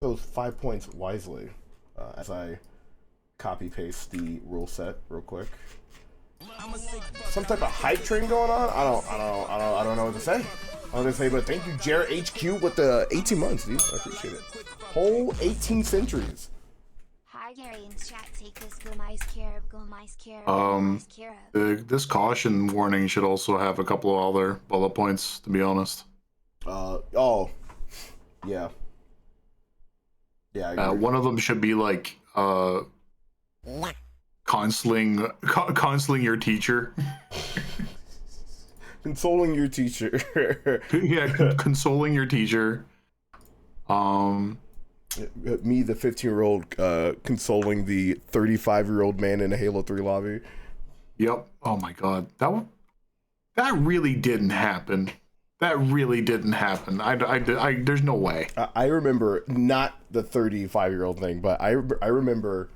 those 5 points wisely as I copy paste the rule set real quick. Some type of hype train going on. I don't know what to say. I was gonna say, but thank you, Jared HQ, with the 18 months, dude. I appreciate it. Whole 18 centuries. Hi, Gary in chat. Take this. Go mice care. Go mice care. This caution warning should also have a couple of other bullet points, to be honest. Oh, yeah. Yeah. One of them should be like, counseling your teacher. Consoling your teacher. Yeah, consoling your teacher. Me, the 15-year-old, consoling the 35-year-old man in a Halo 3 lobby. Yep. Oh my god, that really didn't happen. That really didn't happen. I there's no way. I remember not the 35-year-old thing, but I remember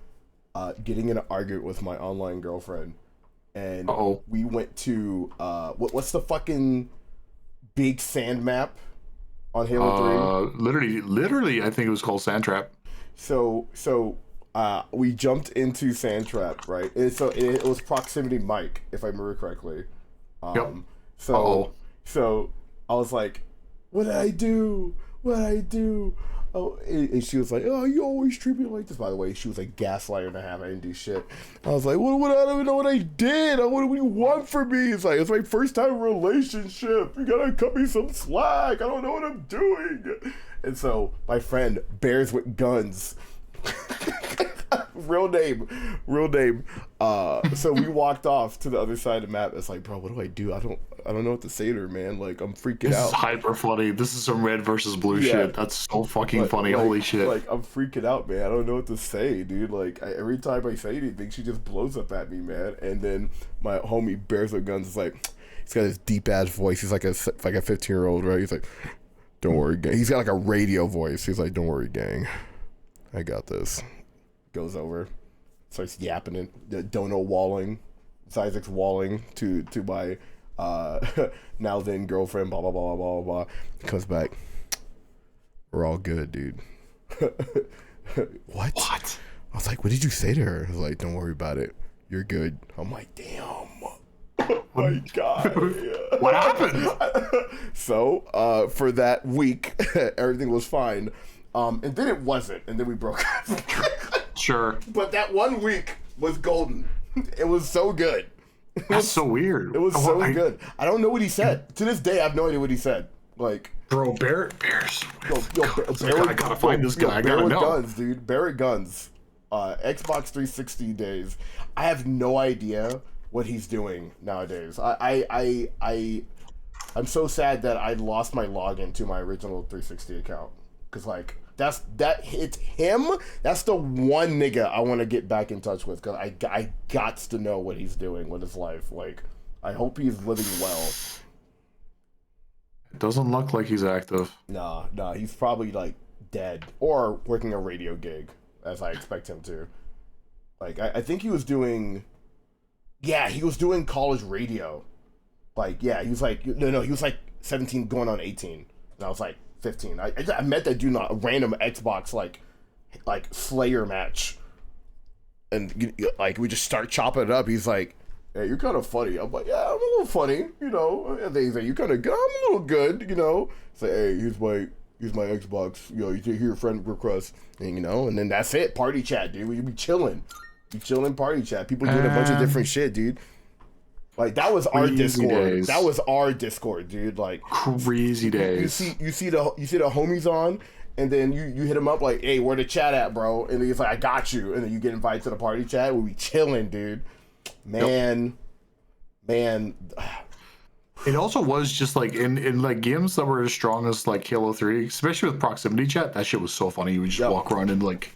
getting in an argument with my online girlfriend, and we went to what's the fucking big sand map on Halo 3? Literally, I think it was called Sandtrap. So we jumped into Sandtrap, right? So it was Proximity Mike, if I remember correctly. Yep. So I was like, what did I do? Oh, and she was like, oh, you always treat me like this. By the way, she was like gaslighter and a half. I didn't do shit. I was like, what? I don't even know what I did. What do you want from me? It's like, it's my first time relationship. You gotta cut me some slack. I don't know what I'm doing. And so my friend Bears with Guns, real name. So we walked off to the other side of the map. It's like, bro, what do I do? I don't know what to say to her, man. Like, I'm freaking out. This is hyper funny. This is some red versus blue shit. That's so fucking funny. Holy shit. Like, I'm freaking out, man. I don't know what to say, dude. Like, every time I say anything, she just blows up at me, man. And then my homie Bears with Guns is like, he's got this deep ass voice. He's like a 15-year-old, right? He's like, don't worry, gang. He's got like a radio voice. He's like, don't worry, gang. I got this. Goes over, starts yapping it. Dono walling. It's Isaac's walling to my now then girlfriend, blah blah blah blah blah. Comes back. We're all good, dude. What? I was like, what did you say to her? I was like, don't worry about it. You're good. I'm like, damn. Oh my god. What happened? So, for that week, everything was fine. And then it wasn't, and then we broke up. Sure. But that 1 week was golden. It was so good. That's so weird. It was so good. I don't know what he said. To this day, I have no idea what he said. Like, bro, Bears. I gotta find this guy. I gotta know. Guns, dude. Barrett Guns. Xbox 360 days. I have no idea what he's doing nowadays. I'm so sad that I lost my login to my original 360 account. Cause like it's him. That's the one nigga I want to get back in touch with. Cause I gots to know what he's doing with his life. Like, I hope he's living well. It doesn't look like he's active. Nah, he's probably like dead or working a radio gig, as I expect him to. Like, I think he was doing. Yeah, he was doing college radio. Like, yeah, he was like he was like 17 going on 18, and I was like 15. I met that dude on a random Xbox like Slayer match, and like we just start chopping it up. He's like, "Hey, you're kind of funny." I'm like, "Yeah, I'm a little funny, you know." And he's like, "You're kind of good." I'm a little good, you know. It's like, "Hey, here's my Xbox. You know, you can hear a friend request, and you know." And then that's it. Party chat, dude. We be chilling, party chat. People doing a bunch of different shit, dude. Like, that was our Discord. Days. That was our Discord, dude. Like, crazy days. You see the homies on, and then you hit him up like, "Hey, where the chat at, bro?" And then he's like, "I got you." And then you get invited to the party chat. We be chilling, dude. Man. It also was just like in like games that were as strong as like Halo 3, especially with proximity chat. That shit was so funny. You would just walk around and like,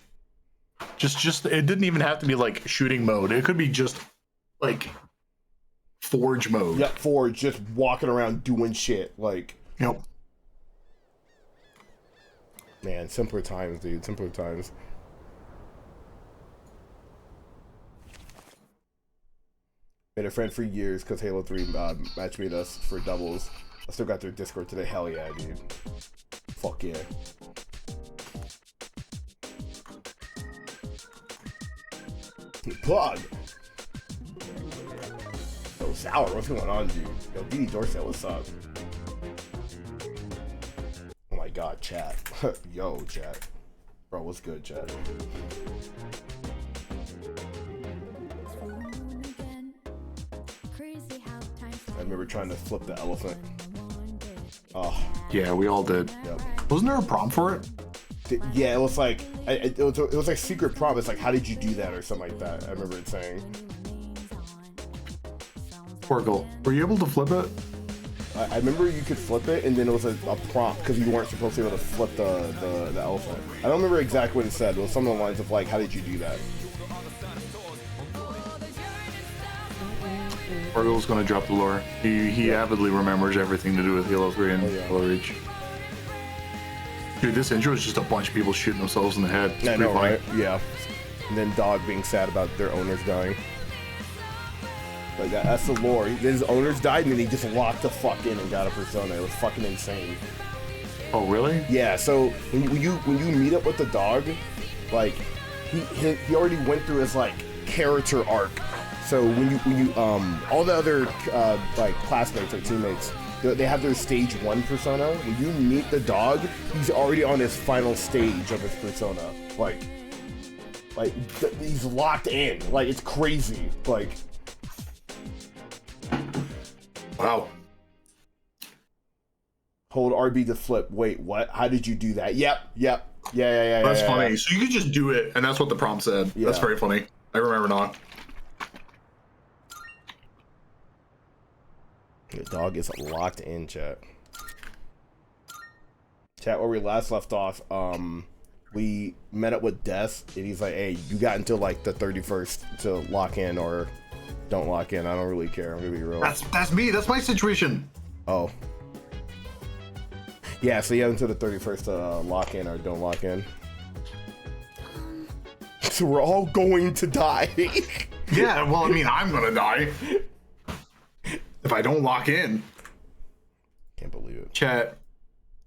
just it didn't even have to be like shooting mode. It could be just like Forge mode. Yep, Forge, just walking around doing shit. Like, yep. Man, simpler times, dude. Simpler times. Been a friend for years because Halo 3 match made us for doubles. I still got their Discord today. Hell yeah, dude. Fuck yeah. Plug. Yo, Sour, what's going on, dude? Yo, BD Dorset, what's up? Oh my god, chat. Yo, chat. Bro, what's good, chat? I remember trying to flip the elephant. Oh. Yeah, we all did. Yep. Wasn't there a prompt for it? Yeah, it was like it was like secret prompt. It's like, how did you do that or something like that. I remember it saying. Porkle, were you able to flip it? I remember you could flip it, and then it was a prompt because you weren't supposed to be able to flip the elephant. I don't remember exactly what it said. It was something along the lines of like, how did you do that? Porkle's gonna drop the lore. He avidly remembers everything to do with Halo 3 and Halo Reach. Dude, this intro is just a bunch of people shooting themselves in the head. It's I know, funny. right? Yeah. And then Dog being sad about their owners dying. Like that's the lore. His owners died, and then he just locked the fuck in and got a persona. It was fucking insane. Oh, really? Yeah. So when you meet up with the dog, like he already went through his like character arc. So when you all the other like classmates or teammates, they have their stage 1 persona. When you meet the dog, he's already on his final stage of his persona. Like he's locked in. Like it's crazy. Like. Wow. Hold RB to flip. Wait, what? How did you do that? Yep. Yeah. That's funny. Yeah. So you could just do it, and that's what the prompt said. Yeah. That's very funny. I remember now. The dog is locked in, chat. Chat, where we last left off, we met up with Des, and he's like, hey, you got until like the 31st to lock in or don't lock in. I don't really care. I'm gonna be real. That's me. That's my situation. Oh. Yeah, so you have until the 31st to lock in or don't lock in. So we're all going to die. Yeah, well, I mean, I'm gonna die if I don't lock in. Can't believe it. Chat,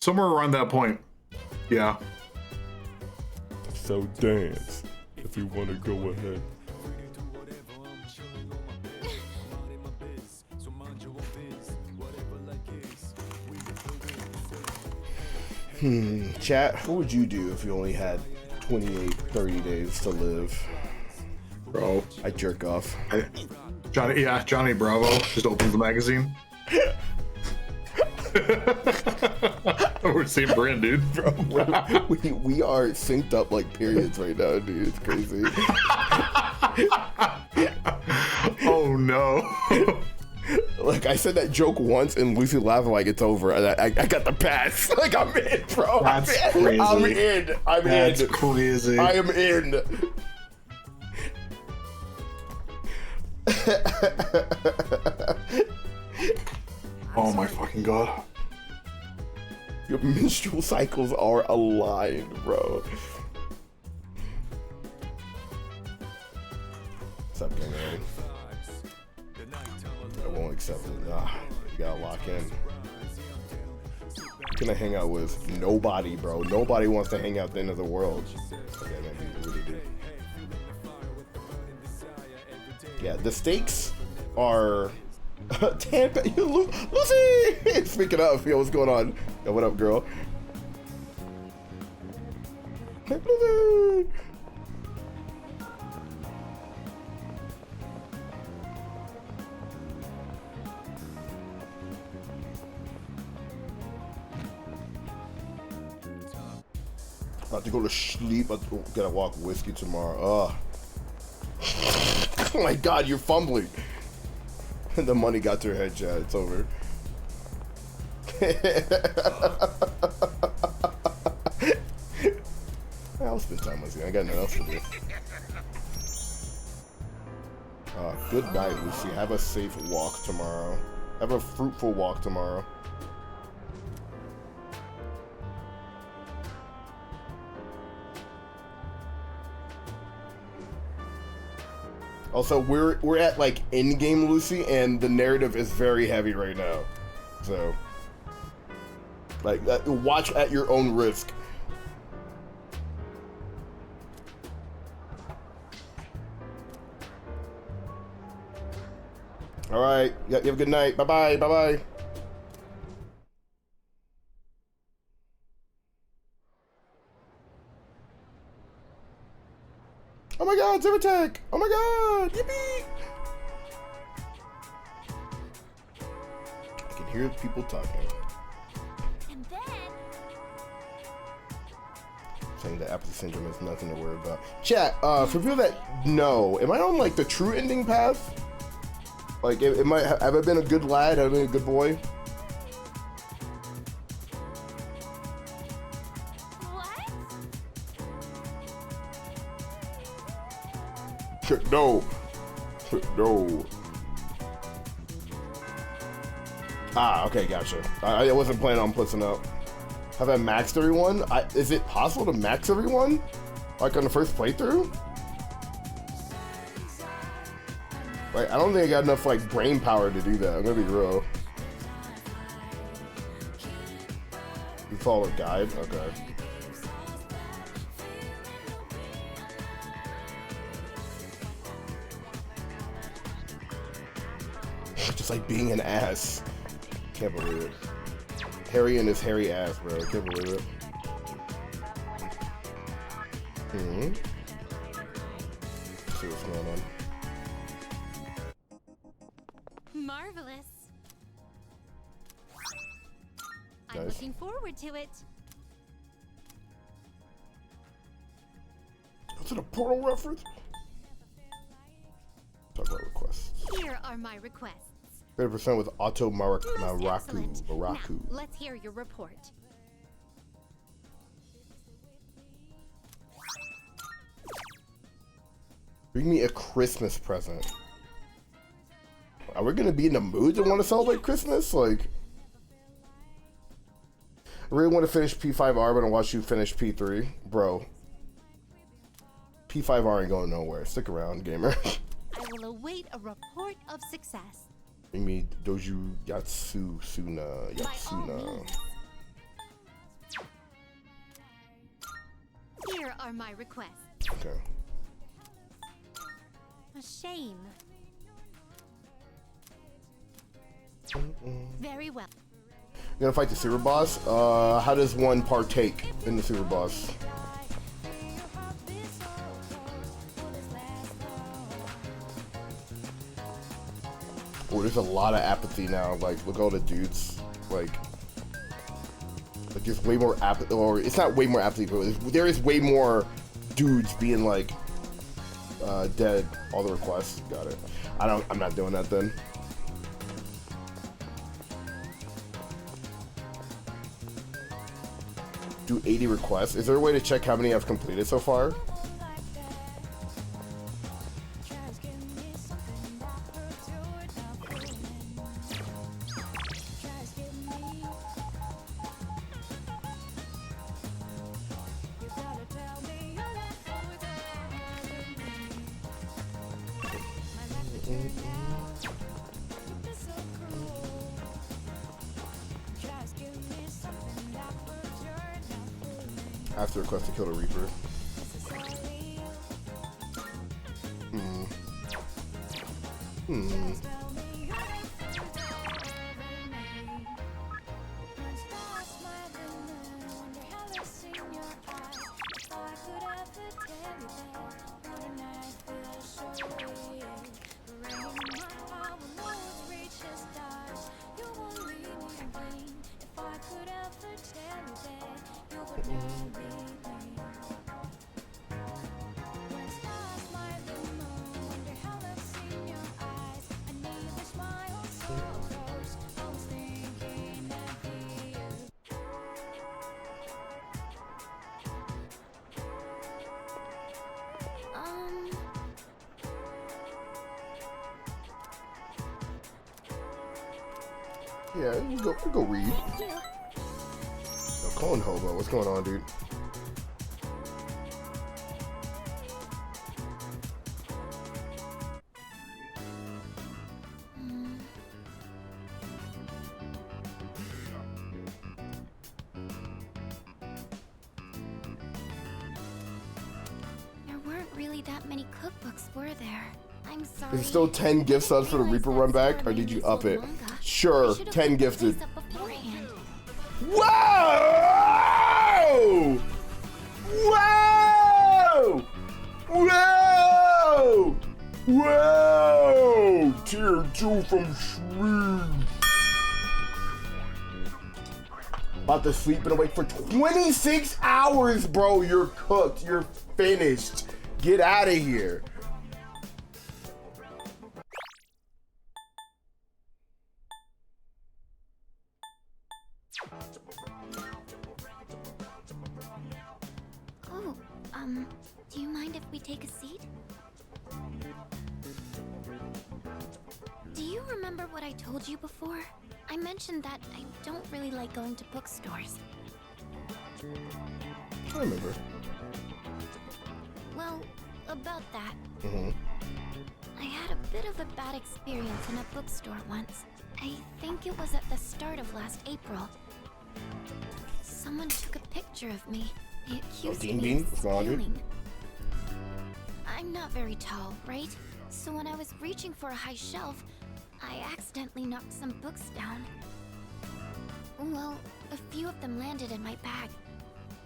somewhere around that point. Yeah. So dance if you want to go ahead. Chat, what would you do if you only had 28, 30 days to live? Bro. I'd jerk off. Johnny Bravo just opens the magazine. We're the same brand, dude. Bro, we are synced up like periods right now, dude. It's crazy. Oh no. Like I said that joke once and Lucy laughed like it's over. I got the pass. Like I'm in, bro. That's crazy. I'm in. That's crazy. I am in. Oh my fucking god. Your menstrual cycles are aligned, bro. What's up, gang? I won't accept it. Nah, you gotta lock in. Gonna hang out with nobody, bro. Nobody wants to hang out at the end of the world. Okay, maybe you really do. Yeah, the stakes are. Tampa, Lucy! Speaking of, yo, what's going on? Yo, what up, girl? Lucy! About to go to sleep. I gotta walk whiskey tomorrow. Oh my god, you're fumbling. The money got to her head, Chad. It's over. I'll spend time with you. I got nothing else to do. Good night, Lucy. Have a safe walk tomorrow. Have a fruitful walk tomorrow. Also, we're at like end game, Lucy, and the narrative is very heavy right now. So, like, watch at your own risk. All right. Yeah, you have a good night. Bye bye. Bye bye. Oh my God, Zivotech! Oh my God! Yippee! I can hear people talking. And then Saying that apathy syndrome is nothing to worry about. Chat, for people that know, am I on like the true ending path? Like, have I been a good lad? Have I been a good boy? what? No. No. Ah, okay, gotcha. I wasn't planning on pussing up. Have I maxed everyone? Is it possible to max everyone? Like on the first playthrough? Like, I don't think I got enough like brain power to do that. I'm gonna be real. You follow a guide? Okay. Just like being an ass. Can't believe it. Harry and his hairy ass, bro. Can't believe it. Let's see what's going on. Marvelous. I'm Nice. looking forward to it. Is it a Portal reference? Talk about requests. Here are my requests. 30% with Auto Most Maraku. excellent. Maraku. Now, let's hear your report. Bring me a Christmas present. Are we gonna be in the mood to want to celebrate Christmas? Like, I really want to finish P5R, but I watch you finish P3. Bro, P5R ain't going nowhere. Stick around, gamer. I will await a report of success. Bring me Doju Yatsuna. By all Yatsuna. means. Here are my requests. Okay. A shame. Very well. You gonna fight the super boss? How does one partake in the super boss? Oh, there's a lot of apathy now. Like, look at all the dudes. Like there's way more apathy, or it's not way more apathy, but there is way more dudes being like dead. All the requests. Got it. I'm not doing that then. Do 80 requests. Is there a way to check how many I've completed so far? After request to kill the Reaper. Yeah, we go read. Yo, Clone Hobo, what's going on, dude? There weren't really that many cookbooks, were there? I'm sorry. Is it still 10 gift subs for the Reaper run back, or did you up it? Sure, 10 gifted. Whoa! Whoa! Whoa! Whoa! Tier 2 from Shreed. About to sleep and awake for 26 hours, bro. You're cooked. You're finished. Get out of here. Oh, do you mind if we take a seat? Do you remember what I told you before? I mentioned that I don't really like going to bookstores. I remember. Well, about that. Mm-hmm. I had a bit of a bad experience in a bookstore once. I think it was at the start of last April. Someone took a picture of me. They accused Dean me Bean? of What's wrong with you? stealing. I'm not very tall, right? So when I was reaching for a high shelf, I accidentally knocked some books down. Well, a few of them landed in my bag.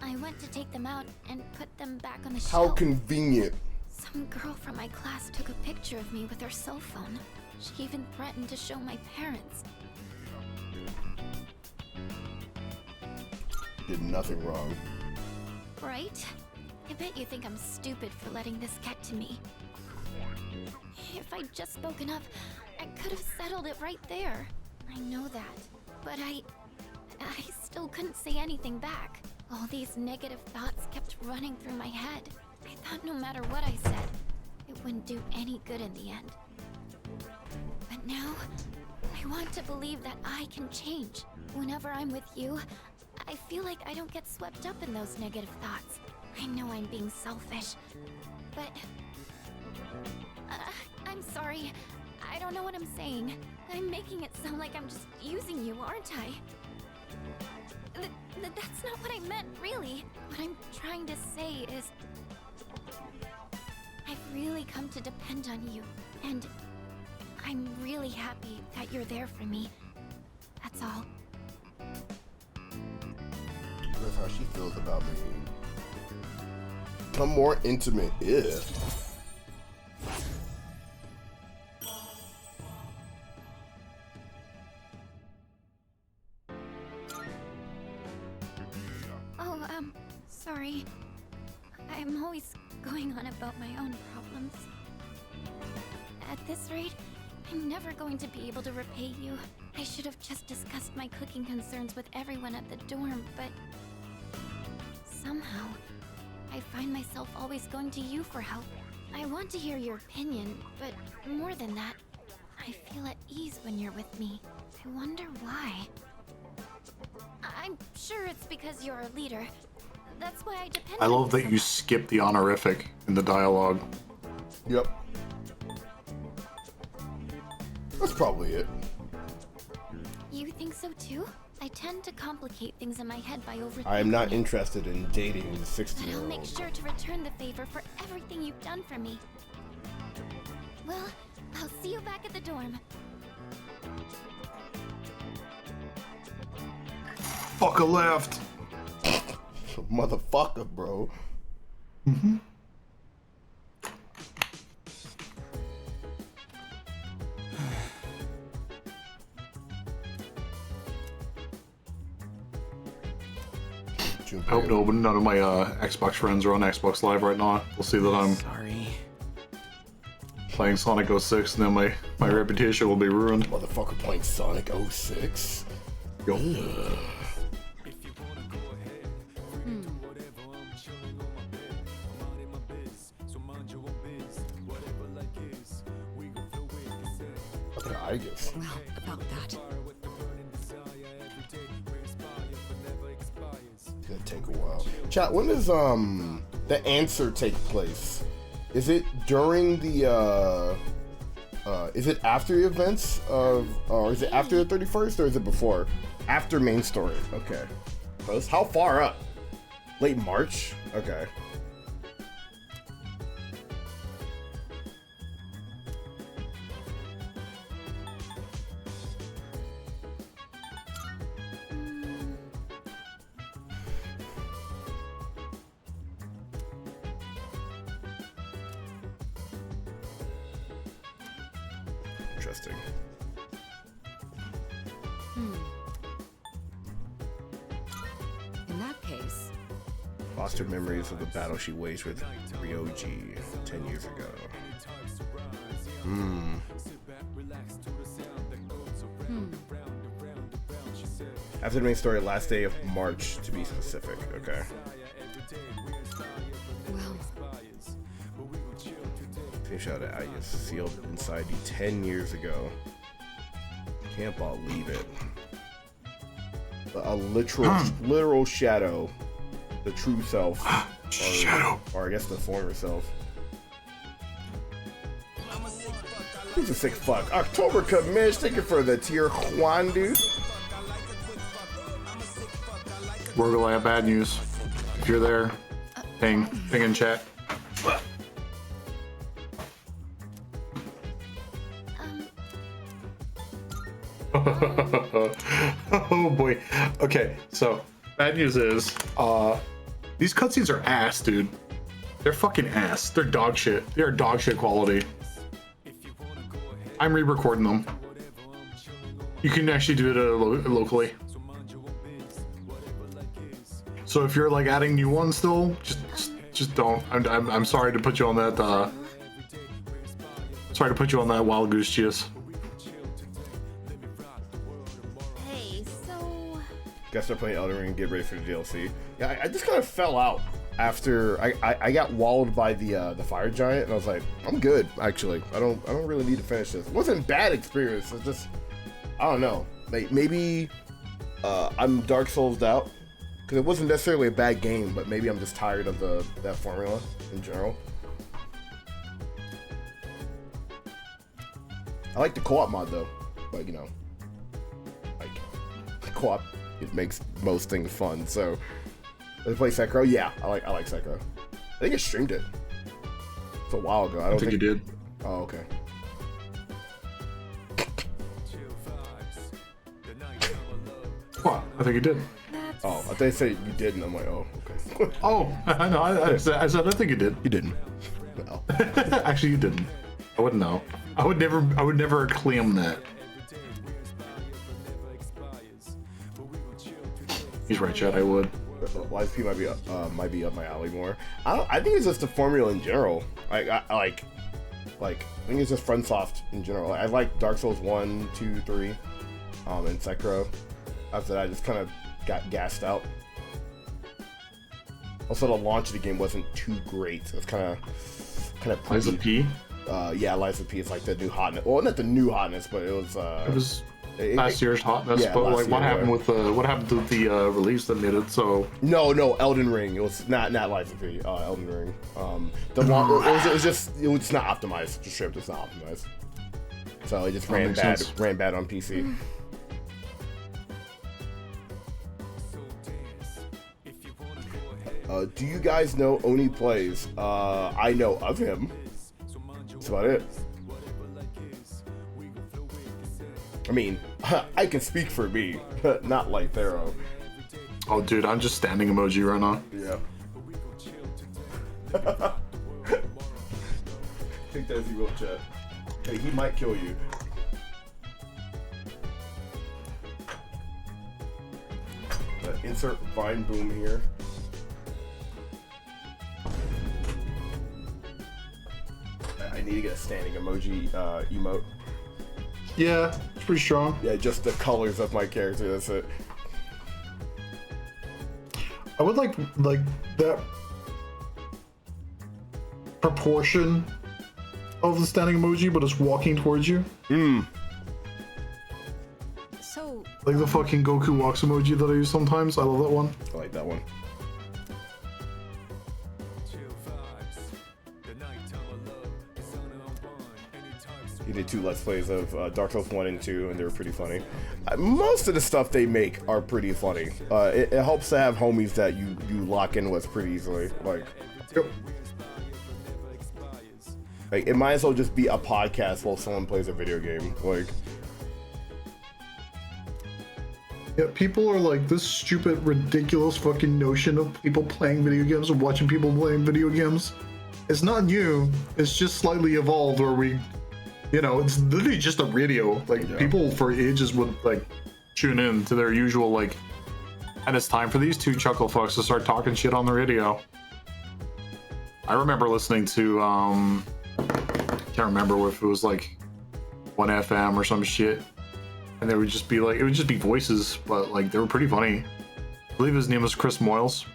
I went to take them out and put them back on the How shelf. convenient. Some girl from my class took a picture of me with her cell phone. She even threatened to show my parents. Did nothing wrong. Right? I bet you think I'm stupid for letting this get to me. If I'd just spoken up, I could have settled it right there. I know that. But I still couldn't say anything back. All these negative thoughts kept running through my head. I thought no matter what I said, it wouldn't do any good in the end. But now, I want to believe that I can change. Whenever I'm with you, I feel like I don't get swept up in those negative thoughts. I know I'm being selfish, but... I'm sorry. I don't know what I'm saying. I'm making it sound like I'm just using you, aren't I? That's not what I meant, really. What I'm trying to say is... I've really come to depend on you, and I'm really happy that you're there for me. That's all. That's how she feels about me. Become more intimate. Ew. Oh, sorry. I'm always going on about my own problems. At this rate, I'm never going to be able to repay you. I should have just discussed my cooking concerns with everyone at the dorm, but... somehow, I find myself always going to you for help. I want to hear your opinion, but more than that, I feel at ease when you're with me. I wonder why. I'm sure it's because you're a leader. That's why I depend I on love you that so you much. skip the honorific in the dialogue. Yep. That's probably it. You think so too? I tend to complicate things in my head by overthinking. I am not it. interested in dating the But I'll make 60-year-old. sure to return the favor for everything you've done for me. Well, I'll see you back at the dorm. Fucker left. Motherfucker, bro. I hope none of my Xbox friends are on Xbox Live right now. They'll see that I'm Sorry. playing Sonic 06 and then my reputation will be ruined. Motherfucker playing Sonic 06. Yo. Okay, I guess. Well, about that. It's gonna take a while. Chat, when does the answer take place? Is it during the is it after the events of, or is it after the 31st, or is it before? After main story. Okay. Close. How far up? Late March? Okay. interesting. In that case, Fostered memories of the battle she waged with Ryoji 10 years ago. After the main story, last day of March to be specific. Okay. well, Finish out I just sealed inside you 10 years ago. Can't believe it. A literal shadow. The true self. Shadow. Or I guess the former self. Who's a sick fuck? October Commish, thank you for the tier Juan, dude. Wargle, I have bad news. If you're there, ping in chat. Oh boy. Okay, so bad news is these cutscenes are ass, dude. They're fucking ass. They're dog shit. They are dog shit quality. I'm re-recording them. You can actually do it locally. So if you're like adding new ones still, just don't. I'm sorry to put you on that. Sorry to put you on that wild goose cheese. Hey, so Guess they're playing Elden Ring and get ready for the DLC. Yeah, I just kind of fell out after I got walled by the fire giant, and I was like, I'm good actually. I don't really need to finish this. It wasn't a bad experience. It's just I don't know. Like maybe I'm Dark Souls out because it wasn't necessarily a bad game, but maybe I'm just tired of that formula in general. I like the co-op mod though, but you know, like co-op, it makes most things fun. So, let's play Sekiro. Yeah, I like Sekiro. I think I streamed it. It's a while ago. I don't think you did. Oh, okay. What? I think you did. that's Oh, I thought you said you didn't. I'm like, oh, okay. Oh, no, I said I think you did. You didn't. Well, Actually, you didn't. I wouldn't know. I would never claim that. He's right, Chad. I would. YSP might be up my alley more. I think it's just the formula in general. I think it's just FromSoft in general. I like Dark Souls 1, 2, 3, and Sekiro. After that, I just kind of got gassed out. Also, the launch of the game wasn't too great. It's kind of Liza P. Yeah, Liza P is like the new hotness. Well, not the new hotness, but it was. It was last year's hotness. Yeah, but last like, what year, happened with the release that made it so? No, Elden Ring. It was not Liza P. Elden Ring. It was not optimized. Just straight up, it's not optimized. So it just That ran makes bad. sense. Ran bad on PC. Do you guys know Oni Plays? I know of him. That's about it. I mean, I can speak for me, not like Thero. Oh, dude, I'm just standing emoji right now. Yeah. Take that as you will, chat. Hey, he might kill you. Insert Vine Boom here. I need to get a standing emoji emote. Yeah, it's pretty strong. Yeah, just the colors of my character, that's it. I would like that proportion of the standing emoji, but it's walking towards you. so Like the fucking Goku walks emoji that I use sometimes. I love that one. I like that one. He did 2 Let's Plays of Dark Souls 1 and 2, and they were pretty funny. Most of the stuff they make are pretty funny. It helps to have homies that you lock in with pretty easily. Like, it might as well just be a podcast while someone plays a video game. Like, Yeah, people are like this stupid, ridiculous fucking notion of people playing video games or watching people playing video games. It's not new. It's just slightly evolved where we You know, it's literally just a radio. Like people for ages would like tune in to their usual like, and it's time for these two chuckle fucks to start talking shit on the radio. I remember listening to can't remember if it was like 1FM or some shit, and there would just be like, it would just be voices, but like they were pretty funny. I believe his name was Chris Moyles.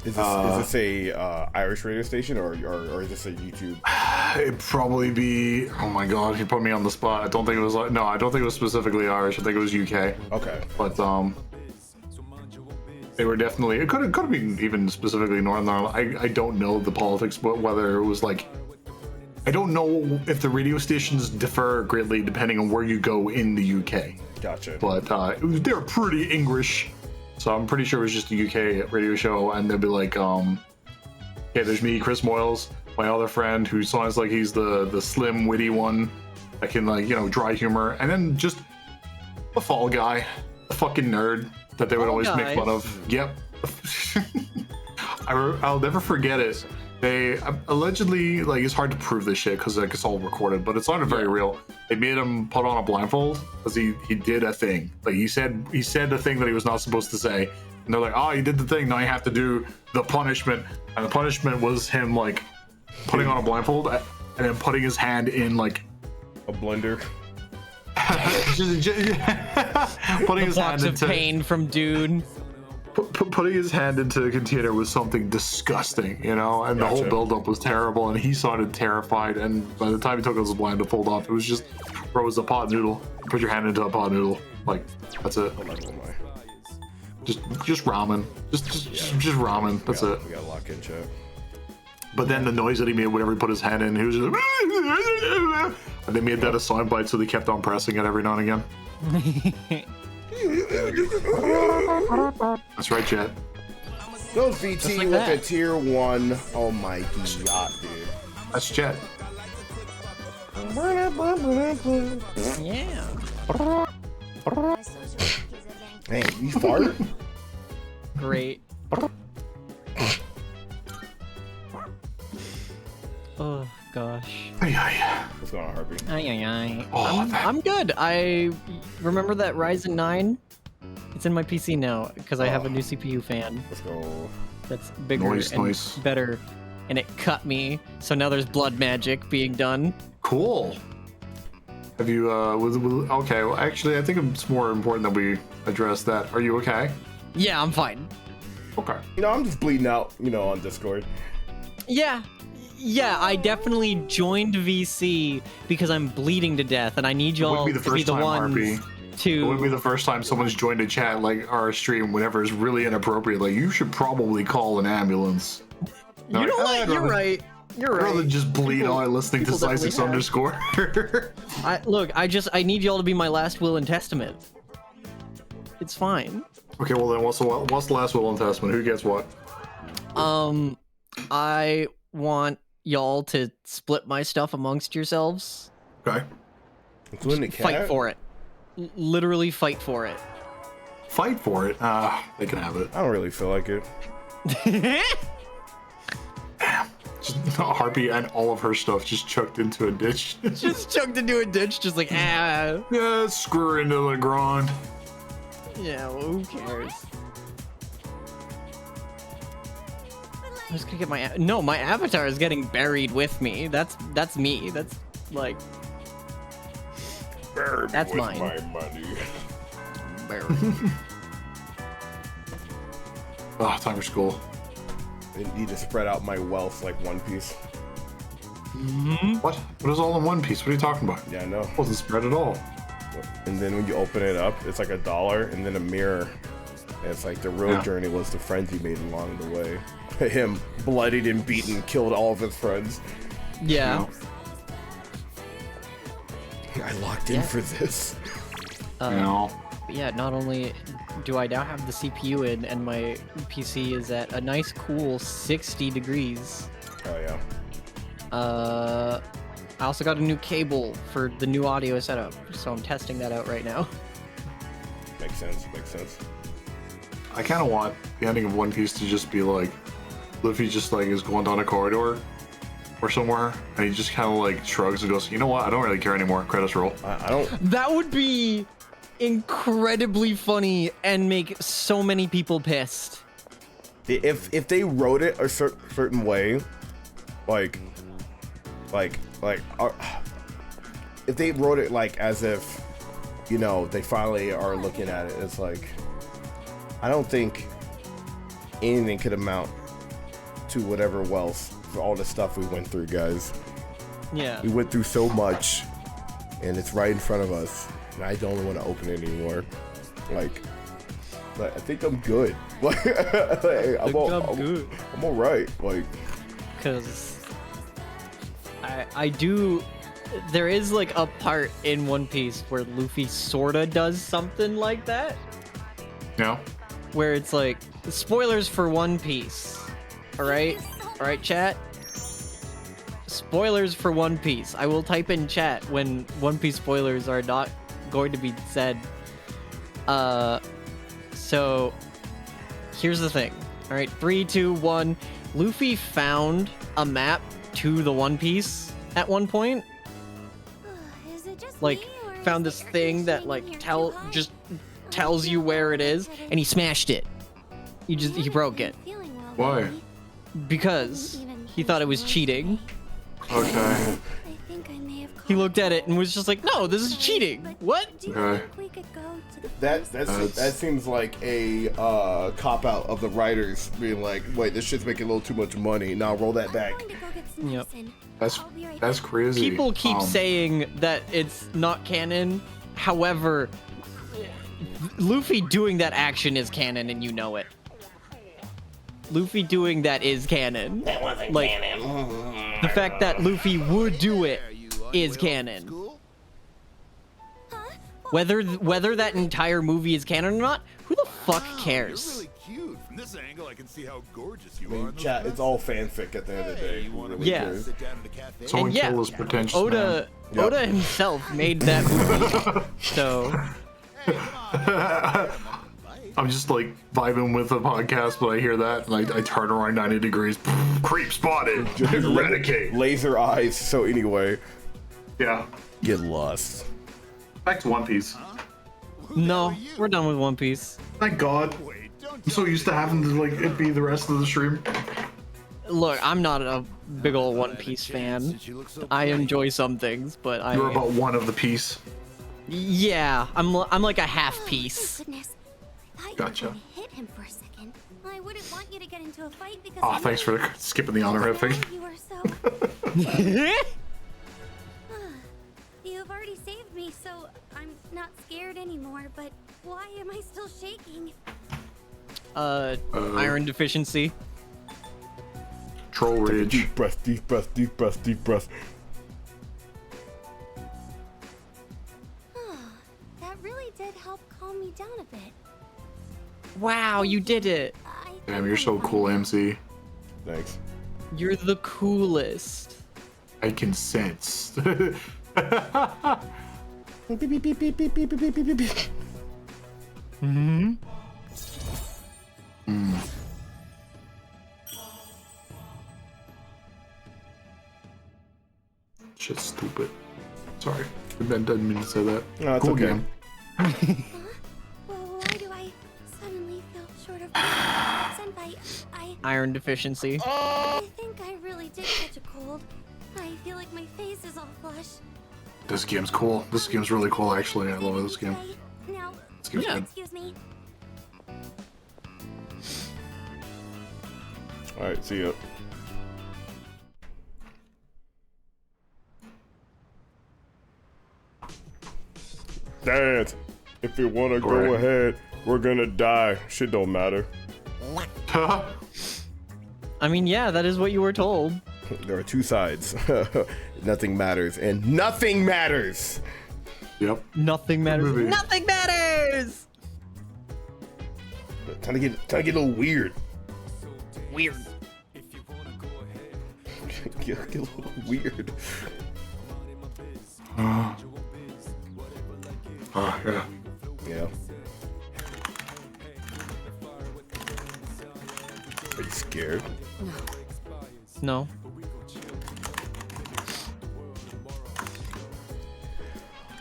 Is this a Irish radio station or is this a YouTube? It'd probably be. Oh my god, he put me on the spot. I don't think it was like. No, I don't think it was specifically Irish. I think it was UK. Okay. But they were definitely. It could have been even specifically Northern Ireland. I don't know the politics, but whether it was like. I don't know if the radio stations differ greatly depending on where you go in the UK. Gotcha. But they're pretty English. So I'm pretty sure it was just a UK radio show, and they'd be like, okay, there's me, Chris Moyles, my other friend who sounds like he's the slim, witty one that can like, you know, dry humor, and then just a fall guy, a fucking nerd that they would always make fun of. Yep. I'll never forget it. They allegedly, like, it's hard to prove this shit because like it's all recorded, but it sounded very real. They made him put on a blindfold because he did a thing. Like he said the thing that he was not supposed to say, and they're like, oh, you did the thing, now you have to do the punishment. And the punishment was him like putting on a blindfold and then putting his hand in like a blender. Putting his hand into pain from Dune. Putting his hand into a container was something disgusting, you know, and the whole buildup was terrible, and he sounded terrified. And by the time he took his blindfold off, it was just, bro, it was a pot noodle. Put your hand into a pot noodle, like that's it. Just ramen, just ramen. That's it. We gotta lock in, chat. But then the noise that he made whenever he put his hand in, he was just, and they made that a soundbite, so they kept on pressing it every now and again. That's right, Jet. Those VT like with that. a tier 1. Oh my god, dude. That's Jet. Yeah. Hey, you fart? Great. Oh gosh. What's going on, Harvey? Oh, I'm good. I remember that Ryzen 9. It's in my PC now because I have a new CPU fan Let's go. that's bigger Nice, and nice. better, and it cut me. So now there's blood magic being done. Cool. Have you, okay, well, actually, I think it's more important that we address that. Are you okay? Yeah, I'm fine. Okay. You know, I'm just bleeding out, you know, on Discord. Yeah, I definitely joined VC because I'm bleeding to death, and I need y'all wouldn't be the to be first the time, ones RP. It to. wouldn't be the first time someone's joined a chat, like our stream, whenever it's really inappropriate. Like, you should probably call an ambulance. You know what? You're right. You're I'd rather right. just bleed People- out listening to people definitely Sysix have. underscore. I need y'all to be my last will and testament. It's fine. Okay, well then, what's the last will and testament? Who gets what? I want y'all to split my stuff amongst yourselves. Okay. Including the cat? Fight for it. Literally fight for it. Fight for it. They can have it. I don't really feel like it. Just Harpy and all of her stuff just chucked into a ditch. Just chucked into a ditch, just like, ah. Yeah, screw her into the ground. Yeah, well, who cares? I'm just gonna get my my avatar is getting buried with me. That's me. That's like Bury me That's with mine. my money. buried. Time for school. I need to spread out my wealth like One Piece. What? What is all in one piece? What are you talking about? Yeah, I know. It wasn't spread at all. And then when you open it up, it's like $1 and then a mirror. And it's like the real journey was the friends he made along the way. Him, bloodied and beaten, killed all of his friends. Yeah. I locked in for this. Yeah, not only do I now have the CPU in and my PC is at a nice cool 60 degrees. Oh yeah. I also got a new cable for the new audio setup, so I'm testing that out right now. Makes sense, makes sense. I kind of want the ending of One Piece to just be like, Luffy just like is going down a corridor, or somewhere, and he just kind of like shrugs and goes, "You know what? I don't really care anymore." Credits roll. I don't. That would be incredibly funny and make so many people pissed. If they wrote it a certain way, like, if they wrote it like as if, you know, they finally are looking at it, it's like, I don't think anything could amount to whatever wealth for all the stuff we went through, guys. Yeah. We went through so much, and it's right in front of us, and I don't want to open it anymore. Like I think I'm good. Like, I'm all right. Like, because I do. There is like a part in One Piece where Luffy sorta does something like that, Yeah. where it's like spoilers for One Piece. All right, chat. Spoilers for One Piece. I will type in chat when One Piece spoilers are not going to be said. So here's the thing. All right, 3, 2, 1. Luffy found a map to the One Piece at one point. Is it just Like, me, or is found the this urge thing that staying like here too high? just tells you where it is, and he smashed it. He broke it Why? because he thought it was cheating. Okay. I think I may have He looked at it and was just like, "No, this is cheating." What? Do you Okay. think we could go to the that seems like a cop out of the writers being like, wait, this shit's making a little too much money. Now roll that back. I'm going to go get some Yep. medicine. That's I'll be right that's back. crazy. People keep Um, saying that it's not canon. However, Luffy doing that action is canon, and you know it. Luffy doing that is canon. That wasn't canon. The fact that Luffy would do it is canon. Whether that entire movie is canon or not, who the fuck cares? You're really cute. From this angle, I can see how gorgeous you I are. mean, chat, it's all fanfic at the end of the day. You want to Yeah. cares? sit down at a cafe? Someone And yeah, kill this pretentious Oda Yep. Oda himself made that movie. So I'm just like vibing with the podcast, but I hear that and I turn around 90 degrees. Creep spotted. Eradicate. Laser eyes. So anyway, Yeah. get lost. Back to One Piece. no, we're done with One Piece. Thank God. Wait, don't I'm so used to having to like it be the rest of the stream. Look, I'm not a big old One Piece fan. I enjoy some things, but You're about one of the piece. yeah, I'm like a half Oh, piece. thank goodness. I thought Gotcha. you were gonna hit him for a second. I wouldn't want you to get into a fight because Aw, I thanks know for skipping the honor how thing. bad you were so. You've already saved me, so I'm not scared anymore. But why am I still shaking? Iron deficiency. Troll Take a rage. deep breath, deep breath, deep breath, deep breath. That really did help calm me down a bit. Wow, you did it. I Damn, think you're so I'm cool, fine. MC. Thanks. You're the coolest. I can sense. Beep, beep, beep, beep, beep, beep, beep, beep, beep, beep. Shit's stupid. Sorry. I didn't mean to say that. No, it's Cool okay. game. Well, why do I suddenly feel short of breath? Senpai, Iron deficiency. I think I really did catch a cold. I feel like my face is all flushed. This game's cool. This game's really cool, actually. I love this game. Now, This game's good. excuse me. Alright, see ya. Dad, if you wanna go Alright. ahead, we're gonna die. Shit don't matter. I mean, yeah, that is what you were told. There are two sides. Nothing matters, and nothing matters! Yep. Nothing matters. Movie. Nothing matters. Time to get a little weird. Weird. Get a little weird. Oh, yeah. Yeah. Are you scared? No.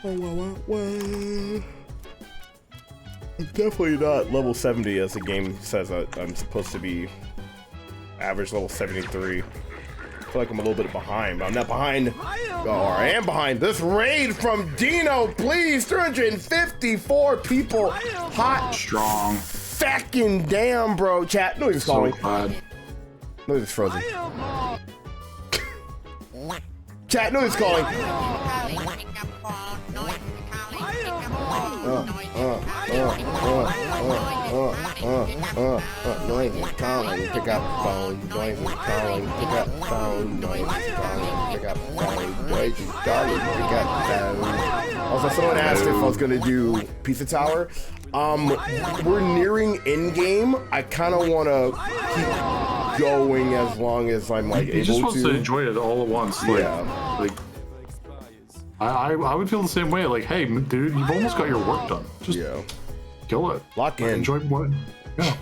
I'm definitely not level 70 as the game says I'm supposed to be. Average level 73. I feel like I'm a little bit behind, but I'm not behind. Oh, I am behind. This raid from Dino, please. 354 people. Hot. Strong. Fucking damn, bro. Chat. No, he's So calling. bad. No, he's frozen. Chat. No, he's calling. Noise is calling, pick up phone. Noise is calling, pick up phone. Noise is calling, pick up phone. Noise is calling, pick up phone. Also, someone asked if I was gonna do Pizza Tower. We're nearing end game. I kind of want to keep going as long as I'm like He just able wants to enjoy it all at once. Like, Yeah. like I would feel the same way. Like, hey, dude, you've almost got your work done. Just Yeah. kill it. Lock in. Enjoy what? Yeah.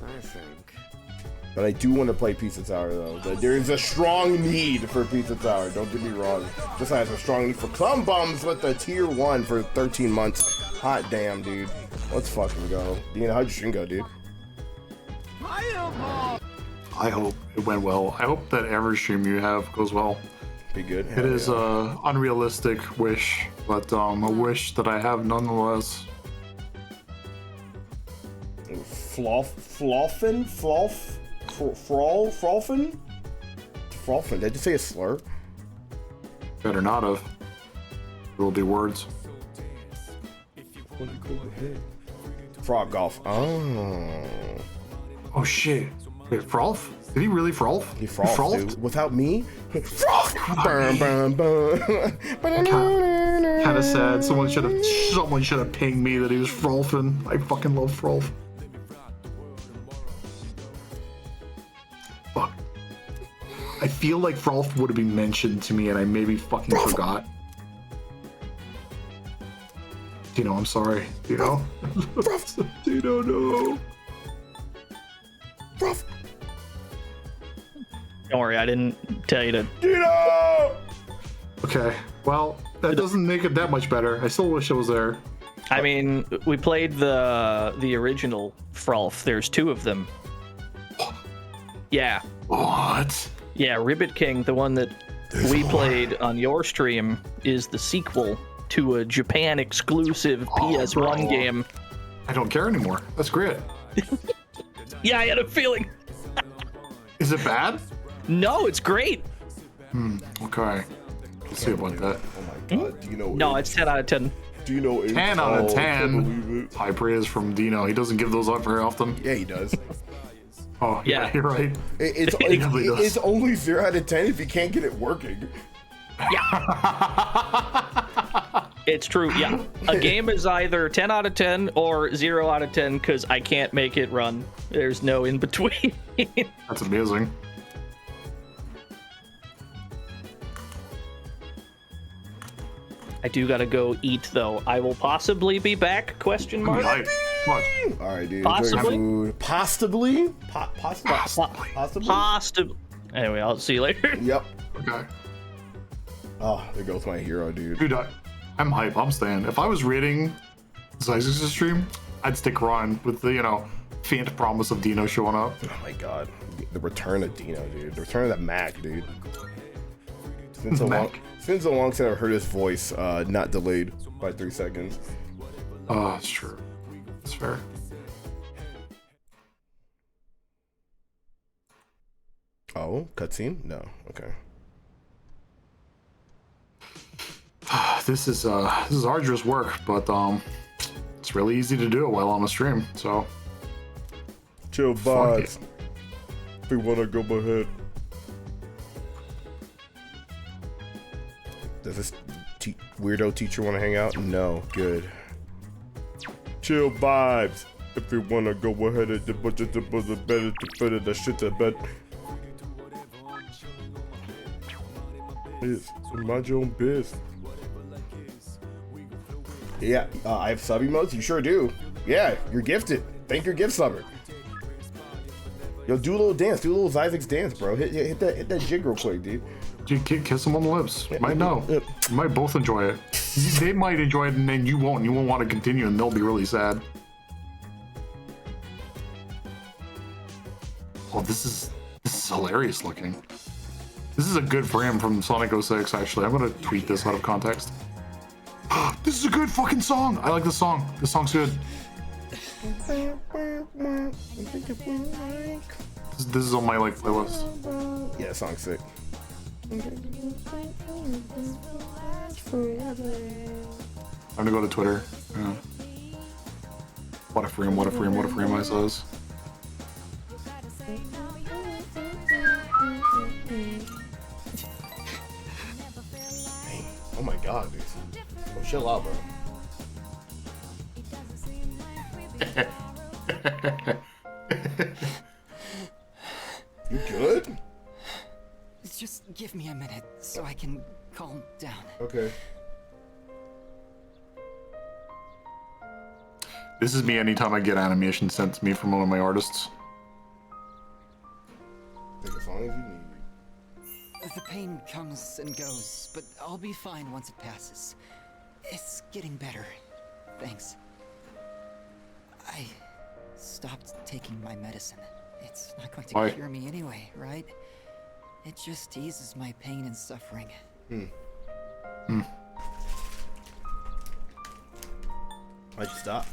I think. But I do want to play Pizza Tower though. There is a strong need for Pizza Tower. Don't get me wrong. This has a strong need for Clum Bums with the tier 1 for 13 months. Hot damn, dude. Let's fucking go. Dina, how'd your stream go, dude? I hope it went well. I hope that every stream you have goes well. Be good. It is a unrealistic wish, but a wish that I have nonetheless. Flolfen? Did I just say a slur? Better not have. There will be words. Frog golf. Oh. Oh shit. Wait, Frolf? Did he really Frolf? He frothed, dude. Without me? Froth! Burn, burn, burn. Kinda sad. Someone should have pinged me that he was Frolfing. I fucking love Frolf. Fuck. I feel like Frolf would have been mentioned to me and I maybe fucking forgot. Dino, I'm sorry. Dino. Dino, no. Froth! Don't worry, I didn't tell you to. Dino! Okay, well, that doesn't make it that much better. I still wish it was there. I mean, we played the original Frolf. There's 2 of them. Yeah, What? yeah. Ribbit King, the one that we played on your stream, is the sequel to a Japan exclusive PS1 bro. game. I don't care anymore. That's great. Yeah, I had a feeling. Is it bad? No, it's great. Okay. Let's see about that. Oh my god, do you know? No, it's 10 out of 10. Do you know? 10 out of I can't 10. believe it. High praise from Dino. He doesn't give those up very often. Yeah, he does. Oh, yeah, Yeah. you're right. It's He really does. it's only 0 out of 10 if you can't get it working. It's true, yeah. A game is either 10 out of 10 or 0 out of 10 because I can't make it run. There's no in between. That's amazing. I do gotta go eat though. I will possibly be back? Question mark. Right. What? All right, dude. Possibly? enjoy your food. Possibly? Possibly? Possibly? Anyway, I'll see you later. Yep. Okay. Oh, there goes my hero, dude. Dude, I'm hype. I'm staying. If I was rating Zyz's stream, I'd stick around with the, faint promise of Dino showing up. Oh my god. The return of Dino, dude. The return of that Mac, dude. It's been so long. Mac. It's been so long since I've heard his voice, not delayed by 3 seconds. Oh, that's true. That's fair. Oh, cutscene? No. Okay. This is arduous work, but it's really easy to do it while on a stream. So Chill Fuck vibes. If we wanna go ahead. Does this weirdo teacher want to hang out? No. Good. Chill vibes. If we wanna go ahead and better that shit to bed. Yes, mind your own biz. Yeah, I have sub emotes. You sure do. Yeah, you're gifted. Thank your gift subber. Yo, do a little dance. Do a little Zyzix dance, bro. Hit that jig real quick, dude. You kiss them on the lips. Might know. You might both enjoy it. They might enjoy it, and then you won't. You won't want to continue, and they'll be really sad. Oh, this is hilarious looking. This is a good frame from Sonic 06, actually. I'm gonna tweet this out of context. This is a good fucking song. I like this song. This song's good. This is on my like playlist. Yeah, song's sick. I'm gonna go to Twitter. Yeah. What a frame, what a frame, what a frame, I says. Oh my god, dude. Oh, chill out, bro. You good? Just give me a minute so I can calm down. Okay. This is me anytime I get animation sent to me from one of my artists. Take as long as you need. The pain comes and goes, but I'll be fine once it passes. It's getting better. Thanks. I stopped taking my medicine. It's not going to Why? cure me anyway, right? It just eases my pain and suffering. Why'd you stop?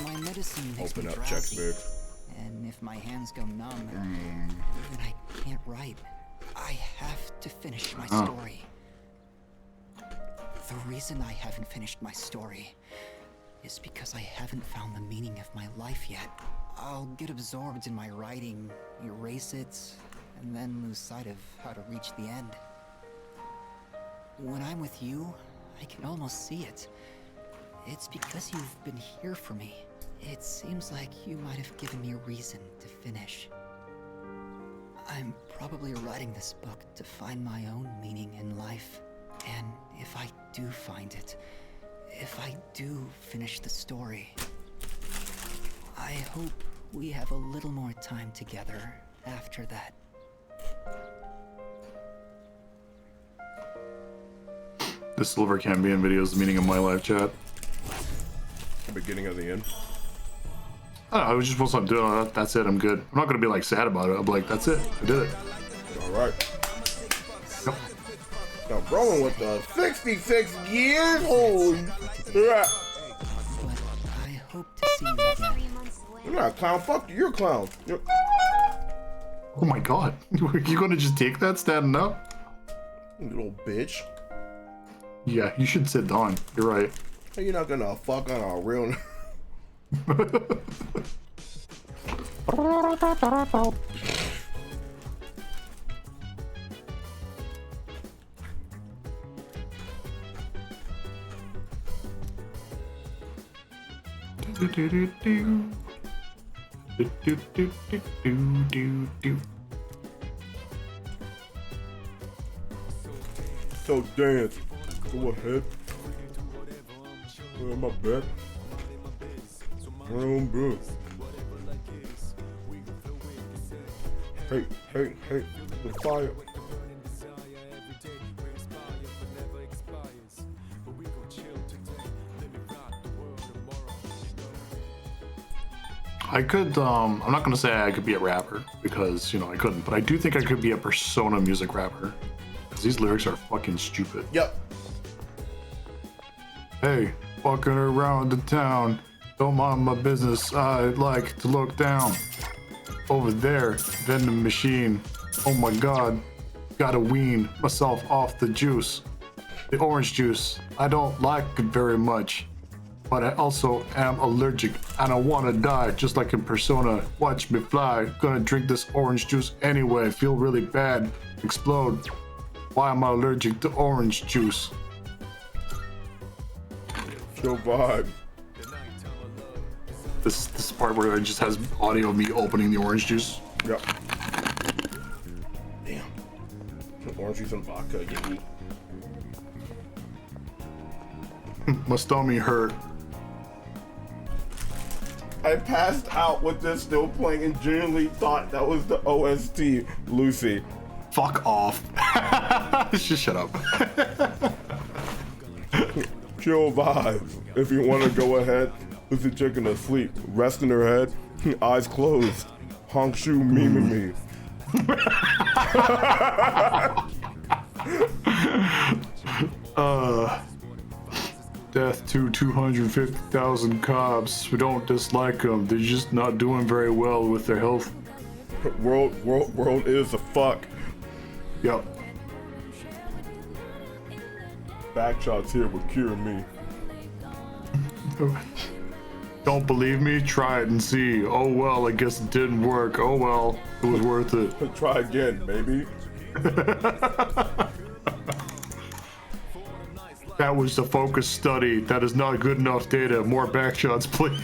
My medicine makes Open me up drowsy. checkbook. And if my hands go numb, then I can't write. I have to finish my story. The reason I haven't finished my story is because I haven't found the meaning of my life yet. I'll get absorbed in my writing, erase it, and then lose sight of how to reach the end. When I'm with you, I can almost see it. It's because you've been here for me. It seems like you might have given me a reason to finish. I'm probably writing this book to find my own meaning in life. And if I do find it, if I do finish the story, I hope we have a little more time together after that. The Silver Cambion video is the meaning of my life, chat. The beginning of the end. I don't know, I was just supposed to do it. That's it, I'm good. I'm not gonna be like sad about it. I'm like, that's it, I did it. Alright. Yep. Now rolling with the 66 years old. Yeah. But I hope to see you again. You're not a clown. Fuck you. You're a clown. You're... Oh my god. You gonna just take that standing up? You little bitch. Yeah, you should sit down. You're right. You're not gonna fuck on a real. So dance. Go ahead. In my bed. My own bed. Hey, hey, hey, the fire. I could, I'm not gonna say I could be a rapper because, you know, I couldn't, but I do think I could be a Persona music rapper because these lyrics are fucking stupid. Yep. Hey, walking around the town, don't mind my business, I'd like to look down. Over there, vending machine, oh my god, gotta wean myself off the juice. The orange juice, I don't like it very much, but I also am allergic and I wanna die just like in Persona. Watch me fly, gonna drink this orange juice anyway, feel really bad, explode. Why am I allergic to orange juice? Your vibe. This part where it just has audio of me opening the orange juice. Yep. Damn. Some orange juice and vodka, yeah. My stomach hurt. I passed out with this still playing and genuinely thought that was the OST, Lucy. Fuck off. Just shut up. Chill vibes. If you want to go ahead, Lucy chicken asleep, resting her head, eyes closed. Honk shoe memeing me. Death to 250,000 cops. We don't dislike them. They're just not doing very well with their health. World is a fuck. Yep. Backshots here will cure me. Don't believe me? Try it and see. Oh well, I guess it didn't work. Oh well, it was worth it. Try again, maybe. That was the focus study. That is not good enough data. More backshots, please.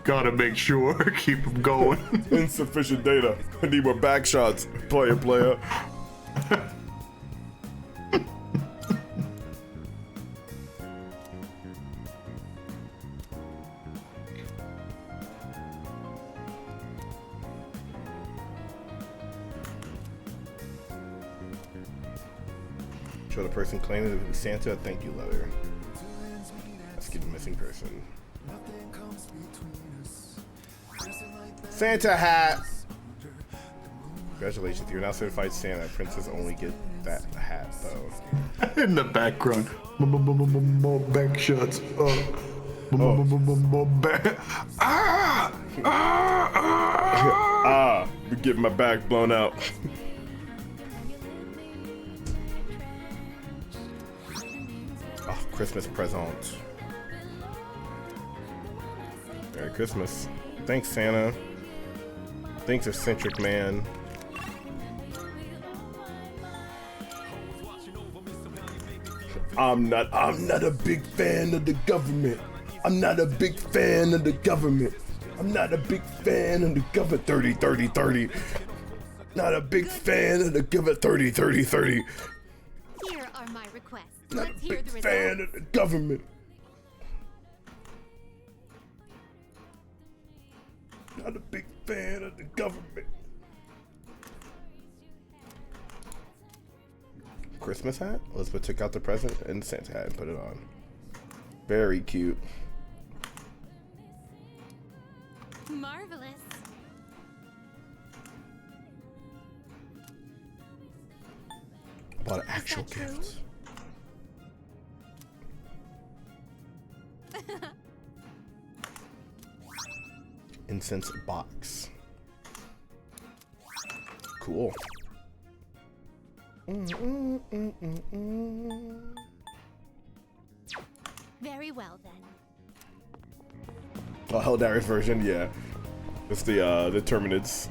Gotta make sure. Keep them going. Insufficient data. I need more backshots. Player. Show the person claiming it was Santa a thank you letter. Let's get the missing person. Santa hat! Congratulations, you're now certified Santa. Princess only get that hat though. In the background. More backshots. More back. I'm getting my back blown out. Oh, Christmas present. Merry Christmas. Thanks, Santa. Thanks, eccentric man. I'm not a big fan of the government. I'm not a big fan of the government. I'm not a big fan of the government. 30. Not a big fan of the government. 30. Here are my requests. Not Let's a hear big the fan results. of the government. Not a big fan of the government. Christmas hat? Elizabeth took out the present and Santa hat and put it on. Very cute. Marvelous. Bought an actual that true? gift. Incense box. Cool. Very well then. Oh, Helldarius version, yeah. It's the Terminids.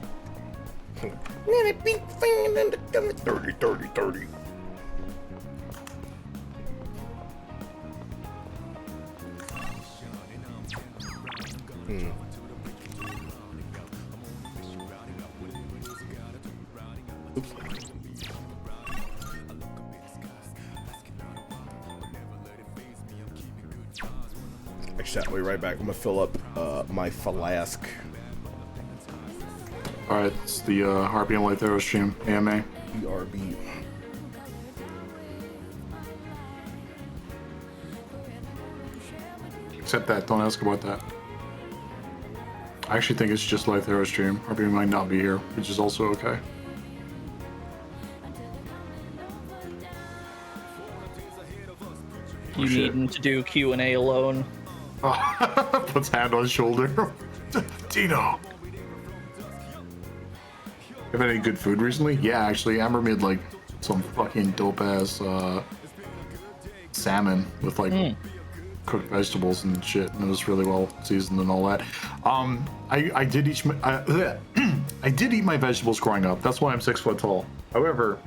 Not a big fan of the government. 30. Oops. Actually, I'll be right back. I'm gonna fill up my flask. Alright, it's the RP and Light Arrow stream, AMA. BRB. Except that, don't ask about that. I actually think it's just Light Arrow stream. RP might not be here, which is also okay. You shit. need him to do Q&A alone. Puts hand on his shoulder. Dino. Have any good food recently? Yeah, actually, Amber made like some fucking dope ass salmon with like cooked vegetables and shit, and it was really well seasoned and all that. I did eat I did eat my vegetables growing up. That's why I'm 6 foot tall. However,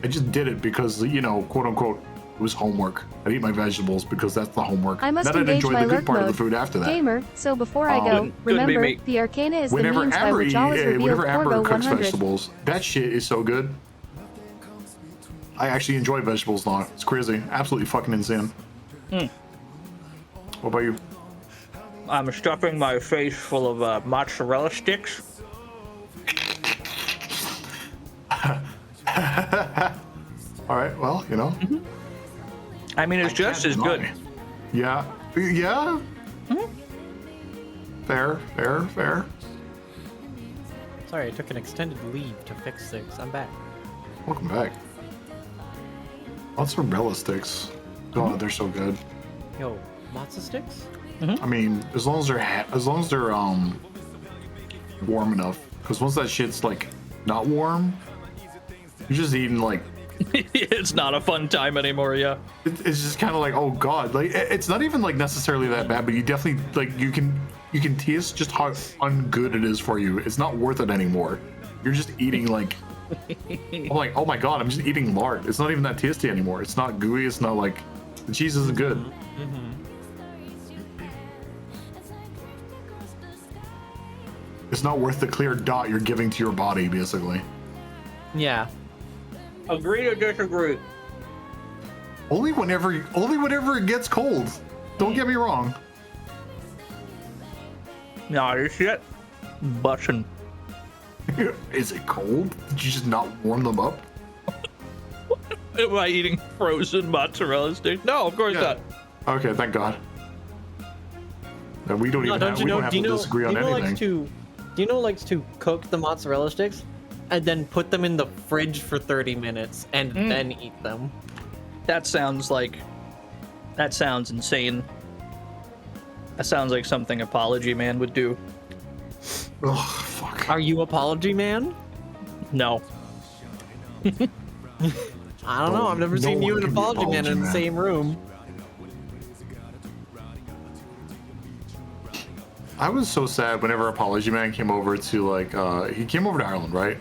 I just did it because, you know, quote unquote, it was homework. I'd eat my vegetables because that's the homework. I must then I'd engage enjoy my the good lurk part of the mode. food after that. Gamer, so before I go, Couldn't be remember, me. the arcana is the Whenever means by Amber, which all is revealed whenever Amber Corvo cooks 100. vegetables, that shit is so good. I actually enjoy vegetables now. It's crazy. Absolutely fucking insane. What about you? I'm stuffing my face full of mozzarella sticks. All right. Well, you know. I mean, it's just as good. Yeah. Yeah. Fair. Sorry, I took an extended leave to fix things. I'm back. Welcome back. Mozzarella sticks. God, they're so good. Yo, matzo sticks? I mean, as long as they're warm enough. Because once that shit's like not warm, you're just eating like. It's not a fun time anymore. Yeah. It's just kind of like, oh god, like it's not even like necessarily that bad, but you definitely like you can taste just how ungood it is for you. It's not worth it anymore. You're just eating like. I'm like, oh my god, I'm just eating lard. It's not even that tasty anymore. It's not gooey. It's not like the cheese isn't good. It's not worth the clear dot you're giving to your body, basically. Yeah. Agree to disagree. Only whenever it gets cold. Don't get me wrong. Nah, this shit bussin'. Is it cold? Did you just not warm them up? Am I eating frozen mozzarella sticks? No, of course not. Okay, thank God. No, we don't even have to disagree on anything. Dino likes to cook the mozzarella sticks and then put them in the fridge for 30 minutes and then eat them. That sounds insane. That sounds like something Apology Man would do. Oh, fuck. Are you Apology Man? No. I don't know. I've never seen you and Apology Man in the same room. I was so sad whenever Apology Man came over to he came over to Ireland, right?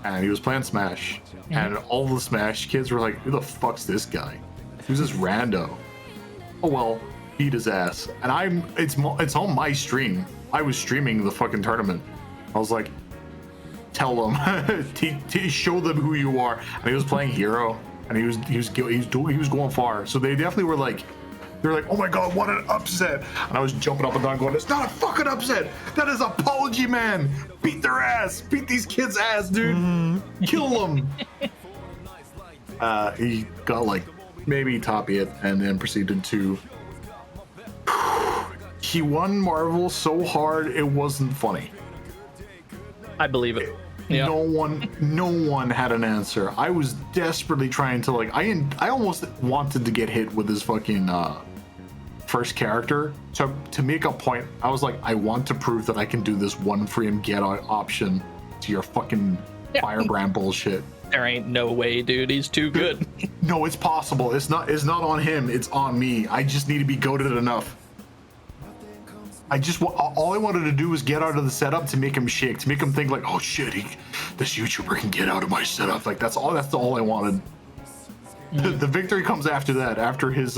And he was playing Smash, and all the Smash kids were like, "Who the fuck's this guy? Who's this rando?" Oh well, beat his ass. And it's on my stream. I was streaming the fucking tournament. I was like, tell them, show them who you are. And he was playing hero, and he was going far. So they definitely were like. They're like, oh my god, what an upset. And I was jumping up and down going, it's not a fucking upset. That is Apology Man. Beat their ass. Beat these kids' ass, dude. Kill them. He got like maybe top 8 and then proceeded to... He won Marvel so hard it wasn't funny. I believe it. Yeah. No one had an answer. I was desperately trying to I almost wanted to get hit with his fucking first character to make a point. I was like, I want to prove that I can do this one free and get out option to your fucking Firebrand bullshit. There ain't no way, dude. He's too good. No, it's possible. It's not on him. It's on me. I just need to be goated enough. All I wanted to do was get out of the setup to make him shake, to make him think like, oh shit, this YouTuber can get out of my setup. Like that's all I wanted. The victory comes after that, after his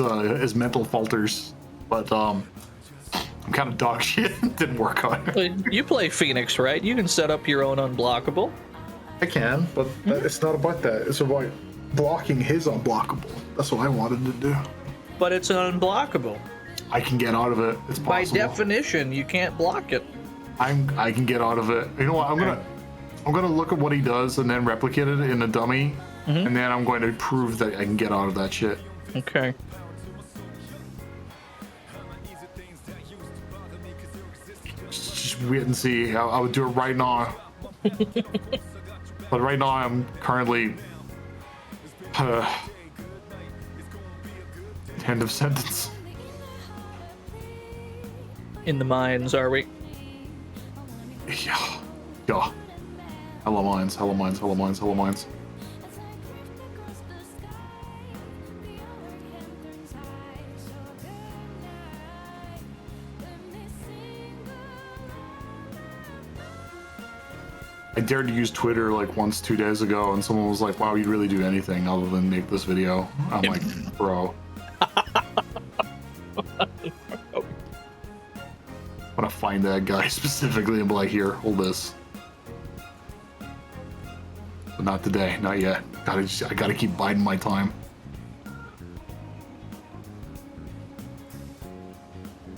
mental falters. But I'm kind of dog shit. Didn't work out. You play Phoenix, right? You can set up your own unblockable. I can, but it's not about that. It's about blocking his unblockable. That's what I wanted to do. But it's an unblockable. I can get out of it. It's possible. By definition, you can't block it. I can get out of it. You know what? I'm gonna look at what he does and then replicate it in a dummy, and then I'm going to prove that I can get out of that shit. Okay. Just wait and see. I would do it right now. But right now I'm currently end of sentence. In the mines, are we? Yeah. Hella mines. I dared to use Twitter like once 2 days ago, and someone was like, wow, you'd really do anything other than make this video. I'm like, bro. I'm gonna find that guy specifically and be like, here, hold this. But not today, not yet. I gotta keep biding my time.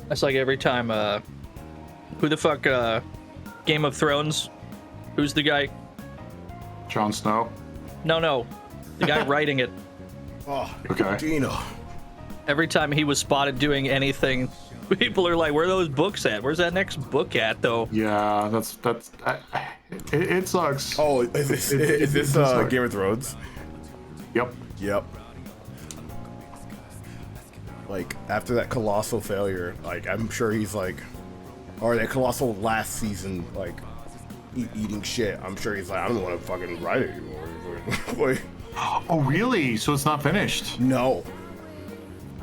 That's like every time. Who the fuck? Game of Thrones. Who's the guy? Jon Snow. No. The guy writing it. Oh, Okay. Dino. Every time he was spotted doing anything, people are like, "Where are those books at? Where's that next book at, though?" Yeah, it sucks. Oh, is this sucks. Game of Thrones? Yep. Yep. Like after that colossal failure, like I'm sure he's like, or that colossal last season, like eating shit. I'm sure he's like, I don't want to fucking write it anymore. Like, Oh, really? So it's not finished? no,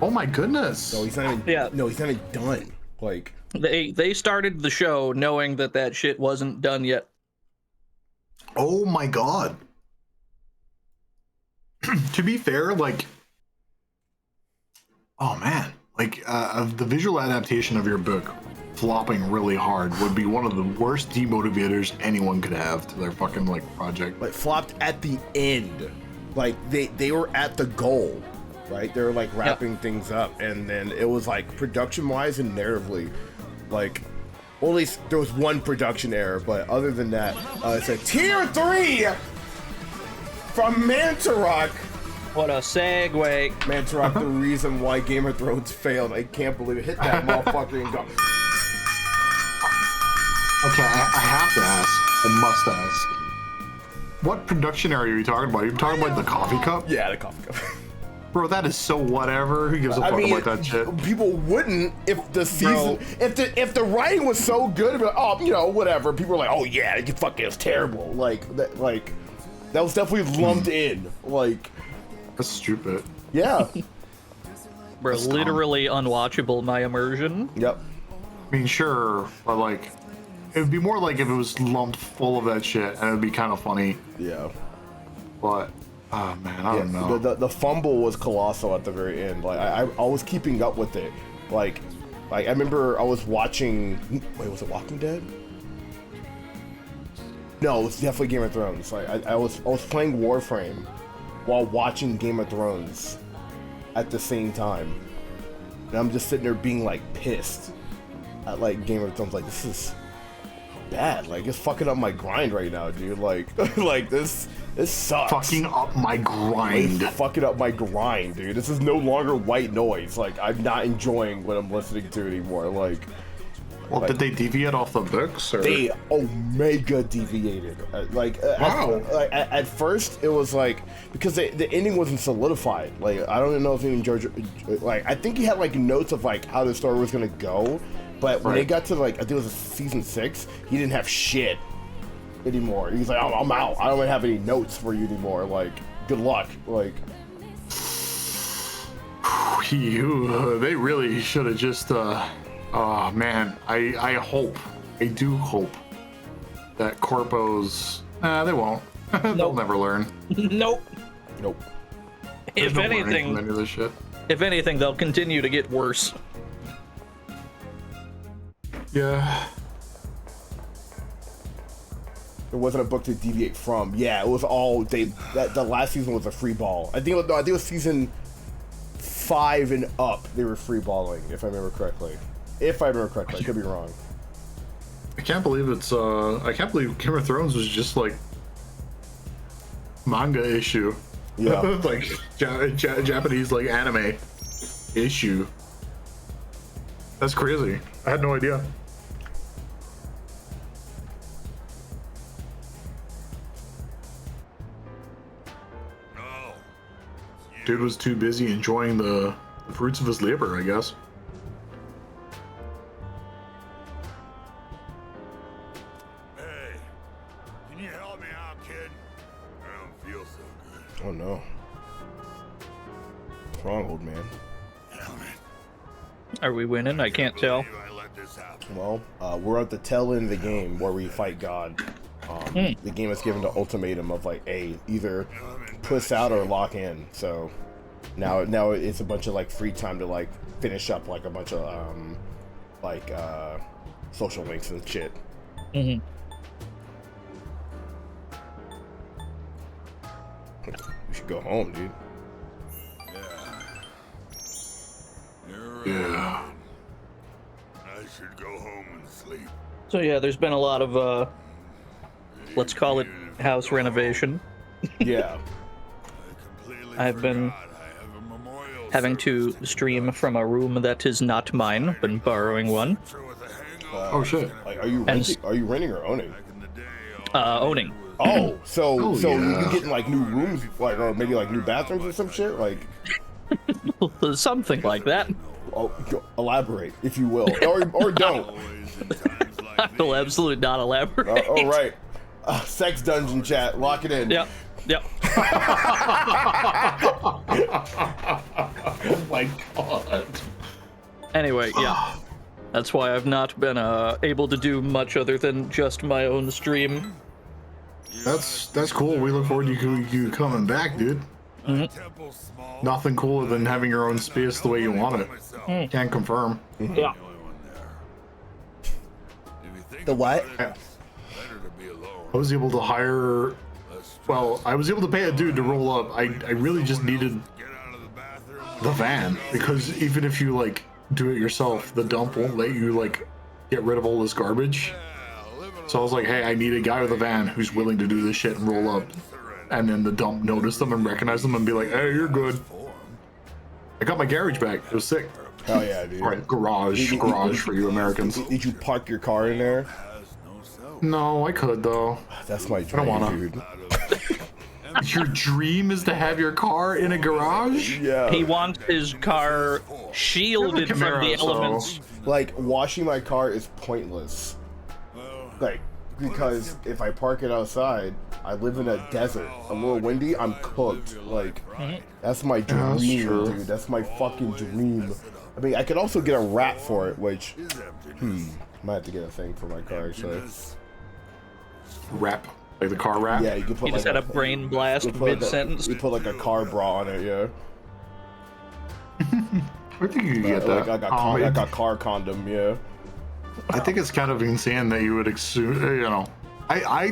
Oh my goodness. no, he's not even. Yeah. No, he's not even done. Like, They started the show knowing that shit wasn't done yet. Oh my god. To be fair, like, oh man, like the visual adaptation of your book flopping really hard would be one of the worst demotivators anyone could have to their fucking like project. like flopped at the end. Like they were at the goal, right? They were like wrapping things up, and then it was like production wise and narratively, like, well, at least there was one production error, but other than that, it's a tier 3 from Mantarok. What a segue. Mantarok, the reason why Game of Thrones failed. I can't believe it. Hit that motherfucker and go. Okay, I have to ask. I must ask. What production area are you talking about? Are you talking about the coffee cup? Yeah, the coffee cup. Bro, that is so whatever. Who gives a fuck about that shit? People wouldn't if the season, if the writing was so good. It'd be like, oh, you know, whatever. People are like, oh yeah, it fucking is terrible. Like that was definitely lumped in. Like, that's stupid. Yeah. Bro, That's literally unwatchable. My immersion. Yep. I mean, sure, but like, it would be more like if it was lumped full of that shit, and it'd be kind of funny. Yeah. But, oh man, I don't know. The fumble was colossal at the very end. Like I was keeping up with it. Like I remember I was watching. Wait, was it Walking Dead? No, it was definitely Game of Thrones. Like I was playing Warframe while watching Game of Thrones at the same time, and I'm just sitting there being like pissed at like Game of Thrones. Like, this is bad. Like, it's fucking up my grind right now, dude. Like like this sucks. Fucking up my grind. It's fucking up my grind, dude. This is no longer white noise. Like, I'm not enjoying what I'm listening to anymore. Like, well, did they deviate off the books? Or? They omega deviated. Wow. At first, it was like, because the ending wasn't solidified. Like, I don't even know if even George, like, I think he had like notes of like how the story was gonna go, but when they got to like, I think it was season 6, he didn't have shit anymore. He's like, I'm out. I don't have any notes for you anymore. Like, good luck. Like, they really should have just. Oh man, I do hope that corpos. They won't. They'll never learn. Nope. There's If no learning anything, from any of this shit. if anything, they'll continue to get worse. Yeah. there wasn't a book to deviate from. Yeah, it was all the last season was a free ball. I think it was season 5 and up. They were free balling, if I remember correctly. I could be wrong. I can't believe I can't believe Game of Thrones was just like manga issue. Yeah. Like Japanese like anime issue. That's crazy. I had no idea. Dude was too busy enjoying the fruits of his labor, I guess. Hey, can you help me out, kid? I don't feel so good. Oh no. What's wrong, old man? Are we winning? I can't tell. Well, we're at the tail end of the game where we fight God. The game is given the ultimatum of like, hey, either push out or lock in. So now it's a bunch of like free time to like finish up like a bunch of social links and shit. Mm-hmm. We should go home, dude. Yeah. should go home and sleep. So yeah, there's been a lot of let's call it house renovation. Yeah. I've been having to stream from a room that is not mine. Been borrowing one. Oh shit. Like, are you renting or owning? Owning. Oh, so yeah. you getting like new rooms, like, or maybe like new bathrooms or some shit, like. Something like that. Oh, elaborate, if you will, or don't. I will absolutely not elaborate. All right, sex dungeon chat, lock it in. Yep. Oh my god. Anyway, yeah. That's why I've not been able to do much other than just my own stream. That's cool. We look forward to you coming back, dude. Nothing cooler than having your own space the way you want it. Can't confirm. Yeah. The what? I was able to hire. Well, I was able to pay a dude to roll up. I really just needed the van, because even if you like do it yourself, the dump won't let you like get rid of all this garbage. So I was like, hey, I need a guy with a van who's willing to do this shit and roll up. And then the dump noticed them and recognized them and be like, hey, you're good. I got my garage back. It was sick. Oh yeah, dude. All right, garage for you Americans. Did you park your car in there? No, I could though. That's my dream, I don't wanna. dude. Your dream is to have your car in a garage? Yeah. He wants his car shielded from the elements. Like, washing my car is pointless. Like, because if I park it outside, I live in a desert, a little windy, I'm cooked. Like, that's my dream, dude. That's my fucking dream. I mean, I could also get a wrap for it, which, might have to get a thing for my car, actually. Wrap? Like the car wrap? Yeah, you could put He like just had a brain blast mid-sentence. You put like a car bra on it, yeah. I think you could get that. Like a car condom, yeah. I think it's kind of insane that you would I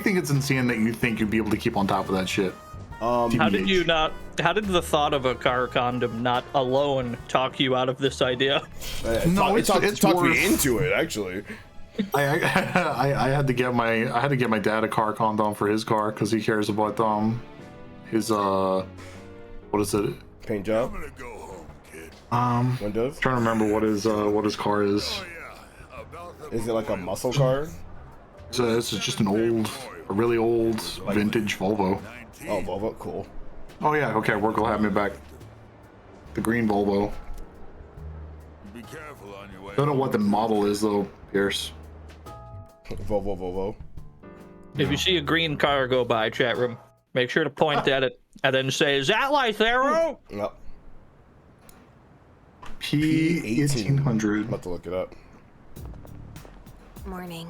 think it's insane that you think you'd be able to keep on top of that shit. How did the thought of a car condom not alone talk you out of this idea? It talked me into it, actually. I had to get my dad a car condom for his car because he cares about his what is it? Paint job. Windows. Trying to remember what his car is. Is it like a muscle car? So it's just a really old vintage Volvo. Oh, Volvo, cool. Oh yeah, okay, work will have me back. The green Volvo. Be careful on your way. Don't know what the model is though, Pierce. Volvo. If you see a green car go by, chat room, make sure to point at it and then say, "Is that Lythero?" No. P1800. I'm about to look it up. Morning.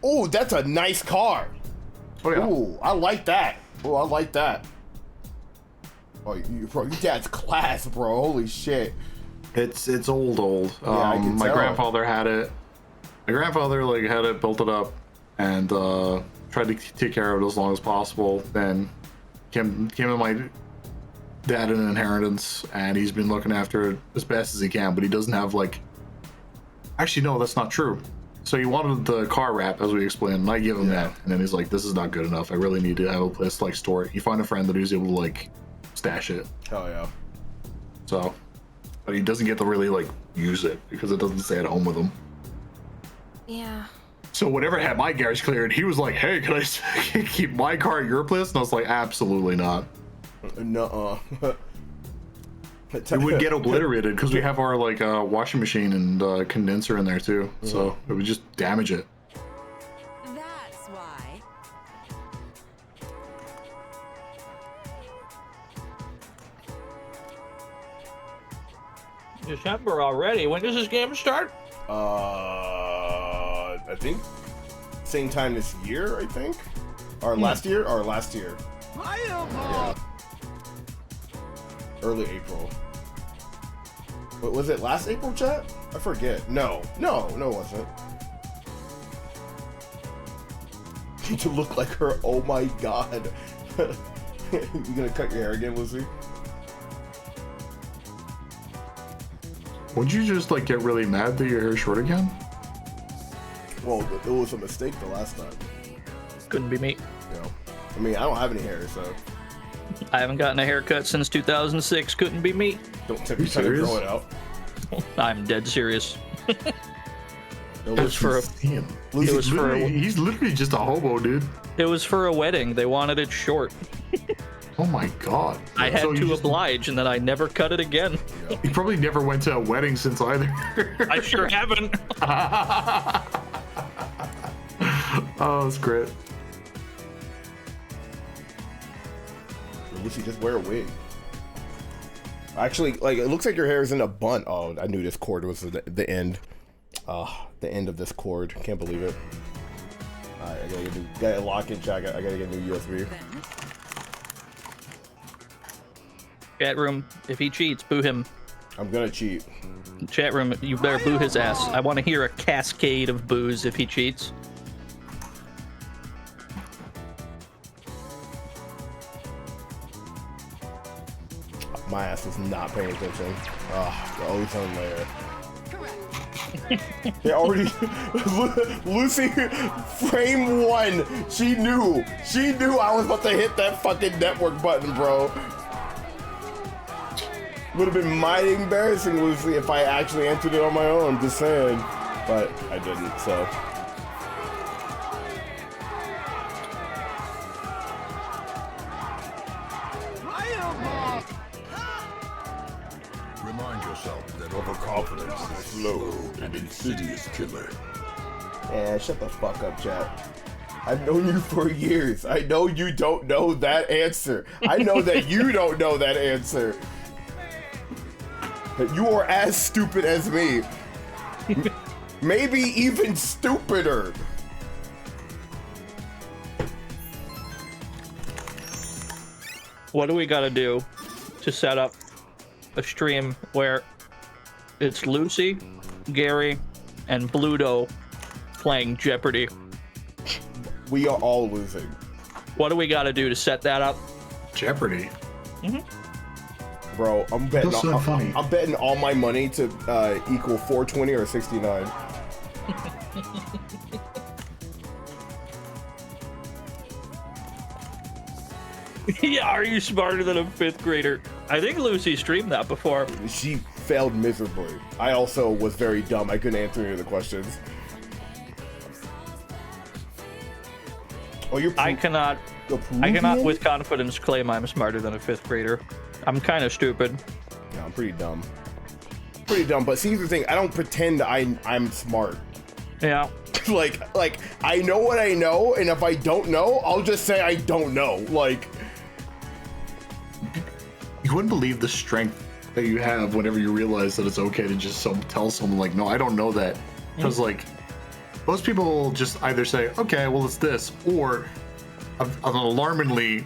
Oh, that's a nice car. Oh yeah. Ooh, I like that. Oh, I like that. Oh, bro, your dad's class, bro. Holy shit. It's old. I can my tell. grandfather had it. My grandfather like had it, built it up, and tried to take care of it as long as possible. Then came to my dad an inheritance, and he's been looking after it as best as he can. But he doesn't have like. Actually, no, that's not true. So he wanted the car wrap, as we explained, and I give him that, and then he's like, "This is not good enough. I really need to have a place to like store it." He found a friend that he was able to like stash it. Hell yeah. So, but he doesn't get to really like use it because it doesn't stay at home with him. Yeah. So whenever I had my garage cleared, he was like, "Hey, can I keep my car at your place?" And I was like, "Absolutely not." Nuh-uh. It would get obliterated because we have our like washing machine and condenser in there too, so it would just damage it. That's why. December already. When does this game start? I think same time this year, I think. Or last year. Yeah. Early April. What was it, last April, chat? I forget. No, it wasn't. To look like her, oh my god. You gonna cut your hair again, Lucy? Wouldn't you just like get really mad that your hair's short again? Well, it was a mistake the last time. Couldn't be me. You know, I mean, I don't have any hair, so I haven't gotten a haircut since 2006. Couldn't be me. don't tip me trying to grow it out. I'm dead serious. No, It was for a, Damn. it was for a, He's literally just a hobo, dude. it was for a wedding. They wanted it short. Oh my god. I had So to you just- oblige, and then I never cut it again. You probably never went to a wedding since either. I sure haven't. Oh, that's great. Lucy, just wear a wig. Actually, like, it looks like your hair is in a bun. Oh, I knew this cord was the end. The end of this cord. Can't believe it. Alright, I gotta lock in chat. I gotta get a new USB. Chat room, if he cheats, boo him. I'm gonna cheat. Chat room, you better boo his ass. I want to hear a cascade of boos if he cheats. My ass was not paying attention. The ozone layer. They already Lucy, frame one. She knew I was about to hit that fucking network button, bro. Would have been mighty embarrassing, Lucy, if I actually entered it on my own. Just saying, but I didn't. So Remind yourself that overconfidence is a slow and insidious killer. yeah, shut the fuck up, chat. I've known you for years. I know you don't know that answer. I know that you don't know that answer. But you are as stupid as me. Maybe even stupider. What do we gotta do to set up a stream where it's Lucy, Gary, and Bluto playing Jeopardy? We are all losing. What do we gotta do to set that up? Jeopardy. Bro, I'm betting That's so funny. I'm betting all my money to equal 420 or 69. Yeah, are you smarter than a 5th grader? I think Lucy streamed that before. She failed miserably. I also was very dumb. I couldn't answer any of the questions. Oh, I cannot with confidence claim I'm smarter than a 5th grader. I'm kind of stupid. No, I'm pretty dumb. Pretty dumb, but see, here's the thing. I don't pretend I'm smart. Yeah. like I know what I know, and if I don't know, I'll just say I don't know. Like, You wouldn't believe the strength that you have whenever you realize that it's okay to just tell someone like, no, I don't know that. Because like most people just either say, okay, well it's this, or an alarmingly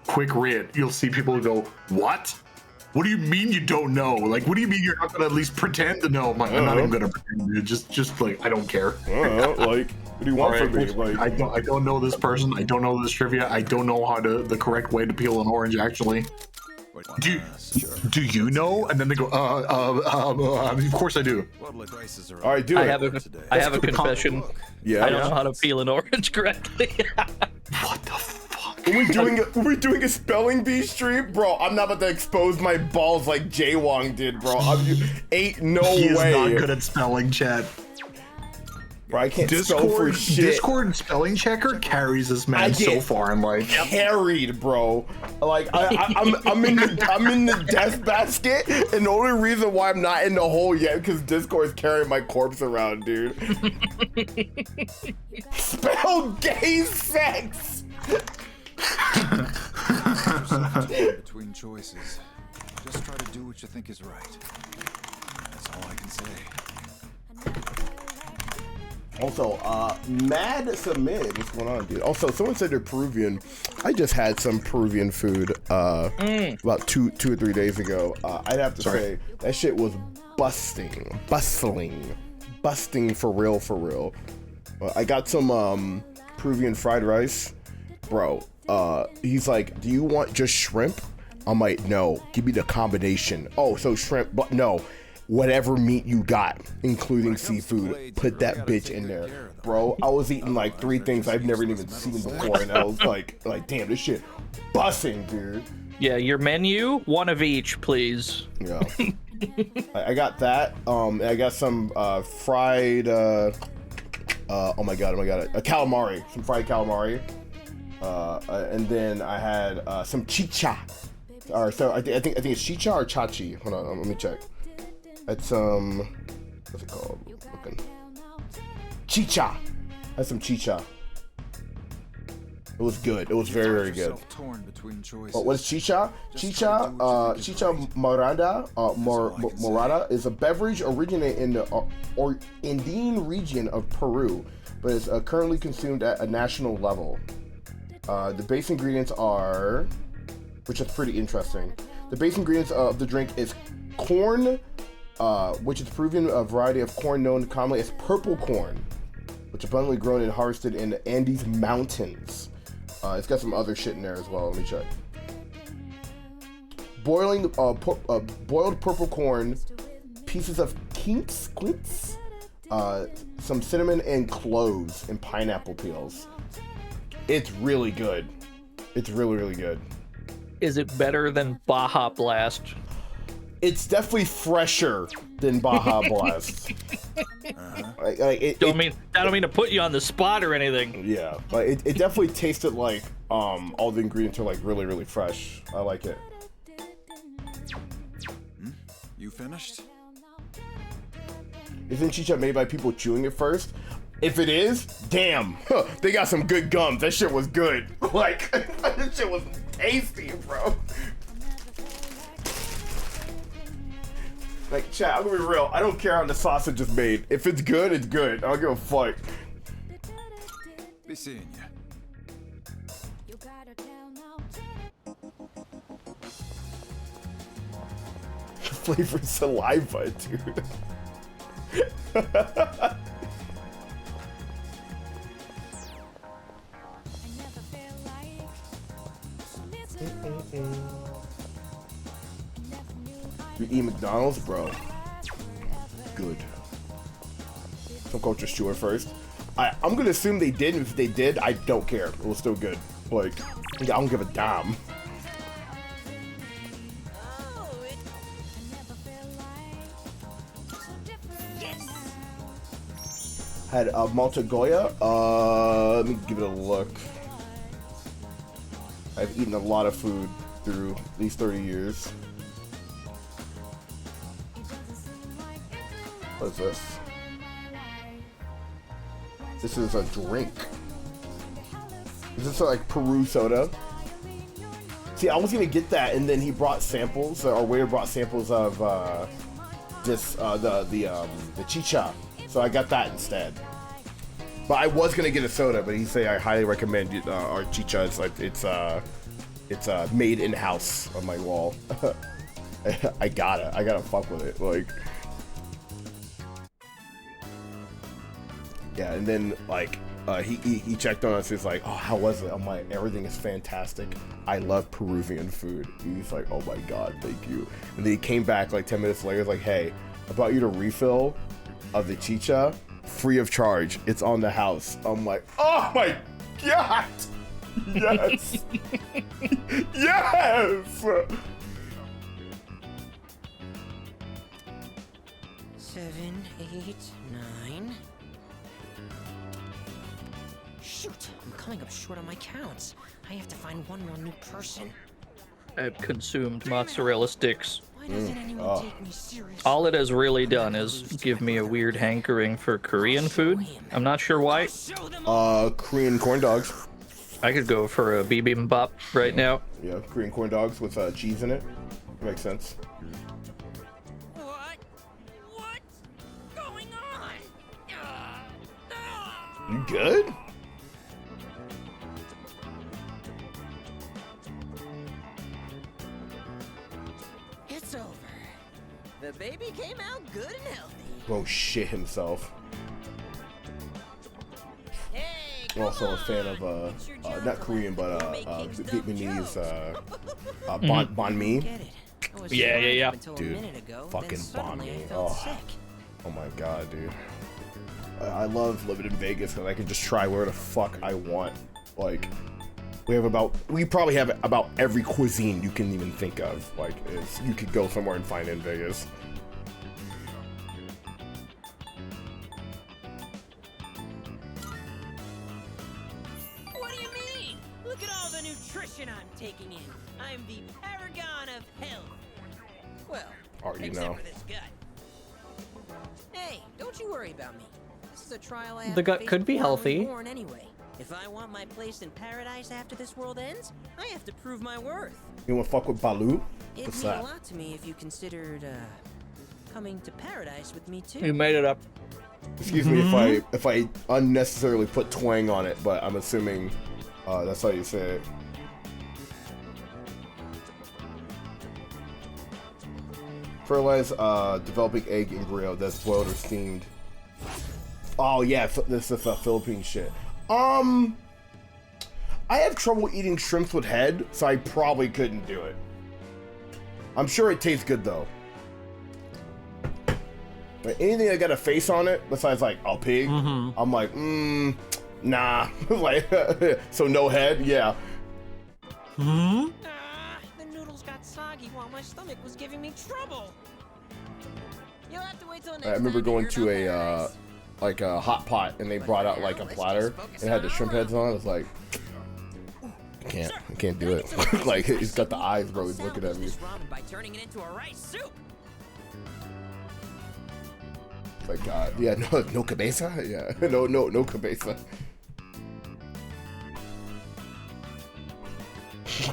quick rant, you'll see people go, what? What do you mean you don't know? Like, what do you mean you're not gonna at least pretend to know? I'm not even gonna pretend. Dude. Just like, I don't care. Like, what do you want from me? Like, I don't know this person. I don't know this trivia. I don't know the correct way to peel an orange. Actually, do you know? And then they go, of course I do. All right, do I it. have a confession. Yeah, I don't know how to peel an orange correctly. What the fuck? Are we doing a spelling bee stream? Bro, I'm not about to expose my balls like Jaywong did, bro. Ain't no He is way. not good at spelling, chat. Bro, I can't spell for shit. Discord spelling checker carries this man so far in life. Carried, bro. Like I'm in the death basket, and the only reason why I'm not in the hole yet because Discord's carrying my corpse around, dude. Spell gay sex. Between choices, just try to do what you think is right. That's all I can say. Also, Mad Submit, what's going on, dude? Also, someone said they're Peruvian. I just had some Peruvian food about two or 3 days ago. I'd have to say that shit was bustling for real. I got some Peruvian fried rice, bro. He's like, do you want just shrimp? I'm like, no, give me the combination. Oh, so shrimp, but no, whatever meat you got, including seafood, put that bitch in there. Bro, I was eating like 3 things I've never even seen before, and I was like damn, this shit bussing, dude. Yeah, your menu, 1 of each, please. Yeah. I got that. I got some fried oh my god, a calamari, some fried calamari. And then I had some chicha. Or so I think it's chicha or chachi. Hold on, let me check. It's what's it called? Looking. Chicha. I had some chicha. It was good. It was very, very good. But what is chicha? Chicha morada, morada is a beverage originating in the Andean region of Peru, but is currently consumed at a national level. The base ingredients are, which is pretty interesting. The base ingredients of the drink is corn, which is proven a variety of corn known commonly as purple corn, which is abundantly grown and harvested in the Andes Mountains. It's got some other shit in there as well. Let me check. Boiled purple corn, pieces of quince, some cinnamon and cloves, and pineapple peels. It's really good. It's really, really good. Is it better than Baja Blast? It's definitely fresher than Baja Blast. I don't mean to put you on the spot or anything. Yeah, but it definitely tasted like all the ingredients are like really, really fresh. I like it. You finished? Isn't chicha made by people chewing it first? If it is, damn, they got some good gums. That shit was good. Like, that shit was tasty, bro. Like, chat, I'm gonna be real. I don't care how the sausage is made. If it's good, it's good. I don't give a fuck. Be seeing ya. Flavored saliva, dude. You eat McDonald's, bro. Good. Some cultures chew it first. I'm gonna assume they did. If they did, I don't care. It was still good. Like, I don't give a damn. Had Malta Goya. Let me give it a look. I've eaten a lot of food through these 30 years. What is this? This is a drink. Is this like Peru soda? See, I was gonna get that, and then he brought samples. Our waiter brought samples of the chicha, so I got that instead. But I was gonna get a soda, but he said I highly recommend our chicha. It's like it's made in house on my wall. I gotta fuck with it. Like, yeah, and then like he checked on us. He's like, oh, how was it? I'm like, everything is fantastic. I love Peruvian food. He's like, oh my god, thank you. And then he came back like 10 minutes later. He's like, hey, I brought you the refill of the chicha, free of charge. It's on the house. I'm like, oh my god, yes, yes. 7, 8, 9. Shoot, I'm coming up short on my counts. I have to find one more new person. I've consumed mozzarella sticks. Why doesn't anyone take me seriously? All it has really done is give me a weird hankering for Korean food. I'm not sure why. Korean corn dogs. I could go for a bibimbap right now. Yeah, Korean corn dogs with cheese in it. Makes sense. What's going on? You good? It's over. The baby came out good and healthy. Won't shit himself. I'm also a fan of not Korean but Vietnamese Bon Mi. Get it. I was Yeah, fine yeah, yeah. up until a Dude, minute ago, then fucking Bon suddenly I Mi. felt Oh. sick. Oh my god, dude. I love living in Vegas because I can just try where the fuck I want. Like, we probably have about every cuisine you can even think of. Like, you could go somewhere and find in Vegas. What do you mean? Look at all the nutrition I'm taking in. I'm the paragon of health. Well, Already except know. for this gut. Hey, don't you worry about me. This is a trial I have The to gut face could be before I'm healthy. reborn anyway. If I want my place in paradise after this world ends, I have to prove my worth. You wanna fuck with Baloo? It'd What's mean that? a lot to me if you considered coming to paradise with me too. You made it up. Excuse me if I unnecessarily put twang on it, but I'm assuming that's how you say it. Fertilize developing egg embryo that's boiled or steamed. Oh yeah, this is Philippine shit. I have trouble eating shrimps with head, so I probably couldn't do it. I'm sure it tastes good though. Like, anything that got a face on it, besides like a pig, I'm like, nah. Like, so no head, yeah. The noodles got soggy while my stomach was giving me trouble. You'll have to wait till next I remember time to going hear to about a paradise. like a hot pot, and they brought out like a platter and it had the shrimp heads on. It's like, I can't do it. Like, he's got the eyes, bro. He's looking at me. This ramen by turning it into a rice soup. Like, yeah, no cabeza, yeah, no cabeza.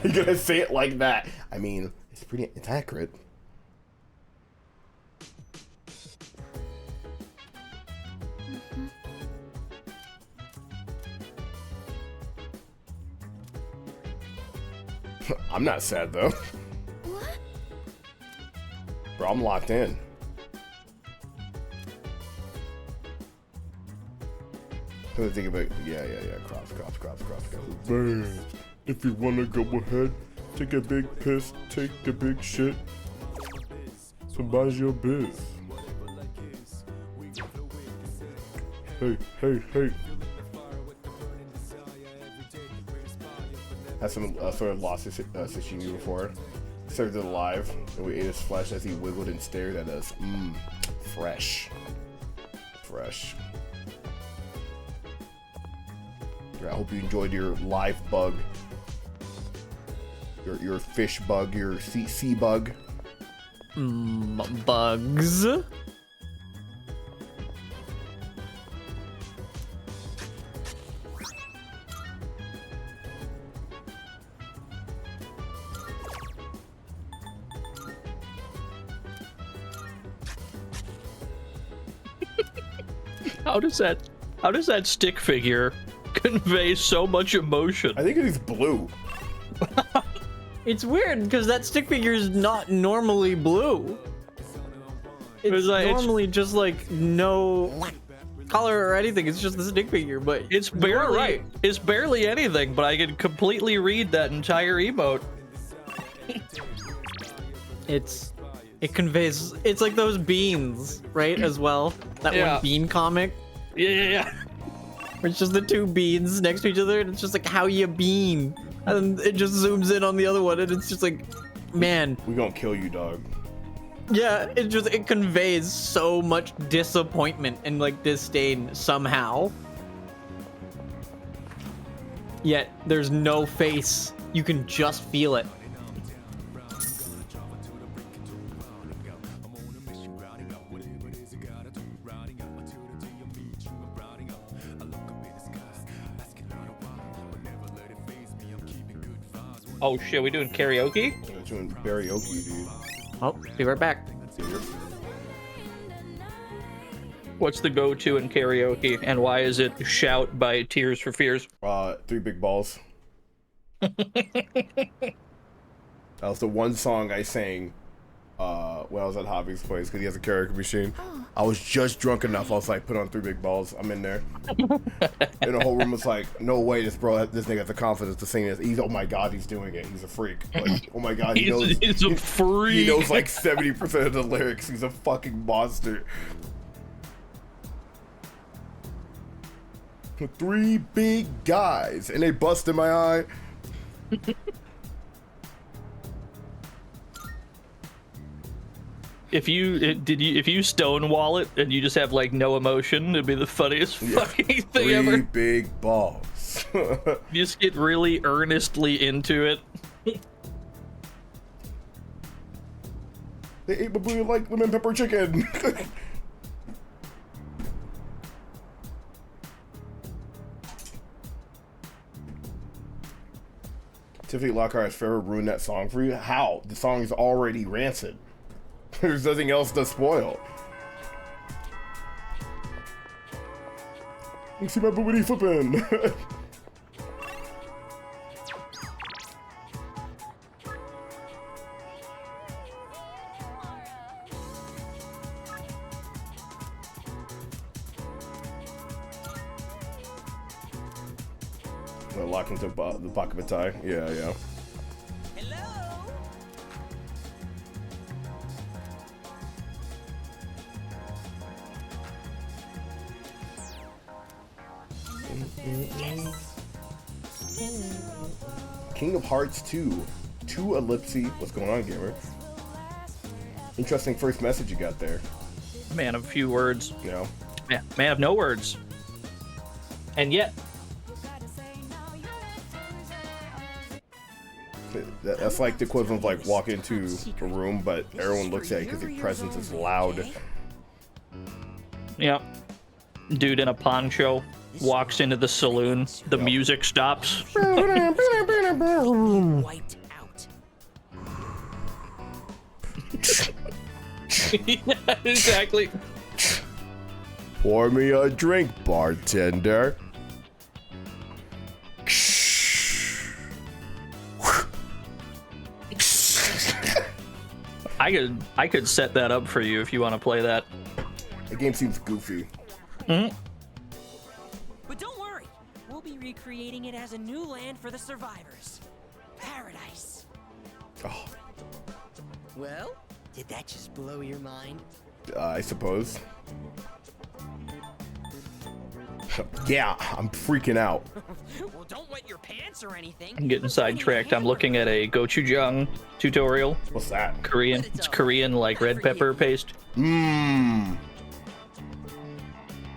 You're gonna say it like that? I mean, it's accurate. I'm not sad though. What? Bro, I'm locked in. Come to think of it, yeah. Crops. Man, if you wanna go ahead, take a big piss, take a big shit. Somebody's your biz. Hey. Had some sort of lost sashimi before. Served it alive, and we ate his flesh as he wiggled and stared at us. Fresh. I hope you enjoyed your live bug. Your fish bug, your sea bug. Bugs. How does that stick figure convey so much emotion? I think it is blue. It's weird because that stick figure is not normally blue. It's normally just like no color or anything. It's just the stick figure, but It's barely It's barely anything, but I can completely read that entire emote. It conveys. It's like those beans, right? As well, that Yeah. one bean comic. Yeah. Where it's just the two beans next to each other, and it's just like how you bean, and it just zooms in on the other one, and it's just like, man, We gonna kill you, dog. yeah. It conveys so much disappointment and like disdain somehow. Yet there's no face. You can just feel it. Oh shit, we doing karaoke? We're doing karaoke, dude. Oh, be right back. What's the go-to in karaoke, and why is it "Shout" by Tears for Fears? 3 Big Balls. That was the one song I sang when I was at Hobby's place because he has a karaoke machine. I was just drunk enough. I was like, put on 3 big balls. I'm in there. And the whole room was like, no way, this nigga has the confidence to sing this. Oh my god, he's doing it. He's a freak. Like, oh my god, he knows. He's a freak. He knows like 70% of the lyrics. He's a fucking monster. 3 big guys, and they busted my eye. If you stonewall it and you just have like no emotion, it'd be the funniest fucking thing 3 ever. big balls. You just get really earnestly into it. They ate my booty like lemon pepper chicken. Tiffany Lockhart's favorite ruined that song for you? How? The song is already rancid. There's nothing else to spoil. You see my booty flipping. Lock into the pocket of tie. Yeah, yeah. King of Hearts 2. 2 ellipses. What's going on, gamer? Interesting first message you got there. Man of few words. You know? Yeah, man of no words. And yet. That's like the equivalent of like walking into a room, but everyone looks at you because your presence is loud. Yep. Dude in a poncho walks into the saloon. The music stops. Wiped out. Yeah, exactly. Pour me a drink, bartender. I could set that up for you if you want to play that. The game seems goofy. Mm-hmm. But don't worry, we'll be recreating it as a new land for the survivors. Paradise. Oh. Well, did that just blow your mind? I suppose. Yeah, I'm freaking out. Well, don't wet your pants or anything. I'm getting sidetracked. I'm looking at a gochujang tutorial. What's that? Korean. It's Korean, like red pepper paste. Mmm.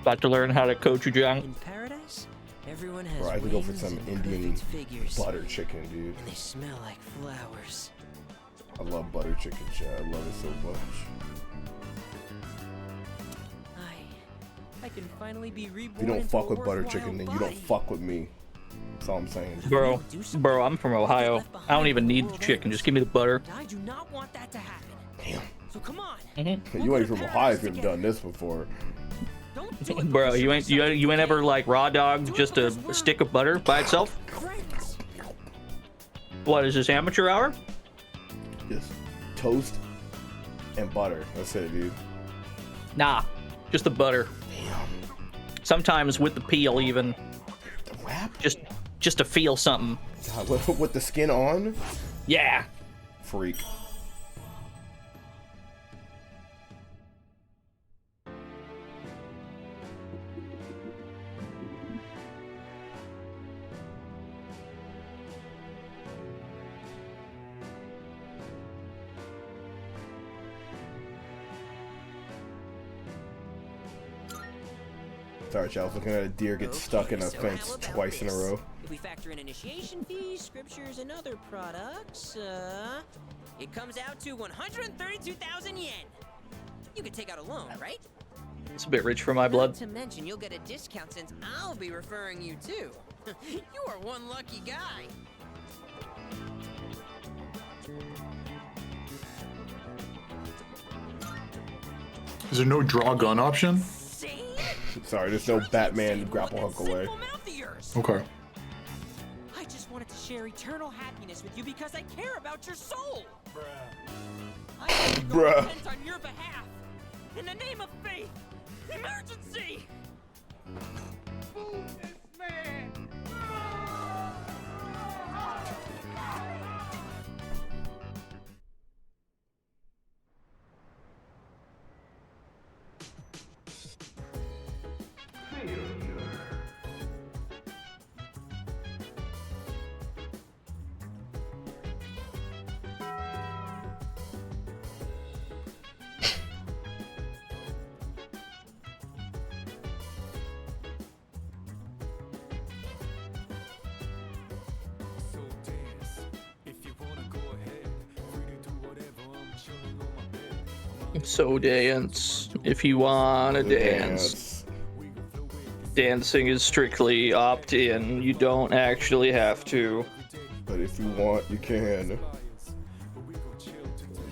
About to learn how to gochujang. In paradise, everyone has Bro, I could go for wings some and Indian perfect figures, butter chicken, dude. and they smell like flowers. I love butter chicken, chat. I love it so much. I can finally be reborn. If you don't into fuck a with butter worthwhile chicken, then you body. don't fuck with me. That's all I'm saying. Bro, I'm from Ohio. I don't even need the chicken. Just give me the butter. I do not want that to happen. Damn. So come on. Mm-hmm. You ain't from Ohio if you've done this before. Bro, you ain't ever like raw dogged just a stick of butter by itself? What is this, amateur hour? Just toast and butter. That's it, dude. Nah, just the butter. Damn. Sometimes with the peel even. The wrap? Just to feel something. God, with the skin on? Yeah. Freak. Sorry, I was looking at a deer get stuck in a fence twice in a row. If we factor in initiation fees, scriptures, and other products, it comes out to 132,000 yen. You could take out a loan, right? It's a bit rich for my blood. Not to mention, you'll get a discount since I'll be referring you too. You are one lucky guy. Is there no draw gun option? Sorry, there's no Batman grapple hook away. Okay. I just wanted to share eternal happiness with you because I care about your soul. I had to go repent on your behalf. In the name of faith. Emergency! Move this man! So dance if you wanna dance. Dancing is strictly opt-in. You don't actually have to. But if you want, you can.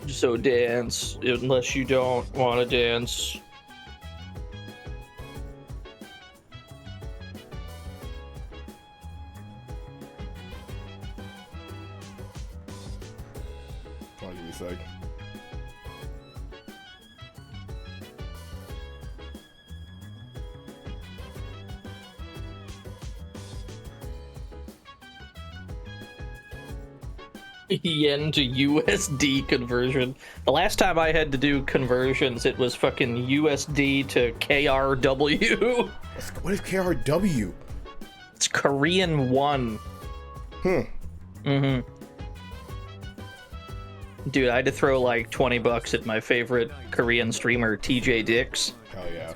So dance unless you don't want to dance. I'll give you a sec. Yen to USD conversion. The last time I had to do conversions, it was fucking USD to KRW. What is KRW? It's Korean won. Mm-hmm. Dude, I had to throw like $20 at my favorite Korean streamer, TJ Dix. Hell yeah.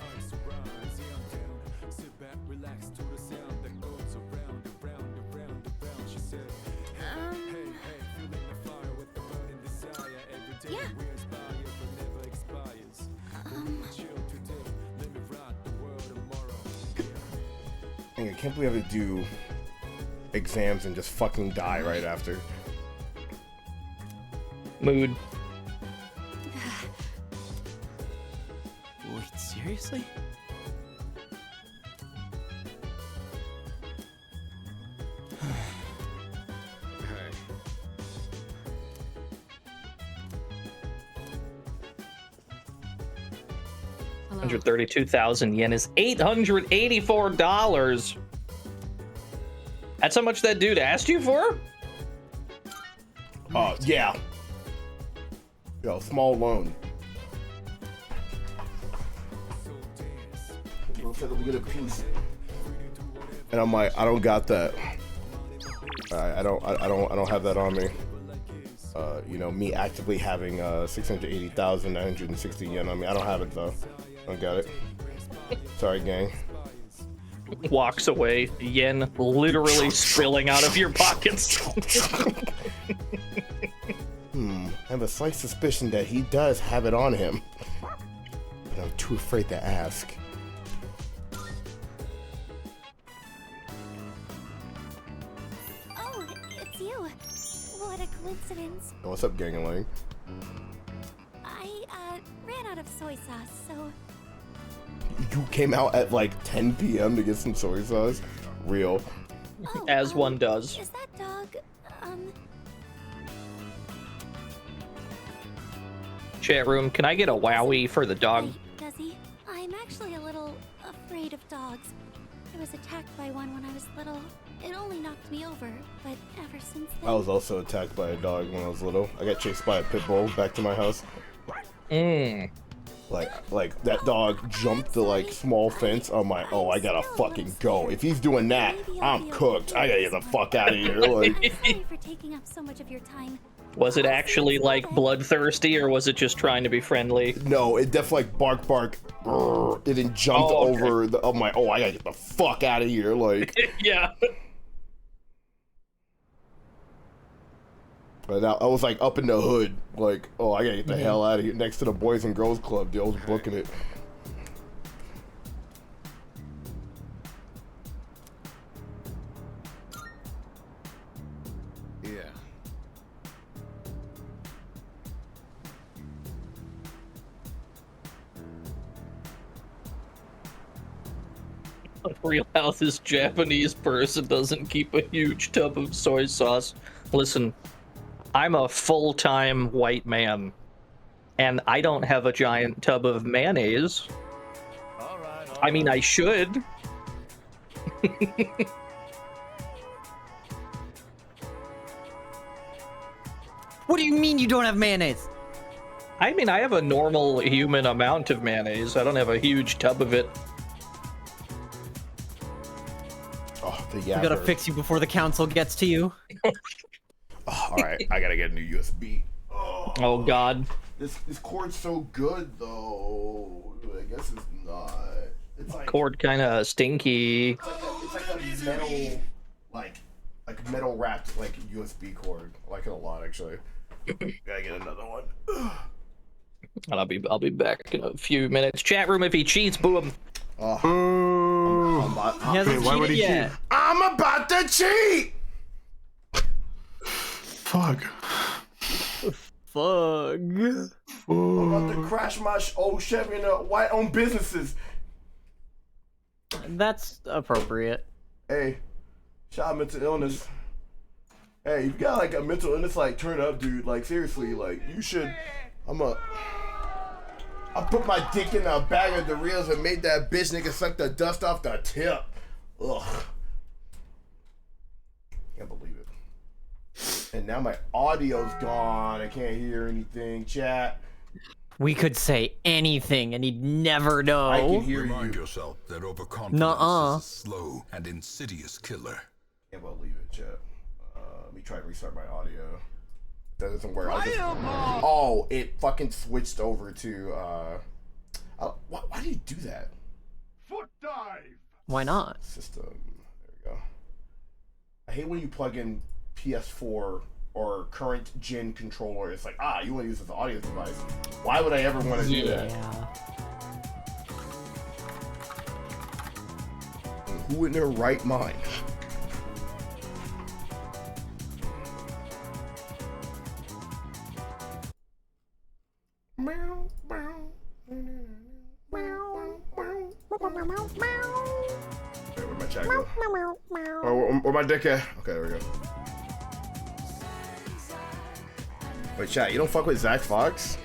I can't believe I have to do exams and just fucking die right after. Mood. Wait, seriously? Hello. 132,000 yen is $884. That's how much that dude asked you for? Yeah. Yo, small loan. We get a piece. And I'm like, I don't got that. I don't have that on me. You know, me actively having 680,960 yen on me. I don't have it though. I don't got it. Sorry, gang. Walks away, yen literally spilling out of your pockets. I have a slight suspicion that he does have it on him, but I'm too afraid to ask. Oh, it's you. What a coincidence. What's up, Gangalang? I ran out of soy sauce, so You came out at like 10 p.m. to get some soy sauce? Real. As one does. Is that dog Chat room, can I get a wowie for the dog? does he? I'm actually a little afraid of dogs. I was attacked by one when I was little. It only knocked me over, but ever since then I was also attacked by a dog when I was little. I got chased by a pit bull back to my house. Like that dog jumped the like small fence. I'm like, oh, I gotta fucking go. If he's doing that, I'm cooked. I gotta get the fuck out of here. Like, sorry for taking up so much of your time. Was it actually like bloodthirsty, or was it just trying to be friendly? no, it definitely like bark. Brrr, it then jumped over. I'm like, oh, I gotta get the fuck out of here. Like, Yeah. but I was like up in the hood. Like, oh, I gotta get the hell out of here. Next to the Boys and Girls Club, dude. I was booking it. Yeah. Real how this Japanese person doesn't keep a huge tub of soy sauce. Listen, I'm a full-time white man, and I don't have a giant tub of mayonnaise. I mean, I should. What do you mean you don't have mayonnaise? I mean, I have a normal human amount of mayonnaise. I don't have a huge tub of it. Oh, the We gotta yapper. fix you before the council gets to you. Oh, all right, I gotta get a new USB. Oh God. This cord's so good though. I guess it's not. It's like Cord kind of stinky. it's like a metal, like metal wrapped like USB cord. I like it a lot actually. Gotta get another one. And I'll be back in a few minutes. Chat room, if he cheats, boo him. Oh, He hasn't why would cheated he cheat? yet. I'm about to cheat. Fuck. Fuck. I'm about to crash my old Chevy in white-owned businesses. That's appropriate. Hey, shout out mental illness. Hey, if you got like a mental illness, like turn up, dude. Like seriously, like you should. I put my dick in a bag of Doritos and made that bitch nigga suck the dust off the tip. Ugh. Can't believe it. And now my audio's gone. I can't hear anything. Chat. We could say anything and he'd never know. I can hear Remind you. yourself that overconfidence Nuh-uh. is a slow and insidious killer. Can't believe it, chat. Let me try to restart my audio. That doesn't work. Oh, it fucking switched over to why do you do that? Foot dive. Why not? System. There we go. I hate when you plug in PS4 or current gen controller. It's like, you want to use this audio device. Why would I ever want to do that? Who in their right mind? Okay, where'd my chat go? Oh, where my dick at? Okay, there we go. Wait, chat, you don't fuck with Zach Fox?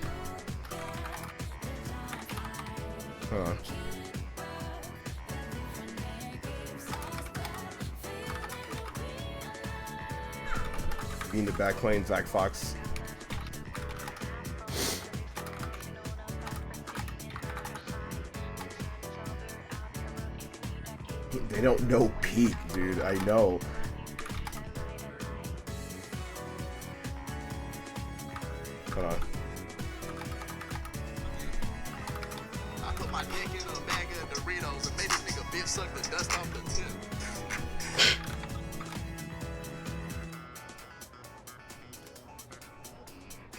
Hold on. Be in the back playing Zach Fox. They don't know peak, dude. I know. Hold on. I put my dick in a bag of Doritos and made this nigga bitch suck the dust off the tip.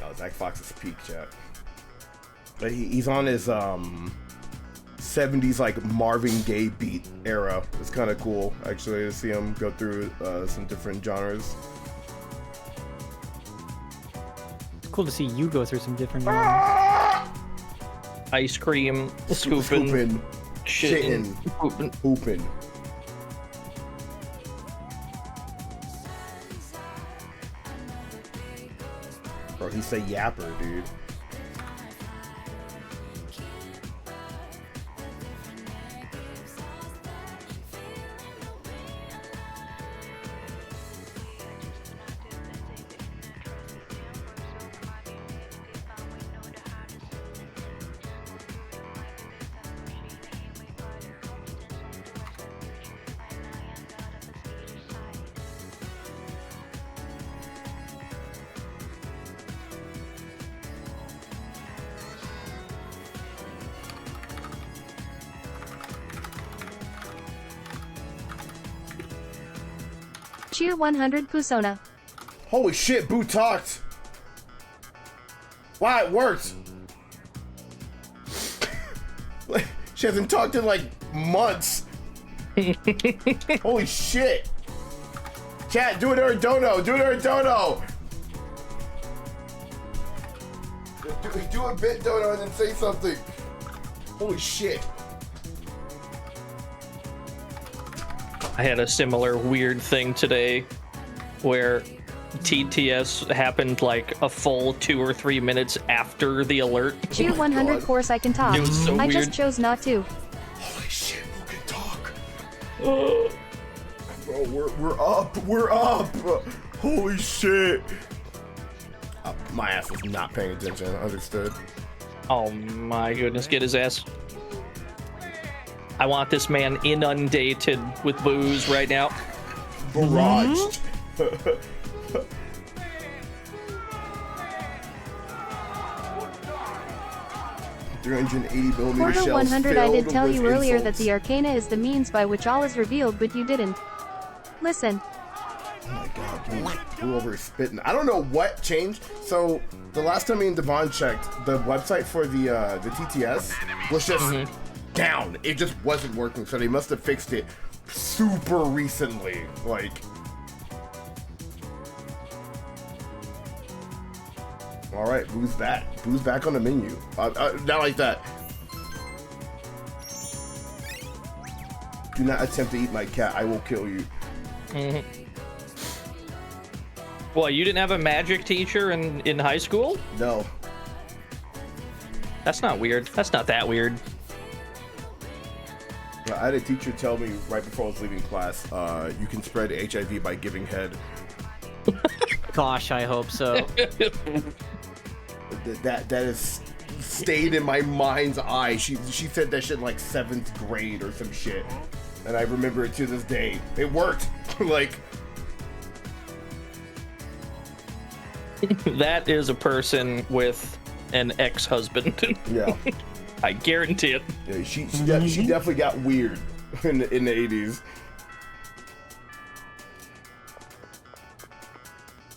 Oh, Zach Fox is peak, chat. But he's on his 70s like Marvin Gaye beat era. It's kind of cool actually to see him go through some different genres. It's cool to see you go through some different genres. Ice cream, scooping, shitting, hooping. Bro, he say yapper, dude. Cheer 100 Pusona. Holy shit, Boo talked. Wow, it worked. She hasn't talked in like months. Holy shit. Chat, do it or dono. Do it or dono. Do a bit dono and then say something. Holy shit. I had a similar weird thing today where TTS happened like a full 2 or 3 minutes after the alert. Cheer 100 course I can talk. It was so I weird. just chose not to. Holy shit, who can talk? Bro, we're up. Holy shit. My ass was not paying attention. Understood. Oh my goodness, get his ass. I want this man inundated with booze right now. Barraged. 380mm Porter shells 100 I did filled tell with you earlier that insults. the arcana is the means by which all is revealed, but you didn't. Listen. Oh my god, dude. Whoever is spitting. I don't know what changed. So the last time me and Devon checked, the website for the TTS was just down. It just wasn't working. So they must have fixed it super recently. Like, all right, booze back. Booze back on the menu. Not like that. Do not attempt to eat my cat. I will kill you. Well, you didn't have a magic teacher in high school? No. That's not weird. That's not that weird. I had a teacher tell me right before I was leaving class, you can spread HIV by giving head. Gosh, I hope so. That is stayed in my mind's eye. She said that shit in like 7th grade or some shit, and I remember it to this day. It worked. Like, That is a person with an ex-husband. Yeah. I guarantee it. Yeah, she definitely got weird in the 80s.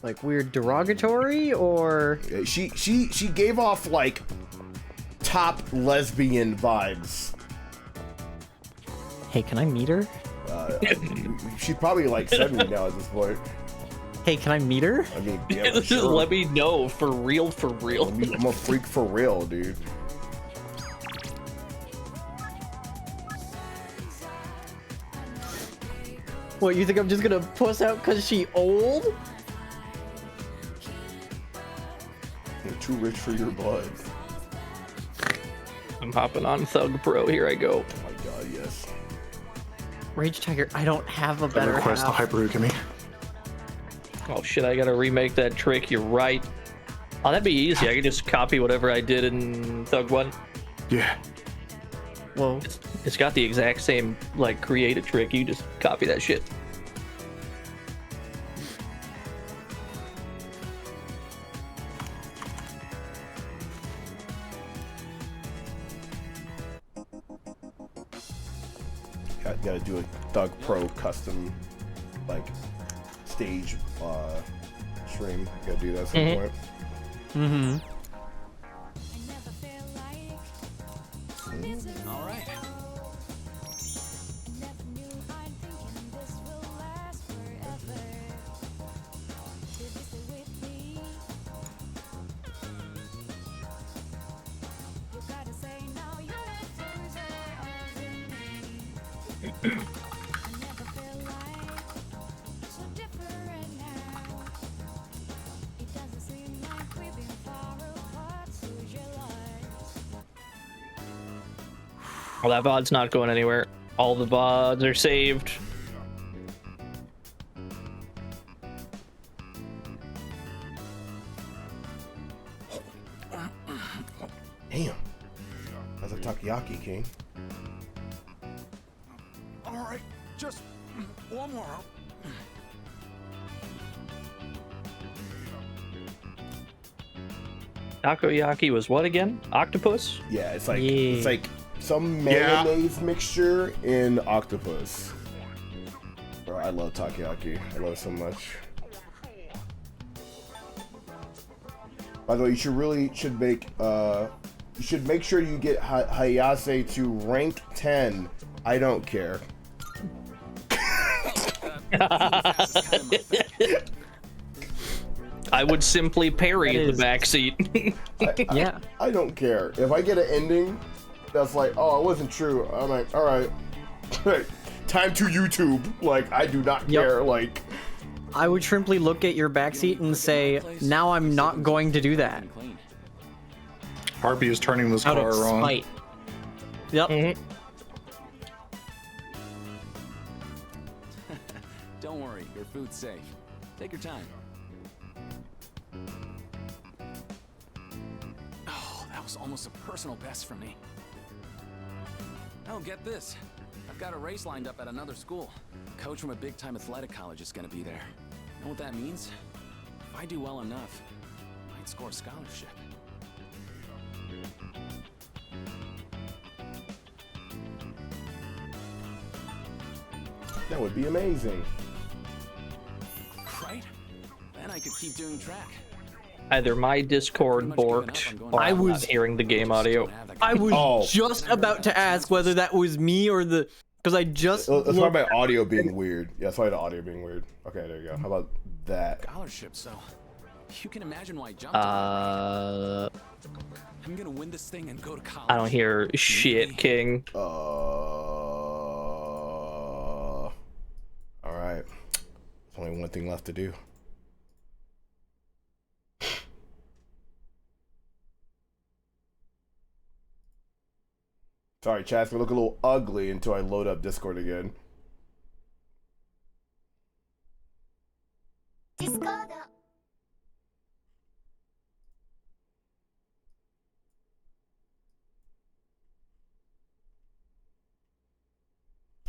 Like weird derogatory or Yeah, she gave off like top lesbian vibes. hey, can I meet her? She's probably like 70 now at this point. Hey, can I meet her? I mean, yeah, for Just sure. let me know for real, for real. I'm a freak for real, dude. What, you think I'm just gonna puss out because she old? You're too rich for your blood. I'm hopping on Thug Pro. Here I go. Oh my god, yes. Rage Tiger, I don't have a better Request a half. hyperukami. Oh shit, I gotta remake that trick. You're right. Oh, that'd be easy. I could just copy whatever I did in Thug 1. Yeah. Whoa. It's got the exact same, like, create a trick. You just copy that shit. Gotta do a Thug Pro custom, like, stage stream. Gotta do that at some point. Mm-hmm. All right. Well, that VOD's not going anywhere. All the VODs are saved. Damn. That's a takoyaki, King. All right, just one more. Takoyaki was what again? Octopus? Yeah, it's like Yeah. it's like some Yeah. mayonnaise mixture in octopus. Bro, I love takoyaki. I love it so much. By the way, you should make sure you get Hayase to rank 10. I don't care. I would simply parry That the is- back seat. Yeah. I don't care. If I get an ending that's like, oh, it wasn't true, I'm like, all right. time to YouTube. Like, I do not care. Like, I would simply look at your backseat and say, now I'm not going to do that. Harpy is turning this Out car of on. spite. Yep. Don't worry, your food's safe. Take your time. Oh, that was almost a personal best for me. Oh, get this. I've got a race lined up at another school. A coach from a big-time athletic college is gonna be there. Know what that means? If I do well enough, I might score a scholarship. that would be amazing. Right? Then I could keep doing track. Either my Discord borked, or I'm not hearing the game audio. I was just about to ask whether that was me or the... Because I just... It's probably my audio being weird. Yeah, it's probably the audio being weird. Okay, there you go. How about that? Scholarship, so you can imagine why I jumped on it. I'm gonna win this thing and go to college. I don't hear shit, King. All right. There's only one thing left to do. Sorry, chat's gonna look a little ugly until I load up Discord again. Discord.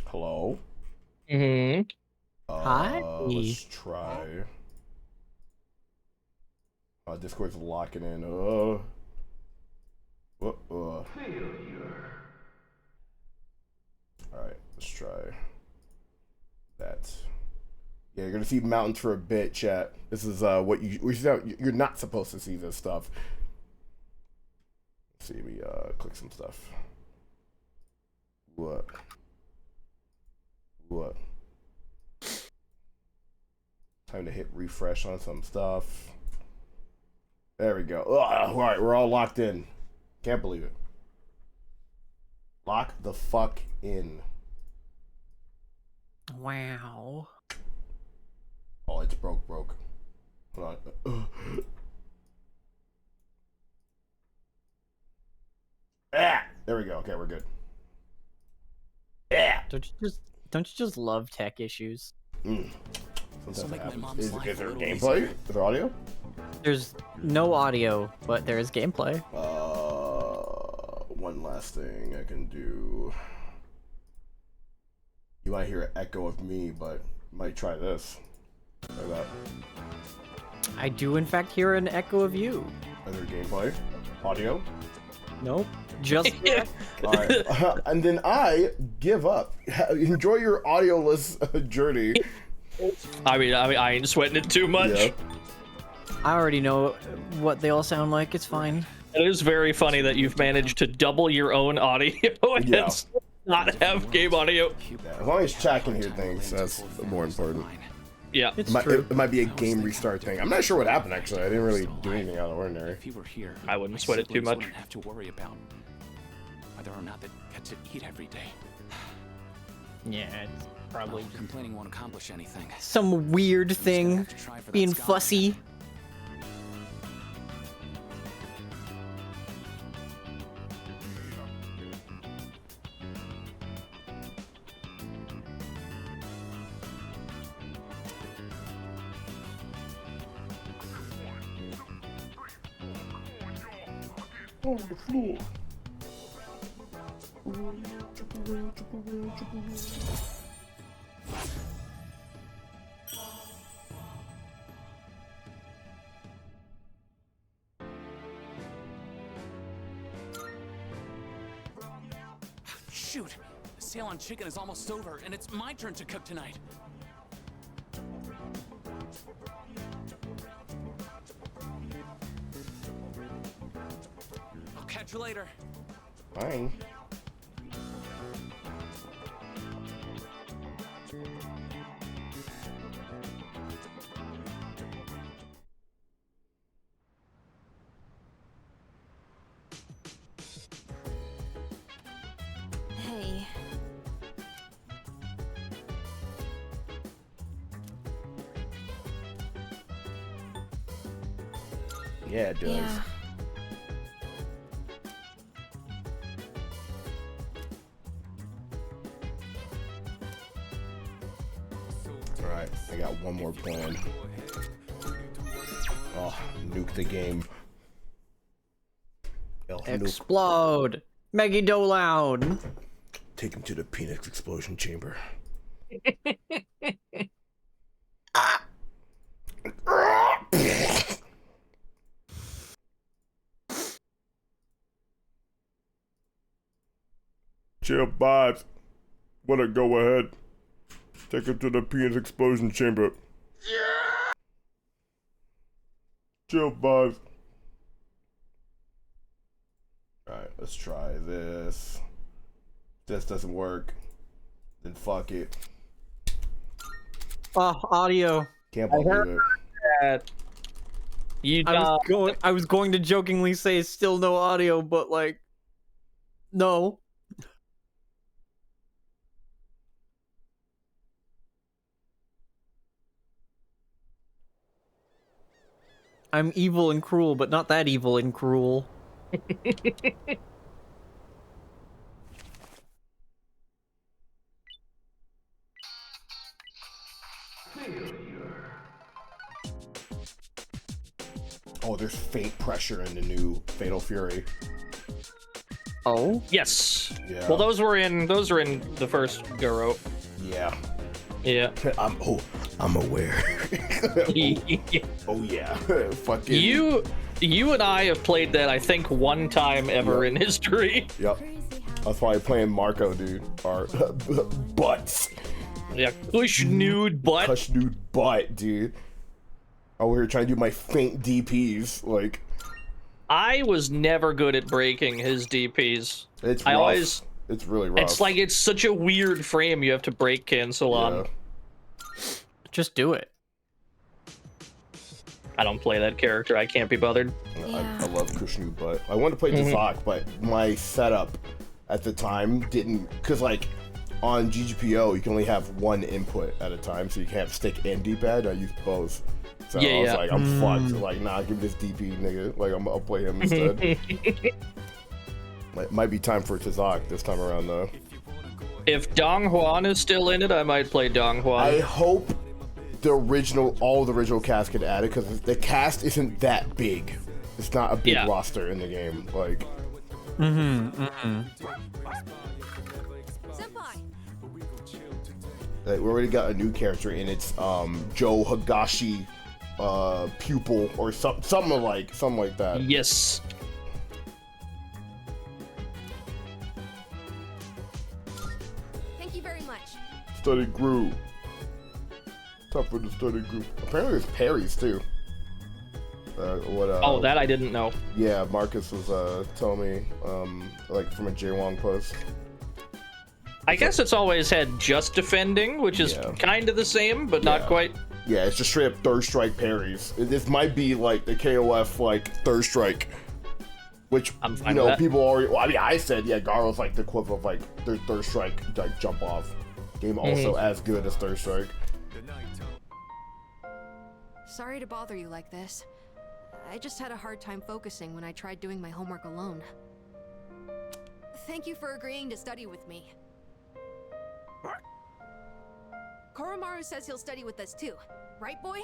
Hello? Mm-hmm. Hi. Let's try. Discord's locking in. Alright, let's try that. Yeah, you're gonna see mountains for a bit, chat. This is what you're not supposed to see this stuff. Let's see, we click some stuff. What? Time to hit refresh on some stuff. There we go. All right, we're all locked in. Can't believe it. Lock the fuck in. Wow. Oh, it's broke. Hold on. There we go. Okay, we're good. Don't you just love tech issues? Sometimes that happens. Is there gameplay? Is there audio? There's no audio, but there is gameplay. One last thing I can do. You might hear an echo of me, but might try this. Try that. I do, in fact, hear an echo of you. Is there gameplay? Audio? Nope. Just all right. And then I give up. Enjoy your audioless journey. I mean, I ain't sweating it too much. Yeah. I already know what they all sound like. It's fine. It is very funny that you've managed to double your own audio and still not have game audio. Yeah, as long as chat can hear things, that's more important. Yeah, it's true. It might be a game restart thing. I'm not sure what happened actually. I didn't really do anything out of the ordinary. If he were here, I wouldn't sweat it too much. Wouldn't have to worry about whether or not they get to eat every day. Yeah, it's probably complaining won't accomplish anything. Some weird thing, being fussy. On the floor. Shoot! The sale on chicken is almost over, and it's my turn to cook tonight. I'll catch you later. Fine. Hey. Yeah, it does. Yeah. Alright, I got one more plan. Oh, nuke the game. Explode! Maggie Dolan! Take him to the Phoenix explosion chamber. Chill vibes. Wanna go ahead? Take him to the Phoenix explosion chamber. Yeah. Chill vibes. Alright, let's try this. This doesn't work. Then fuck it. Oh, audio. Can't believe it. I was going to jokingly say still no audio, but like, no. I'm evil and cruel, but not that evil and cruel. Oh, there's faint pressure in the new Fatal Fury. Oh? Yes. Yeah. Well, those are in the first Garo. Yeah. Yeah. I'm aware. Oh yeah. Fucking. You and I have played that I think one time ever in history. Yep. That's why I'm playing Marco, dude. Or butts. Yeah. Push nude butt. Push nude butt, dude. Oh, we were trying to do my faint DPs, like. I was never good at breaking his DPs. It's rough. It's really rough. It's like it's such a weird frame you have to break cancel on. Just do it. I don't play that character. I can't be bothered. I love Kushnu, but I wanted to play Dazak, but my setup at the time didn't, because like on GGPO you can only have one input at a time, so you can't have stick and D-pad. I use both. So I was like, I'm fucked. Like, nah, give me this DP, nigga. Like, I'll play him instead. Might be time for Tazak this time around, though. If Dong Huan is still in it, I might play Dong Huan. I hope all the original cast get added, because the cast isn't that big. It's not a big roster in the game. Like, like, we already got a new character in it's Joe Higashi pupil or something like that. Yes. Thank you very much. Study group. Tough for the study group. Apparently there's parries too. Oh, that I didn't know. Yeah, Marcus was telling me like from a Jaywong post. I guess it's always had just defending, which is kind of the same, but not quite. Yeah, it's just straight up third strike parries. This might be like the KOF like third strike, which you know people already. Well, I mean, I said Garo's like the equivalent of like their third strike like jump off game, also as good as third strike. Sorry to bother you like this. I just had a hard time focusing when I tried doing my homework alone. Thank you for agreeing to study with me. Koromaru says he'll study with us too, right, boy?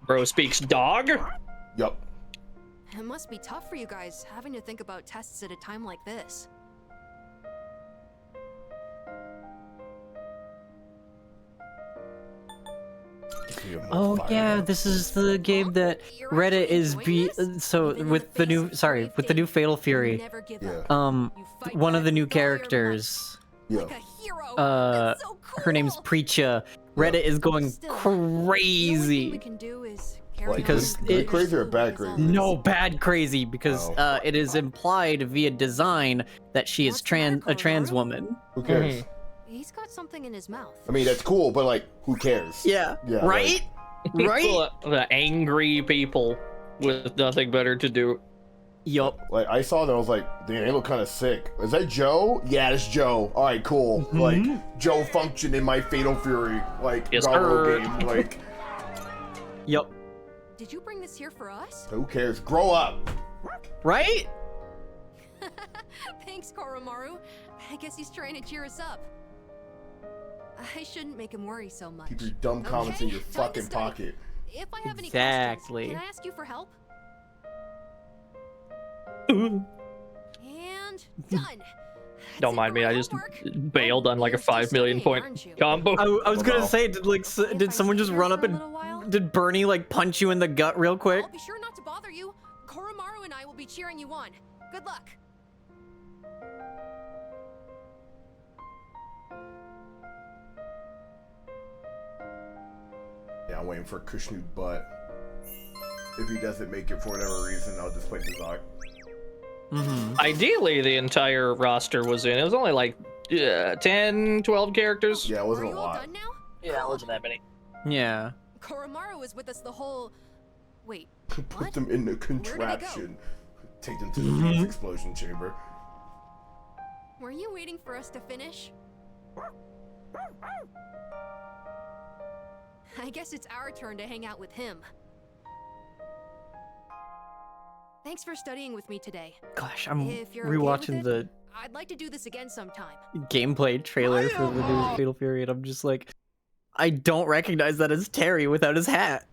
Bro speaks dog? Yup. It must be tough for you guys, having to think about tests at a time like this. Oh yeah, this is the game that Reddit is with the new Fatal Fury. One of the new characters. Her name's Preacha. Reddit is going crazy. Because good crazy or bad crazy? No, bad crazy, because it is implied via design that she is a trans woman. Who cares? He's got something in his mouth. I mean, that's cool, but like, who cares? Yeah. Right? Like, right? The angry people with nothing better to do. Yup. Like, I saw that, I was like, damn, they look kind of sick. Is that Joe? Yeah, it's Joe. All right, cool. Like, Joe functioned in my Fatal Fury, like, yes, game. Like, yup. Did you bring this here for us? Who cares? Grow up. Right? Thanks, Koromaru. I guess he's trying to cheer us up. I shouldn't make him worry so much. Keep your dumb comments in Okay, your time to fucking study. pocket. If I have any Exactly. questions, can I ask you for help? And done. Don't mind me, I just bailed on like a 5 million point combo. I was gonna say, did someone just run up and did Bernie like punch you in the gut real quick? I'll be sure not to bother you. Koromaru and I will be cheering you on. Good luck. Yeah, I'm waiting for Kushnu butt. If he doesn't make it for whatever reason, I'll just play Zizak. Ideally, the entire roster was in. It was only like 10, 12 characters. Yeah, it wasn't a lot. Yeah, it wasn't that many. Yeah. Koromaru was with us the whole... Wait, Put them in the contraption. Take them to the Mm-hmm. Phoenix explosion chamber. were you waiting for us to finish? I guess it's our turn to hang out with him. Thanks for studying with me today. Gosh, I'm If you're okay with rewatching it, the I'd like to do this again sometime. gameplay trailer for the new Fatal Fury, and I'm just like, I don't recognize that as Terry without his hat.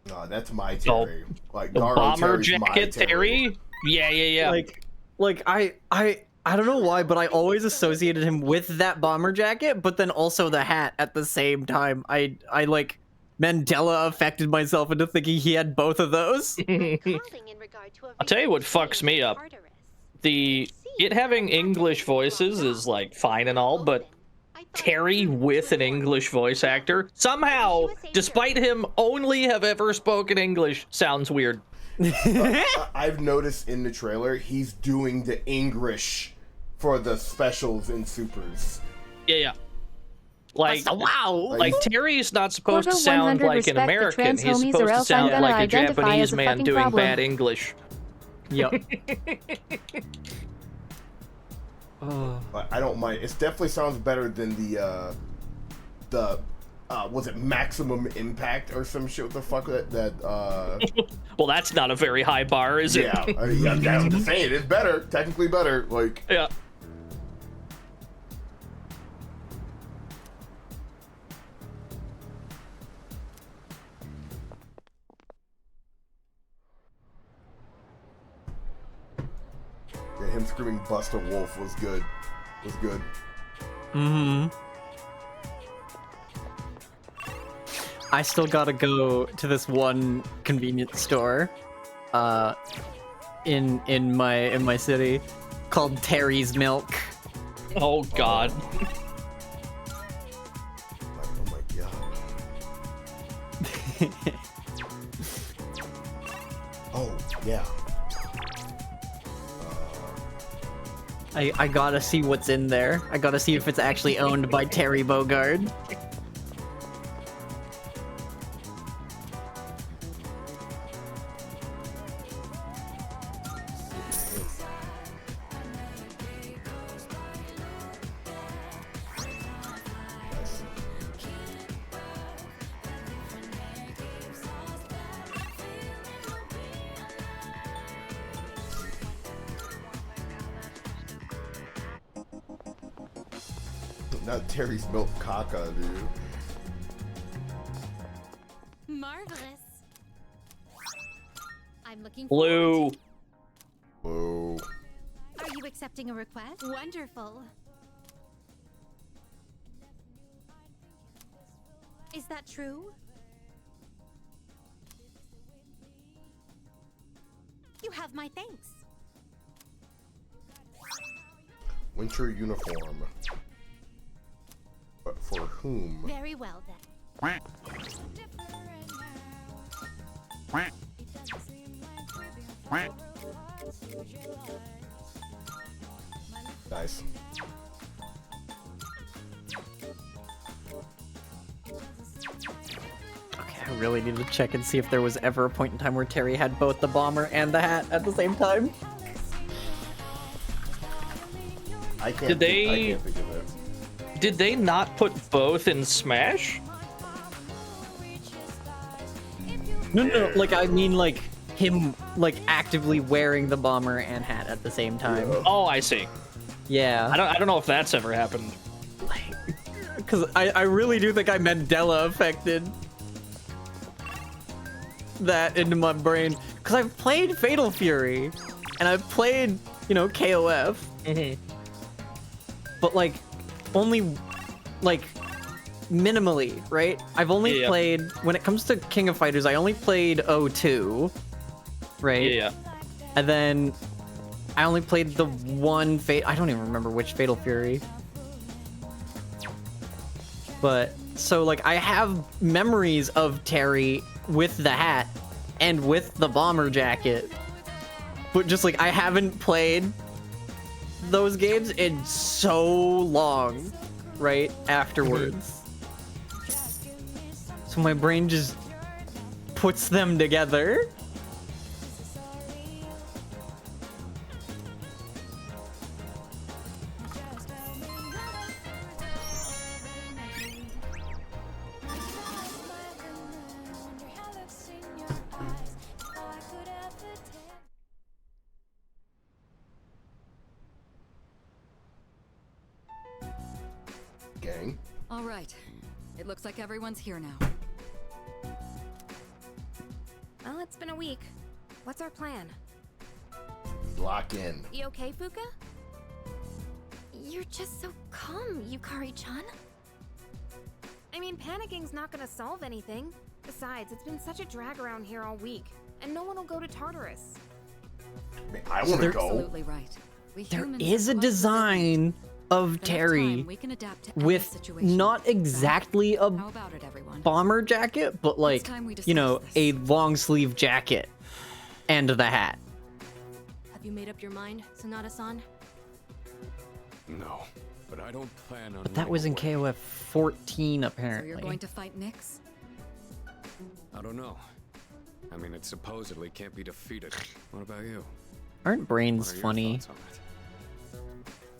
No, that's my Terry. Like The Garo bomber Terry's my jacket Terry? Yeah. Like I don't know why, but I always associated him with that bomber jacket, but then also the hat at the same time. I like Mandela affected myself into thinking he had both of those. I'll tell you what fucks me up. It having English voices is like fine and all, but Terry with an English voice actor somehow, despite him only have ever spoken English, sounds weird. I've noticed in the trailer he's doing the English for the specials in Supers. Yeah. Like, wow. Like Terry's not supposed to Quota sound 100 like an respect the American. trans He's homies or supposed to else I'm sound gonna like a identify Japanese as a man fucking doing problem. bad English. Yep. I don't mind. It definitely sounds better than the was it Maximum Impact or some shit? What the fuck that Well, that's not a very high bar, is it? yeah, I'm just saying it's better, technically better. Like yeah. Yeah, him screaming "Buster Wolf" was good. Was good. I still gotta go to this one convenience store, in my city, called Terry's Milk. Oh God. Oh my god. Oh yeah. I gotta see what's in there. I gotta see if it's actually owned by Terry Bogard. Not Terry's Milk Caca, dude. Marvelous. I'm looking Blue. Whoa. Are you accepting a request? Wonderful. Is that true? You have my thanks. Winter uniform. But for whom? Very well then. Nice. Okay, I really need to check and see if there was ever a point in time where Terry had both the bomber and the hat at the same time. I can't. Did they- I can't think of it. Did they not put both in Smash? No. Like I mean, like him, like actively wearing the bomber and hat at the same time. Oh, I see. Yeah. I don't know if that's ever happened. Because I really do think I Mandela affected that into my brain. Because I've played Fatal Fury, and I've played, you know, KOF. But like, only, like, minimally, right? I've only played, when it comes to King of Fighters, I only played 02, right? Yeah. And then I only played the one I don't even remember which Fatal Fury. But, so like, I have memories of Terry with the hat and with the bomber jacket. But just like, I haven't played those games in so long, right? Afterwards. So my brain just puts them together. Gang. All right. It looks like everyone's here now. Well, it's been a week. What's our plan? Lock in. You okay, Fuka? You're just so calm, Yukari-chan. I mean, panicking not gonna solve anything. Besides, it's been such a drag around here all week, and no one will go to Tartarus. I want to go. Absolutely right. There is a design of Terry with not exactly a bomber jacket, but like, you know, a long sleeve jacket and the hat. Have you made up your mind, Sonata-san? No, but I don't plan on. But that was in KOF 14, apparently. So you're going to fight Nyx? I don't know. I mean, it supposedly can't be defeated. What about you? Aren't brains What are your funny? thoughts on it?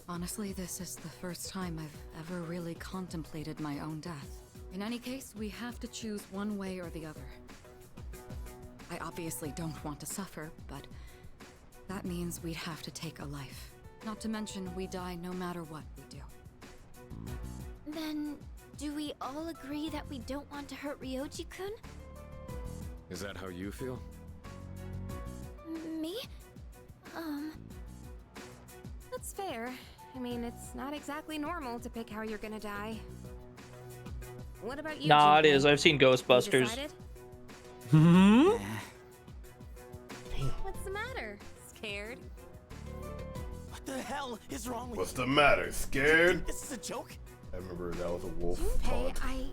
Honestly, this is the first time I've ever really contemplated my own death. In any case, we have to choose one way or the other. I obviously don't want to suffer, but that means we'd have to take a life. Not to mention, we die no matter what we do. Then, do we all agree that we don't want to hurt Ryoji-kun? Is that how you feel? Me? That's fair. I mean, it's not exactly normal to pick how you're gonna die. What about you? Nah, it Junpei? is. I've seen You Ghostbusters. decided? What's the matter? Scared? What the hell is wrong with What's you? the matter? Scared? This is a joke? I remember that was a wolf Junpei, taunt.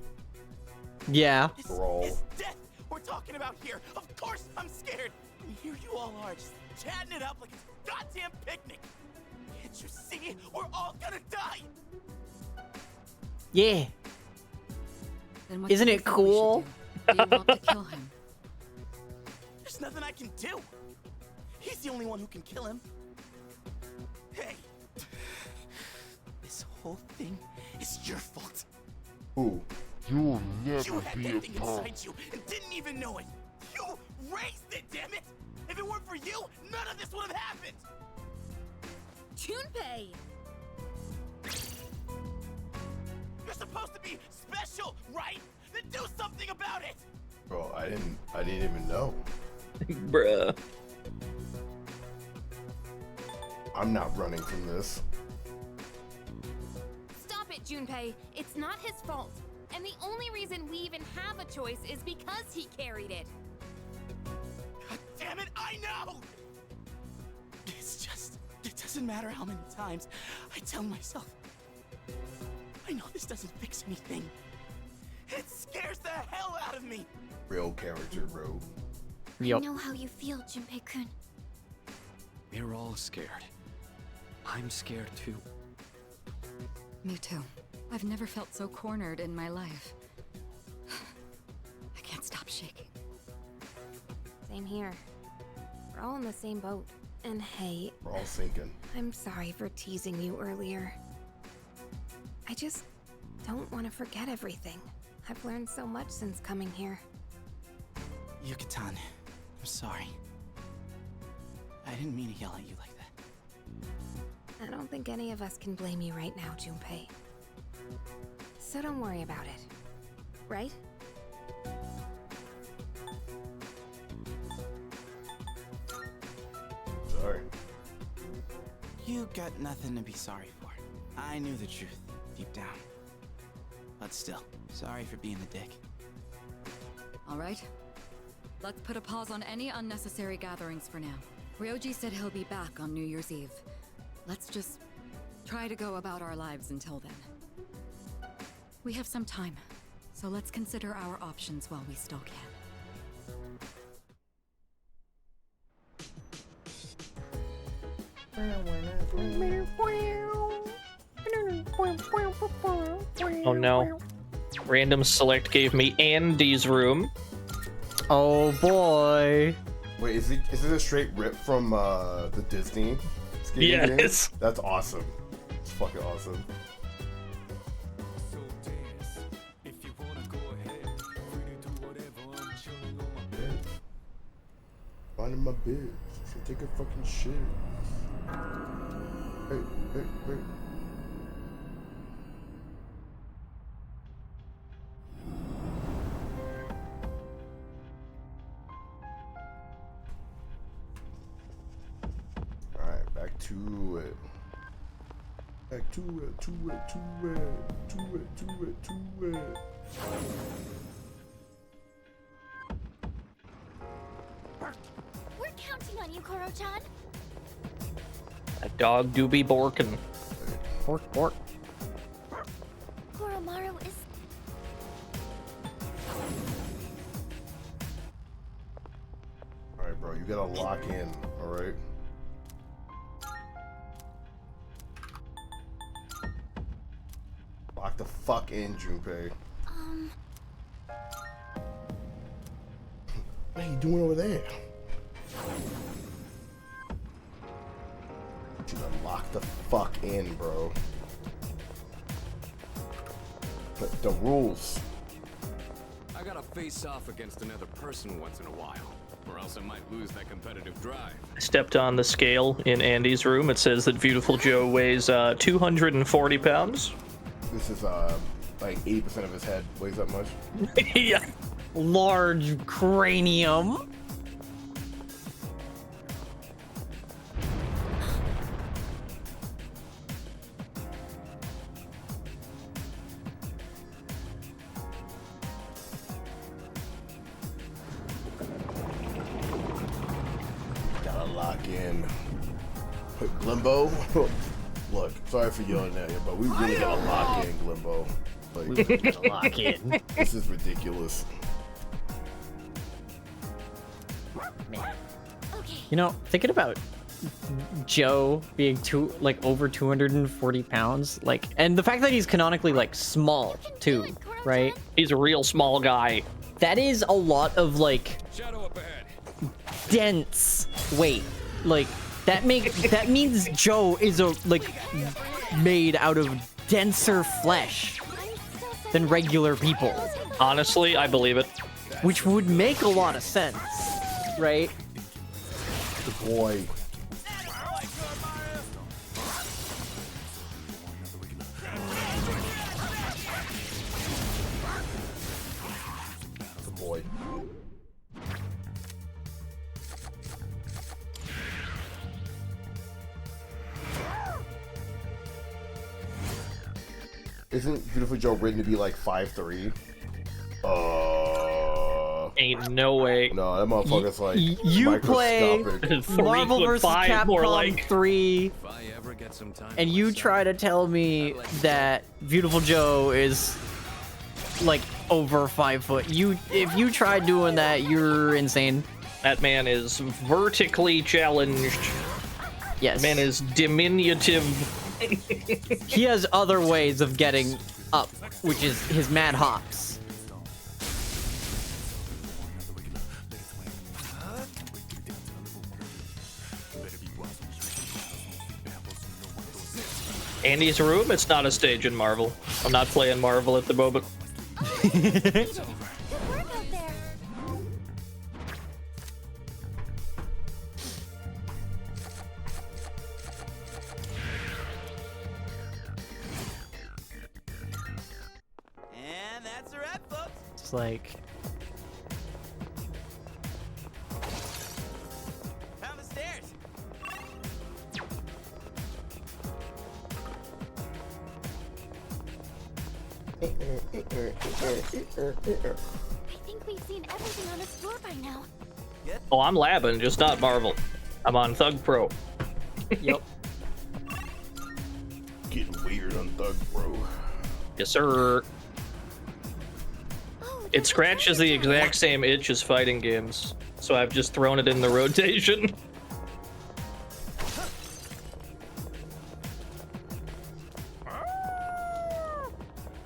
Yeah. Brawl. It's death we're talking about here. Of course I'm scared. And here you all are, just chatting it up like it's a goddamn picnic. Can't you see? We're all gonna die. Yeah. Then what Isn't do you it think we should cool? do? Do you want to kill him? There's nothing I can do. He's the only one who can kill him. Hey, this whole thing is your fault. Who? You had that thing inside you and didn't even know it. You raised it, damn it! If it weren't for you, none of this would have happened. Junpei! You're supposed to be special, right? Then do something about it. Bro, I didn't even know. Bruh. I'm not running from this. Stop it, Junpei. It's not his fault. And the only reason we even have a choice is because he carried it. God damn it, I know! It's just, it doesn't matter how many times I tell myself. I know this doesn't fix anything. It scares the hell out of me. Real character, bro. I know how you feel, Junpei-kun. We're all scared. I'm scared too. Me too. I've never felt so cornered in my life. I can't stop shaking. Same here. We're all in the same boat. And hey, We're all sinking. I'm sorry for teasing you earlier. I just don't want to forget everything. I've learned so much since coming here. Yucatan, I'm sorry. I didn't mean to yell at you like that. I don't think any of us can blame you right now, Junpei. So don't worry about it. Right? Sorry. You got nothing to be sorry for. I knew the truth, deep down. But still, sorry for being a dick. All right. Let's put a pause on any unnecessary gatherings for now. Ryoji said he'll be back on New Year's Eve. Let's just try to go about our lives until then. We have some time, so let's consider our options while we still can. Oh no. Random select gave me Andy's room. Oh boy. Wait, is this a straight rip from the Disney skating game? Yes. That's awesome. It's fucking awesome. Finding my bitch. She take a fucking shit. Hey. Alright, back to it. Back to it. We're counting on you, Koro-chan. That dog do be borkin'. Bork. Koromaru is... Alright, bro, you gotta lock in, alright? Lock the fuck in, Junpei. What are you doing over there? You gotta lock the fuck in, bro. But the rules. I gotta face off against another person once in a while, or else I might lose that competitive drive. I stepped on the scale in Andy's room. It says that Beautiful Joe weighs 240 pounds. This is like 80% of his head weighs that much. Yeah. Large cranium. Gotta lock in. Glimbo? Look, sorry for yelling at you, but we really gotta lock in, Glimbo. Like, We really gotta lock in. This is ridiculous. You know, thinking about Joe being over 240 pounds, like, and the fact that he's canonically like small too, right? He's a real small guy. That is a lot of like dense weight. Like that means Joe is made out of denser flesh than regular people. Honestly, I believe it. Which would make a lot of sense, right? Good boy. Good boy. Isn't Beautiful Joe written to be like 5'3"? Ain't no way. No, that motherfucker's like You play microscopic. Marvel vs. 3'5", more Capcom like. 3, and you try to tell me that Beautiful Joe is like over 5 foot. If you try doing that, you're insane. That man is vertically challenged. Yes. That man is diminutive. He has other ways of getting up, which is his mad hops. Andy's room? It's not a stage in Marvel. I'm not playing Marvel at the moment. It's like, Down the stairs. I think we've seen everything on this floor by now. Oh, I'm labbing, just not Marvel. I'm on Thug Pro. Yep. Getting weird on Thug, bro. Yes, sir. It scratches the exact same itch as fighting games, so I've just thrown it in the rotation.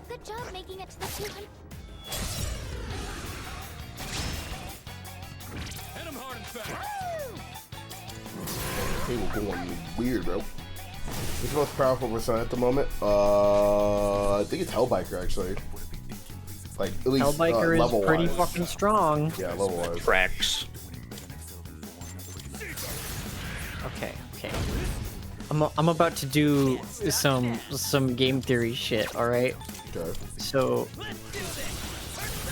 Good job making it to the 200. Hit him hard and fast. They were going weird, bro. What's the most powerful person at the moment? I think it's Hellbiker, actually. Like, at least Hellbiker is pretty level-wise. fucking strong. Yeah, level-wise. Tracks. Okay. I'm about to do some game theory shit. All right. Okay. So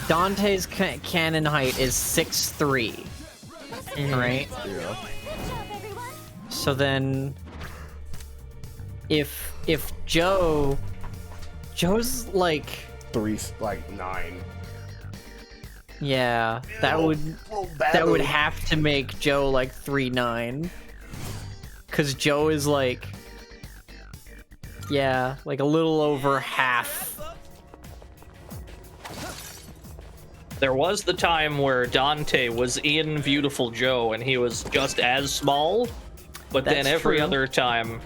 Dante's cannon height is 6'3". Right. Yeah. So then, if Joe's like 9. Yeah, that would have to make Joe like 3'9", cause Joe is like, yeah, like a little over half. There was the time where Dante was in Beautiful Joe and he was just as small, but then That's every true. other time,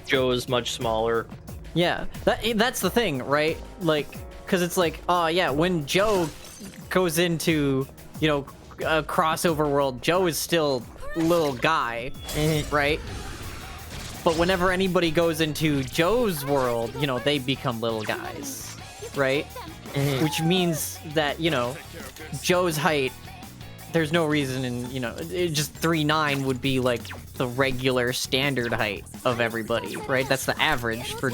Joe is much smaller. Yeah, that's the thing, right? Like, cause it's like, oh yeah, when Joe goes into, you know, a crossover world, Joe is still little guy, right? But whenever anybody goes into Joe's world, you know, they become little guys, right? Which means that, you know, Joe's height, there's no reason, and you know, just 3'9" would be like the regular standard height of everybody, right? That's the average for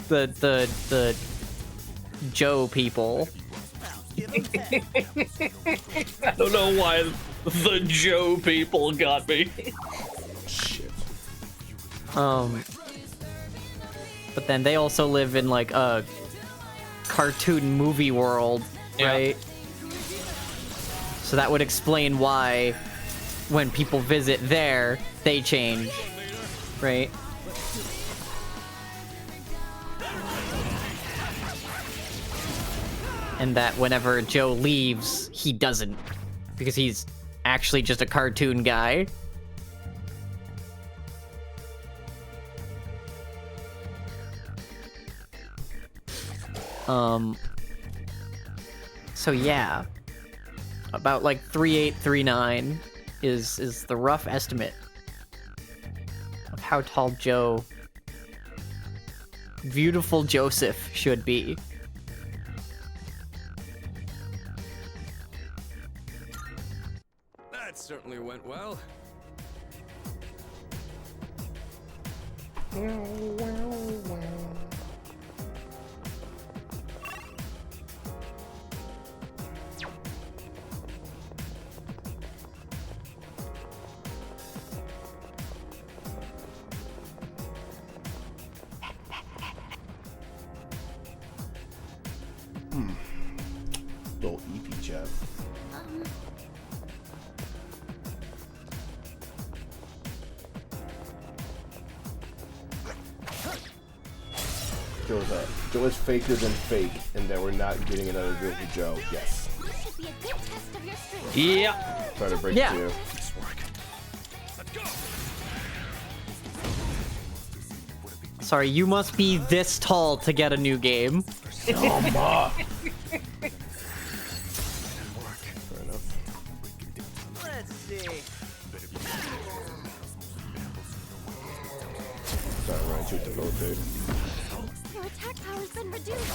the Joe people. I don't know why the Joe people got me. Shit. But then they also live in like a cartoon movie world, right? So that would explain why when people visit there, they change, right? And that whenever Joe leaves, he doesn't, because he's actually just a cartoon guy. So yeah, about like 3'8", 3'9" is the rough estimate of how tall Joe, Beautiful Joseph, should be. That certainly went well. Little EP chat. Joe is faker than fake, and that we're not getting another Beautiful Joe. Yes. This should be a good test of your strength. Yeah. Try to break Yeah. it to you. Sorry, you must be this tall to get a new game. Fair enough. Let's see. Sorry, Ryan, shoot the low dude. Your attack power's been reduced.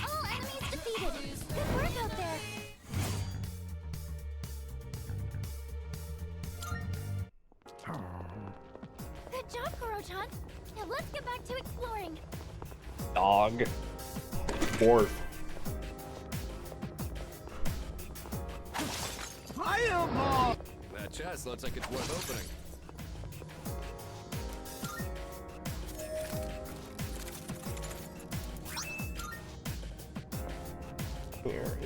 All enemies defeated. Good work out there. Good job, Koro-chan. Now let's get back to exploring. Dog. Fourth. That chest looks like it's worth opening. Here.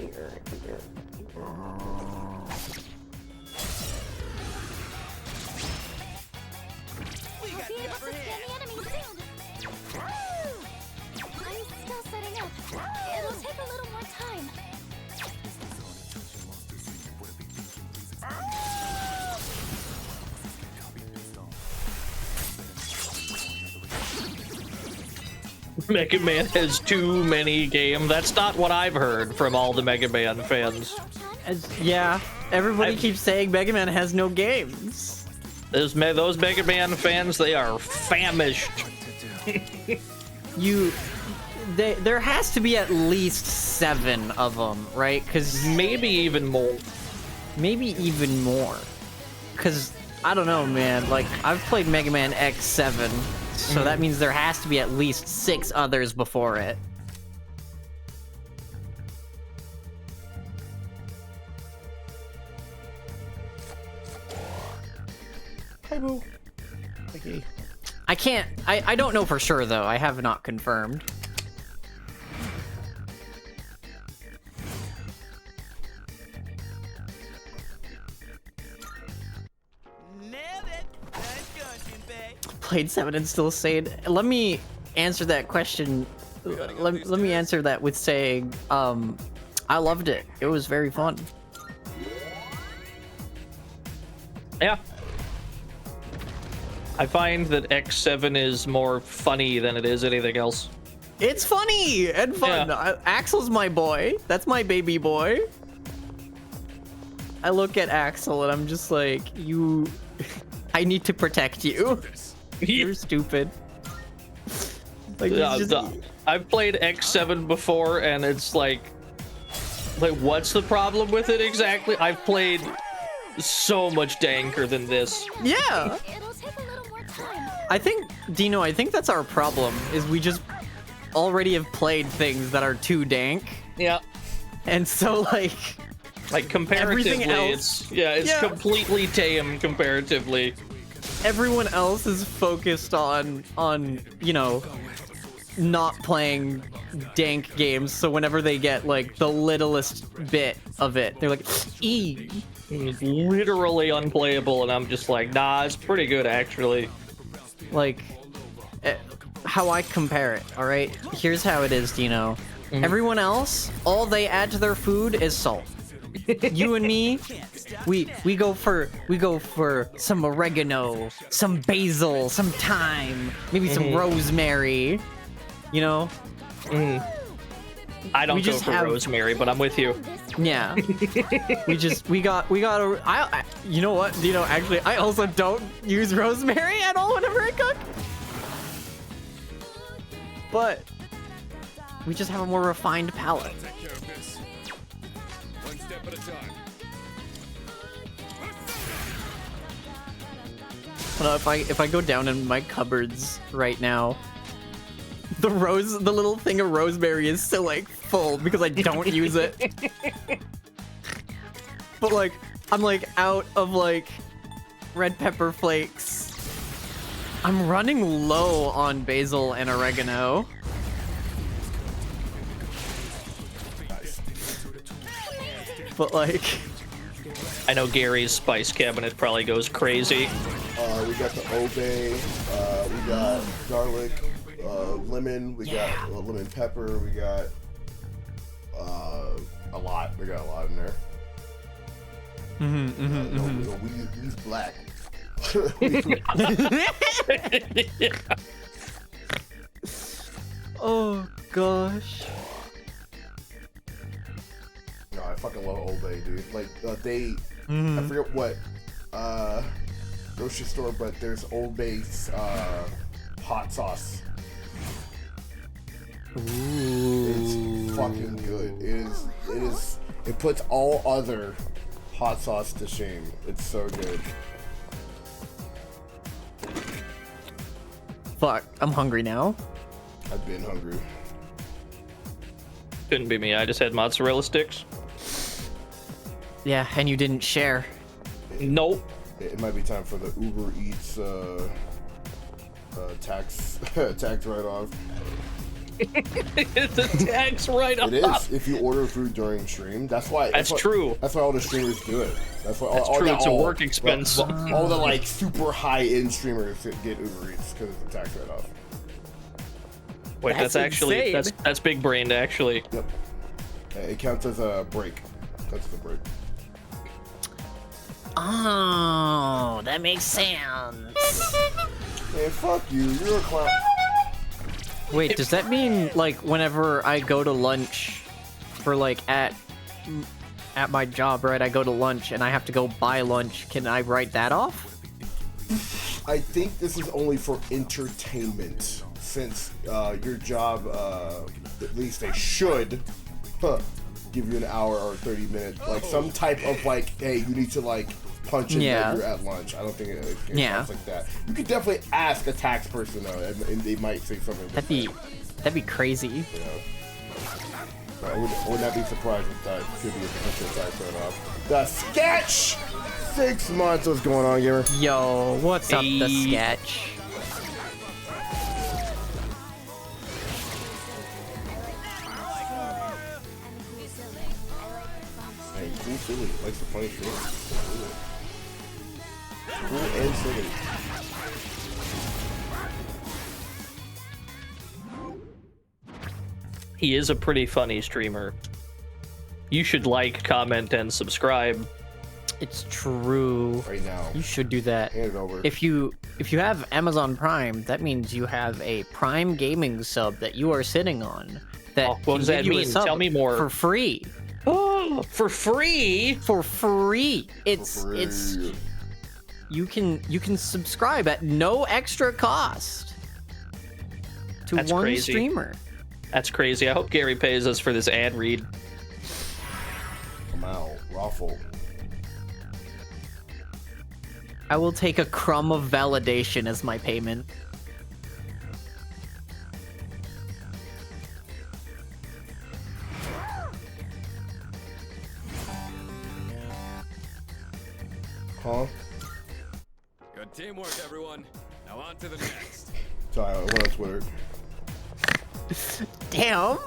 I'll be able to scan the enemy soon. I'm still setting up. It'll take a little more time. Mega Man has too many games. That's not what I've heard from all the Mega Man fans. Yeah, everybody keeps saying Mega Man has no games. Those Mega Man fans, they are famished. There has to be at least 7 of them, right? Because maybe even more. Because I don't know, man. Like, I've played Mega Man X7, so that means there has to be at least 6 others before it. Hi, boo. Okay. I don't know for sure, though. I have not confirmed. Played 7 and still sane. Let me answer that question. Let me answer that with saying, I loved it. It was very fun. Yeah. I find that X7 is more funny than it is anything else. It's funny and fun. Yeah. Axel's my boy. That's my baby boy. I look at Axel and I'm just like, I need to protect you. You're stupid. Like, I've played X7 before, and it's like, what's the problem with it exactly? I've played so much danker than this. Yeah. I think, Dino, I think that's our problem, is we just already have played things that are too dank. Yeah. And so, like comparatively, else, it's completely tame comparatively. Everyone else is focused on you know, not playing dank games, so whenever they get like the littlest bit of it, they're like, "Ee." It's literally unplayable, and I'm just like, nah, it's pretty good actually. Like, how I compare it, all right? Here's how it is, Dino. Everyone else, all they add to their food is salt. You and me, we go for some oregano, some basil, some thyme, maybe some rosemary. You know? I don't go for rosemary, but I'm with you. Yeah. we got you know what, Dino, actually I also don't use rosemary at all whenever I cook. But we just have a more refined palate. One step at a time. Well, if I go down in my cupboards right now, the little thing of rosemary is still like full because I don't use it. But like I'm like out of like red pepper flakes. I'm running low on basil and oregano. But like, I know Gary's spice cabinet probably goes crazy. We got the obey, we got garlic, lemon, we got lemon pepper, we got a lot. We got a lot in there. We use black. Oh gosh. No, I fucking love Old Bay, dude. Like they, I forget what grocery store, but there's Old Bay's hot sauce. Ooh. It's fucking good. It is. It puts all other hot sauce to shame. It's so good. Fuck, I'm hungry now. I've been hungry. Couldn't be me. I just had mozzarella sticks. Yeah, and you didn't share. Nope. It might be time for the Uber Eats tax write-off. It's a tax write-off. It is if you order food during stream. That's why. That's true. That's why all the streamers do it. That's why. That's true. It's a work expense. All the like super high-end streamers get Uber Eats because it's a tax write-off. Wait, that's actually insane. that's big brained actually. Yep. It counts as a break. That's the break. Oh, that makes sense. Man, fuck you. You're a clown. Wait, does that mean like whenever I go to lunch for like at my job, right? I go to lunch and I have to go buy lunch. Can I write that off? I think this is only for entertainment, since your job, at least they should, give you an hour or 30 minutes, like some type of like, hey, you need to like punch in that you're at lunch. I don't think it sounds like that. You could definitely ask a tax person though, and they might say something. That'd be crazy. Yeah. I would not be surprised if that could be a potential tax write-off. The sketch. 6 months. What's going on, gamer? Yo, what's up, the sketch? Hey, cool silly. Likes the funny shit. Cool and silly. He is a pretty funny streamer. You should like, comment, and subscribe. It's true. Right now. You should do that. Hand it over. If you have Amazon Prime, that means you have a Prime Gaming sub that you are sitting on. That what does that mean? Tell me more. For free. Oh, for free? For free. It's you can subscribe at no extra cost to That's one crazy. streamer. That's crazy. I hope Gary pays us for this ad read. Come out, Raffle. I will take a crumb of validation as my payment. Huh? Good teamwork, everyone. Now on to the next. Sorry, I went on Twitter. Damn.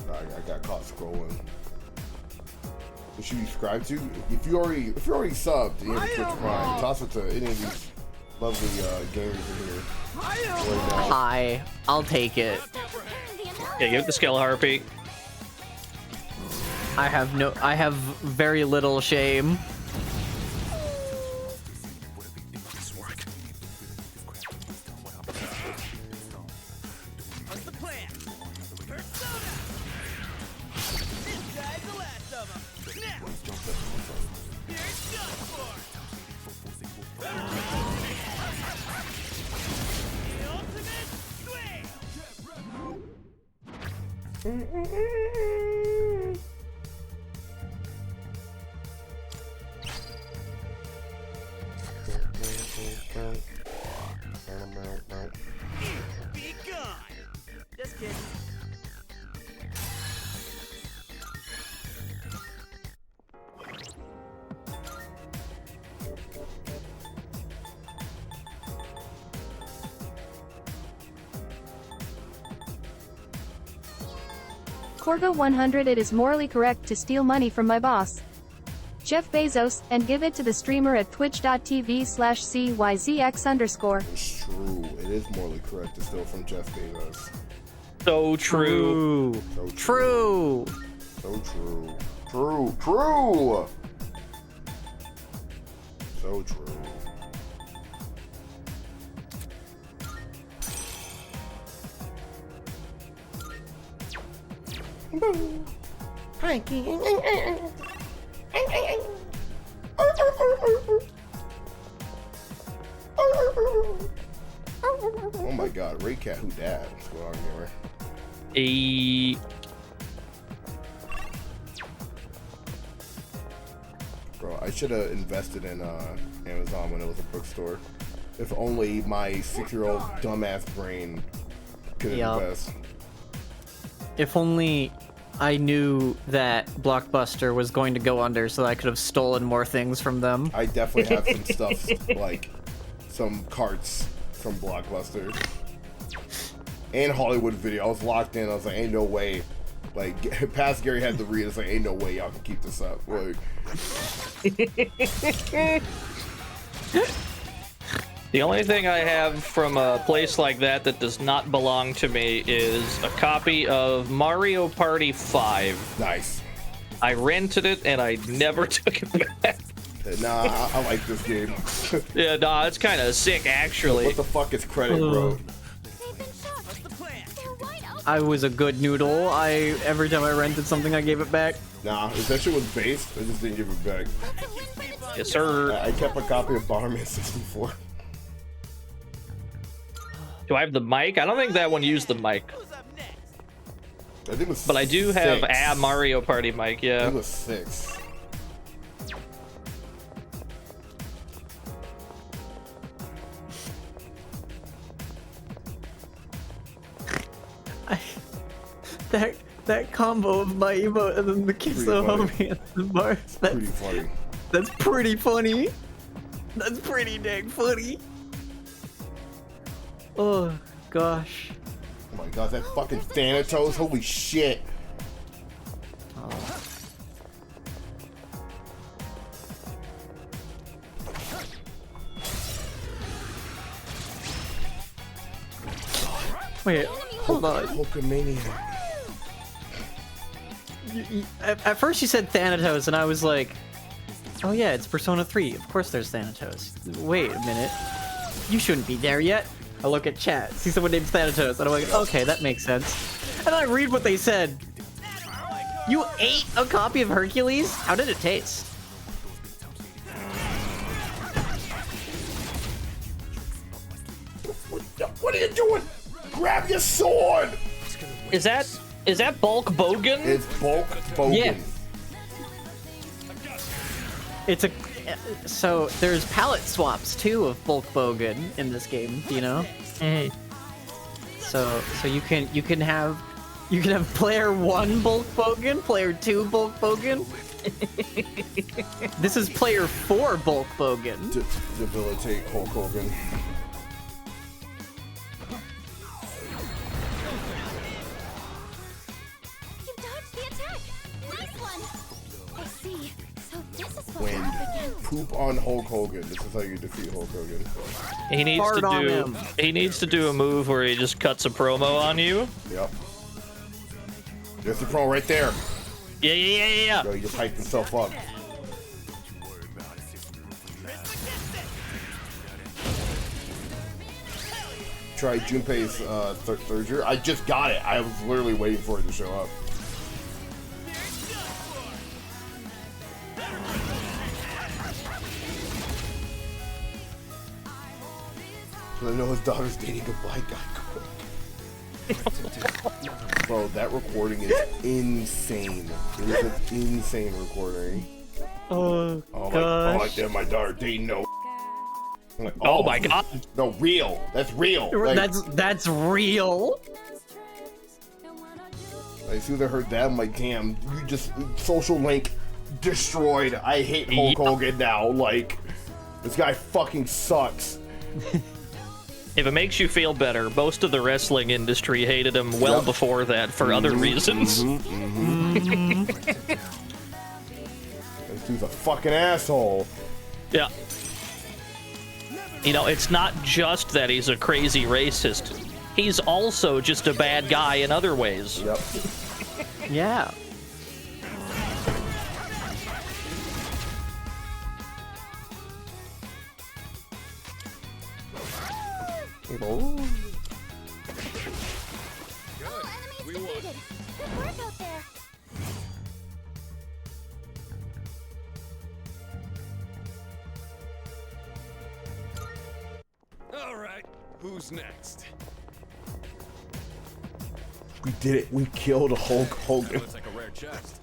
I got caught scrolling. What should you subscribe to? If you already subbed and you have a Twitch Prime, toss it to any of these lovely gamers in here. Right now. Hi, I'll take it. Yeah, give it the skill harpy. I have very little shame. What's the plan? Persona! This guy's the last of them. Now! Here it goes for! The ultimate Be gone! Just kidding. Corgo 100. It is morally correct to steal money from my boss, Jeff Bezos, and give it to the streamer at twitch.tv/CYZX_. It's true. It is morally correct to steal from Jeff Bezos. So true. So true. So true. True. So true. Frankie. Oh my god, Ray Cat, who dat? What's going on here? Bro, I should have invested in Amazon when it was a bookstore. If only my 6-year-old dumbass brain could Yup. invest. If only I knew that Blockbuster was going to go under, so I could have stolen more things from them. I definitely have some stuff, like some carts from Blockbuster and Hollywood Video. I was locked in. I was like, ain't no way. Like, past Gary had to read. It's like, ain't no way y'all can keep this up. Like, The only thing I have from a place like that that does not belong to me is a copy of Mario Party 5. Nice. I rented it and I never took it back. Nah, I like this game. Yeah, nah, it's kind of sick, actually. What the fuck is credit, bro? I was a good noodle. Every time I rented something, I gave it back. Nah, that shit was based. I just didn't give it back. Yes, sir. I kept a copy of Bomberman 64. Do I have the mic? I don't think that one used the mic. I think it was but I do have 6. a Mario Party mic, yeah. I think it was 6. That combo of my emote and then the kiss the homie and the bars. That's pretty funny. That's pretty funny. That's pretty dang funny. Oh gosh. Oh my god, that fucking Thanatos, holy shit. Wait, hold on. Hulkamaniac. At first you said Thanatos and I was like, oh yeah, it's Persona 3. Of course there's Thanatos. Wait a minute. You shouldn't be there yet. I look at chat, see someone named Thanatos, and I'm like, okay, that makes sense. And I read what they said. You ate a copy of Hercules? How did it taste? What are you doing? Grab your sword! Is that Bulk Bogan? It's Bulk Bogan. Yeah. It's a so there's palette swaps too of Bulk Bogan in this game, you know? Mm-hmm. So you can have player 1 Bulk Bogan, player 2 Bulk Bogan. This is player 4 Bulk Bogan. Debilitate Hulk Hogan. You dodged the attack. Nice one. I see. So this is what When we're up against. poop on Hulk Hogan. This is how you defeat Hulk Hogan. He needs to do a move where he just cuts a promo on you. Yep. There's the pro right there. Yeah. Yo, he just hyped himself up. Try Junpei's third year. I just got it. I was literally waiting for it to show up. So I know his daughter's dating a black guy. Bro, that recording is insane. It is an insane recording. Oh, oh like that, my daughter dating no. I'm like, oh my god. No, real. That's real. Like, that's real. As soon as I heard that, I'm like, damn, you just social link destroyed. I hate Hulk Hogan now. Like, this guy fucking sucks. If it makes you feel better, most of the wrestling industry hated him well before that for other reasons. This dude's a fucking asshole. Yeah. You know, it's not just that he's a crazy racist. He's also just a bad guy in other ways. Yep. Yeah. All enemies defeated. Good work out there. All right, who's next? We did it. We killed Hulk Hogan. Looks like a rare chest.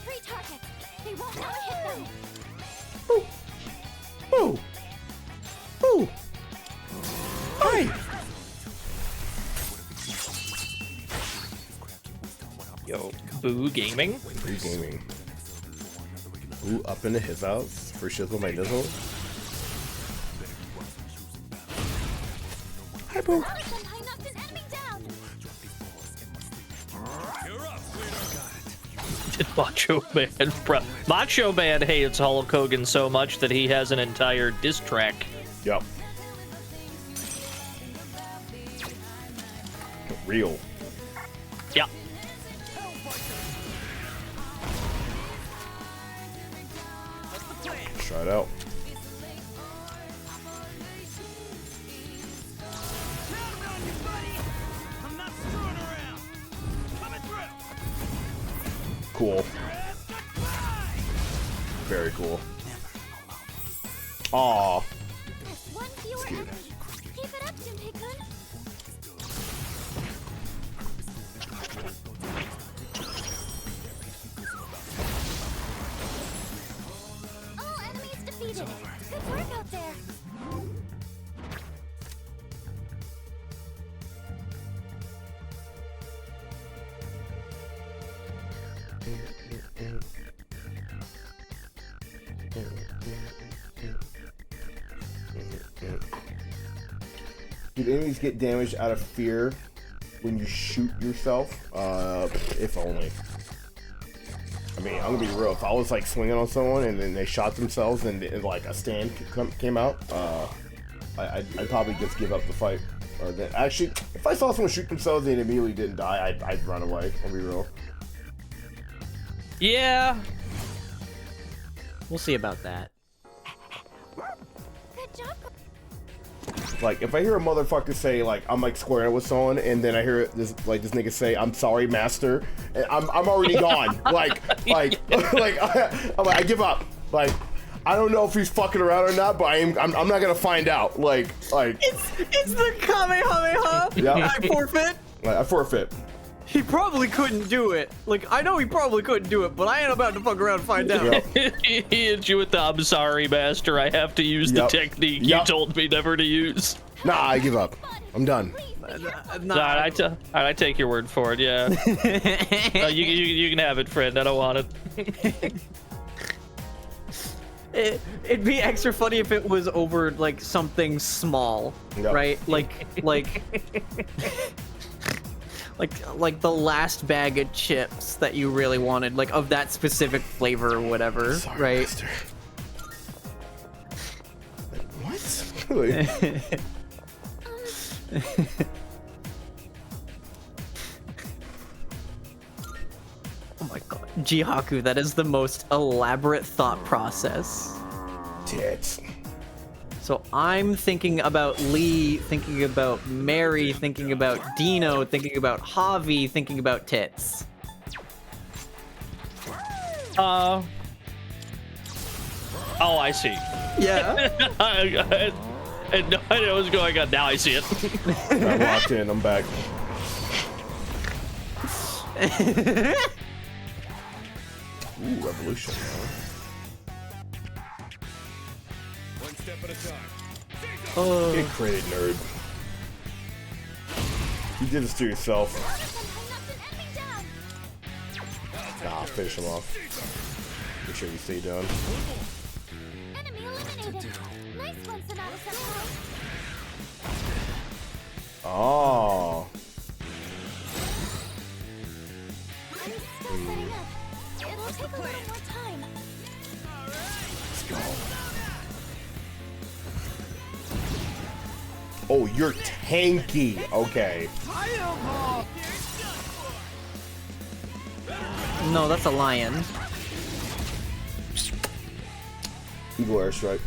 Three targets. They won't let me hit them. Ooh. Ooh. Hey. Yo, Boo Gaming. Boo Gaming. Boo up into his house for shizzle my nizzle. Hi, Boo. Macho Man, bro. Macho Man hates Hulk Hogan so much that he has an entire diss track. Yep. Real. Yeah. Try it out. Cool. Very cool. Aw. It's cute. Keep it up, Junpei-kun. All enemies defeated. Good work out there. Did enemies get damaged out of fear when you shoot yourself? If only. I mean, I'm gonna be real. If I was like swinging on someone and then they shot themselves and like a stand came out, I'd probably just give up the fight. Or then actually, if I saw someone shoot themselves and they immediately didn't die, I'd run away. I'll be real. Yeah. We'll see about that. Good job. Like, if I hear a motherfucker say, like, I'm, like, squaring it with someone, and then I hear this nigga say, I'm sorry, master, and I'm already gone. I give up. Like, I don't know if he's fucking around or not, but I'm not gonna find out. It's the Kamehameha! Yeah. I forfeit! I forfeit. He probably couldn't do it. Like, I know he probably couldn't do it, but I ain't about to fuck around and find out. He hit you with the I'm sorry, master. I have to use the technique you told me never to use. Nah, I give up. I'm done. Nah, I take your word for it, yeah. You can have it, friend. I don't want it. It'd be extra funny if it was over, like, something small, right? Like the last bag of chips that you really wanted, like of that specific flavor or whatever, right? Master. What? Oh my god. Jihaku, that is the most elaborate thought process. Tits. So I'm thinking about Lee, thinking about Mary, thinking about Dino, thinking about Javi, thinking about tits. Oh, I see. Yeah. I had no idea what was going on. Now I see it. I'm locked in. I'm back. Ooh, revolution. One step at a time. Get credit, nerd. You did this to yourself. Nah, finish him off. Make sure you stay down. Enemy eliminated. Nice one, Sonata-senpai. Oh. I'm still setting up. It'll take a little more time. Let's go. Oh, you're tanky. Okay. No, that's a lion. Eagle airstrike.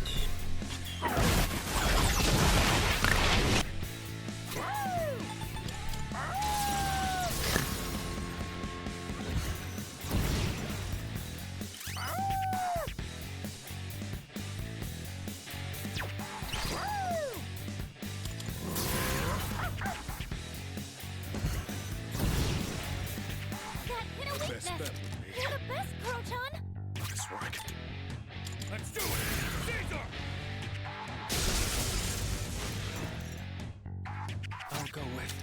You're the best, Kuro-chan. Nice work. Let's do it. Caesar! I'll go with.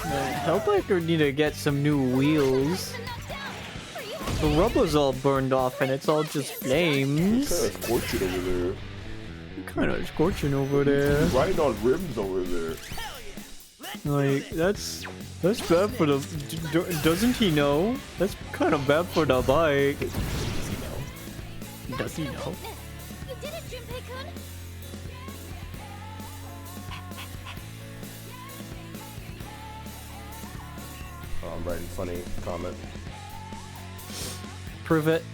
Man, help I could need to get some new wheels. The rubber's all burned off and it's all just flames. Scorching over there. Kind of scorching over there. Riding on rims over there. Like that's bad for the. Doesn't he know? That's kind of bad for the bike. Does he know? You did it, Junpei-kun! Oh, I'm writing funny comment. Prove it.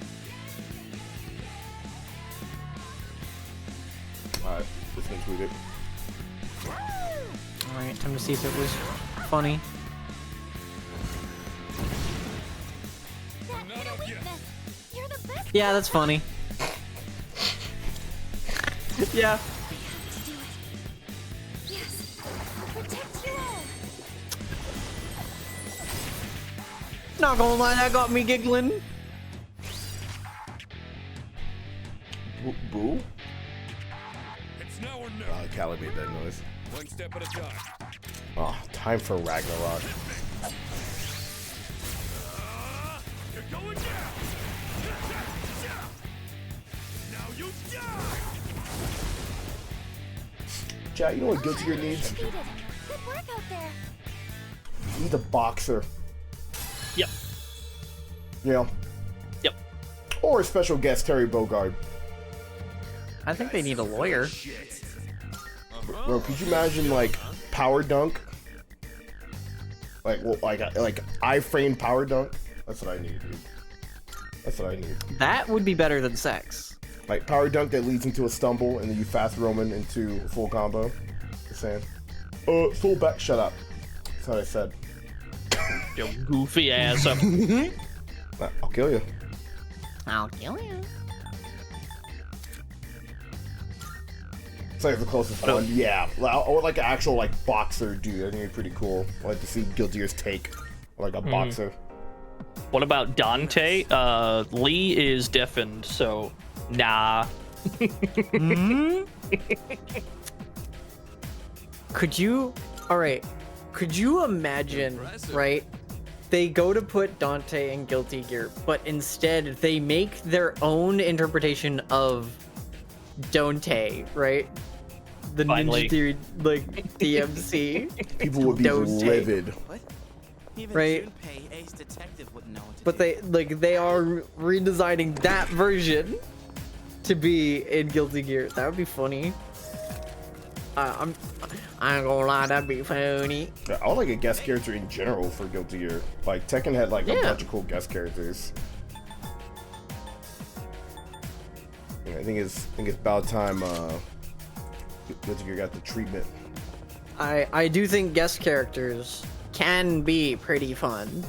Alright, just gonna tweet it. Alright, time to see if it was funny. Yeah, that's funny. Yeah. Not gonna lie, that got me giggling. Boo? It's now or never. Callie made that noise. One step at a time. Oh, time for Ragnarok. You're going down. Now you die. Chat, you know what Guilty Gear needs? Good work out there. You need a boxer. Yep. You know? Yep. Or a special guest, Terry Bogard. I think they need a lawyer. Bro, could you imagine like power dunk? Like iframe power dunk? That's what I need, dude. That's what I need. That would be better than sex. Like power dunk that leads into a stumble and then you fast Roman into a full combo. Just saying. Full back. Shut up. That's what I said. Your goofy ass up. I'll kill you. I'll kill you. It's like the closest one. Yeah. Or like an actual like boxer dude. I think it'd be pretty cool. I'd like to see Guilty Gear's take. Like a boxer. What about Dante? Lee is deafened, so nah. Could you? All right. Could you imagine? Right. They go to put Dante in Guilty Gear, but instead they make their own interpretation of Dante, right? The Finally. Ninja Theory, like DMC. People would be Dante. livid. What? Even Right. Junpei, Ace Detective, wouldn't know what to But do. they are redesigning that version to be in Guilty Gear. That would be funny. I ain't gonna lie, that'd be funny. Yeah, I would like a guest character in general for Guilty Gear. Like Tekken had like a bunch of cool guest characters. Yeah, I think it's about time Guilty Gear got the treatment. I do think guest characters can be pretty fun.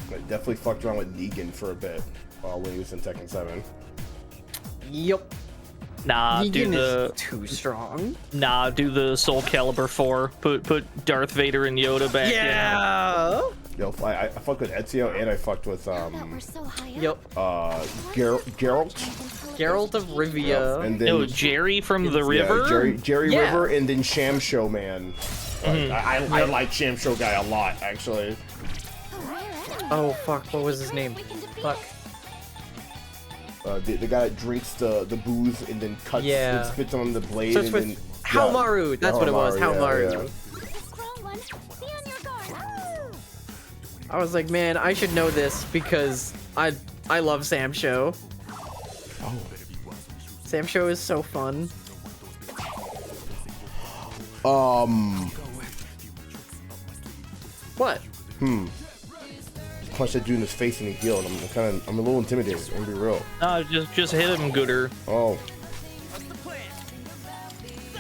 I definitely fucked around with Negan for a bit when he was in Tekken 7. Yup. Nah, do Negan the is too strong. Nah, do the Soul Calibur 4. Put Darth Vader and Yoda back Yeah. Yo, I fucked with Ezio and I fucked with Yep. Geralt. Geralt of Rivia. And then No, Jerry from the River. Jerry Yeah. River, and then Sham Show Man. Like, I like Sham Show Guy a lot, actually. Oh fuck, what was his name? Fuck. The guy that drinks the booze and then cuts and spits on the blade. Starts and with then Haomaru. That's what it was. Haomaru. I was like, man, I should know this because I love Sam Show. Oh. Sam Show is so fun. What? Punch that dude in his face and he healed. I'm a little intimidated. I'm gonna be real. No, just hit him, Gooder. Oh.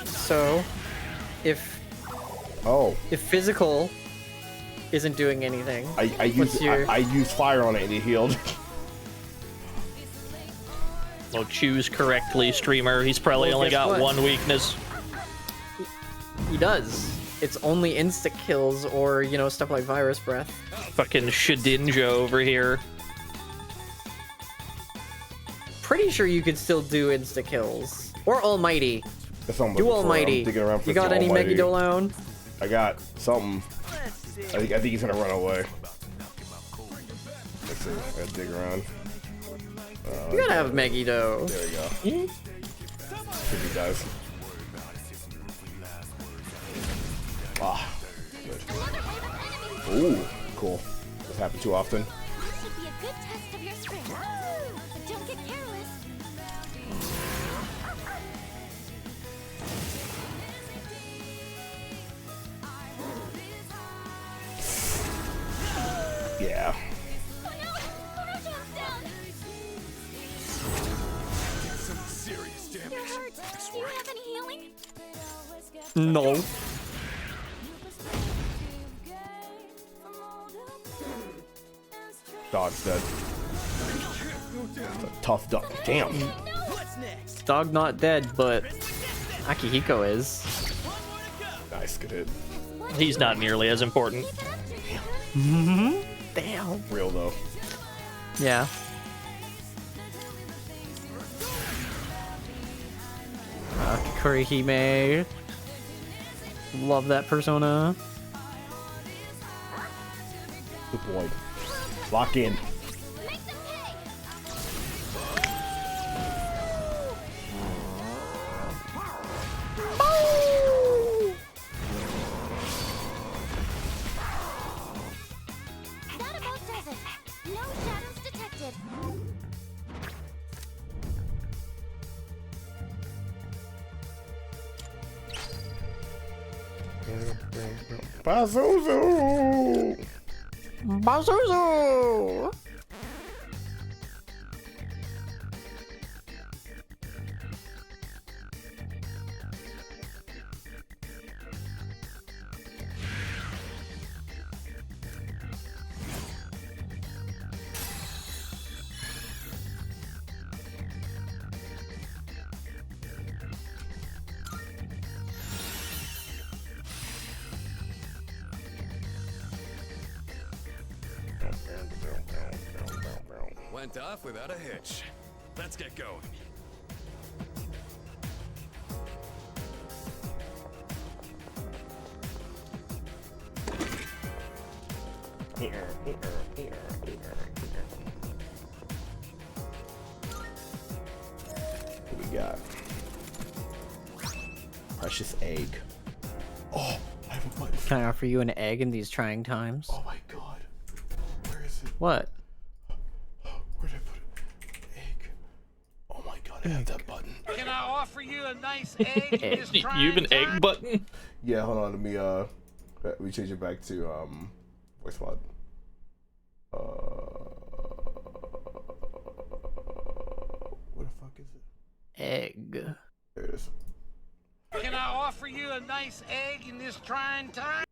So, if physical isn't doing anything, I used fire on it and it healed. Well, choose correctly, streamer. He's probably Well, only guess got what? one weakness. he does. It's only insta kills or stuff like virus breath. Fucking Shedinja over here. pretty sure you could still do insta kills or Almighty. That's what I'm Do looking for. Almighty. I'm digging around for You got some any Almighty. Megidolone? I got something. I think he's gonna run away. Let's see. I gotta dig around. You gotta have Megiddo. There we go. Should be guys. Ah, good. Ooh, cool. Doesn't happen too often. This should be a good test of your strength. But don't get careless. Yeah. Some serious damage. You're hurt. Do you have any healing? No. Dog's dead. That's a tough dog. Damn. Dog not dead, but Akihiko is. Nice, good hit. He's not nearly as important. Damn. Real though. Yeah. Kurihime. Love that persona. Good boy. Lock in. That about does it. No shadows detected. Pazuzu! Pazuzu! Went off without a hitch. Let's get going. What we got? Precious egg. Oh, I have a button. Can I offer you an egg in these trying times? Oh my god. Where is it? What? Where'd I put it? Egg. Oh my god, I have that button. Can I offer you a nice egg in this You have an egg button? Yeah, hold on, let me change it back to voice mod. What the fuck is it? Egg. There it is. Can I offer you a nice egg in this trying time?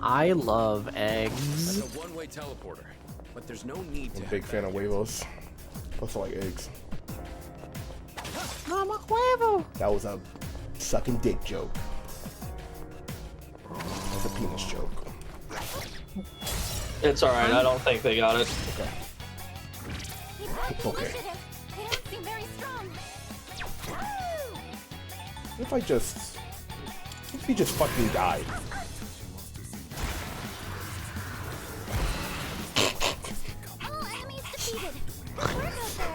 I love eggs. That's a one-way teleporter, but there's no need I'm to. a big fan of huevos. Plus I like eggs. Mama huevo. That was a sucking dick joke. That's a penis joke. It's alright, I don't think they got it. Okay. Okay. They don't seem very strong. What if he just fucking died? All enemies defeated. Work out there.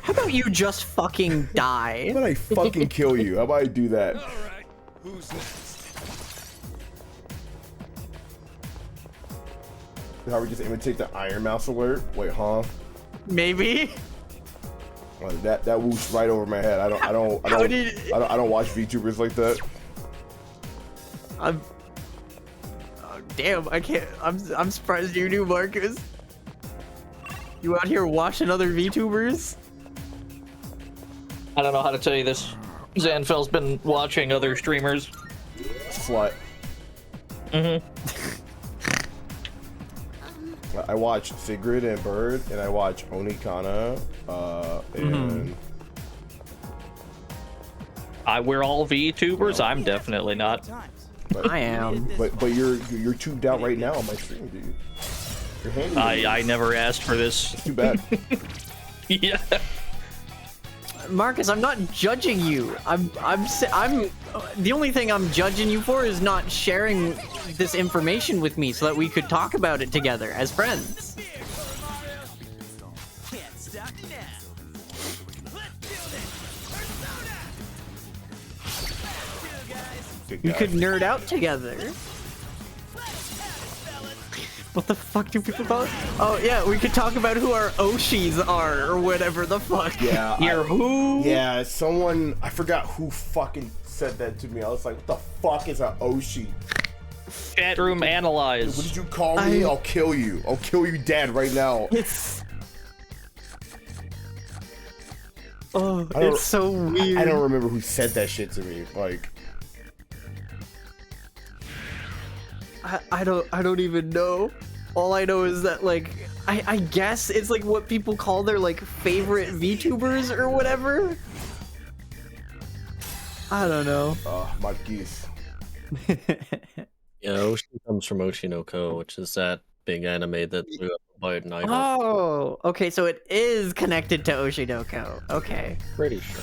How about you just fucking die? How about I fucking kill you? How about I do that? Alright, who's next? How we just imitate the Iron Mouse alert? Wait, huh? Maybe. Well, that whooshed right over my head. I don't watch VTubers like that. I'm. Oh, damn, I can't. I'm surprised you knew, Marcus. You out here watching other VTubers? I don't know how to tell you this. Zanfel's been watching other streamers. Slut. Mm-hmm. I watch Sigrid and Bird, and I watch Onikana, and We're all VTubers. I'm definitely not. but, I am. But you're tubed out right now on my stream, dude. I never asked for this. Too bad. Yeah. Marcus, I'm not judging you. I'm the only thing I'm judging you for is not sharing this information with me so that we could talk about it together as friends. We could nerd out together. What the fuck do people call it? Oh yeah, we could talk about who our Oshis are or whatever the fuck. Yeah. Who? Yeah, someone, I forgot who fucking said that to me. I was like, what the fuck is an Oshi? Chat room analyze. What did you call me? I'll kill you. I'll kill you dead right now. It's it's so weird. I don't remember who said that shit to me. Like, I don't even know. All I know is that like I guess it's like what people call their like favorite VTubers or whatever. I don't know. My geese. Yeah, Oshi comes from Oshinoko, which is that big anime that blew up about an idol. Oh, okay, so it is connected to Oshinoko. Okay. Pretty sure.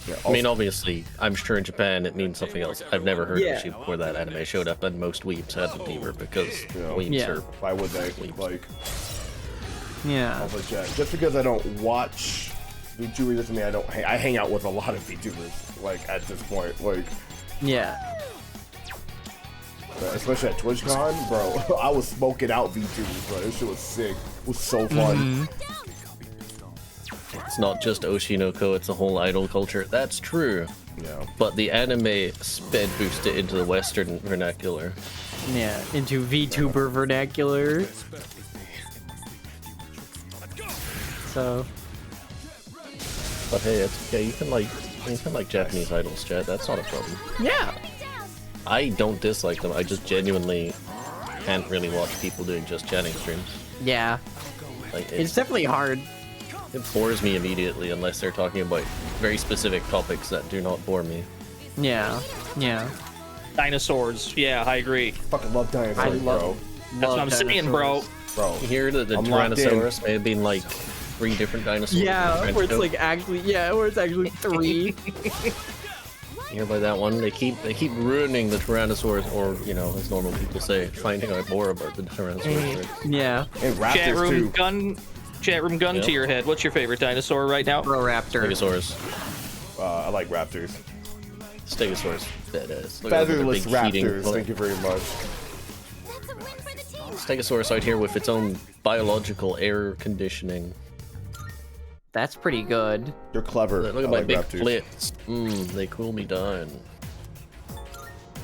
Yeah, I mean, obviously, I'm sure in Japan it means something else. I've never heard Oshi before that anime showed up, and most weebs had the fever because weebs are. Why would they? Weebs. Like, yeah. I was like, yeah, just because I don't watch VTubers doesn't mean I don't. I hang out with a lot of VTubers. Like at this point, like. Yeah. Especially at TwitchCon, bro. I was smoking out VTubers, bro. This shit was sick. It was so fun. It's not just Oshinoko, it's a whole idol culture. That's true. Yeah. But the anime sped boosted into the Western vernacular. Yeah, into VTuber vernacular. So. But hey, it's okay. You can like Japanese idols, chat. That's not a problem. Yeah. I don't dislike them. I just genuinely can't really watch people doing just chatting streams. Yeah. Like it's definitely hard. It bores me immediately unless they're talking about very specific topics that do not bore me. Yeah. Yeah. Dinosaurs. Yeah, I agree. Fucking love dinosaurs, bro. That's what I'm saying, bro. Bro. You hear that the Tyrannosaurus may have been like 3 different dinosaurs. Yeah, where it's like actually, where it's actually 3. You hear about that one? They keep ruining the Tyrannosaurus, or as normal people say, finding out more about the Tyrannosaurus. Yeah. And raptors Chat room too. gun. Chat room gun to your head. What's your favorite dinosaur right now? Raptor. Stegosaurus. I like raptors. Stegosaurus. Badass. Look at that Featherless big feeding raptors. Thank you very much. Stegosaurus out here with its own biological air conditioning. That's pretty good. You're clever. Look at I my like big raptors. flips. They cool me down.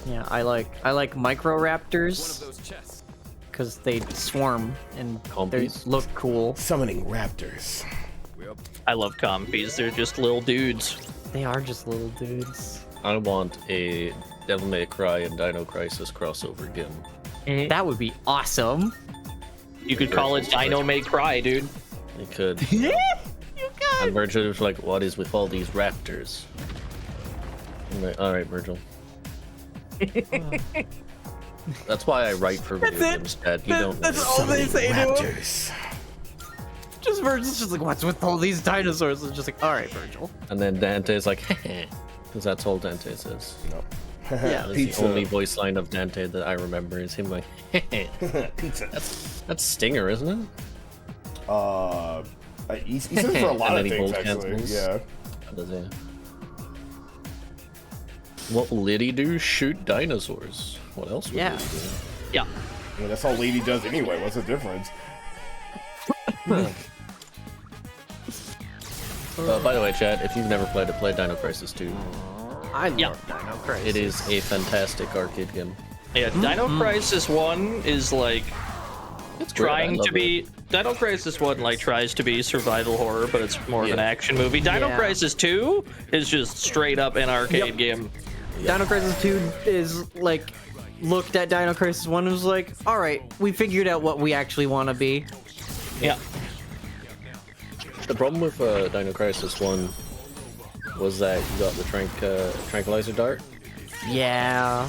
Yeah, I like microraptors because they swarm and they look cool. Summoning raptors. I love compies. They're just little dudes. They are just little dudes. I want a Devil May Cry and Dino Crisis crossover game. That would be awesome. You could call it Dino May Cry, dude. You could. Yeah, you could. And Virgil was like, "What is with all these raptors?" I'm like, "All right, Virgil." That's why I write for video games, Dad. You don't know. That's all they say to him. Raptors. Just Virgil's just like, what's with all these dinosaurs? It's just like, all right, Virgil. And then Dante's like, because that's all Dante says. No. Yeah. That's Pizza. the only voice line of Dante that I remember is him like, Pizza. That's Stinger, isn't it? He says it for a lot And of then he things, holds actually. candles. Yeah. That does it. What will Liddy do? Shoot dinosaurs. What else would Liddy do? Yeah. I mean, that's all Lady does anyway. What's the difference? By the way, Chad, if you've never played Dino Crisis 2, I love Dino Crisis. it is a fantastic arcade game. Yeah, Dino Crisis 1 is like It's great, I trying love to be Dino Crisis 1 like tries to be survival horror, but it's more of an action movie. Dino Yeah. Crisis 2 is just straight up an arcade game. Dino Crisis 2 is like looked at Dino Crisis 1 and was like, all right, we figured out what we actually want to be. Yeah. The problem with Dino Crisis 1 was that you got the tranquilizer dart, Yeah.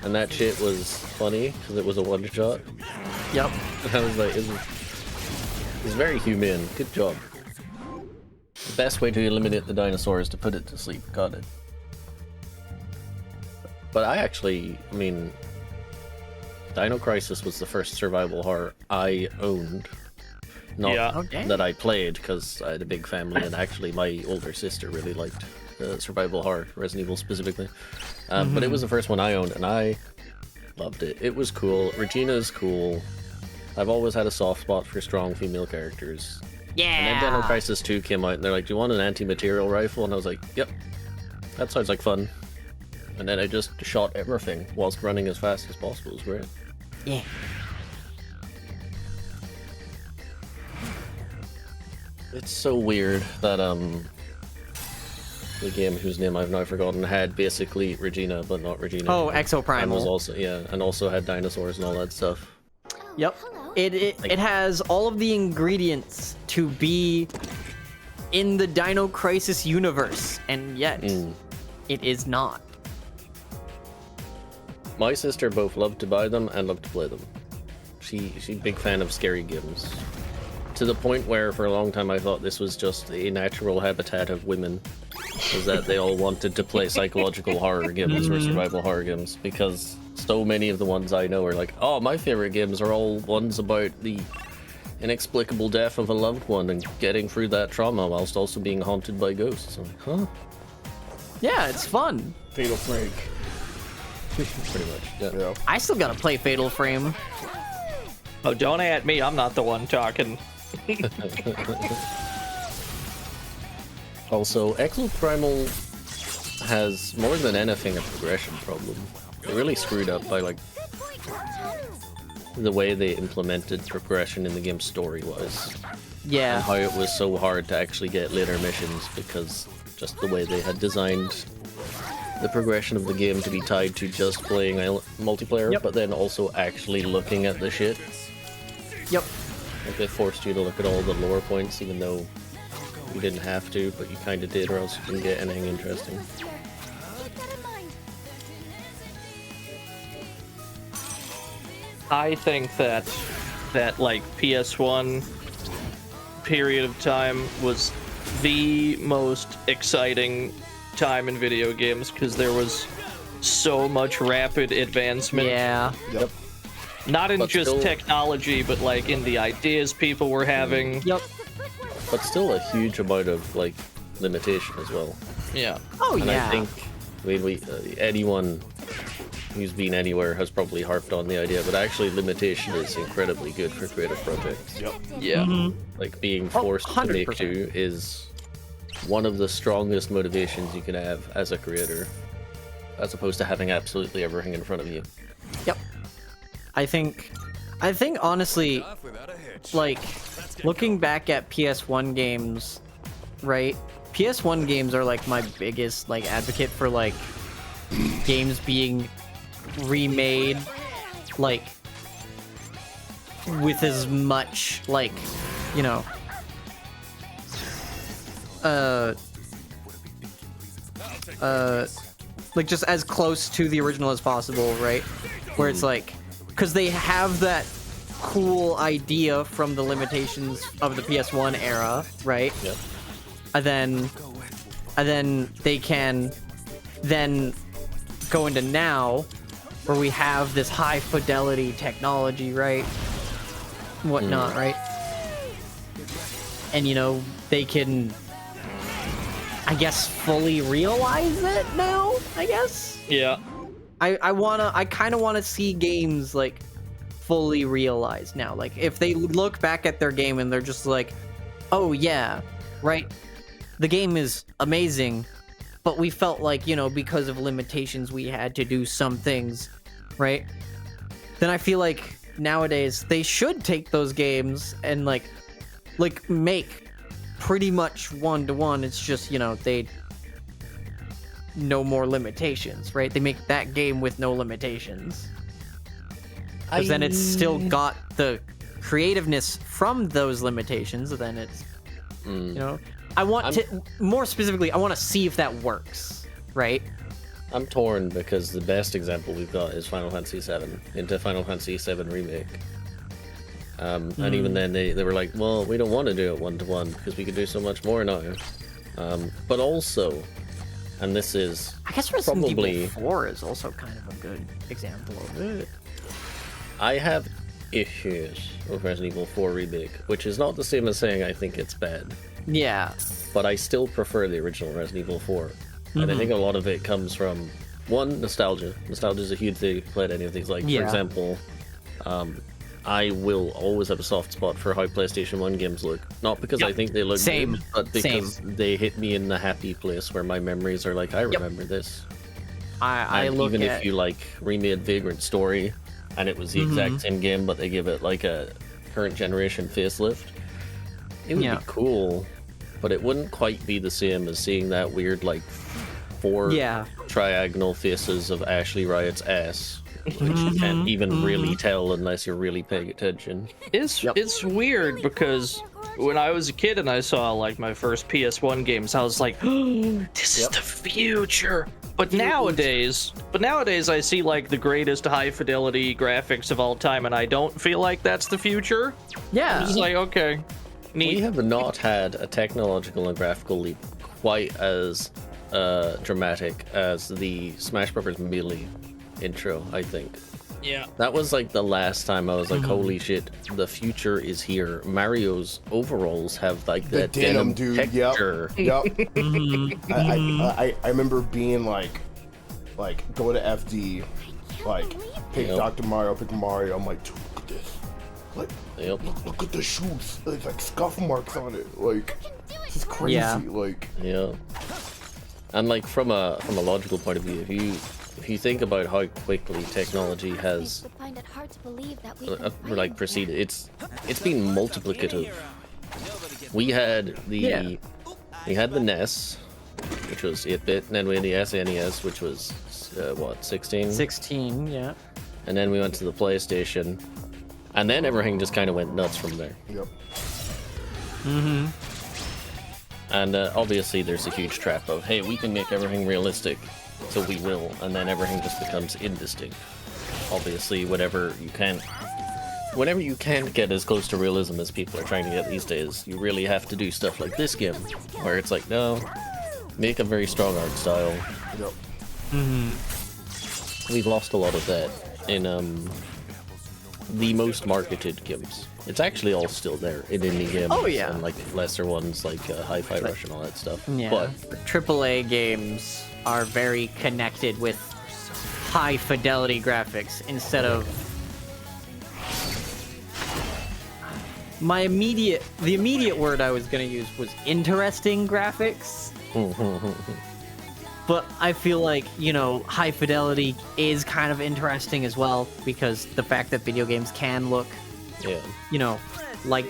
and that shit was funny because it was a one shot. Yep. I was like, it was very humane. Good job. The best way to eliminate the dinosaur is to put it to sleep. Got it. But I mean, Dino Crisis was the first survival horror I owned. Not that I played, because I had a big family, and actually my older sister really liked survival horror, Resident Evil specifically. But it was the first one I owned, and I loved it. It was cool. Regina's cool. I've always had a soft spot for strong female characters. Yeah. And then Dino Crisis 2 came out, and they're like, "Do you want an anti-material rifle?" And I was like, "Yep, that sounds like fun." And then I just shot everything whilst running as fast as possible. It was great. Yeah. It's so weird that the game whose name I've now forgotten had basically Regina, but not Regina. Oh, Exoprimal. And was also and also had dinosaurs and all that stuff. Yep. It has all of the ingredients to be in the Dino Crisis universe, and yet it is not. My sister both loved to buy them and loved to play them. She's a big fan of scary games. To the point where for a long time I thought this was just a natural habitat of women. Was that they all wanted to play psychological horror games or survival horror games, because so many of the ones I know are like, oh, my favorite games are all ones about the inexplicable death of a loved one and getting through that trauma whilst also being haunted by ghosts. I'm like, huh? Yeah, it's fun. Fatal Frame. Pretty much, yeah. I still gotta play Fatal Frame. Oh, don't at me. I'm not the one talking. Also, Exoprimal has more than anything a progression problem. They really screwed up by like the way they implemented progression in the game story-wise. Yeah. And how it was so hard to actually get later missions because just the way they had designed the progression of the game to be tied to just playing multiplayer, but then also actually looking at the shit. Yep. Like they forced you to look at all the lower points, even though you didn't have to, but you kind of did, or else you didn't get anything interesting. I think that like PS1 period of time was the most exciting time in video games because there was so much rapid advancement. Yeah. Yep. Not in But just still- technology, but like in the ideas people were having. Yep. But still a huge amount of like limitation as well. Yeah. Oh and yeah. I think anyone who's been anywhere has probably harped on the idea, but actually limitation is incredibly good for creative projects. Yep. Yeah. Like being forced to make 100%. do is one of the strongest motivations you can have as a creator, as opposed to having absolutely everything in front of you. Yep. I think honestly, like, looking back at PS1 games, right? PS1 games are like my biggest like advocate for like games being remade, like with as much like, you know, like just as close to the original as possible, right? Where it's like, because they have that cool idea from the limitations of the PS1 era, right? Yep. And then they can then go into now, where we have this high fidelity technology, right? Whatnot, right? And you know, they can, I guess, fully realize it now, I guess? Yeah. I kind of want to see games like fully realized now. Like if they look back at their game and they're just like, oh yeah, right, the game is amazing, but we felt like, you know, because of limitations we had to do some things, right? Then I feel like nowadays they should take those games and like make pretty much one-to-one. It's just, you know, they no more limitations, right? They make that game with no limitations. Because then it's still got the creativeness from those limitations, and then it's, you know, I want to, more specifically, I want to see if that works, right? I'm torn because the best example we've got is Final Fantasy VII into Final Fantasy VII Remake. And even then, they were like, well, we don't want to do it 1-to-1 because we could do so much more now. But also, and this is I guess Resident probably Evil 4 is also kind of a good example of it. I have issues with Resident Evil 4 Remake, which is not the same as saying I think it's bad. Yeah. But I still prefer the original Resident Evil 4. And I think a lot of it comes from, one, nostalgia. Nostalgia is a huge thing if you played any of these. Like, for example, I will always have a soft spot for how PlayStation 1 games look. Not because I think they look good, but because they hit me in the happy place where my memories are like, I remember this. I look even at... if you like remade Vagrant Story and it was the exact same game, but they give it like a current generation facelift, it would be cool, but it wouldn't quite be the same as seeing that weird like 4 triagonal faces of Ashley Riot's ass, which you can't even really tell unless you're really paying attention. It's weird because when I was a kid and I saw like my first PS1 games, I was like, oh, this is the future. But nowadays I see like the greatest high fidelity graphics of all time, and I don't feel like that's the future. Yeah. I'm just like, okay, neat. We have not had a technological and graphical leap quite as dramatic as the Smash Bros. Melee intro, I think. Yeah. That was like the last time I was like, holy shit, the future is here. Mario's overalls have like The that denim, denim dude. texture. Yep. I remember being like go to FD, like pick Dr. Mario, pick Mario. I'm like, dude, look at this. Like, look at the shoes. There's like scuff marks on it. Like, this is crazy. Like, and like from a logical point of view, if you think about how quickly technology has like proceeded, it's been multiplicative. We had the NES, which was 8-bit, and then we had the SNES, which was what, 16? 16, yeah. And then we went to the PlayStation, and then everything just kind of went nuts from there. Yep. And obviously there's a huge trap of, hey, we can make everything realistic, so we will, and then everything just becomes indistinct. Obviously, whenever you can't get as close to realism as people are trying to get these days, you really have to do stuff like this game, where it's like, no, make a very strong art style. Yep. We've lost a lot of that in the most marketed games. It's actually all still there in indie games. Oh, yeah. And like lesser ones like Hi-Fi Rush and all that stuff. Yeah. But AAA games are very connected with high fidelity graphics instead of the immediate word I was gonna use was interesting graphics. But I feel like, high fidelity is kind of interesting as well, because the fact that video games can look, like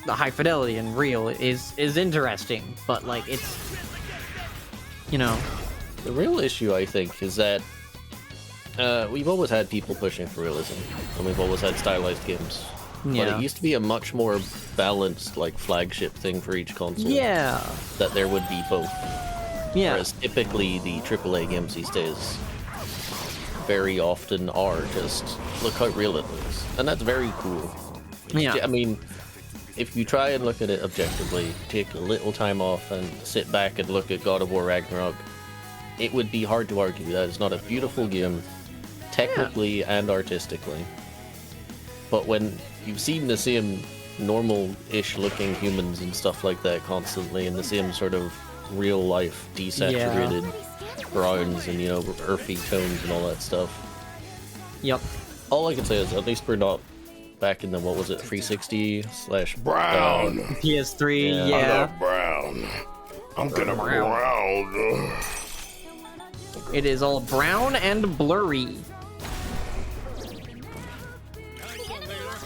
the high fidelity and real is interesting, but like it's, the real issue, I think, is that we've always had people pushing for realism, and we've always had stylized games. But it used to be a much more balanced, like, flagship thing for each console. Yeah. That there would be both. Yeah. Whereas typically the AAA games these days very often are just, look how real it looks. And that's very cool. Yeah. I mean, if you try and look at it objectively, take a little time off and sit back and look at God of War Ragnarok, it would be hard to argue that it's not a beautiful game, technically and artistically. But when you've seen the same normal-ish looking humans and stuff like that constantly, and the same sort of real-life desaturated browns and, earthy tones and all that stuff. Yep. All I can say is at least we're not back in the, 360 / brown. PS3, I love brown. I'm gonna brown. It is all brown and blurry.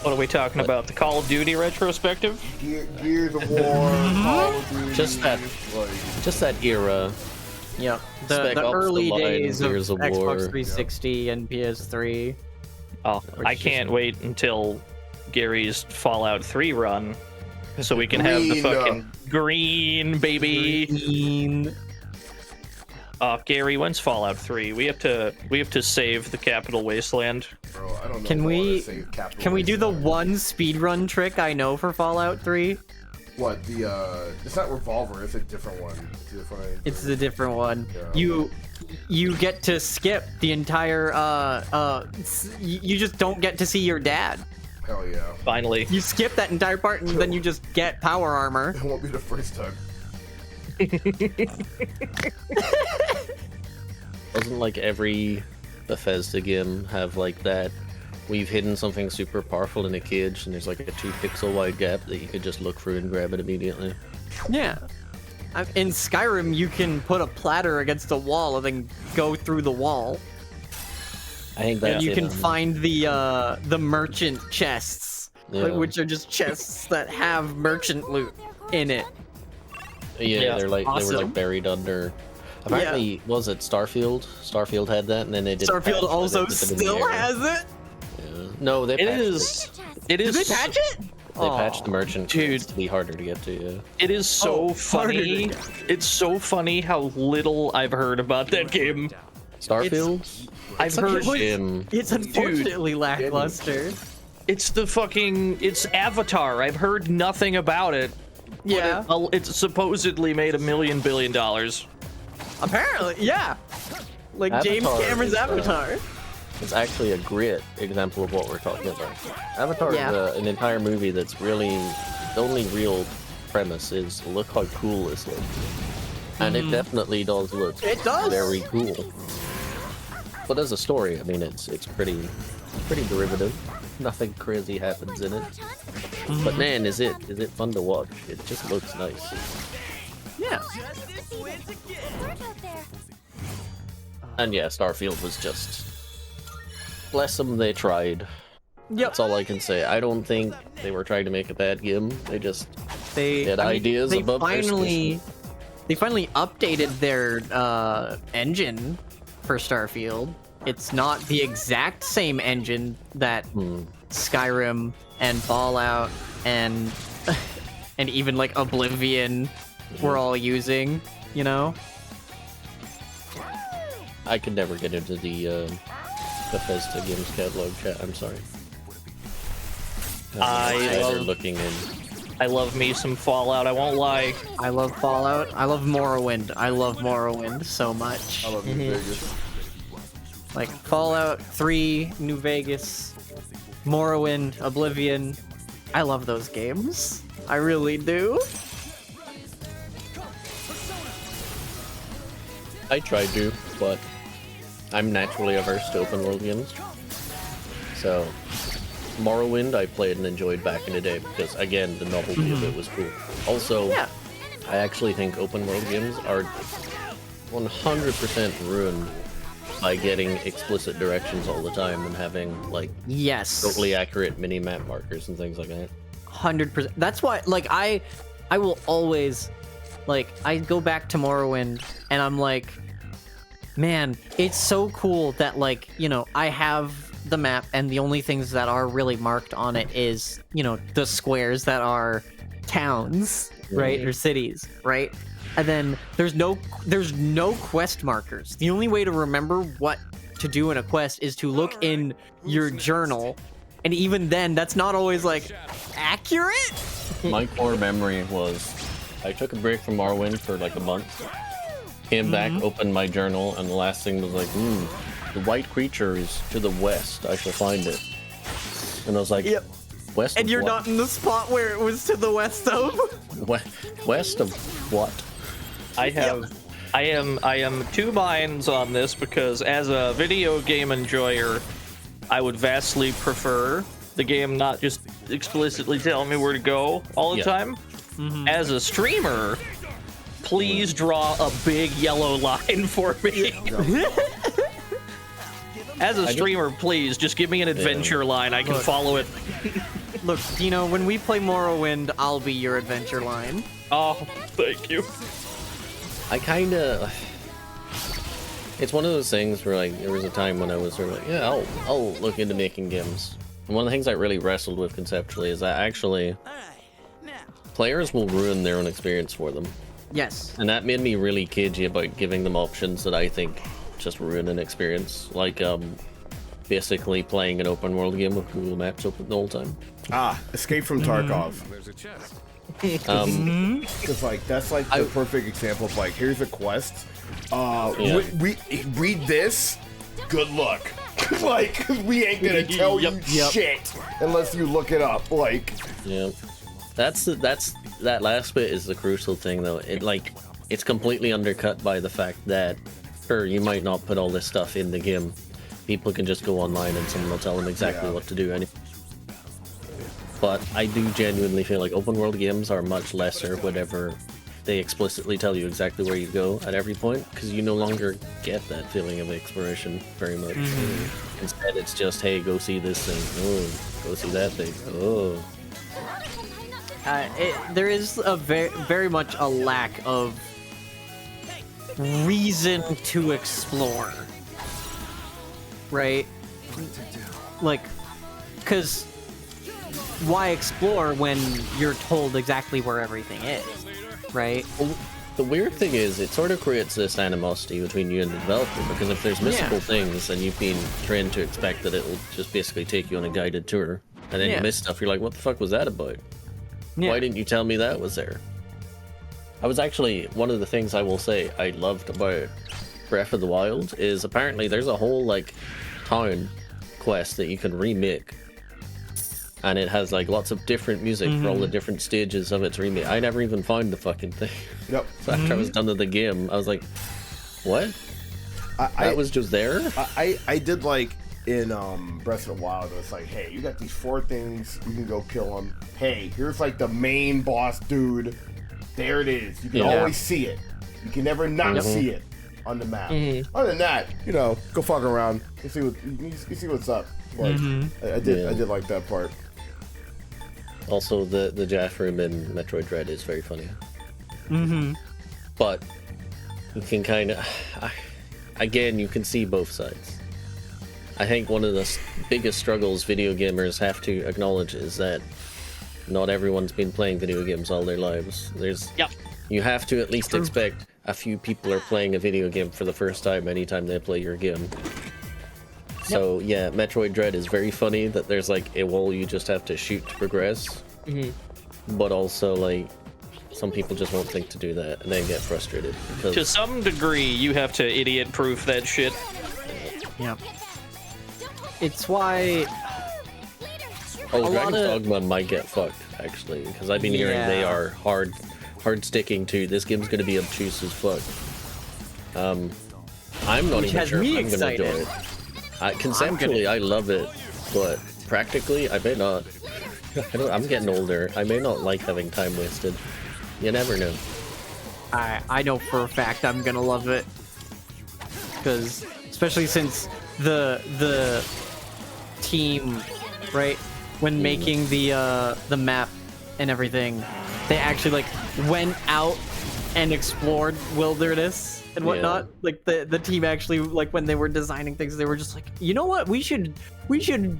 What are we talking about? The Call of Duty retrospective? Gears of War, Call of Duty. Just that era. Yep. Spec The Ops, early The Line, days of Gears of Xbox War. 360 and PS3. Oh, I can't wait until Gary's Fallout 3 run, so we can have the fucking green, baby. Green. Gary, when's Fallout 3? We have to save the Capital Wasteland. Bro, I don't know. Can if I wanna we say capital can we do the racing. one speedrun trick I know for Fallout 3? What the it's not Revolver, it's a different one. It's a different one. Yeah. You get to skip the entire you just don't get to see your dad. Hell yeah. Finally. You skip that entire part and then you just get power armor. It won't be the first time. Doesn't like every Bethesda game have like that? We've hidden something super powerful in a cage and there's like a 2 pixel wide gap that you could just look through and grab it immediately. Yeah. In Skyrim, you can put a platter against a wall and then go through the wall. I think that's And you it, can find the merchant chests, Yeah. which are just chests that have merchant loot in it. Yeah, they're like they were awesome. like buried under. Apparently, was it Starfield? Starfield had that, and then they did. Starfield patch also it with the still mirror. has it. Yeah. No, they. It patched is. It is. Did they patch it? They patched the merchant chests to be harder to get to. Yeah. It is so funny. It's so funny how little I've heard about that game. Starfield. I've heard. It's unfortunately lackluster. It's the fucking. It's Avatar. I've heard nothing about it. Yeah. It's supposedly made $1 million billion. Apparently, yeah. Like James Avatar Cameron's is, Avatar. It's actually a great example of what we're talking about. Avatar is an entire movie that's really the only real premise is look how cool this looks, and it definitely does look. It does. Very cool. But as a story, I mean, it's pretty derivative. Nothing crazy happens in it. But man, is it fun to watch? It just looks nice. Yeah. And yeah, Starfield was just. Bless them, they tried. Yep. That's all I can say. I don't think they were trying to make a bad game. They just had I mean, ideas they above their station. They finally updated their engine for Starfield. It's not the exact same engine that Skyrim and Fallout and and even like Oblivion were all using, you know? I could never get into the Bethesda games catalog chat. I'm sorry. They're looking in. I love me some Fallout. I won't lie. I love Fallout. I love Morrowind. I love Morrowind so much. I love New Vegas. Like Fallout 3, New Vegas, Morrowind, Oblivion. I love those games. I really do. I tried to, but I'm naturally averse to open world games. So, Morrowind I played and enjoyed back in the day because, again, the novelty of it was cool. Also, I actually think open world games are 100% ruined by getting explicit directions all the time and having, like, totally accurate mini-map markers and things like that. 100%. That's why, like, I will always, like, I go back to Morrowind and I'm like, man, it's so cool that, like, you know, I have the map and the only things that are really marked on it is, you know, the squares that are towns, right? Or cities, right? And then there's no quest markers. The only way to remember what to do in a quest is to look in your journal. And even then, that's not always, like, accurate? My core memory was I took a break from Morrowind for like a month, came back, opened my journal, and the last thing was like, the white creature is to the west. I shall find it. And I was like, west And of you're what? not in the spot where it was to the west of? West of what? I am two minds on this because as a video game enjoyer, I would vastly prefer the game not just explicitly telling me where to go all the time. As a streamer, please draw a big yellow line for me. As a streamer, please just give me an adventure line. I can Look. follow it. Look, Dino, when we play Morrowind, I'll be your adventure line. Oh, thank you. I kinda... It's one of those things where, like, there was a time when I was sort of like, yeah, I'll look into making games. And one of the things I really wrestled with conceptually is that actually players will ruin their own experience for them. Yes. And that made me really cagey about giving them options that I think just ruin an experience. Like, basically playing an open world game with Google Maps open the whole time. Escape from Tarkov. There's a chest. Because like that's like the perfect example of like, here's a quest. We read this. Good luck. Like we ain't gonna tell you shit unless you look it up. Like, yeah, that last bit is the crucial thing though. It's completely undercut by the fact that, sure, you might not put all this stuff in the game. People can just go online and someone will tell them exactly what to do. But I do genuinely feel like open world games are much lesser whenever they explicitly tell you exactly where you go at every point, because you no longer get that feeling of exploration very much. Instead, it's just, hey, go see this thing. Oh, go see that thing. Oh. There is a very much a lack of reason to explore, right? Like, because why explore when you're told exactly where everything is, right? Well, the weird thing is, it sort of creates this animosity between you and the developer, because if there's missable things and you've been trained to expect that it'll just basically take you on a guided tour, and then you miss stuff, you're like, what the fuck was that about? Why didn't you tell me that was there? I was actually, one of the things I will say I loved about Breath of the Wild is apparently there's a whole like town quest that you can remake, and it has like lots of different music for all the different stages of its remake. I never even found the fucking thing. Yep. So after I was done with the game, I was like, what? That was just there? I did like in Breath of the Wild, it's like, hey, you got these 4 things, you can go kill them. Hey, here's like the main boss dude. There it is. You can always see it. You can never not see it on the map. Other than that, go fuck around. You see what's up. Like, I did like that part. Also, the Jaff room in Metroid Dread is very funny. But you can kind of, again, you can see both sides. I think one of the biggest struggles video gamers have to acknowledge is that not everyone's been playing video games all their lives. You have to at least expect a few people are playing a video game for the first time anytime they play your game. So yeah, Metroid Dread is very funny that there's like a wall you just have to shoot to progress. But also like some people just won't think to do that and then get frustrated. Because... To some degree, you have to idiot-proof that shit. Yep. It's why... Oh, Dragon's Dogma might get fucked, actually, because I've been hearing they are hard sticking to, this game's going to be obtuse as fuck. I'm not even sure if I'm going to enjoy it. Conceptually, I love it, but practically, I may not. I'm getting older. I may not like having time wasted. You never know. I know for a fact I'm gonna love it, because especially since the team, right, when making the map and everything, they actually like went out and explored wilderness and whatnot. Like the team actually, like when they were designing things, they were just like, you know what, we should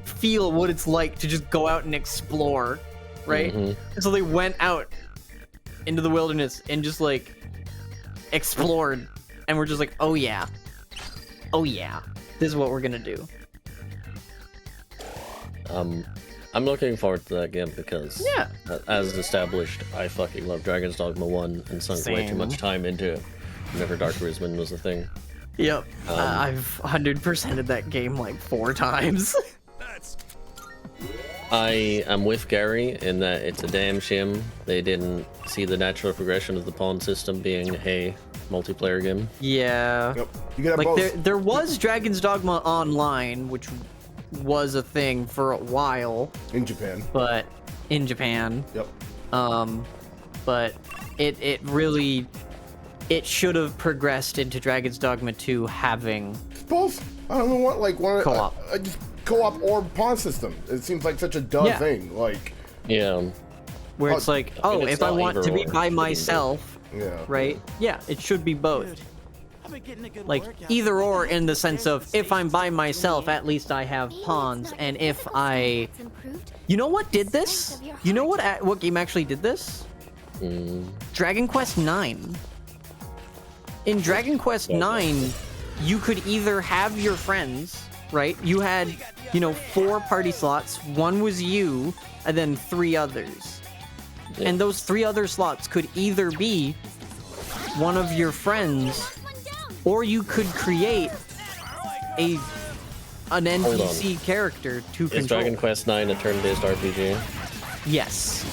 feel what it's like to just go out and explore, right? And so they went out into the wilderness and just like explored, and we're just like, oh yeah, this is what we're gonna do. I'm looking forward to that game because, as established, I fucking love Dragon's Dogma 1 and sunk way too much time into it whenever Dark Arisen was a thing. Yep. I've 100%ed that game like 4 times. I am with Gary in that it's a damn shame they didn't see the natural progression of the pawn system being a multiplayer game. Yeah. Yep. You get like both. there was Dragon's Dogma Online, which was a thing for a while in Japan. But in Japan. Yep. But it really should have progressed into Dragon's Dogma 2 having both. I don't know what, like one co-op. Just co-op or pawn system. It seems like such a dumb thing. Like where it's like, if I want to be by myself, right? Yeah, it should be both. Like either or in the sense of, if I'm by myself, at least I have pawns, and if I, you know what did this? You know what game actually did this? Dragon Quest 9. In Dragon Quest 9, you could either have your friends right? You had, 4 party slots. 1 was you, and then 3 others. Yeah. And those 3 other slots could either be one of your friends, or you could create an NPC character to Is control. Dragon Quest IX a turn-based RPG? Yes.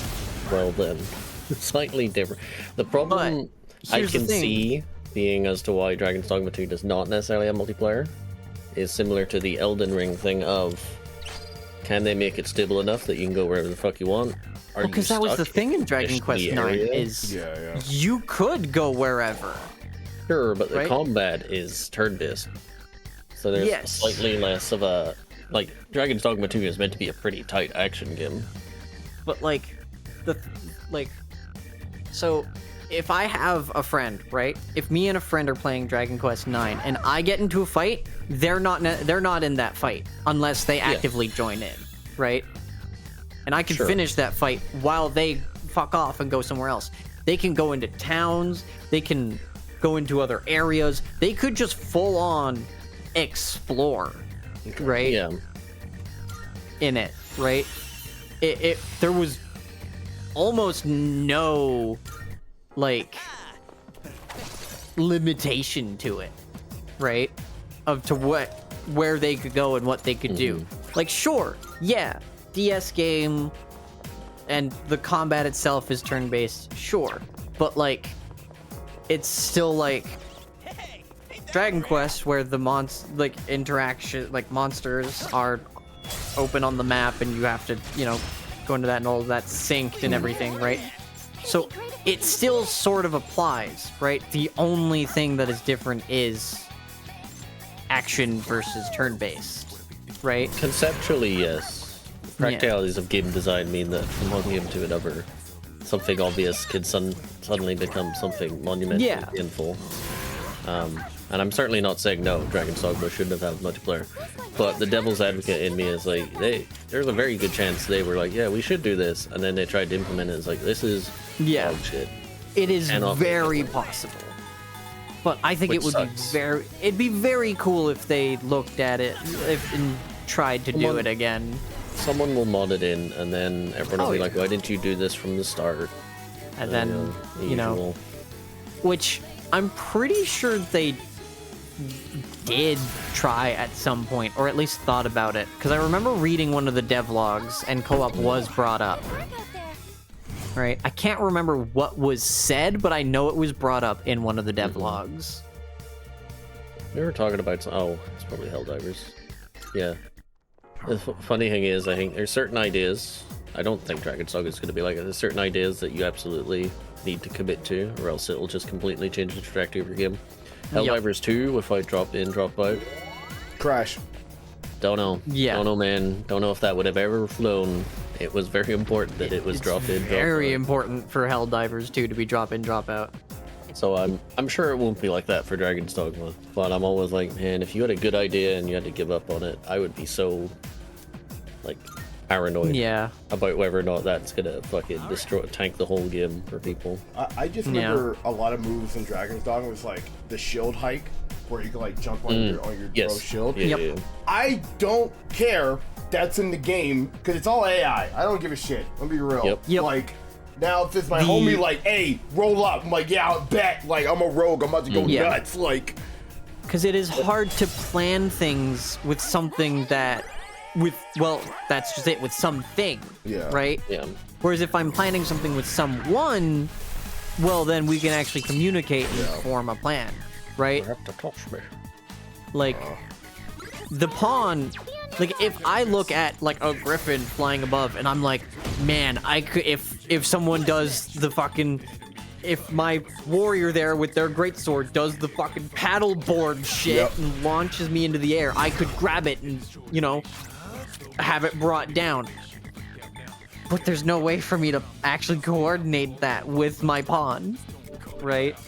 Well then, slightly different. The problem I here's the can thing. see being as to why Dragon's Dogma 2 does not necessarily have multiplayer is similar to the Elden Ring thing of, can they make it stable enough that you can go wherever the fuck you want? Are Because you that was the stuck thing in in Dragon Quest the 9 area? is you could go wherever. Sure, but the right? combat is turn-based. So there's Yes. slightly less of a... Like, Dragon's Dogma 2 is meant to be a pretty tight action game. But so if I have a friend, right? If me and a friend are playing Dragon Quest 9 and I get into a fight, they're not in that fight unless they actively join in, right? And I can Sure. finish that fight while they fuck off and go somewhere else. They can go into towns, they can go into other areas. They could just full on explore, right? Yeah. In it, right? There was almost no limitation to it, right? Where they could go and what they could do. Like, sure, yeah, DS game and the combat itself is turn-based, sure, but it's still Dragon Quest, where the monsters are open on the map and you have to, go into that and all that's synced and everything, right? So it still sort of applies, right? The only thing that is different is action versus turn-based, right? Conceptually, yes. Practicalities of game design mean that from one game to another, something obvious can suddenly become something monumentally painful. And I'm certainly not saying no, Dragon's Dogma shouldn't have had multiplayer. But the devil's advocate in me is there's a very good chance they were like, yeah, we should do this. And then they tried to implement it. It's like, this is dog shit. It is very possible. But I think it would it'd be very cool if they looked at it and tried to do it again. Someone will mod it in, and then everyone will be like, why didn't you do this from the start? And then, which I'm pretty sure they did try at some point, or at least thought about it, because I remember reading one of the devlogs and co-op was brought up. Right? I can't remember what was said, but I know it was brought up in one of the devlogs. We were talking about it's probably Helldivers. Yeah. The funny thing is, I think there's certain ideas. I don't think Dragon's Dogma is going to be like it. There's certain ideas that you absolutely need to commit to, or else it will just completely change the trajectory of your game. Helldivers 2, if I drop in, drop out. Crash. Don't know. Yeah. Don't know, man. Don't know if that would have ever flown. It was very important that it was drop in, drop out. Very important for Helldivers 2 to be drop in, drop out. So I'm sure it won't be like that for Dragon's Dogma. But I'm always like, man, if you had a good idea and you had to give up on it, I would be so paranoid about whether or not that's gonna fucking tank the whole game for people. I just remember a lot of moves in Dragon's Dogma was the shield hike, where you can jump on your bro shield. Yeah. I don't care that's in the game because it's all AI. I don't give a shit. Let me be real. Now if it's my homie hey, roll up, I'm like, yeah, I'll bet. I'm a rogue. I'm about to go nuts. Because it is hard to plan things with something that's just it, with something. Yeah. Right? Yeah. Whereas if I'm planning something with someone, well, then we can actually communicate and form a plan. Right? You have to touch me. The pawn, if I look at a griffin flying above and I'm like, man, I could, if someone does the fucking, if my warrior there with their greatsword does the fucking paddleboard shit and launches me into the air, I could grab it and, have it brought down. But there's no way for me to actually coordinate that with my pawn, right?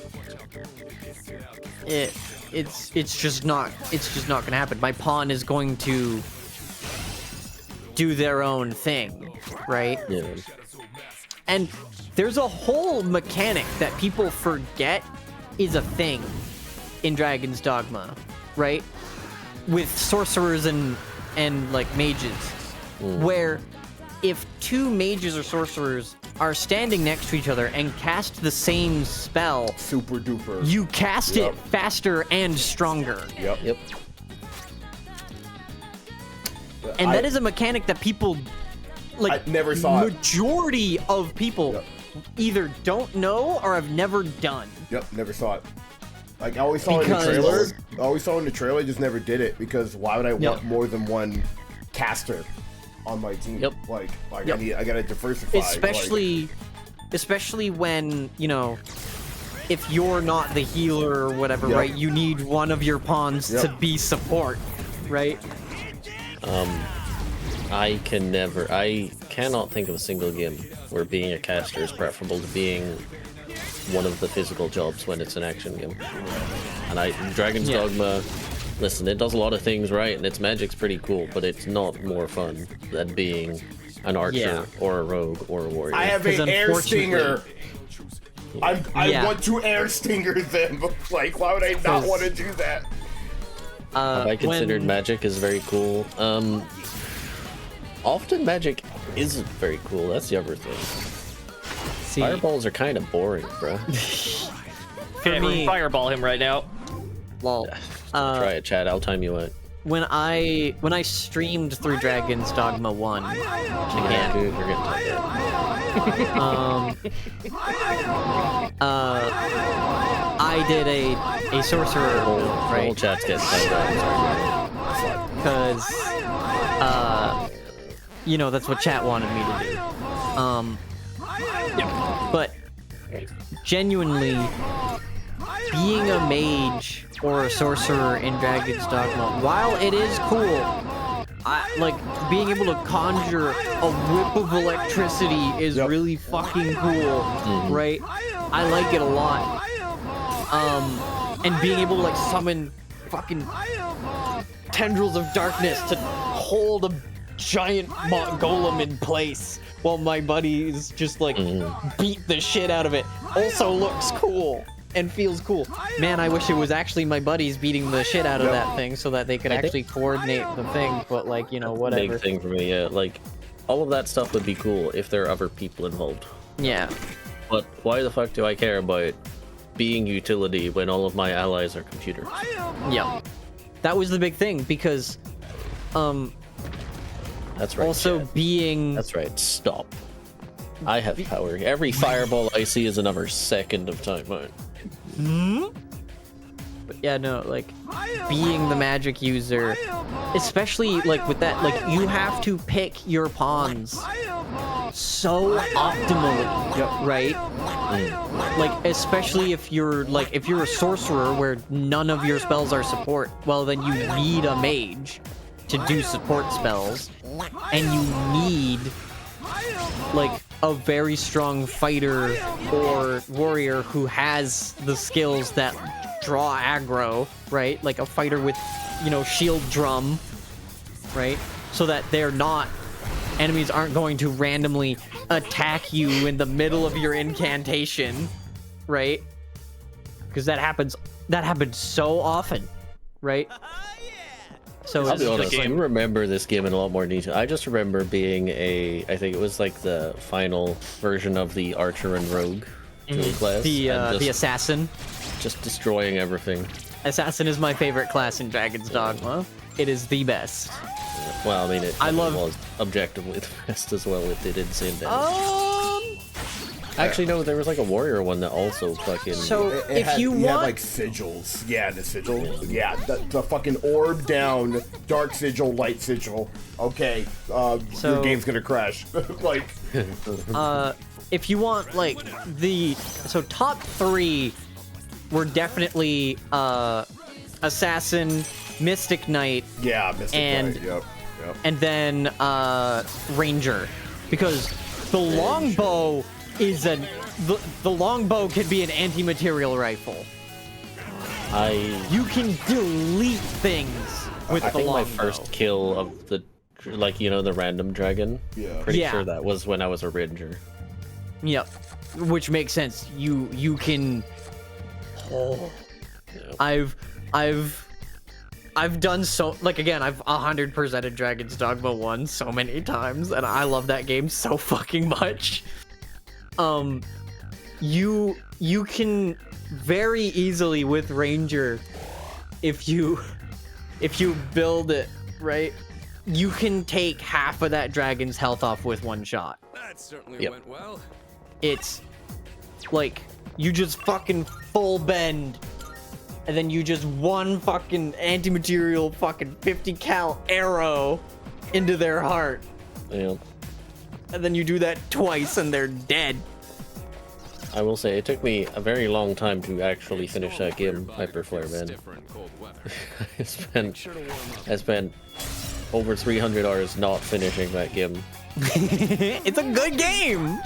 It's just not gonna happen. My pawn is going to do their own thing, right? Yeah. And there's a whole mechanic that people forget is a thing in Dragon's Dogma, right? with sorcerers and like mages, where if two mages or sorcerers are standing next to each other and cast the same spell, super duper, you cast it faster and stronger. Yep. And that is a mechanic that people, like, I never saw it. majority of people either don't know or have never done. Yep, never saw it. Like, I always saw it in the trailer. I always saw it in the trailer, just never did it, because why would I want more than one caster on my team? Like I gotta diversify. Especially when, you know, if you're not the healer or whatever, right? You need one of your pawns to be support, right? I cannot think of a single game where being a caster is preferable to being one of the physical jobs when it's an action game. And Dragon's Dogma, listen, it does a lot of things right, and its magic's pretty cool, but it's not more fun than being an archer or a rogue or a warrior. I have an air stinger. I want to air stinger them. Like, why would I not want to do that? I considered magic is very cool. Often magic isn't very cool. That's the other thing. Fireballs are kind of boring, bro. For me, fireball him right now. Lol. Try it, Chad. I'll time you out. When I streamed through Dragon's Dogma 1, which again, you're getting I did a sorcerer build, right? Whole chat's getting timed because you know, that's what chat wanted me to do. But genuinely, being a mage or a sorcerer in Dragon's Dogma, while it is cool, like being able to conjure a whip of electricity is really fucking cool, right? I like it a lot. And being able to like summon fucking tendrils of darkness to hold a giant golem in place while my buddies just like beat the shit out of it also looks cool and feels cool. Man, I wish it was actually my buddies beating the shit out of that thing so that they could actually coordinate the thing, but like, you know, whatever. Big thing for me, yeah. Like, all of that stuff would be cool if there are other people involved. Yeah. But why the fuck do I care about being utility when all of my allies are computers? Yeah. That was the big thing, because that's right. Also, Chad. being... That's right. Stop. I have power. Every fireball I see is another second of time. But yeah, no, like, being the magic user, especially, like, with that, like, you have to pick your pawns so optimally, right? Like, especially if you're a sorcerer where none of your spells are support, well, then you need a mage to do support spells, and you need like a very strong fighter or warrior who has the skills that draw aggro, right? Like a fighter with, you know, shield drum, right? So that enemies aren't going to randomly attack you in the middle of your incantation, right? Because that happens so often, right? So I'll be honest, I remember this game in a lot more detail. I just remember being I think it was like the final version of the Archer and Rogue class. The Assassin. Just destroying everything. Assassin is my favorite class in Dragon's Dogma. It is the best. Well, I mean, it was objectively the best as well. It did insane damage. Actually, no, there was like a warrior one that also fucking... So, It had like sigils. Yeah, the sigil. Yeah, the fucking orb down, dark sigil, light sigil. Okay, your game's gonna crash. Like... if you want, like, So, top 3 were definitely, Assassin, Mystic Knight... Yeah, Mystic Knight, yep. And then, Ranger. Because the longbow... the longbow can be an anti-material rifle. You can delete things with the longbow. My first kill of the, like, you know, the random dragon. Yeah. Pretty sure that was when I was a ranger. Yep. Which makes sense. You can. Oh. I've I've done so, like, again, I've 100%ed Dragon's Dogma 1 so many times, and I love that game so fucking much. You can very easily with Ranger, if you build it right, you can take half of that dragon's health off with one shot. That certainly went well. It's like you just fucking full bend, and then you just one fucking anti-material fucking 50 cal arrow into their heart. Yeah. And then you do that twice and they're dead. I will say it took me a very long time to actually finish that game, Hyperflare, man. I spent over 300 hours not finishing that game. It's a good game!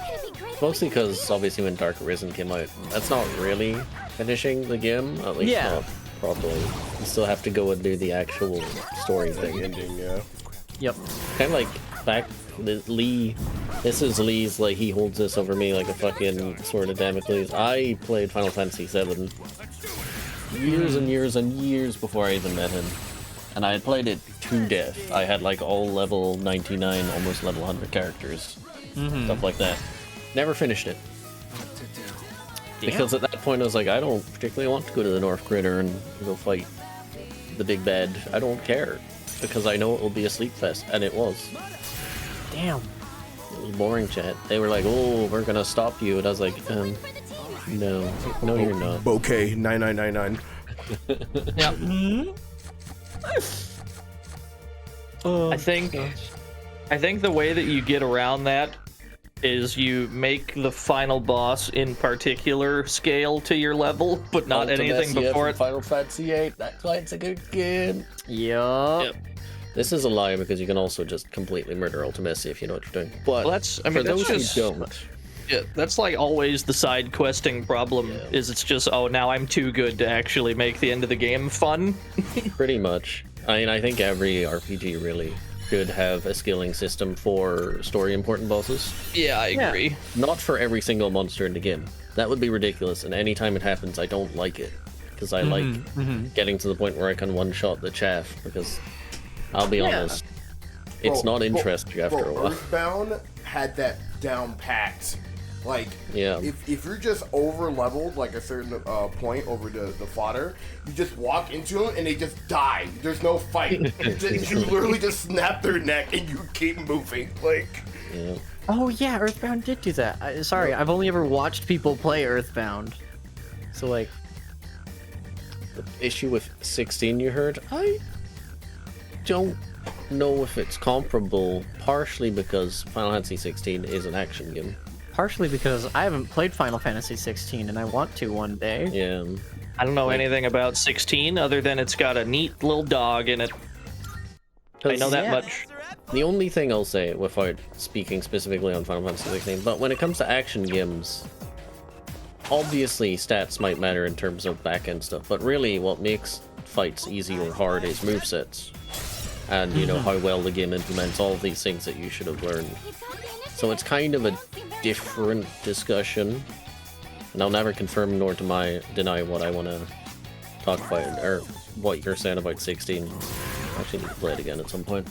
Mostly because obviously when Dark Arisen came out, that's not really finishing the game, at least not properly. You still have to go and do the actual story thing. Ending, yeah. Yep. Kind of like back Lee. This is Lee's, like, he holds this over me like a fucking sword of Damocles. I played Final Fantasy VII years and years and years before I even met him. And I had played it to death. I had like all level 99, almost level 100 characters. Stuff like that. Never finished it. Because at that point I was like, I don't particularly want to go to the North Critter and go fight the big bad. I don't care. Because I know it will be a sleep fest. And it was. Damn. It was boring, chat. They were like, oh, we're gonna stop you. And I was like, no. No, you're not. Bouquet 9999. Yeah. Oh, I think the way that you get around that is you make the final boss in particular scale to your level, but not anything before it. Final Fantasy VIII. That's why it's a good game. Yep. This is a lie because you can also just completely murder Ultimacy if you know what you're doing. But Well, for those who don't, yeah, that's like always the side questing problem. Is it's just, oh, now I'm too good to actually make the end of the game fun. Pretty much. I mean, I think every RPG really should have a skilling system for story important bosses. Yeah, I agree. Not for every single monster in the game. That would be ridiculous, and anytime it happens, I don't like it. Because I like getting to the point where I can one-shot the chaff, because I'll be honest, it's not interesting after a while. Earthbound had that down packed. Like, yeah. if you're just over leveled like a certain point over the fodder, you just walk into them and they just die. There's no fight. You literally just snap their neck and you keep moving. Like, Oh yeah, Earthbound did do that. Sorry, I've only ever watched people play Earthbound. So like, the issue with 16 you heard, I don't know if it's comparable, partially because Final Fantasy 16 is an action game. Partially because I haven't played Final Fantasy 16 and I want to one day. Yeah. I don't know anything about 16 other than it's got a neat little dog in it. I know that much. The only thing I'll say, without speaking specifically on Final Fantasy 16, but when it comes to action games, obviously stats might matter in terms of back-end stuff, but really what makes fights easy or hard is movesets. And, you know, how well the game implements all of these things that you should have learned. So it's kind of a different discussion, and I'll never confirm nor deny what I want to talk about, or what you're saying about 16. I actually need to play it again at some point.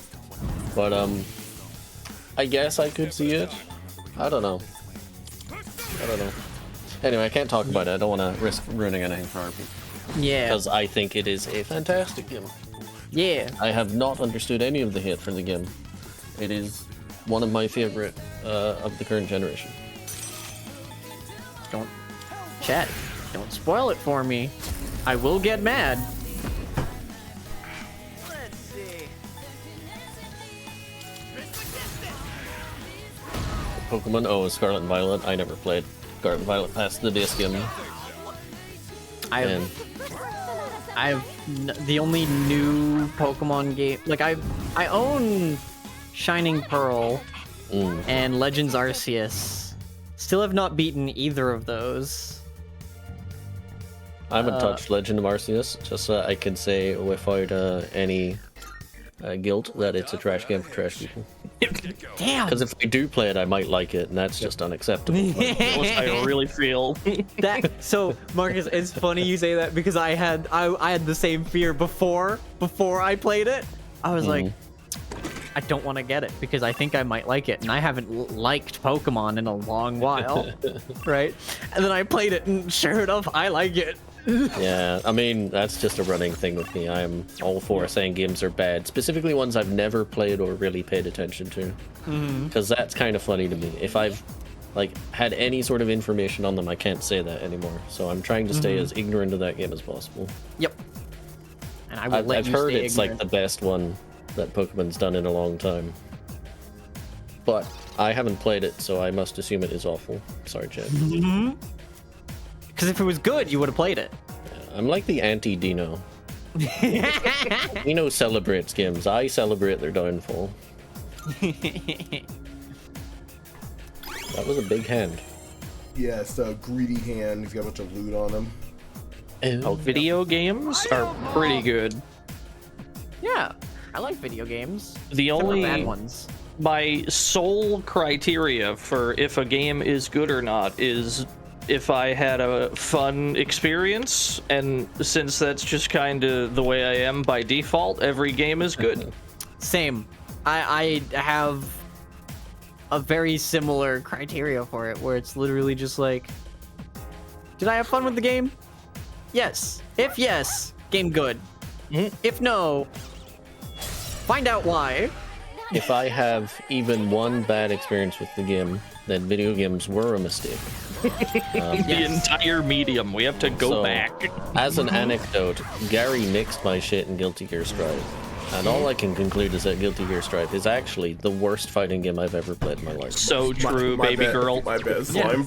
But, I guess I could see it. I don't know. Anyway, I can't talk about it. I don't want to risk ruining anything for RP. Yeah. Because I think it is a fantastic game. Yeah. I have not understood any of the hate for the game. It is one of my favorite of the current generation. Chat, don't spoil it for me. I will get mad. Let's see. Pokemon, Scarlet and Violet. I never played Scarlet and Violet past the base game. The only new Pokemon game, like I own Shining Pearl and Legends Arceus. Still have not beaten either of those. I haven't touched Legend of Arceus, just so I can say without any guilt that it's a trash game for trash people. Damn. Because if I do play it, I might like it, and that's just unacceptable. I really feel that. So Marcus, it's funny you say that because I had the same fear before I played it. I was like, I don't want to get it because I think I might like it, and I haven't liked Pokemon in a long while, right? And then I played it, and sure enough, I like it. Yeah, I mean, that's just a running thing with me. I'm all for saying games are bad, specifically ones I've never played or really paid attention to. Because that's kind of funny to me. If I've like had any sort of information on them, I can't say that anymore. So I'm trying to stay as ignorant of that game as possible. Yep. And I will let I've you heard stay it's ignorant. like the best one that Pokemon's done in a long time. But I haven't played it, so I must assume it is awful. Sorry, Chad. Because if it was good, you would have played it. I'm like the anti-Dino. Dino celebrates games. I celebrate their downfall. That was a big hand. Yeah, it's a greedy hand. He's got a bunch of loot on him. Oh, video games are pretty good. Yeah, I like video games. The Except for only bad ones. My sole criteria for if a game is good or not is if I had a fun experience, and since that's just kind of the way I am by default, every game is good. Same. I have a very similar criteria for it, where it's literally just like, did I have fun with the game? Yes. If yes, game good. If no, find out why. If I have even one bad experience with the game, then video games were a mistake. The entire medium, we have to go back. As an anecdote, Gary nixed my shit in Guilty Gear Strive. And all I can conclude is that Guilty Gear Strive is actually the worst fighting game I've ever played in my life. So true, baby girl. My bad, Slime.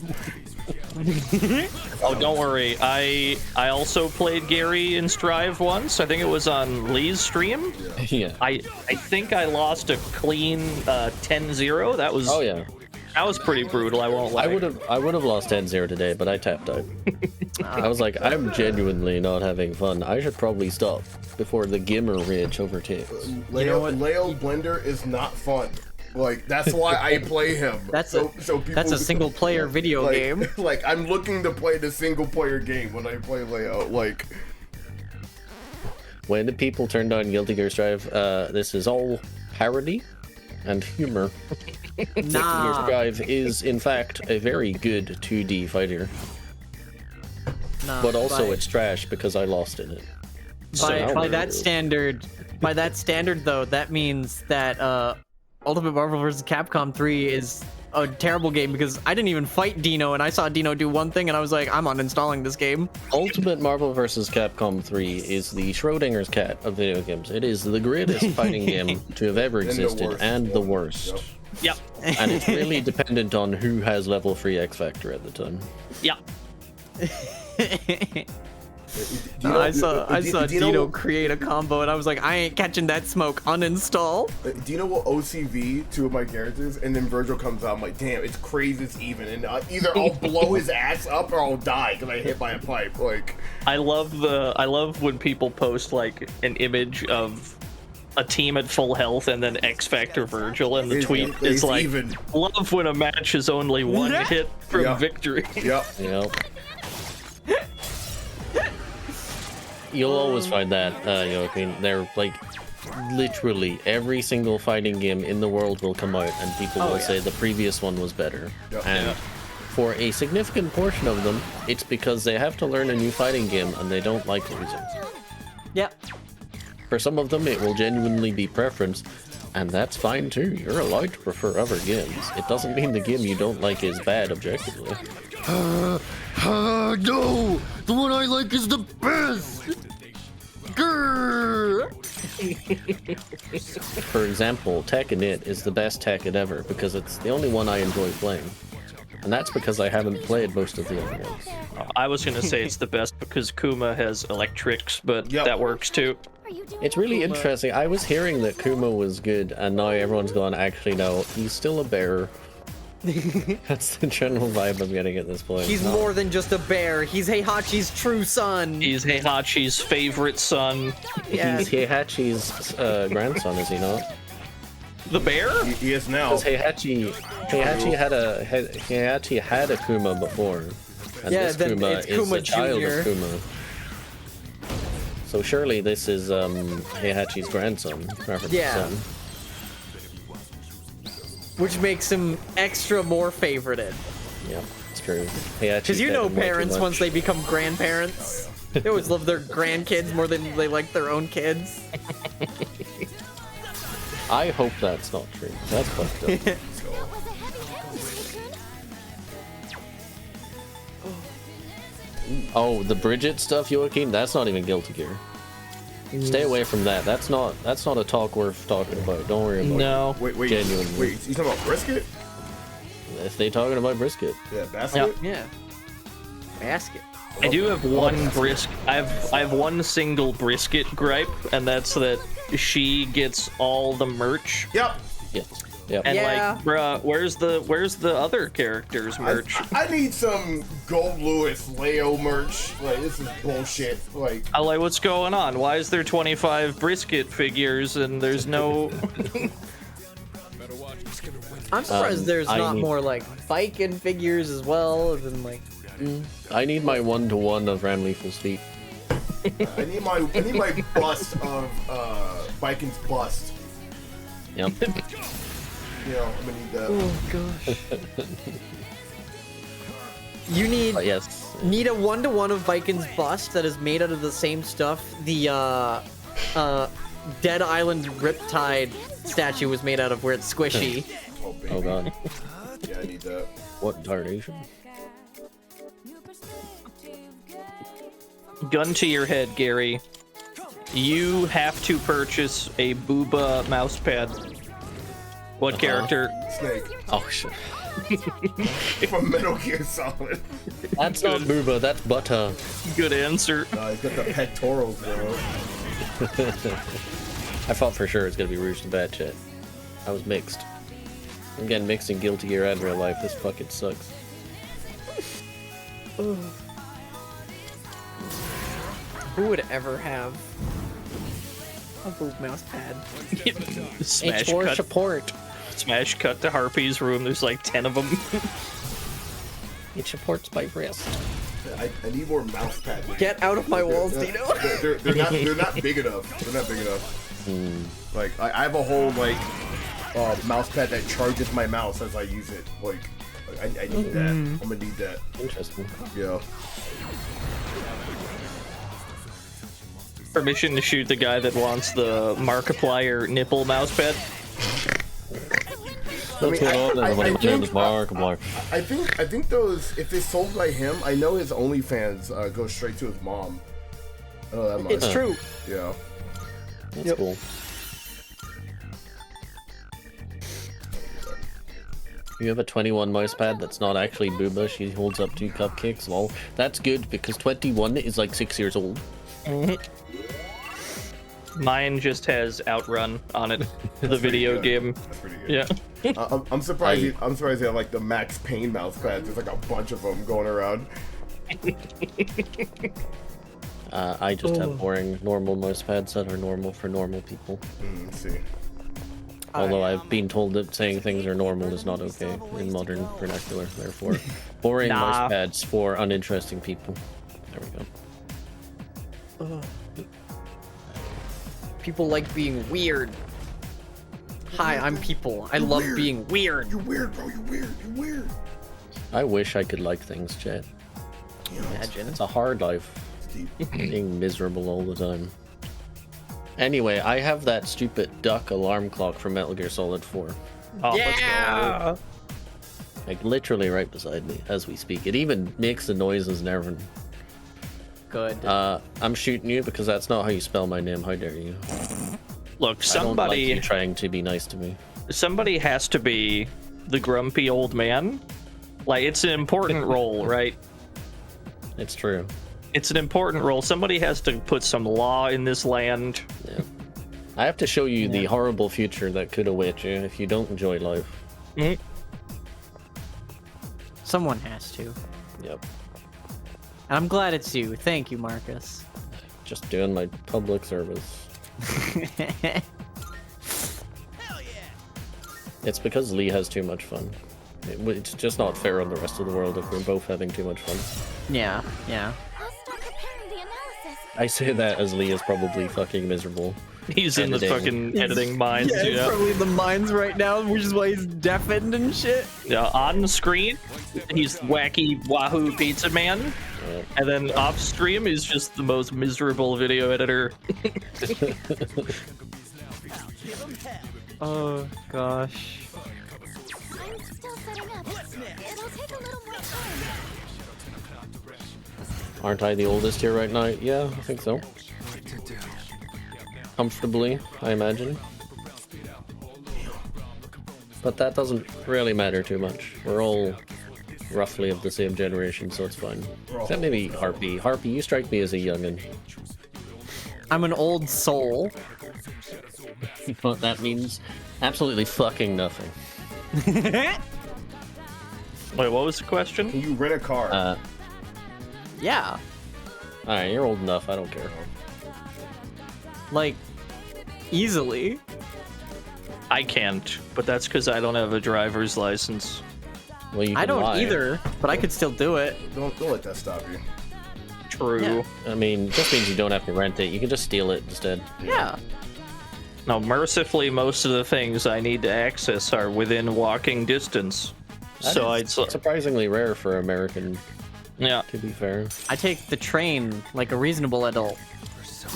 Oh, don't worry. I also played Gary in Strive once. I think it was on Lee's stream. Yeah. I think I lost a clean 10-0. That was that was pretty brutal. I won't lie. I would have lost 10-0 today, but I tapped out. I was like, I'm genuinely not having fun. I should probably stop before the gamer rage overtakes. Leo Blender is not fun. Like, that's why I play him. That's so people, that's a single player video game. Like, I'm looking to play the single player game when I play Leo. Like, when the people turned on Guilty Gear Strive, this is all parody and humor. Guilty Gear Strive is, in fact, a very good 2D fighter. But also it's trash because I lost in it. By that standard, though, that means that Ultimate Marvel vs. Capcom 3 is a terrible game because I didn't even fight Dino, and I saw Dino do one thing, and I was like, I'm uninstalling this game. Ultimate Marvel vs. Capcom 3 is the Schrodinger's cat of video games. It is the greatest fighting game to have ever existed, and the worst. Yep. And it's really dependent on who has level 3 X Factor at the time. Yep. I saw Dino create a combo, and I was like, I ain't catching that smoke. Uninstall. Dino will OCV two of my characters, and then Virgil comes out. I'm like, damn, it's crazy, it's even. And either I'll blow his ass up or I'll die because I hit by a pipe. Like, I love when people post like an image of a team at full health and then X Factor Virgil, and the tweet is like, even. Love when a match is only one hit from victory. Yep. You'll always find that, Joaquin. They're like, literally every single fighting game in the world will come out and people will say the previous one was better. And for a significant portion of them, it's because they have to learn a new fighting game and they don't like losing. Yep. For some of them, it will genuinely be preference, and that's fine too. You're allowed to prefer other games. It doesn't mean the game you don't like is bad objectively. No! The one I like is the best! Grrr! For example, Tekken It is the best Tekken ever because it's the only one I enjoy playing. And that's because I haven't played most of the other ones. I was gonna say it's the best because Kuma has electrics, but that works too. It's really interesting. I was hearing that Kuma was good, and now everyone's gone, actually no, he's still a bear. That's the general vibe I'm getting at this point. He's more than just a bear. He's Heihachi's true son. He's Heihachi's favorite son. Yeah. He's Heihachi's grandson, is he not? The bear? He is now. Because Heihachi had a Kuma before. And Yeah, this then Kuma it's is Kuma a child Jr.. of Kuma. So surely this is Heihachi's grandson, reference Yeah. son. Which makes him extra more favorited. Yeah, it's true. Because you know parents, once they become grandparents, they always love their grandkids more than they like their own kids. I hope that's not true. That's fucked up. Oh, the Bridget stuff, Joaquin? That's not even Guilty Gear. Stay away from that. That's not a talk worth talking about. Don't worry about No. it. Wait, Genuinely. wait, you talking about brisket? If they talking about brisket. Yeah, basket? Yeah. Basket. I do have one I have one single brisket gripe, and that's that she gets all the merch. Yep. Yes. Yep. And Yeah. like, bruh, where's the other characters' merch? I need some Gold Lewis Leo merch. Like, this is bullshit. Like, I like, what's going on? Why is there 25 brisket figures and there's no? I'm surprised there's I not need- more like Viking figures as well, than like. I need my 1-to-1 of Ram Lethal's feet. I need my bust of Viking's bust. Yep. You know, I'm gonna need that. Oh gosh. You need yes. need a 1-to-1 of Viking's bust that is made out of the same stuff the Dead Island Riptide statue was made out of, where it's squishy. Oh god. Yeah, I need that. What tarnation? Gun to your head, Gary. You have to purchase a Booba mousepad. What character? Snake. Oh shit. From Metal Gear Solid. That's not Booba, that's Butter. Good answer. He's got the pectorals, bro. I thought for sure it's gonna be Rouge the Bad Chat. I was mixed. Again, mixing Guilty Gear and real life. This fucking sucks. Who would ever have a boob mouse pad? Smash H4 cut. support. Smash cut to Harpy's room. There's like 10 of them. It supports my wrist. I need more mouse pads. Get out of my walls, They're Dino. they're not big enough. They're not big enough. Like I have a whole like mouse pad that charges my mouse as I use it. Like I need that. I'm gonna need that. Interesting. Yeah. Permission to shoot the guy that wants the Markiplier nipple mousepad. What's going on, everybody? My name is Markiplier. I think those, if it's sold by him, I know his OnlyFans goes straight to his mom. I know that much. It's true. Yeah. That's cool. You have a 21 mouse pad that's not actually Booba. She holds up 2 cupcakes. Lol. That's good because 21 is like 6 years old. Mine just has Outrun on it, the video game. That's pretty good. Yeah. I'm surprised. I'm surprised they have like the Max Payne mouse pads. There's like a bunch of them going around. I just have boring normal mouse pads that are normal for normal people. Let's see. Although I've been told that saying things are normal is not okay in modern vernacular. Therefore, boring mouse pads for uninteresting people. There we go. People like being weird. Hi, I'm people. I love being weird. You're weird, bro. You're weird. You're weird. I wish I could like things, Chad. Imagine. It's a hard life. Being miserable all the time. Anyway, I have that stupid duck alarm clock from Metal Gear Solid 4. Oh, Yeah. Like literally right beside me as we speak. It even makes the noises and everything. Good. I'm shooting you because that's not how you spell my name. How dare you? Look, I don't like somebody you trying to be nice to me. somebody has to be the grumpy old man. Like, it's an important role, right? It's true. It's an important role. Somebody has to put some law in this land. Yeah. I have to show you the horrible future that could await you if you don't enjoy life. Someone has to. Yep. And I'm glad it's you. Thank you, Marcus. Just doing my public service. It's because Lee has too much fun. It's just not fair on the rest of the world if we're both having too much fun. Yeah, yeah. I say that as Lee is probably fucking miserable. He's in the fucking editing mines. Yeah, he's probably in the mines right now, which is why he's deafened and shit. Yeah, on the screen, he's wacky Wahoo Pizza Man. And then off stream is just the most miserable video editor. Oh gosh. I'm still setting up. It'll take a little more time. Aren't I the oldest here right now? Yeah, I think so. Comfortably, I imagine. But that doesn't really matter too much. We're all roughly of the same generation, so it's fine. Except maybe Harpy. Harpy, you strike me as a youngin'. I'm an old soul. You know what that means? Absolutely fucking nothing. Wait, what was the question? Can you rent a car? Yeah. Alright, you're old enough, I don't care. Like, easily. I can't, but that's because I don't have a driver's license. Well, you I can don't lie. either, but I could still do it. Don't let that stop you. True. Yeah. I mean, it just means you don't have to rent it. You can just steal it instead. Yeah. Now, mercifully, most of the things I need to access are within walking distance. That So is I'd surprisingly rare for American. Yeah. To be fair. I take the train like a reasonable adult.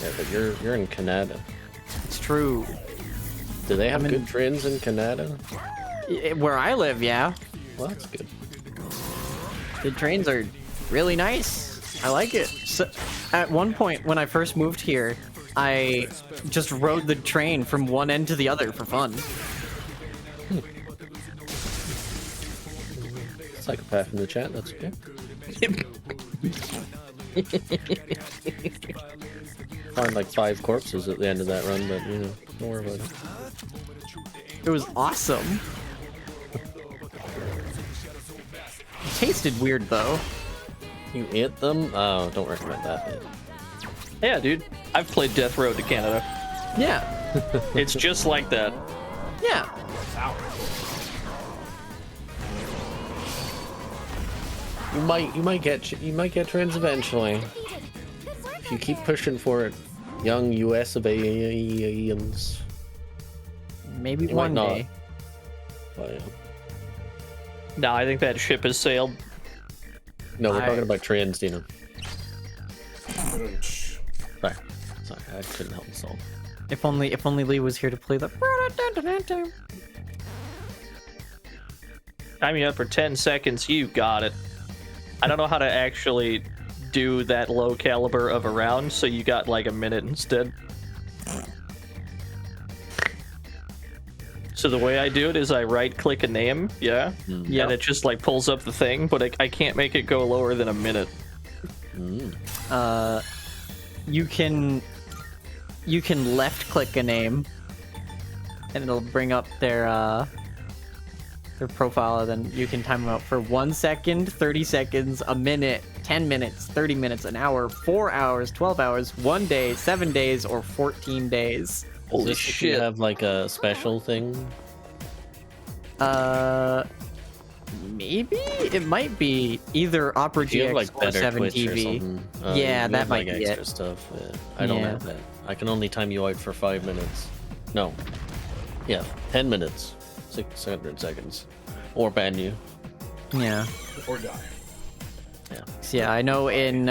Yeah, but you're in Canada. It's true. Do they have I'm in- good trains in Canada? Where I live, yeah. Well, that's good. The trains are really nice. I like it. So, at one point, when I first moved here, I just rode the train from one end to the other for fun. Psychopath in the chat, that's okay. Find like 5 corpses at the end of that run, but you know, don't worry about it. It was awesome. It tasted weird though. You ate them? Oh, don't recommend that bit. Yeah, dude. I've played Death Road to Canada. Yeah. It's just like that. Yeah. You might get trains eventually. If you keep pushing for it, young US-ians. Maybe You one might not. day. But, yeah. No, I think that ship has sailed. No, we're talking about trains, Dina. Sorry, I couldn't help myself. If only Lee was here to play the. Time you up for 10 seconds, you got it. I don't know how to actually do that low caliber of a round, so you got like a minute instead. So the way I do it is I right click a name, yeah, and it just like pulls up the thing, but I can't make it go lower than a minute. You can left click a name, and it'll bring up their profile, and then you can time them out for 1 second, 30 seconds, a minute, 10 minutes, 30 minutes, an hour, 4 hours, 12 hours, 1 day, 7 days, or 14 days. Does this if you have like a special thing? Maybe it might be either Opera Do you GX have like or better 7 Twitch or TV. something? Yeah, you that have, might like be extra it. stuff. Yeah. I don't Yeah. have that. I can only time you out for 5 minutes. No. Yeah, 10 minutes. 600 seconds. Or ban you. Yeah. Or die. Yeah. So yeah, I know in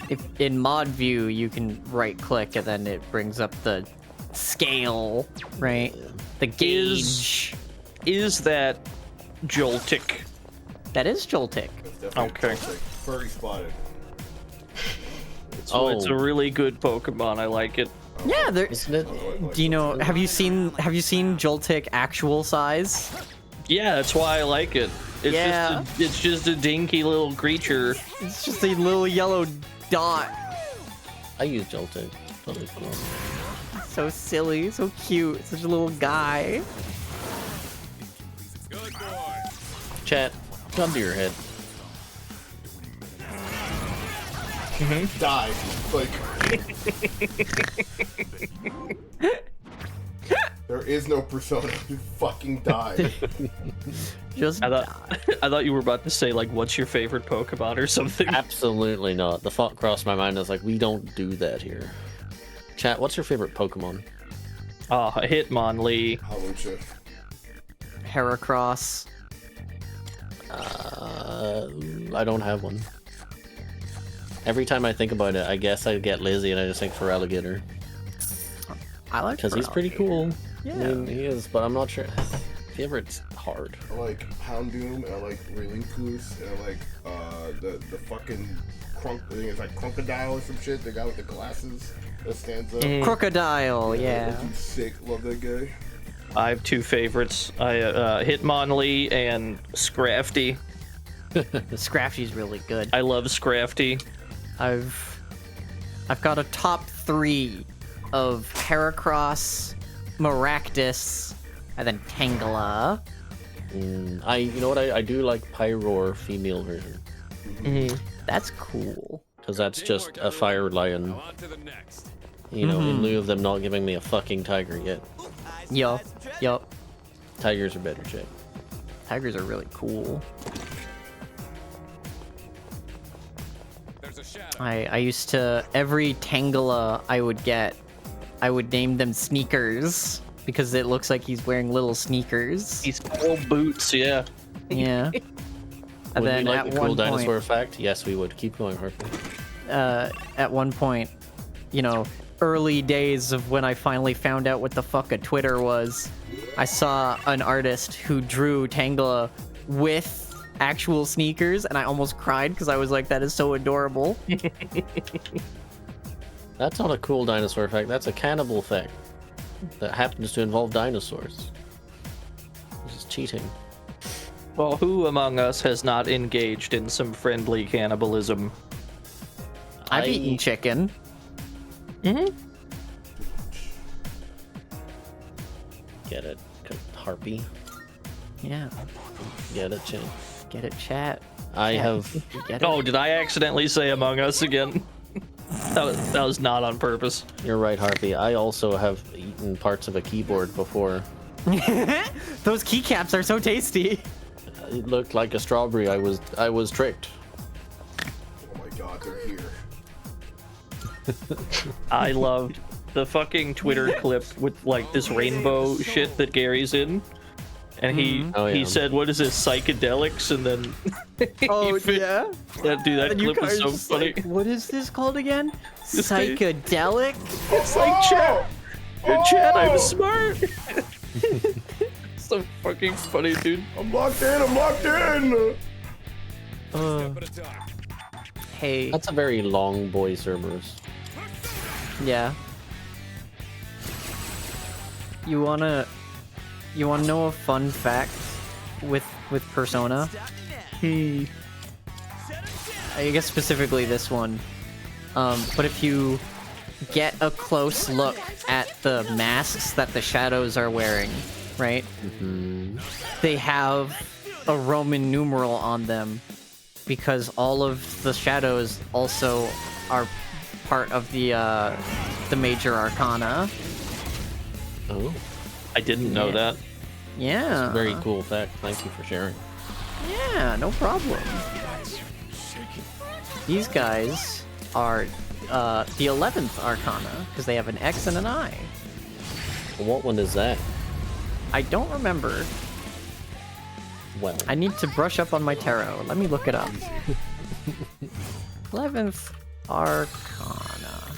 if in mod view you can right click and then it brings up the scale, right? The gauge. Is that Joltik? That is Joltik. Okay. Furry spotted. It's a really good Pokemon. I like it. Yeah, there. Isn't it? Do you know? Have you seen Joltik actual size? Yeah, that's why I like it. It's just a dinky little creature. It's just a little yellow dot. I use Joltik. Totally cool. So silly, so cute, such a little guy. Chat, gun to your head. Die. Like. There is no Persona. You fucking die. Just I thought you were about to say, like, what's your favorite Pokemon or something. Absolutely not. The thought crossed my mind. I was like, we don't do that here. Chat, what's your favorite Pokemon? Hitmonlee. Hawlucha. Heracross. I don't have one. Every time I think about it, I guess I get lazy and I just think for Alligator. I like because he's pretty cool. Yeah. I mean, he is, but I'm not sure. Favorite's hard. I like Houndoom, and I like Relinquous, and I like the fucking Crunk. I think it's like Crocodile or some shit. The guy with the glasses that stands up. Crocodile, yeah. He's sick. Love that guy. I have two favorites. Hitmonlee and Scrafty. Scrafty's really good. I love Scrafty. I've got a top 3 of Heracross, Maractus, and then Tangela. You know what? I do like Pyroar female version. That's cool. Because that's just a fire lion. You know, in lieu of them not giving me a fucking tiger yet. Yup. Tigers are better, Jay. Tigers are really cool. I used to, every Tangela I would get, I would name them Sneakers because it looks like he's wearing little sneakers. He's cool boots, yeah. Yeah. And Would then you like at a cool one dinosaur point, fact? Yes, we would. Keep going, Harper. at one point, you know, early days of when I finally found out what the fuck a Twitter was, I saw an artist who drew Tangela with actual sneakers, and I almost cried because I was like, that is so adorable. That's not a cool dinosaur fact. That's a cannibal fact that happens to involve dinosaurs. This is cheating. Well, who among us has not engaged in some friendly cannibalism? I've eaten chicken. Mm-hmm. Get it, Harpy. Yeah. Get it, chat. Get it, chat. I Chat. have. Get it? Oh, did I accidentally say Among Us again? that was not on purpose. You're right, Harpy. I also have eaten parts of a keyboard before. Those keycaps are so tasty. It looked like a strawberry. I was tricked. Oh my god, they're here. I loved the fucking Twitter clip with like this rainbow shit that Gary's in. And he said, "What is this, psychedelics?" And then yeah, that and you clip was guys so just funny. like, what is this called again? Psychedelic? It's like chat. In chat, I was smart. So fucking funny, dude. I'm locked in. Hey. That's a very long boy Cerberus. Yeah. You wanna know a fun fact with Persona? I guess specifically this one. But if you get a close look at the masks that the shadows are wearing, right? They have a Roman numeral on them because all of the shadows also are part of the major arcana. Oh. I didn't know that. Yeah. That's a very cool fact. Thank you for sharing. Yeah, no problem. These guys are the 11th arcana because they have an X and an I. What one is that? I don't remember. Well, I need to brush up on my tarot. Let me look it up. 11th arcana.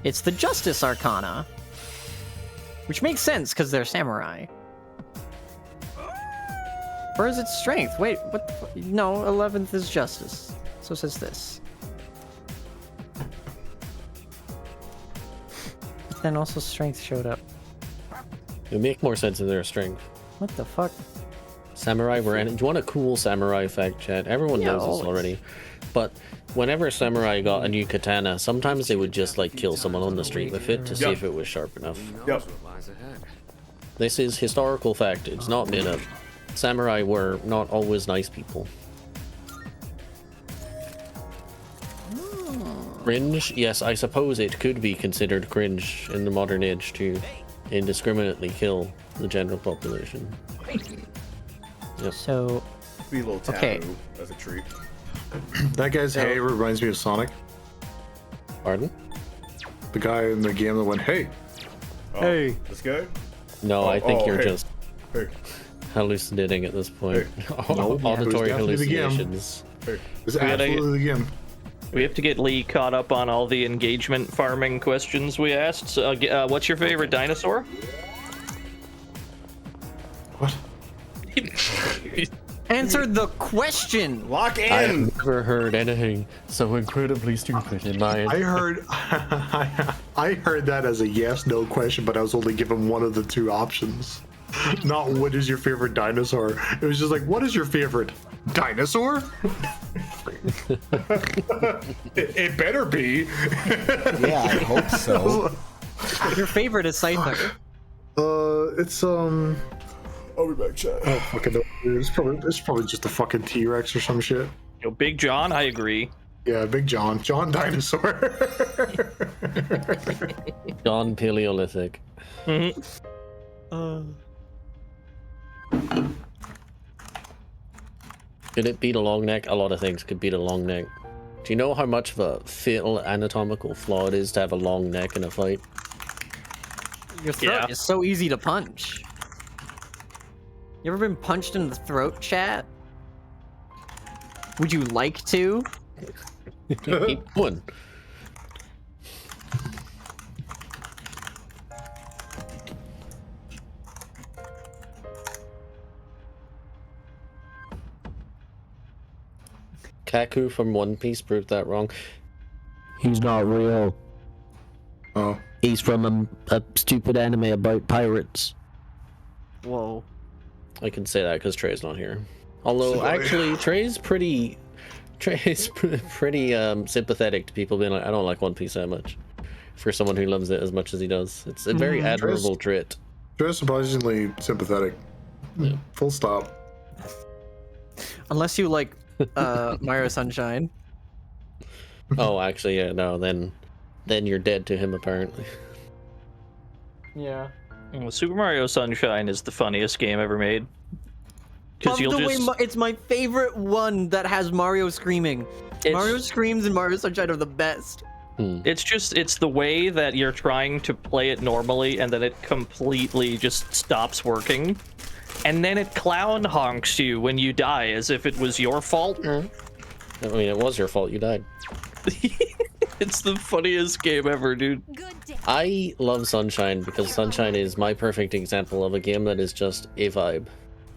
It's the Justice Arcana. Which makes sense because they're samurai. Or is it Strength? Wait, what the fuck? No, 11th is Justice. So says this. But then also Strength showed up. it would make more sense if they're strength. What the fuck? Samurai were in. Do you want a cool samurai fact, chat? Everyone Yeah, knows this always. already. But whenever samurai got a new katana, sometimes they would just like kill someone on the street with it to see Yep. if it was sharp enough. Yep. This is historical fact. It's not made up. samurai were not always nice people. Cringe? Yes, I suppose it could be considered cringe in the modern age to indiscriminately kill the general population. Yep. So, Be a little taboo okay. as a treat. That guy's hey reminds me of Sonic. Pardon? The guy in the game that went hey. Oh, Hey. This guy? No, I think you're hey. just Hey. hallucinating at this point. No, Auditory it was definitely the game. hallucinations. Hey. It's absolutely the game. We have to get Lee caught up on all the engagement farming questions we asked. So, what's your favorite dinosaur? What? Answer the question. Lock in. I've never heard anything so incredibly stupid in my. I heard that as a yes/no question, but I was only given one of the two options. Not what is your favorite dinosaur. It was just like, what is your favorite dinosaur? it better be. Yeah, I hope so. Your favorite is Scyther. It's I'll be back, chat. Oh, fucking no. It's probably just a fucking T-Rex or some shit. Yo, Big John, I agree. Yeah, Big John Dinosaur. John Paleolithic. Could it beat a long neck? A lot of things could beat a long neck. Do you know how much of a fatal anatomical flaw it is to have a long neck in a fight? Your throat is so easy to punch. You ever been punched in the throat, chat? Would you like to? Keep going. Kaku from One Piece proved that wrong. He's not real. Oh. He's from a stupid anime about pirates. Whoa. I can say that because Trey's not here. Although, actually, Trey's pretty sympathetic to people being like, I don't like One Piece that much. For someone who loves it as much as he does. It's a very admirable trait. Trey's surprisingly sympathetic. Yeah. Full stop. Unless you like Mario Sunshine. Oh, actually, yeah, no, then you're dead to him, apparently. Yeah. Well, Super Mario Sunshine is the funniest game ever made. Because you'll just... it's my favorite one that has Mario screaming. Mario screams and Mario Sunshine are the best. It's the way that you're trying to play it normally and then it completely just stops working. And then it clown honks you when you die as if it was your fault. I mean, it was your fault, you died. It's the funniest game ever, dude. I love Sunshine because Sunshine is my perfect example of a game that is just a vibe.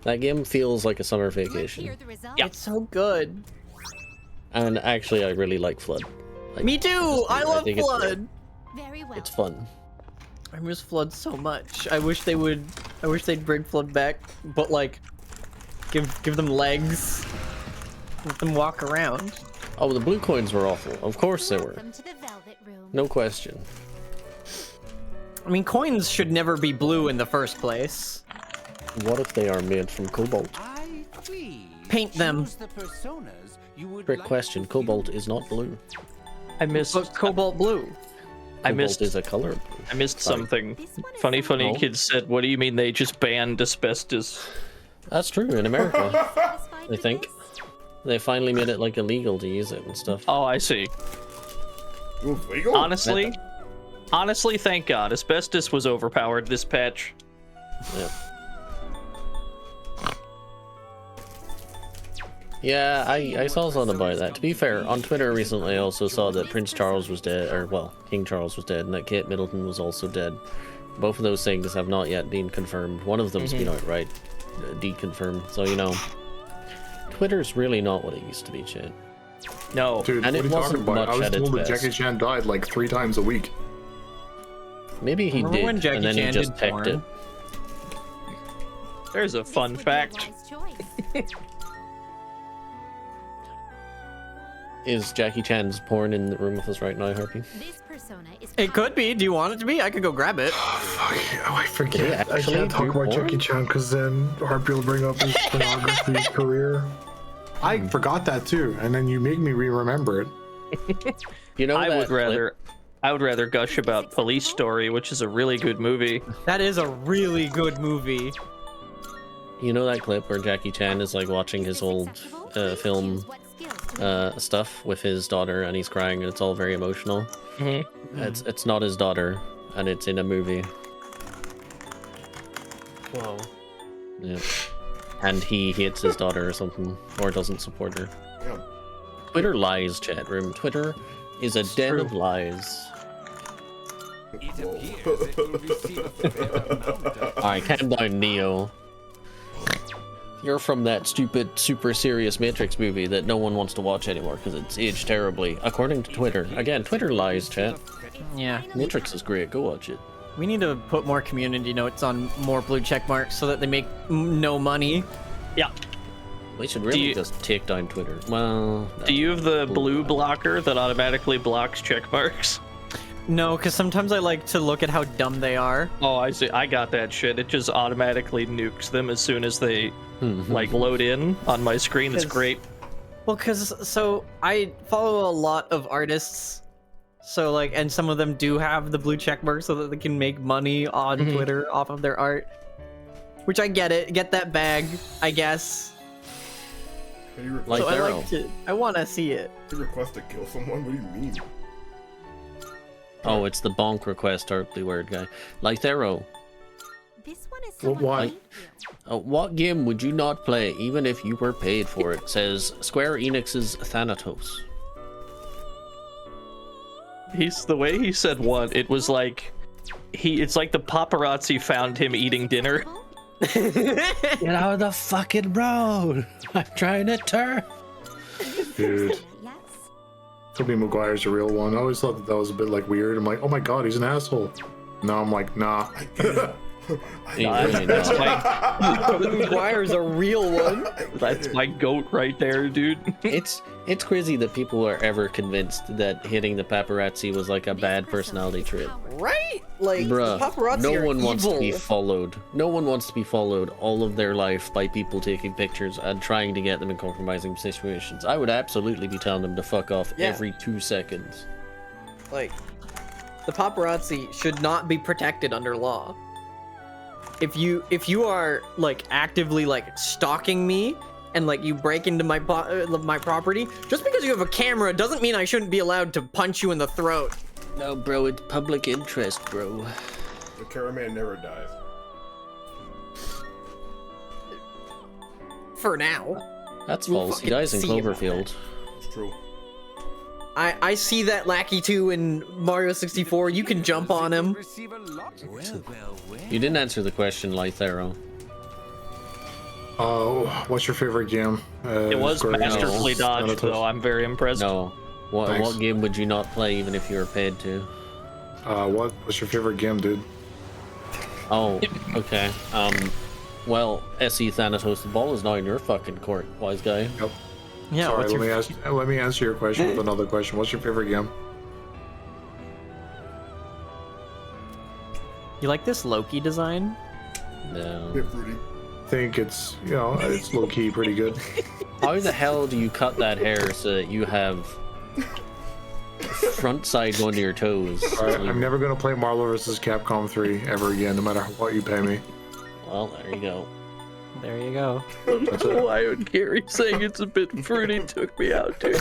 That game feels like a summer vacation. Yeah. It's so good. And actually, I really like Flood. Like, Me too! I love think Flood! It's fun. I miss Flood so much. I wish they'd bring Flood back, but like, give them legs. Let them walk around. Oh, the blue coins were awful. Of course they were. No question. I mean, coins should never be blue in the first place. What if they are made from cobalt? Paint them. Trick question. Cobalt is not blue. I missed cobalt blue. Cobalt is a color blue. I missed Sorry. something. Funny kids said, what do you mean they just banned asbestos? That's true in America. I think. They finally made it like illegal to use it and stuff. Oh, I see. Legal? Honestly, thank God. Asbestos was overpowered this patch. Yeah. Yeah, I saw something about that. To be fair, on Twitter recently I also saw that Prince Charles was dead, or well, King Charles was dead, and that Kate Middleton was also dead. Both of those things have not yet been confirmed. One of them's been outright deconfirmed, so you know. Twitter's really not what it used to be, Chad. No. Dude, and what it are you talking wasn't about? much I was at its told that best. Jackie Chan died like 3 times a week. Maybe he Remember did, when Jackie and then Chan he just did pecked porn? it. There's a fun fact. Is Jackie Chan's porn in the room with us right now, Harpy? This persona is It could be. Do you want it to be? I could go grab it. Oh, I forget. Did he I actually can't talk do about porn? Jackie Chan because then Harpy will bring up his pornography career. I forgot that too, and then you make me re-remember it. You know, I would rather gush about Police Story, which is a really good movie. That is a really good movie. You know that clip where Jackie Chan is like watching his old film stuff with his daughter, and he's crying, and it's all very emotional. Mm-hmm. It's not his daughter, and it's in a movie. Whoa. Yeah. And he hits his daughter or something, or doesn't support her. Yeah. Twitter lies, chat room. Twitter is a den of lies. Alright, calm down, Neo. You're from that stupid, super serious Matrix movie that no one wants to watch anymore because it's aged terribly, according to Twitter. Again, Twitter lies, chat. Yeah. Matrix is great. Go watch it. We need to put more community notes on more blue check marks so that they make no money. Yeah. We should really just take down Twitter. Well, Do you have the blue blocker that automatically blocks check marks? No, because sometimes I like to look at how dumb they are. Oh, I see. I got that shit. It just automatically nukes them as soon as they like load in on my screen. It's great. Well, so I follow a lot of artists, so like, and some of them do have the blue check mark so that they can make money on Twitter off of their art. Which I get it, get that bag, I guess. Like so I like to, I want to see it. You request to kill someone? What do you mean? Oh, it's the bonk request, Darkly Word guy. Lythero. This one is Why? What game would you not play even if you were paid for it? Says Square Enix's Thanatos. The way he said what, it was like it's like the paparazzi found him eating dinner. Get out of the fucking road! I'm trying to turn. Dude. Tobey Maguire's a real one. I always thought that was a bit like weird. I'm like, oh my god, he's an asshole. Now I'm like, nah. That's Tobey Maguire's a real one. That's my goat right there, dude. It's crazy that people are ever convinced that hitting the paparazzi was like a bad personality trait. Right? Like, Bruh, paparazzi no are one wants to be evil. followed. No one wants to be followed all of their life by people taking pictures and trying to get them in compromising situations. I would absolutely be telling them to fuck off every 2 seconds. Like, the paparazzi should not be protected under law. If you are like actively like stalking me and like you break into my property, just because you have a camera doesn't mean I shouldn't be allowed to punch you in the throat. No, bro, it's public interest, bro. The cameraman never dies. For now. That's We'll false. He fucking dies in see about Cloverfield. It's true. I see that Lackey 2 in Mario 64. You can jump on him. You didn't answer the question, Lythero. Oh, what's your favorite game? It was Square Enix. masterfully dodged, though. I'm very impressed. No. What game would you not play even if you were paid to? What's your favorite game, dude? Oh, okay. Well, SE Thanatos, the ball is now in your fucking court, wise guy. Yep. Yeah. Sorry, let me answer your question with another question. What's your favorite game? You like this Loki design? No. I think it's, it's low key pretty good. How the hell do you cut that hair so that you have front side going to your toes? Alright, I'm never gonna play Marvel vs. Capcom 3 ever again, no matter what you pay me. Well, there you go. There you go. Why would Gary saying it's a bit fruity took me out, dude?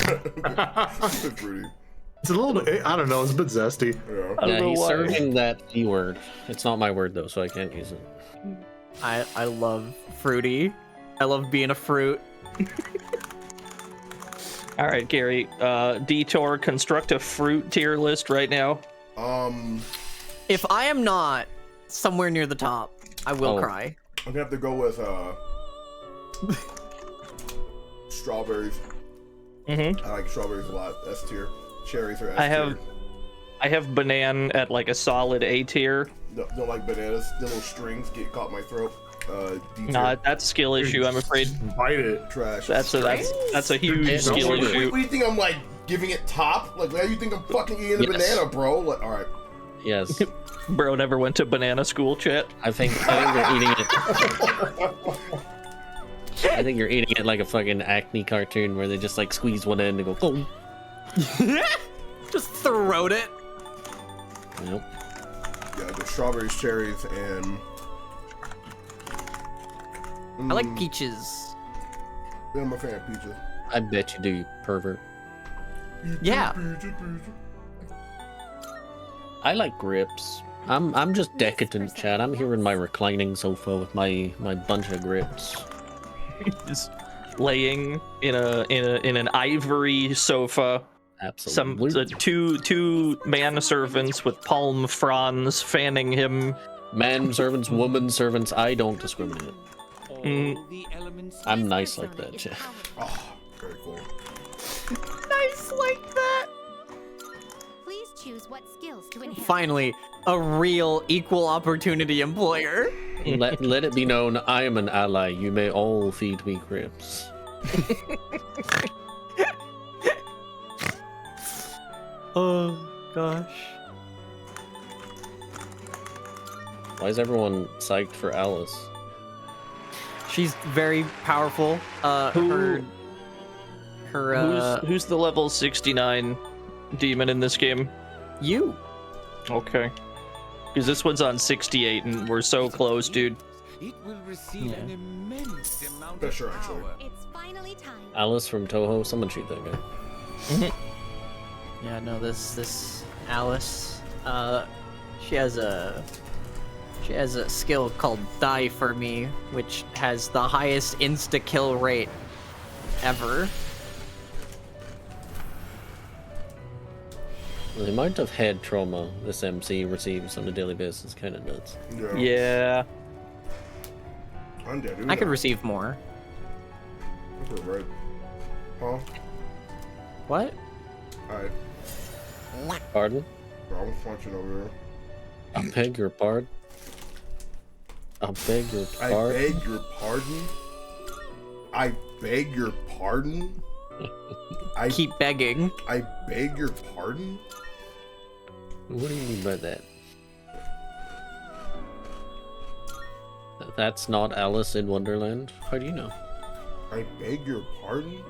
It's a little bit, I don't know, it's a bit zesty. I don't know he's why. serving that E word. It's not my word though, so I can't use it. I love fruity. I love being a fruit. All right, Gary. Detour, construct a fruit tier list right now. If I am not somewhere near the top, I will cry. I'm gonna have to go with strawberries. I like strawberries a lot. S tier. Cherries are S tier. I have banana at like a solid A tier. Don't like bananas. The little strings get caught in my throat. D tier. Nah, that's a skill issue. I'm afraid. Bite it. Trash. That's a huge skill issue. What do you think? I'm like giving it top? Like, now you think I'm fucking eating a Yes. banana, bro? Like, all right. Yes. Bro never went to banana school, chat. I think you're eating it. I think you're eating it like a fucking Acme cartoon where they just like squeeze one end and go, boom. Just throat it. Nope. Yeah, the strawberries, cherries, and... I like peaches. Yeah, I'm a fan of peaches. I bet you do, you pervert. Yeah. I like grips. I'm just decadent, Chad. I'm here in my reclining sofa with my bunch of grips. Just laying in an ivory sofa. Absolutely. Two man servants with palm fronds fanning him. Man servants, woman servants, I don't discriminate. I'm nice like that, Chad. Oh, very cool. Nice like that. Please choose what skills to enhance. Finally, a real equal opportunity employer. Let it be known, I am an ally. You may all feed me grips. Oh gosh. Why is everyone psyched for Alice? She's very powerful. Who's the level 69 demon in this game? You. Okay. Because this one's on 68 and we're so close, dude. It will receive an immense amount Yeah, of sure, actually. power. It's finally time. Alice from Toho, someone shoot that guy. Yeah, no, this Alice, she has a skill called Die for Me, which has the highest insta kill rate ever. The amount of head trauma this MC receives on a daily basis is kind of nuts. Yeah. Undead, I could receive more. Right. Huh? What? Alright. Pardon? Bro, I'm punching over here. I beg your pardon? I beg your I pardon? beg your pardon? I beg your pardon? I keep begging. I beg your pardon? What do you mean by that? That's not Alice in Wonderland? How do you know? I beg your pardon?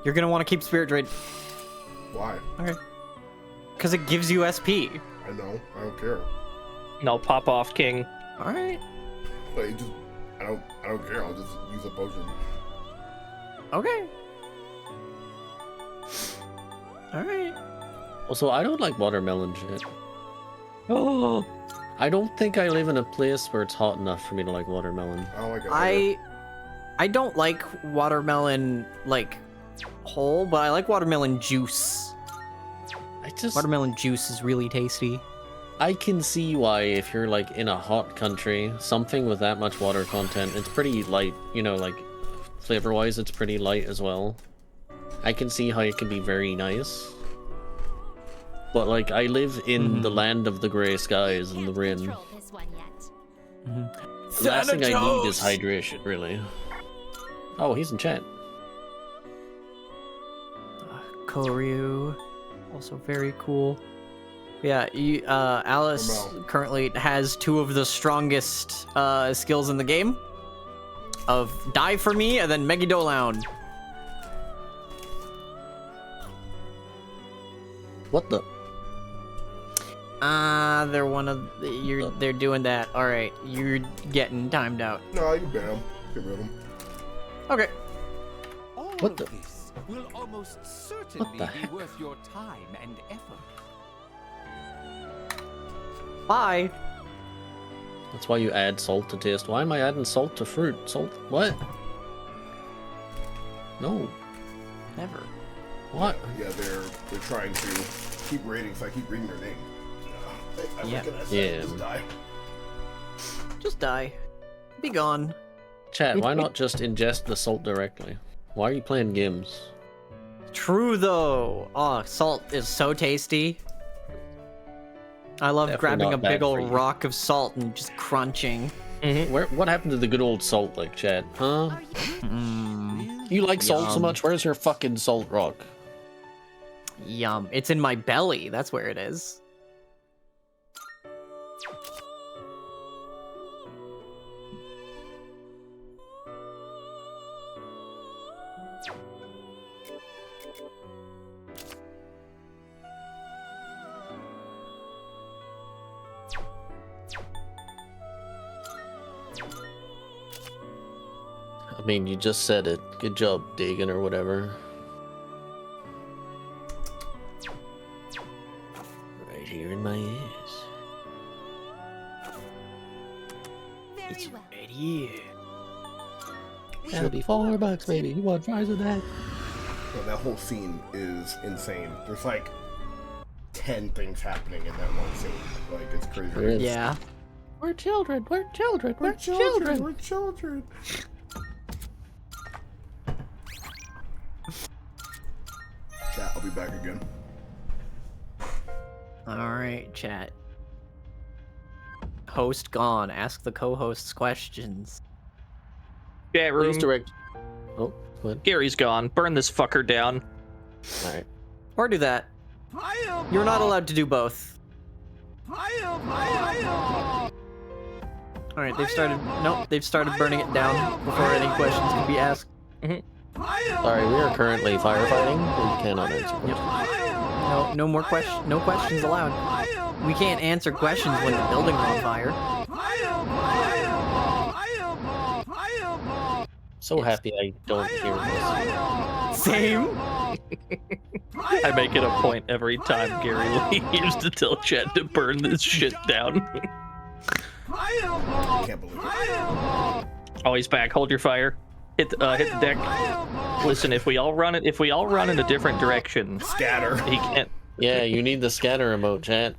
You're gonna want to keep Spirit Drain. Why? Okay. Because it gives you SP. I know. I don't care. No, pop off, King. All right. Like, just I don't care. I'll just use a potion. Okay. All right. Also, I don't like watermelon shit. Oh. I don't think I live in a place where it's hot enough for me to like watermelon. I don't like it. I don't like watermelon like whole, but I like watermelon juice. Watermelon juice is really tasty. I can see why if you're like in a hot country, something with that much water content, it's pretty light, you know, like flavor-wise it's pretty light as well. I can see how it can be very nice. But like I live in the land of the grey skies and the rain. The last thing I need is hydration, really. Oh, he's in chat. Koryu, also very cool. Yeah, Alice currently has two of the strongest skills in the game. Of Die for Me and then Megidolaun. What the? They're one of they're doing that. All right, you're getting timed out. No, you can ban him. Get rid of him. Okay. What the? This will almost certainly be worth your time and effort. Bye. That's why you add salt to taste. Why am I adding salt to fruit? Salt? What? No. Never. What? Yeah, they're trying to keep ratings. So I keep reading their name. I Yeah. look at that, Yeah. just die. Just die. Be gone. Chat, why not just ingest the salt directly? Why are you playing games? True though. Oh, salt is so tasty. I love Definitely grabbing not a bad big for old you. rock of salt and just crunching. What happened to the good old salt, like, Chad? Huh? You like salt so Yum. much? Where's your fucking salt rock? Yum. It's in my belly. That's where it is. I mean, you just said it. Good job, Dagon, or whatever. Right here in my ears. Very well. Right here. That'll be $4, baby. You want fries with that? Bro, that whole scene is insane. There's like 10 things happening in that one scene. Like, it's crazy. Yeah. We're children. We're children. We're children. We're children. Chat, I'll be back again. Alright, chat. Host gone. Ask the co-hosts questions. Chat room. Please direct. Oh, what? Gary's gone. Burn this fucker down. Alright. Or do that. You're not allowed to do both. Alright, they've started. Nope, they've started burning it down before any questions can be asked. Sorry, we are currently firefighting. We cannot answer questions. No more questions. No questions allowed. We can't answer questions when the building's on fire. So happy I don't hear this. Same. I make it a point every time Gary leaves to tell chat to burn this shit down. Can't believe it. Oh, he's back. Hold your fire. Hit the deck. Listen, if we all run in a different direction, scatter. He can't. Yeah, you need the scatter emote, chat.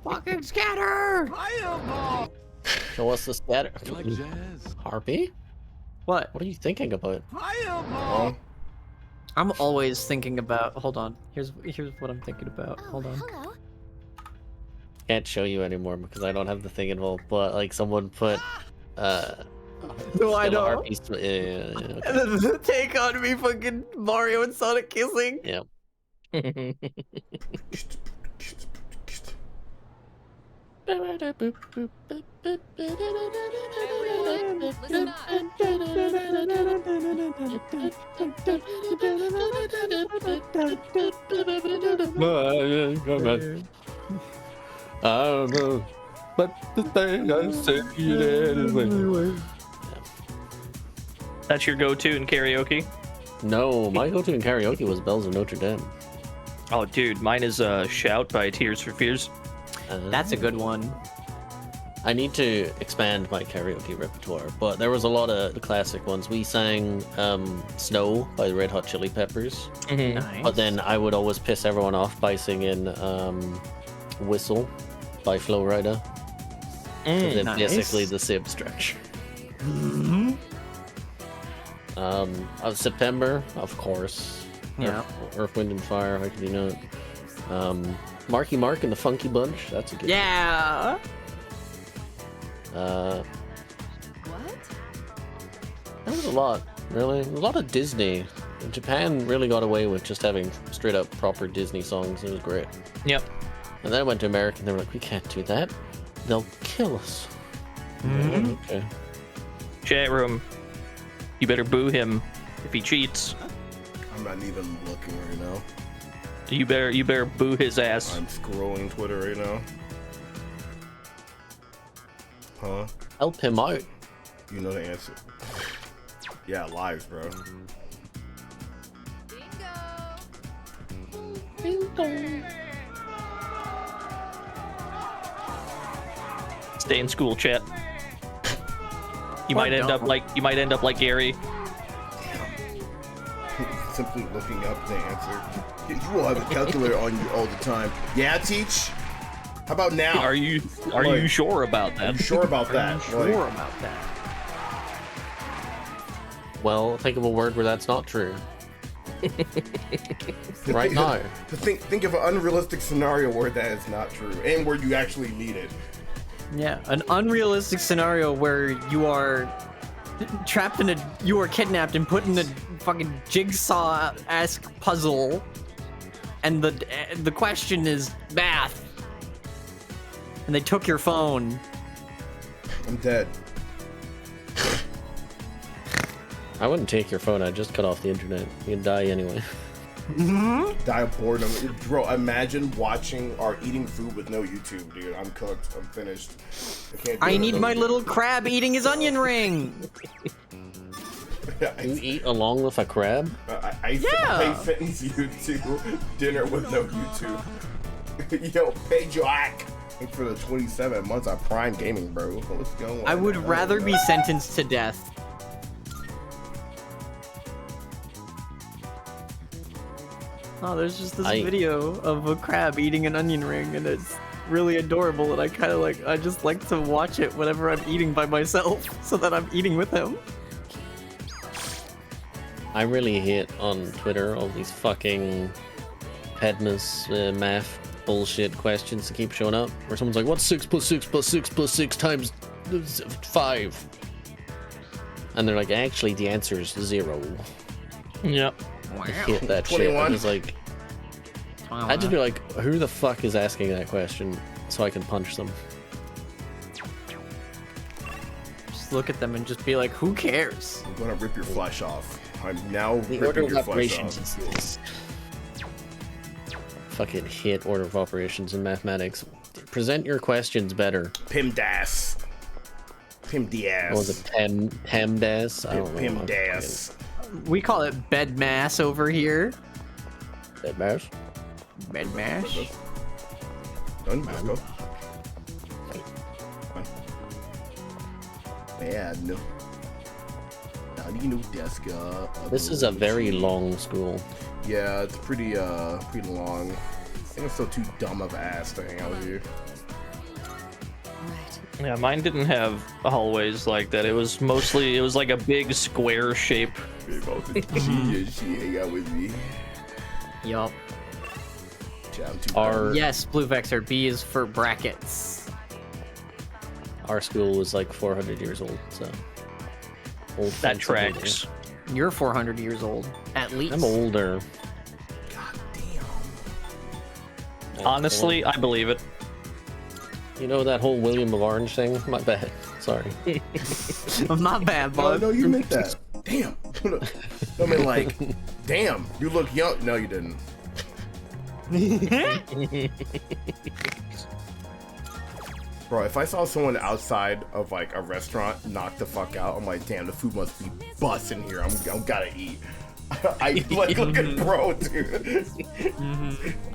Fucking scatter! Show us the scatter. You like jazz? Harpy? What? What are you thinking about? Oh. I'm always thinking about. Hold on. Here's what I'm thinking about. Hold on. Hello. Can't show you anymore because I don't have the thing involved. But like someone put, No, I know. Harpies to, yeah, okay. And then the take on me, fucking Mario and Sonic kissing. Yep. Listen up. I don't know, but the thing I say anyway. That's your go-to in karaoke? No, my go-to in karaoke was Bells of Notre Dame. Oh, dude, mine is "Shout" by Tears for Fears. That's a good one. I need to expand my karaoke repertoire, but there was a lot of the classic ones. We sang Snow by the Red Hot Chili Peppers. Nice. But then I would always piss everyone off by singing Whistle by Flo Rida. And then basically the same structure. September, of course. Yeah. Earth, Wind, and Fire, how could you not? Marky Mark and the Funky Bunch, that's a good Yeah. one. What? There was a lot, really. A lot of Disney. Japan really got away with just having straight up proper Disney songs. It was great. Yep. And then I went to America and they were like, we can't do that. They'll kill us. Okay. Chat room. You better boo him if he cheats. I'm not even looking right now. You better boo his ass. I'm scrolling Twitter right now. Huh? Help him out. You know the answer. Yeah, lives, bro. Stay in school, chat. You might end up like Gary. Simply looking up the answer. You will have a calculator on you all the time. Yeah, Teach? How about now? Are you sure about that? I'm sure about that. Sure about that. Well, think of a word where that's not true. Right now. Think of an unrealistic scenario where that is not true and where you actually need it. Yeah, an unrealistic scenario where you are trapped in a, you were kidnapped and put in a fucking jigsaw-esque puzzle, and the question is math, and they took your phone. I'm dead. I wouldn't take your phone. I'd just cut off the internet. You'd die anyway. Die of boredom. Bro, imagine watching or eating food with no YouTube, dude. I'm cooked. I'm finished. I need my little crab eating his onion ring. You eat along with a crab? I sentence you to dinner with no YouTube. Yo, pay Jack for the 27 months of Prime Gaming, bro. What's going on? I would rather be sentenced to death. Oh, there's just this video of a crab eating an onion ring, and it's really adorable, and I just like to watch it whenever I'm eating by myself, so that I'm eating with him. I really hate on Twitter all these fucking Pedmas math bullshit questions that keep showing up, where someone's like, what's 6 plus 6 plus 6 plus 6 times 5? And they're like, actually, the answer is 0. Yep. I hate that 21. Shit. I was like, I'd just be like, who the fuck is asking that question so I can punch them? Just look at them and just be like, who cares? I'm gonna rip your flesh off. I'm now the ripping order your of flesh operations off. is fucking hit order of operations in mathematics. Present your questions better. PEMDAS. PEMDAS. What was it? PEMDAS? I don't know. PEMDAS. We call it bed mass over here. Bed mash? Bed mash. Done, Marco. Man. This is a very long school. Yeah, it's pretty long. I think I'm still too dumb of ass to hang out with you. Yeah, mine didn't have hallways like that. It was like a big square shape. She hang out with me. Yup. Yes, Blue Vexer. B is for brackets. Our school was like 400 years old, so. Old that tracks. You're 400 years old, at least. I'm older. God damn. Honestly, I believe it. You know that whole William of Orange thing? My bad. Sorry. My bad, bud. No, you meant that. Damn. I mean, like, damn, you look young. No, you didn't. Bro, if I saw someone outside of like a restaurant knock the fuck out, I'm like, damn, the food must be busting here. I'm gotta eat. I like look at bro, dude.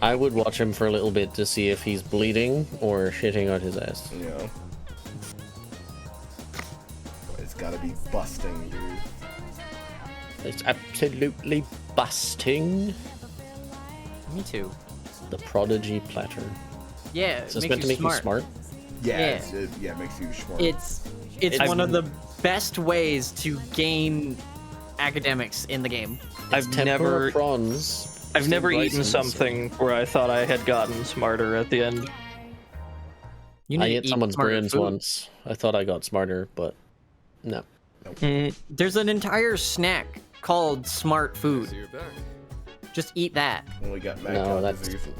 I would watch him for a little bit to see if he's bleeding or shitting out his ass. Yeah. It's gotta be busting, dude. It's absolutely busting. Me too. The prodigy platter. Yeah, Is this meant to make you smart? Yeah, yeah, it makes you smart. It's one of the best ways to gain academics in the game. I've never prawns. I've never eaten something where I thought I had gotten smarter at the end. I ate someone's brains once. I thought I got smarter, but no. There's an entire snack called smart food. Just eat that. Only got mad No, that's disease.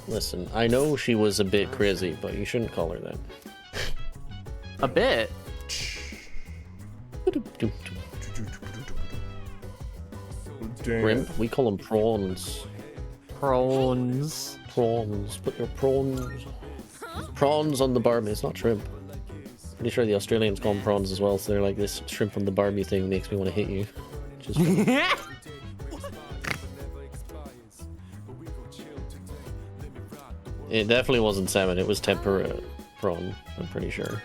Listen, I know she was a bit crazy, but you shouldn't call her that. A bit. Shrimp? We call them prawns. Prawns. Prawns. Put your prawns. Prawns on the barbie. It's not shrimp. Pretty sure the Australians call them prawns as well, so they're like, this shrimp on the barbie thing makes me want to hit you. Just It definitely wasn't salmon, it was tempura prawn, I'm pretty sure.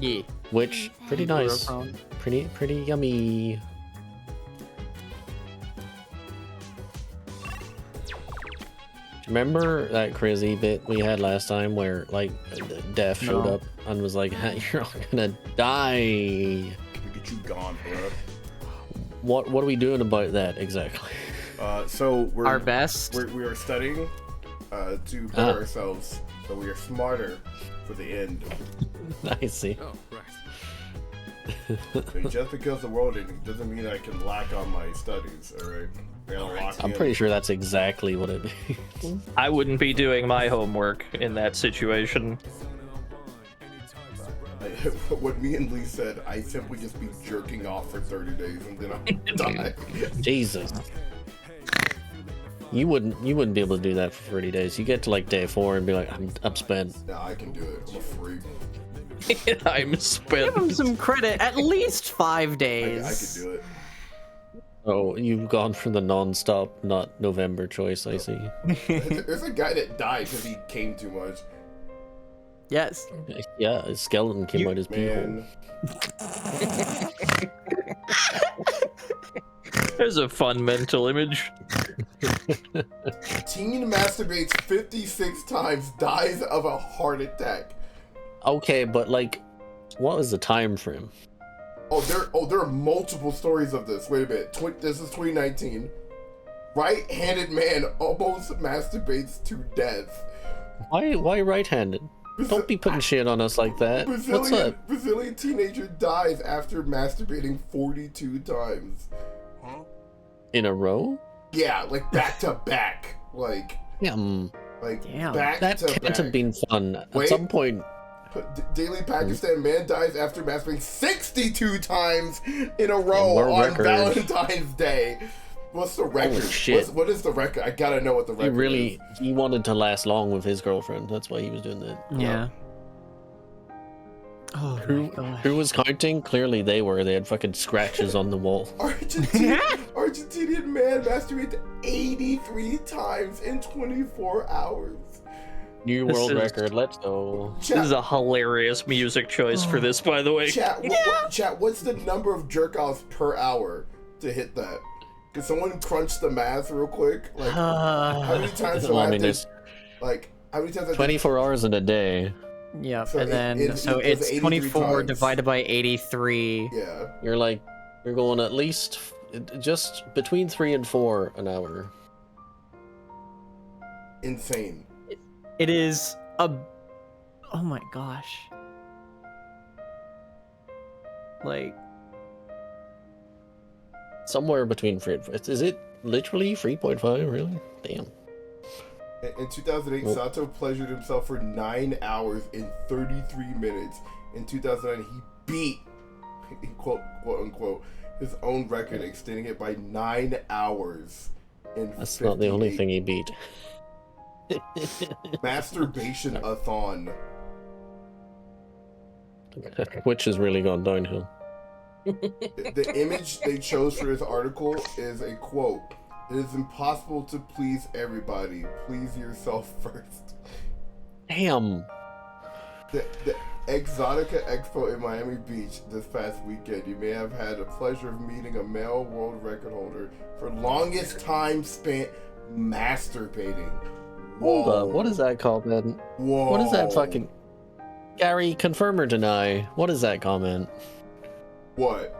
Yeah. Which, pretty nice. Prawn. Pretty yummy. Remember that crazy bit we had last time where, like, Def showed up and was like, you're all gonna die. Get you gone, bro. What are we doing about that exactly? So we're our best. We are studying to better ourselves so we are smarter for the end. I see. Oh, right. And just because the world ending doesn't mean I can lack on my studies, alright? I'm pretty sure that's exactly what it means. I wouldn't be doing my homework in that situation. What me and Lee said, I simply just be jerking off for 30 days and then I'll die. Jesus. You wouldn't be able to do that for 30 days. You get to like day 4 and be like, I'm spent. Nah, I can do it. I'm a freak. I'm spent. Give him some credit. At least 5 days. I could do it. Oh, you've gone for the non-stop, not November choice, I see. There's a guy that died because he came too much. Yes. Yeah, his skeleton came out his beehole. There's a fun mental image. Teen masturbates 56 times, dies of a heart attack. Okay, but like, what was the time frame? There are multiple stories of this. Wait a minute. This is 2019. Right-handed man almost masturbates to death. Why right-handed? Don't be putting shit on us like that. What's up? Brazilian teenager dies after masturbating 42 times. In a row? Yeah, like back to back. Like, Damn. Like, Damn. back That to can't back. have been fun. Wait. At some point. Daily Pakistan man dies after masturbating 62 times in a row world on record. Valentine's Day. What's the record? Holy shit. What is the record? I gotta know what the record is. He wanted to last long with his girlfriend. That's why he was doing that. Yeah. Oh Who was counting? Clearly they were. They had fucking scratches on the wall. Argentinian man masturbated 83 times in 24 hours. New This world is- record. Let's go. This is a hilarious music choice for this, by the way. Chat, chat, what's the number of jerk-offs per hour to hit that? Can someone crunch the math real quick? Like, how many times do Well, I I have mean, to, there's like, how many times I 24 hours in a day. Yeah, So and then it- so it it's was 83 24 times. divided by 83. Yeah. You're going at least just between 3 and 4 an hour. Insane. It is a. Oh my gosh. Like. Somewhere between 3 and 4. Is it literally 3.5? Really? Damn. In 2008, Well- Sato pleasured himself for 9 hours and 33 minutes. In 2009, he beat, quote unquote, his own record, extending it by 9 hours. That's not the only thing he beat. Masturbation-a-thon. Which has really gone downhill. The image they chose for this article is a quote. It is impossible to please everybody. Please yourself first. Damn. The Exotica Expo in Miami Beach this past weekend, you may have had the pleasure of meeting a male world record holder for longest time spent masturbating. Whoa. Hold up. What is that called, man? Whoa. What is that fucking... Gary, confirm or deny? What is that comment? What?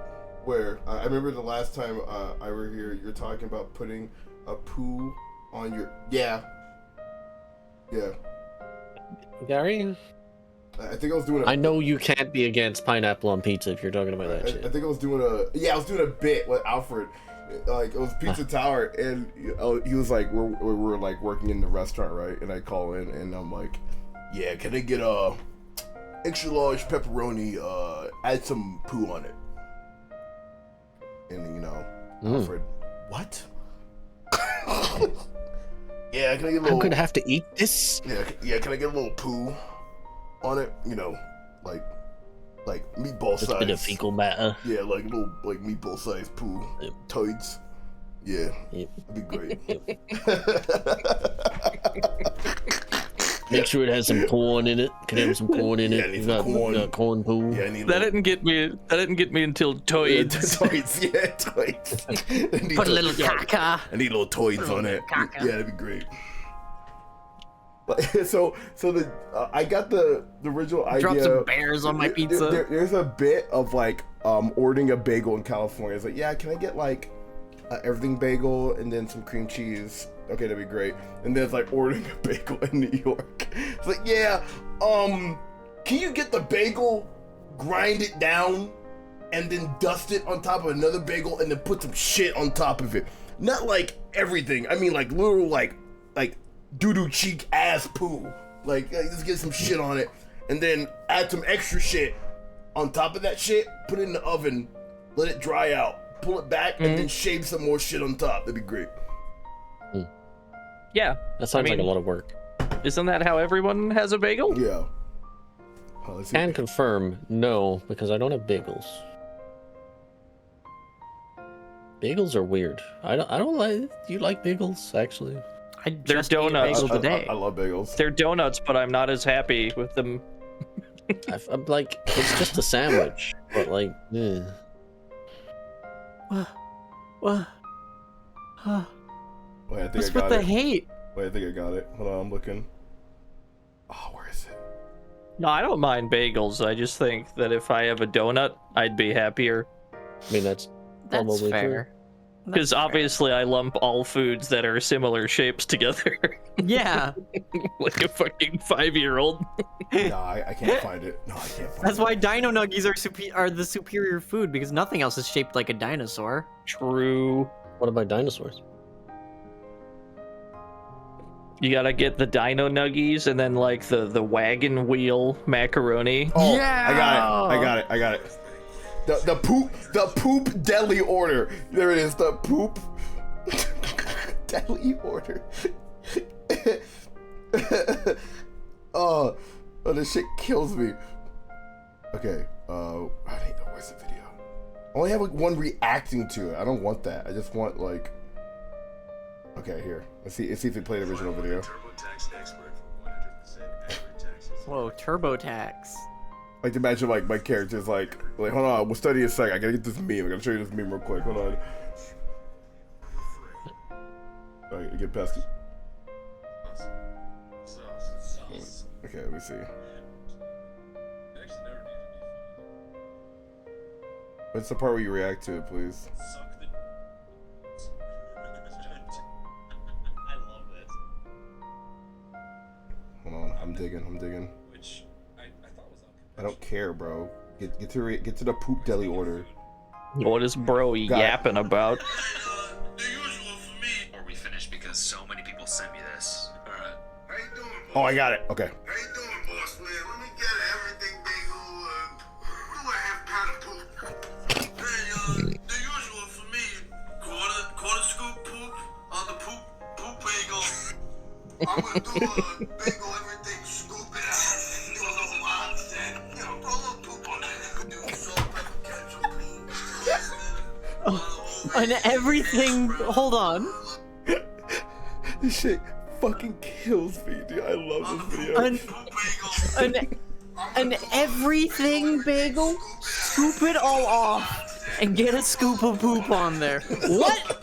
Where? I remember the last time I were here, you're talking about putting a poo on your... Yeah. Yeah. Gary? I think I was doing I know you can't be against pineapple on pizza if you're talking about that shit. I think I was doing I was doing a bit with Alfred. Like, it was Pizza Tower, and he was like, we're like working in the restaurant, right? And I call in, and I'm like, yeah, can I get a extra large pepperoni, add some poo on it? And you know, Alfred, what? Yeah, can I get a little... I'm gonna have to eat this? Yeah, can I get a little poo on it? You know, like meatball Just size. a bit of fecal matter. Yeah, like a little meatball size poo. Toads. Yeah, that'd be great. Make sure it has some corn in it. Can have some corn in Yeah, I it. need You some got corn. corn poo. Yeah, I need That didn't get me. That didn't get me until toys. toys. Yeah, toys. Put a little caca. I need little toys on it. Caca. Yeah, that'd be great. But, so the I got the original idea. Drop some bears on my pizza. There's a bit of like ordering a bagel in California. It's like, yeah, can I get like everything bagel and then some cream cheese Okay, that'd be great. And then it's like ordering a bagel in New York. It's like, yeah, can you get the bagel, grind it down, and then dust it on top of another bagel and then put some shit on top of it? Not like everything. I mean like literal like doo-doo cheek ass poo. Like just get some shit on it and then add some extra shit on top of that shit, put it in the oven, let it dry out, pull it back, and then shave some more shit on top. That'd be great. Yeah. That sounds like a lot of work. Isn't that how everyone has a bagel? Yeah. Can confirm, no, because I don't have bagels. Bagels are weird. I don't like. Do you like bagels, actually? They're donuts. I love bagels. They're donuts, but I'm not as happy with them. I'm like, it's just a sandwich, but like, eh. What? Huh. Wait, I think What's I got with the it. hate? Wait, I think I got it. Hold on, I'm looking. Oh, where is it? No, I don't mind bagels. I just think that if I have a donut, I'd be happier. I mean, that's That's fair. Because obviously I lump all foods that are similar shapes together. Yeah. Like a fucking 5-year-old. No, I can't find it. No, I can't find That's it. why Dino Nuggies are the superior food, because nothing else is shaped like a dinosaur. True. What about dinosaurs? You gotta get the Dino Nuggies and then like the wagon wheel macaroni. Oh, yeah! I got it. The poop deli order. There it is. The poop deli order. oh, this shit kills me. Okay. Where's the video? I only have like one reacting to it. I don't want that. I just want like. Okay, here. Let's see if they play the original video. Whoa, TurboTax. Like imagine like my character's like hold on, we'll study a sec. I gotta get this meme. I gotta show you this meme real quick. Hold on. Alright, get past it. Okay, let me see. What's the part where you react to it, please? Hold on, I'm digging. I don't care, bro. Get to the poop deli order. What is bro yapping about? Are we finished? Because so many people sent me this. Alright. Oh, I got it. Okay. Quarter scoop poop on the poop bagel. I'm gonna do a bagel, everything, scoop it out, do a little nonsense, you know, throw a little poop on it, do salt, pepper, ketchup, poop. And everything. Hold on. This shit fucking kills me, dude. I love this video. An everything bagel. Scoop it all off and get a scoop of poop on there. What?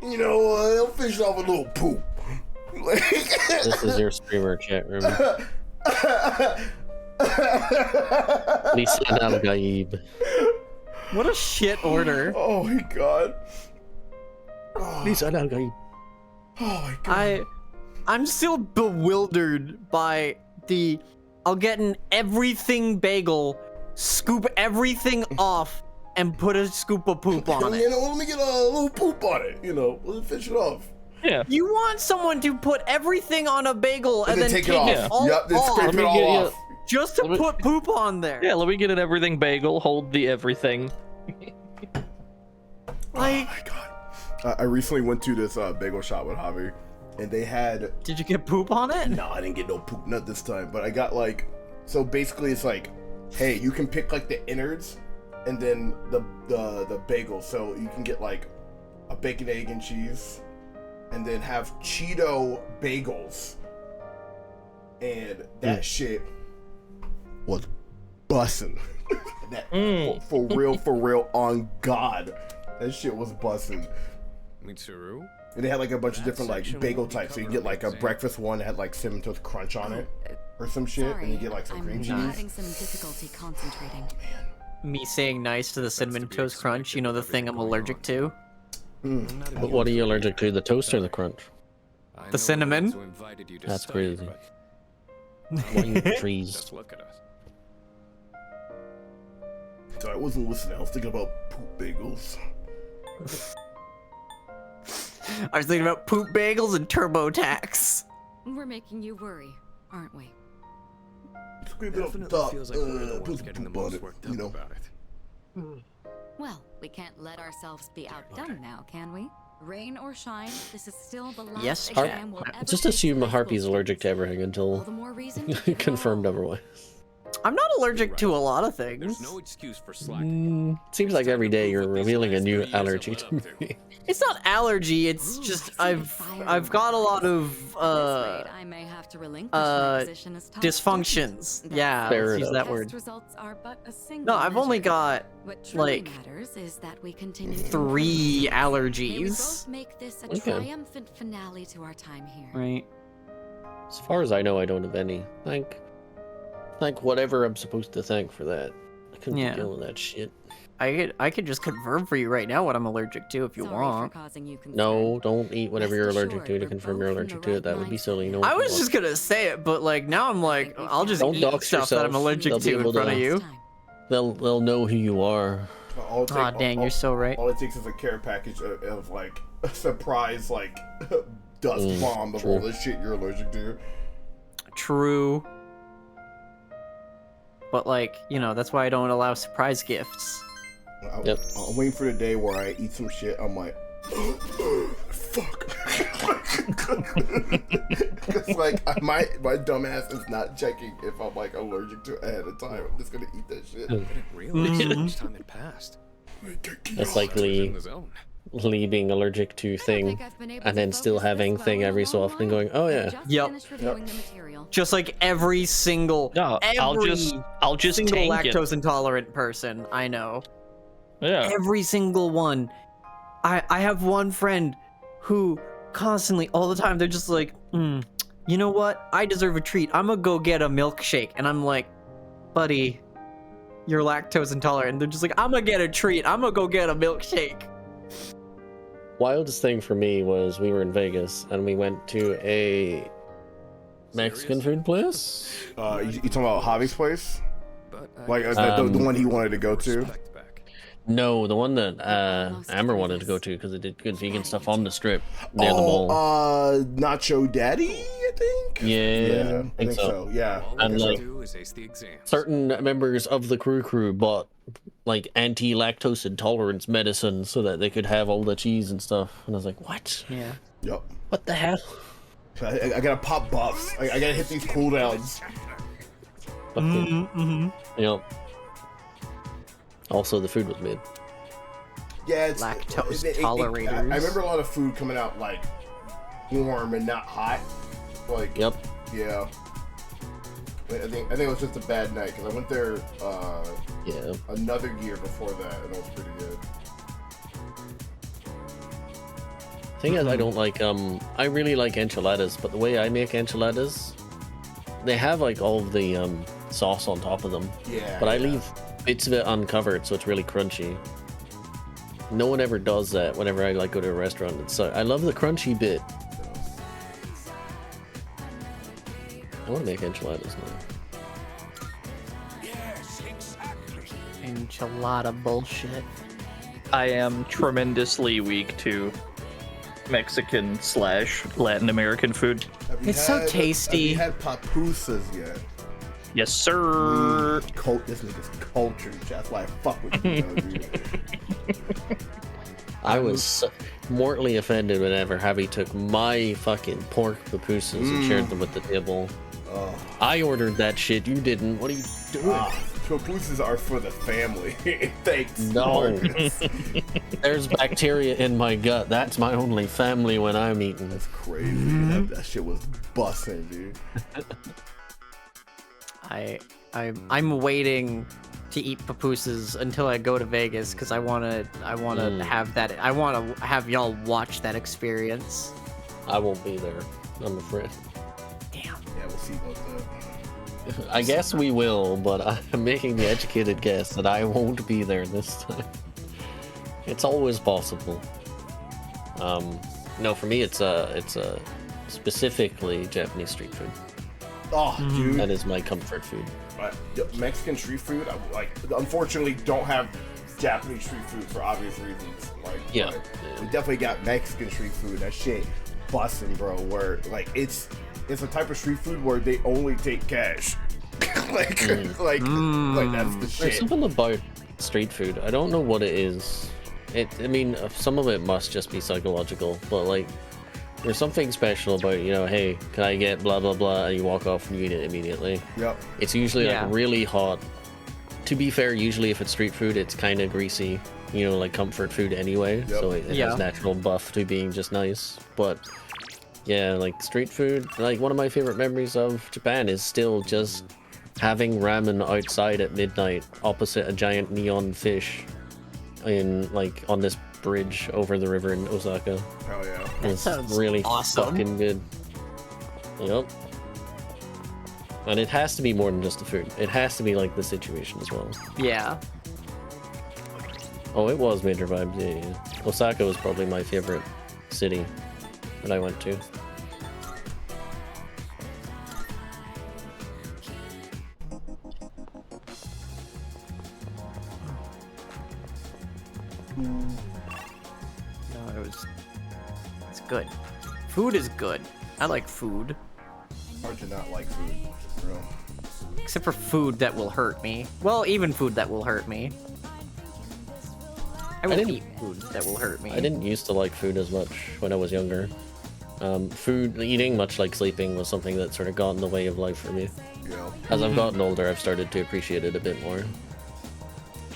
You know what? I'll finish off a little poop. This is your streamer chat room. Lisa Al Gaib. What a shit order. Oh my god. Lisa Al Gaib. Oh my god. I'm still bewildered by the I'll get an everything bagel, scoop everything off, and put a scoop of poop on it. You know, let me get a little poop on it. You know, let me finish it off. Yeah. You want someone to put everything on a bagel and then take take it off. all Yep, then off, scrape it all off. just to put poop on there. Yeah, let me get an everything bagel, hold the everything. Like, oh my god. I recently went to this bagel shop with Javi, and they had. Did you get poop on it? No, I didn't get no poop nut this time, but I got like. So basically, it's like, hey, you can pick like the innards, and then the bagel. So you can get like a bacon, egg, and cheese, and then have Cheeto bagels, and that shit was bussin'. That for real, on God, that shit was bussin'. Mitsuru? And they had like a bunch of different like section bagel won't be types. So you covered get like a in exam. breakfast one that had like cinnamon toast crunch on it, or some shit, and you get like some cream I'm cheese. having some difficulty concentrating. Me saying nice to the cinnamon toast crunch, you know, the thing I'm allergic to? But what are you allergic to, the toast or the crunch? The cinnamon. That's crazy. What are you, trees? Just look at us. Sorry, I wasn't listening. I was thinking about poop bagels. I was thinking about poop bagels and TurboTax. We're making you worry, aren't we? Definitely feels like we're the ones getting the most worked up about it. Well, we can't let ourselves be outdone now, can we? Rain or shine, this is still the last Yes, exam we'll ever Just take assume for Harpy's school. allergic to everything until All the more reason to give confirmed otherwise. I'm not allergic to a lot of things. There's no excuse for slacking. Seems like every day you're revealing a new allergy to me. It's not allergy, it's just I've got a lot of I may have to relinquish my position as top dysfunctions. student. Yeah, Fair let's use enough. that word. Test results are but a single No, I've only measure. got What truly like matters is that we continue to 3 May we allergies. both make this a Okay. triumphant finale to our time here. Right. As far as I know, I don't have any. Thank whatever I'm supposed to thank for that. I couldn't Yeah. deal with that shit. I could just confirm for you right now what I'm allergic to if you Sorry want. for causing you concern. No, don't eat whatever you're Rest allergic assured, to we're confirm both you're in the allergic to right it. That would be mindset. silly. No, I one was can just gonna say it, but like now I'm like, I'll just Don't eat dox stuff that I'm yourself. allergic They'll be to in able front of to- you. They'll know who you are. All it Aw, take- dang, all- you're so right. All it takes is a care package of like a surprise like dust bomb of all true. this shit you're allergic to. True. But like, you know, that's why I don't allow surprise gifts. Yep. I'm waiting for the day where I eat some shit. I'm like, fuck. Because like my dumb ass is not checking if I'm like allergic to it ahead of time. I'm just gonna eat that shit. I didn't realize how much time had passed. That's like Lee being allergic to thing, and then still having thing every so often going, oh yeah. Yep. Just like every single, No, I'll just single tank it. lactose intolerant person I know. Yeah. Every single one. I have one friend who constantly, all the time, they're just like, you know what? I deserve a treat. I'm gonna go get a milkshake. And I'm like, buddy, you're lactose intolerant. And they're just like, I'm gonna get a treat. I'm gonna go get a milkshake. Wildest thing for me was we were in Vegas and we went to a Mexican food place. You talking about Javi's place? Like the one he wanted to go to? No, the one that Amber wanted to go to because it did good vegan stuff on the strip near the mall. Nacho Daddy, I think. Yeah, I think so. Yeah. And like is ace the exams. certain members of the crew bought like anti-lactose intolerance medicine so that they could have all the cheese and stuff. And I was like, what? Yeah. Yep. What the hell? I gotta pop buffs. I gotta hit these cooldowns. Yep. Also, the food was mid. Yeah, it's Lactose I tolerators. remember a lot of food coming out like warm and not hot. Like, yep. Yeah. I think it was just a bad night because I went there another year before that and it was pretty good. Thing is, I don't like I really like enchiladas, but the way I make enchiladas, they have like all of the sauce on top of them. Yeah, But I yeah. leave bits of it uncovered, so it's really crunchy. No one ever does that whenever I like go to a restaurant. It's I love the crunchy bit. I want to make enchiladas now. Enchilada bullshit. I am tremendously weak to Mexican / Latin American food. It's so tasty. Have you had papusas yet? Yes, sir. This nigga's cultured. That's why I fuck with you, though, dude. I was so mortally offended whenever Javi took my fucking pork pupusas and shared them with the table. I ordered that shit. You didn't. What are you doing? Pupusas are for the family. Thanks. No. Marcus. There's bacteria in my gut. That's my only family when I'm eating. That's crazy. That shit was busting, dude. I'm waiting to eat pupusas until I go to Vegas because I wanna have that. I wanna have y'all watch that experience. I won't be there, I'm afraid. Yeah, we'll see about that. I guess we will, but I'm making the educated guess that I won't be there this time. It's always possible. No, for me, it's specifically Japanese street food. Oh, dude, that is my comfort food. Mexican street food, unfortunately, don't have Japanese street food for obvious reasons. Like, yeah, we definitely got Mexican street food. That shit busting, bro. Where like it's a type of street food where they only take cash. like that's the There's shit. something about street food. I don't know what it is. I mean, some of it must just be psychological, but like, there's something special about, you know, hey, can I get blah blah blah, and you walk off and you eat it immediately. Yep. It's usually like really hot. To be fair, usually if it's street food, it's kind of greasy, you know, like comfort food anyway. So it has natural buff to being just nice. But yeah, like street food, like one of my favorite memories of Japan is still just having ramen outside at midnight opposite a giant neon fish in like on this bridge over the river in Osaka. Hell yeah. It's sounds really awesome. fucking good. Yep. And it has to be more than just the food. It has to be like the situation as well. Yeah. Oh, it was Major Vibes, yeah. Osaka was probably my favorite city that I went to. No, it's good. Food is good. I like food. Hard to not like food, bro. Except for food that will hurt me. Well, even food that will hurt me. I will eat food that will hurt me. I didn't used to like food as much when I was younger. Eating, much like sleeping, was something that sort of got in the way of life for me. Yeah. As I've gotten older, I've started to appreciate it a bit more.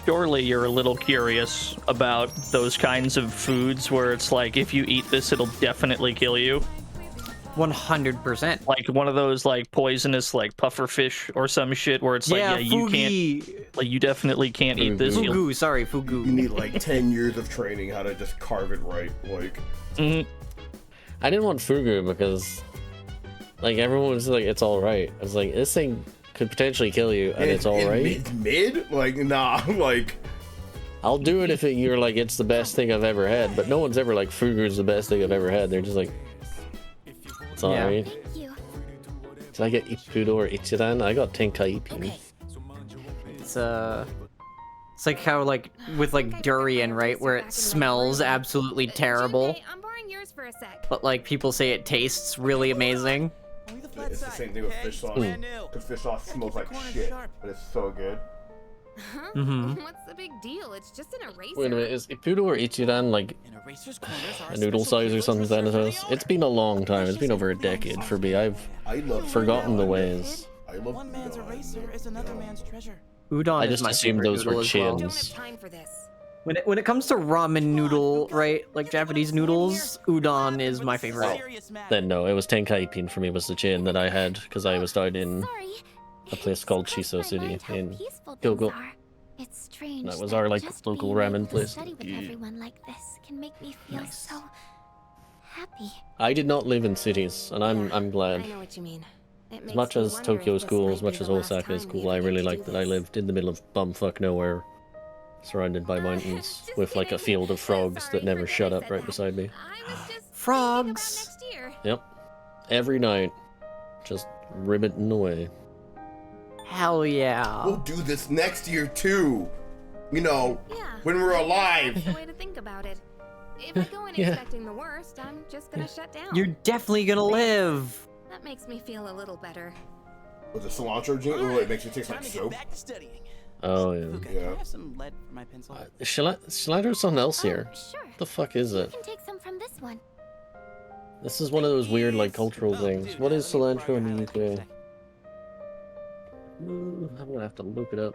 Surely you're a little curious about those kinds of foods where it's like, if you eat this, it'll definitely kill you. 100%. Like one of those like poisonous like puffer fish or some shit where it's like, yeah, you can't, like you definitely can't eat this. Fugu, sorry, fugu. You need like 10 years of training how to just carve it right. Like, I didn't want fugu because, like, everyone was like, it's all right. I was like, this thing could potentially kill you, and it's all right. Mid? Like, nah, like. I'll do it if you're like, it's the best thing I've ever had, but no one's ever like, fugu's the best thing I've ever had. They're just like, it's alright. Did I get Ippudo or Ichiran? I got Tenkaippin. It's like how like with like durian, right, where it smells absolutely terrible, I'm borrowing yours for a sec. but like people say it tastes really amazing. It's the same thing with fish sauce. Because fish sauce smells like shit, but it's so good. Huh? Mhm. What's the big deal? It's just an eraser. Wait a minute, is Ippudo or Ichiran like a noodle size or something like that? It's been a long time. It's been over a decade for me. I've forgotten the ways. I love One man's eraser is another man's treasure. Udon I is just my assumed favorite those were noodle as well. chins. Time for this. When it comes to ramen noodle, right, like Japanese noodles, udon is my favorite. Then no, it was Tenkaippin for me was the chain that I had because I was down in a place called Shiso City in Kyogo. It's strange. That was our like just local being able ramen to place. study with everyone like this can make me feel so happy. I did not live in cities, and I'm glad. I know what you mean. It As makes much me as wonder Tokyo if is cool, this as might much be as the last Osaka is time cool, we I ever really get to like do that I this. lived in the middle of bumfuck nowhere, surrounded by mountains, with like a field of frogs that never shut up right beside me. Frogs. Yep. Every night, just ribbiting away. Hell yeah. We'll do this next year too. You know, when we're alive. That's the way to think about it. If I go in Yeah. expecting the worst, I'm just gonna shut down. You're definitely gonna live. That makes me feel a little better. With the cilantro juice, oh, it makes it taste like soap. Oh yeah. Fuka, can I have some lead for my pencil? Cilantro's something else here. What the fuck is it? You can take some from this one. This is one of those weird like cultural things. What is cilantro in the UK? I'm gonna have to look it up.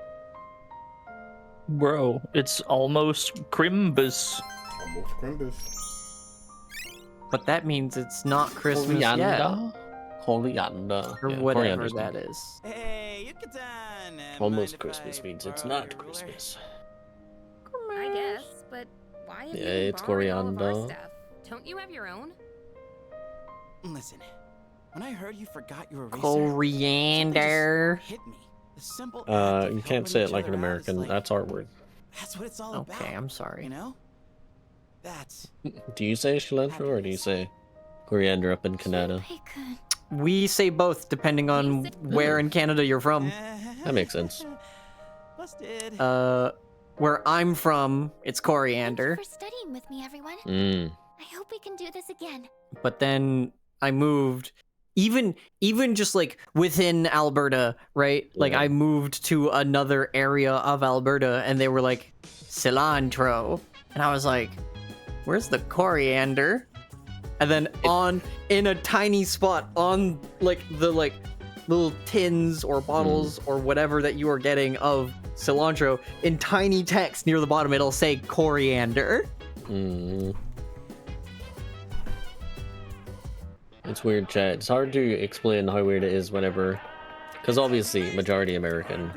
Bro, it's almost Crimbus. Almost Crimbus. But that means it's not Christmas yet. Coriander? Coriander. Or Yeah, whatever coriander's that good. is. Hey, you Almost Christmas means it's not Christmas. I guess, but why have Yeah, you been it's borrowing all of our coriander. stuff? Don't you have your own? Listen, when I heard you forgot your eraser, Coriander. something just hit me. The simple act of You can't helping say it each like an other out is American. like- That's our word. That's what it's all about. Okay, I'm sorry. You know? That's Do you say cilantro or do you say coriander up in Canada? We say both depending on where in Canada you're from. That makes sense. busted. Where I'm from, it's coriander. For studying with me, everyone. Mm. I hope we can do this again. But then I moved, even just like within Alberta, right? Like I moved to another area of Alberta, and they were like cilantro, and I was like, "Where's the coriander?" And then in a tiny spot on like the little tins or bottles or whatever that you are getting of cilantro, in tiny text near the bottom, it'll say coriander. Mm. It's weird, chat. It's hard to explain how weird it is whenever, because obviously majority American.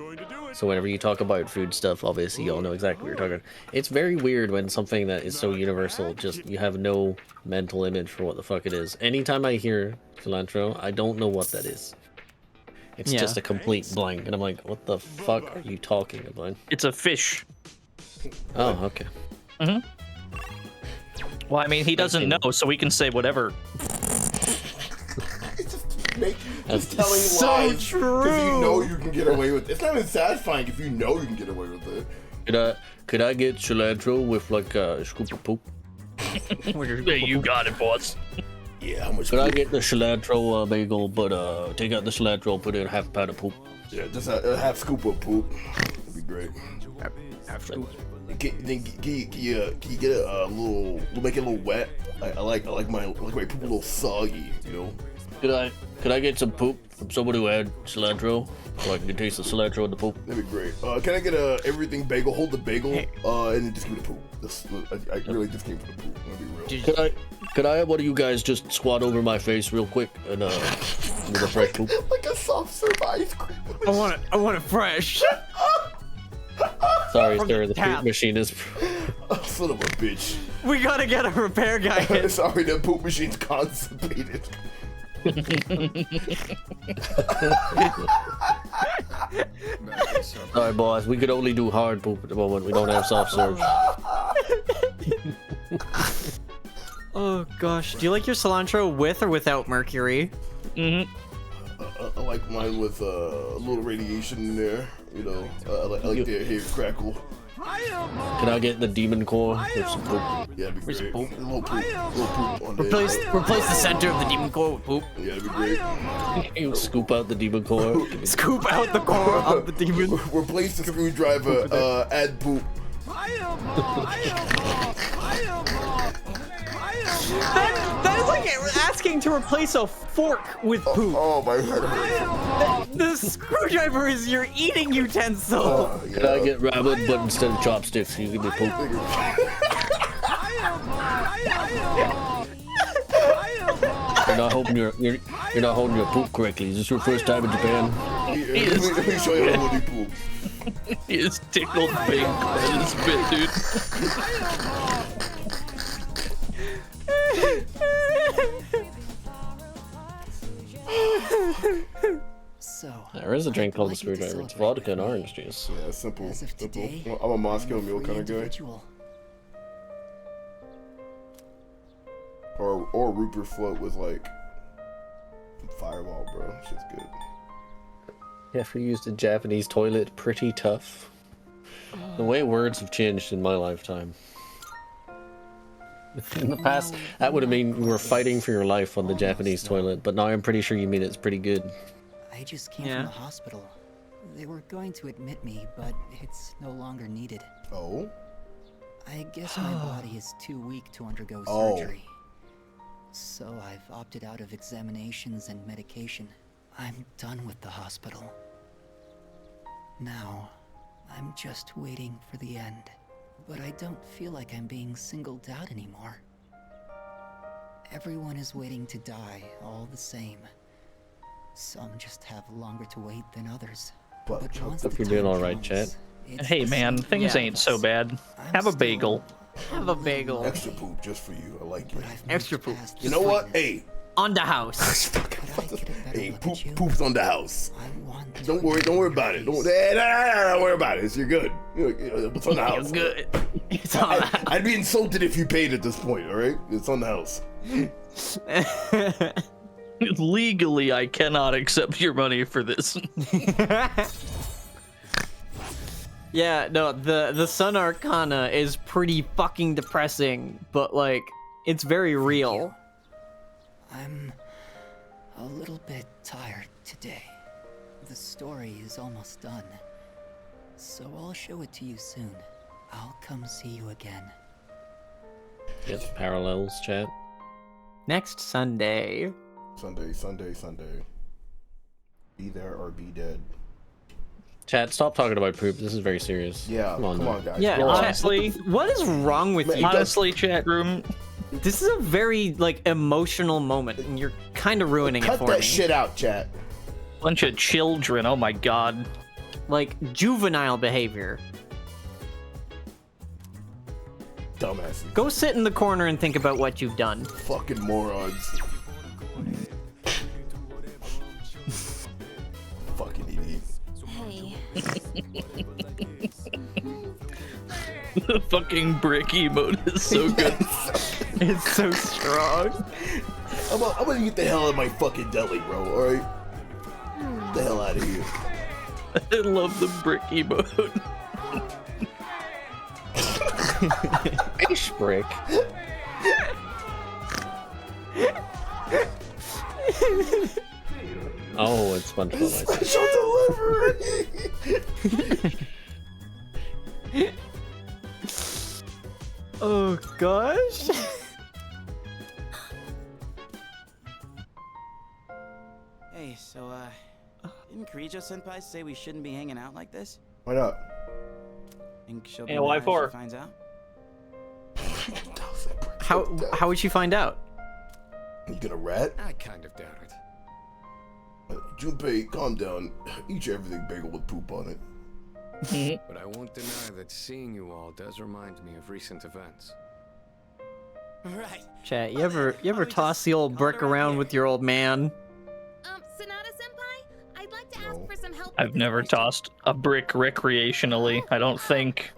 So whenever you talk about food stuff, obviously you all know exactly what you're talking. It's very weird when something that is so universal, just you have no mental image for what the fuck it is. Anytime I hear cilantro, I don't know what that is. It's Yeah. just a complete blank, and I'm like, what the fuck are you talking about? It's a fish. Oh, okay. Mm-hmm. Well, I mean, he doesn't know, so we can say whatever. Just telling so lies because you true. know you can get away with it. It's not even satisfying if you know you can get away with it. Could I get cilantro with like a scoop of poop? Yeah, you got it, boss. Yeah, how much? Could I get the cilantro bagel, but take out the cilantro, put in half a pound of poop? Yeah, just a half scoop of poop. That'd be great. Half scoop. Can you get a little, make it a little wet? I like my poop a little soggy, you know. Could I get some poop from someone who had cilantro, so I can taste the cilantro in the poop? That'd be great. Can I get a everything bagel? Hold the bagel, and then just give me the poop. I really just came for the poop. I'm gonna be real. Could I have one of you guys just squat over my face real quick and with a fresh poop? Like a soft serve ice cream. I want it fresh. Sorry, From sir, the the tap. poop machine is. Oh, son of a bitch. We gotta get a repair guy in. Sorry, the poop machine's constipated. Sorry, boss. We could only do hard poop at the moment. We don't have soft serve. Oh gosh, do you like your cilantro with or without mercury? Mm-hmm. I like mine with a little radiation in there. You know, I like the hair crackle. Can I get the demon core with some poop? Yeah, that'd be great. A little poop on there. Replace the center of the demon core with poop. Yeah, that'd be great. You scoop out the demon core. Scoop out the core of the demon. Replace the screwdriver. Add poop. That is like asking to replace a fork with poop. Oh my god. The screwdriver is your eating utensil. Can I get ramen, but instead of chopsticks, you give me poop? You're not holding you're not holding your poop correctly. Is this your first time in Japan? Let me show you how to poop. He is tickled big by this bit, dude. So. There is a drink called the screwdriver. It's vodka and orange juice. Yeah, simple. I'm a Moscow Mule kind of guy. Or Rupert float with like Fireball, bro. Shit's good. You ever used a Japanese toilet? Pretty tough. The way words have changed in my lifetime. In the past, that would have mean you were fighting for your life on the Japanese toilet, but now I'm pretty sure you mean it's pretty good. I just came from the hospital. They were going to admit me, but it's no longer needed. Oh? I guess my body is too weak to undergo Oh. surgery. So I've opted out of examinations and medication. I'm done with the hospital. Now, I'm just waiting for the end. But I don't feel like I'm being singled out anymore. Everyone is waiting to die, all the same. Some just have longer to wait than others. Hope you're doing all right, chat. Hey man, things ain't so bad. Have a bagel. Have a bagel. Extra poop just for you. I like it. Extra poop. You know what? Hey. On the house. Hey, poop's on the house. Don't worry about it. Don't worry about it. You're good. It's on the house. You're good. It's on the house. I'd be insulted if you paid at this point, alright? It's on the house. Legally, I cannot accept your money for this. Yeah, no, the Sun Arcana is pretty fucking depressing, but like, it's very real. I'm a little bit tired today. The story is almost done. So I'll show it to you soon. I'll come see you again. Yep, parallels, chat. Next Sunday. Sunday. Be there or be dead. Chat, stop talking about poop. This is very serious. Yeah, come on guys. Yeah, honestly, what is wrong with you? Honestly, chat room. This is a very like emotional moment, and you're kind of ruining it for me. Cut that shit out, chat. Bunch of children. Oh my god. Like juvenile behavior. Dumbasses. Go sit in the corner and think about what you've done. Fucking morons. Fucking idiots. Hey. The fucking brick emote is so good. It's so strong. I'm gonna get the hell out of my fucking deli, bro, alright? Get the hell out of here. I love the brick emote. Fish brick. Oh, it's SpongeBob. Special delivery. Oh gosh. Hey, so, didn't Kirijo-senpai say we shouldn't be hanging out like this? Why not? Think she'll Hey, be why mad if for? she finds out? How would she find out? You gonna rat? I kind of doubt it. Junpei, calm down. Eat your everything bagel with poop on it. But I won't deny that seeing you all does remind me of recent events. Right. Chat, you ever toss the old brick around with your old man? Sonata-senpai, I'd like to ask for some help. I've never tossed a brick recreationally. I don't think.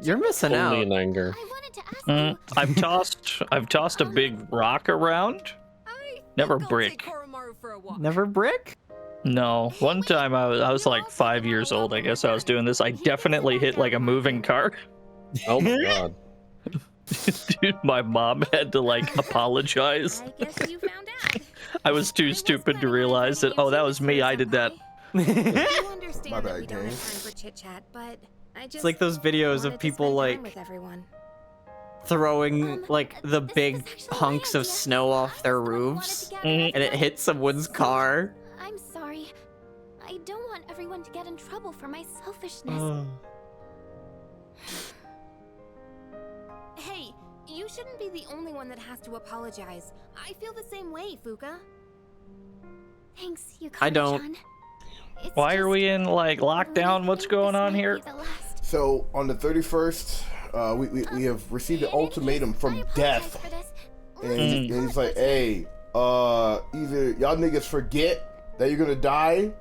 You're missing out. Only in anger. I've tossed a big rock around. Never brick. Never brick? No. One time I was like 5 years old. I guess I was doing this. I definitely hit like a moving car. Oh my god. Dude, my mom had to like apologize. I guess you found out. I was too stupid to realize that. Oh, that was me. I did that. You understand My that bad, we don't have gang. time for chit-chat, but I just It's like those videos wanted of to people spend time like with everyone. throwing like the big hunks of snow off their roofs, and it hits someone's car. I'm sorry. I don't want everyone to get in trouble for my selfishness. Hey, you shouldn't be the only one that has to apologize. I feel the same way, Fuka. Thanks, Yukari-chan. I don't. Why are we in like lockdown? What's going on here? So on the 31st, we have received an ultimatum from Death, and he's like, "Hey, either y'all niggas forget that you're gonna die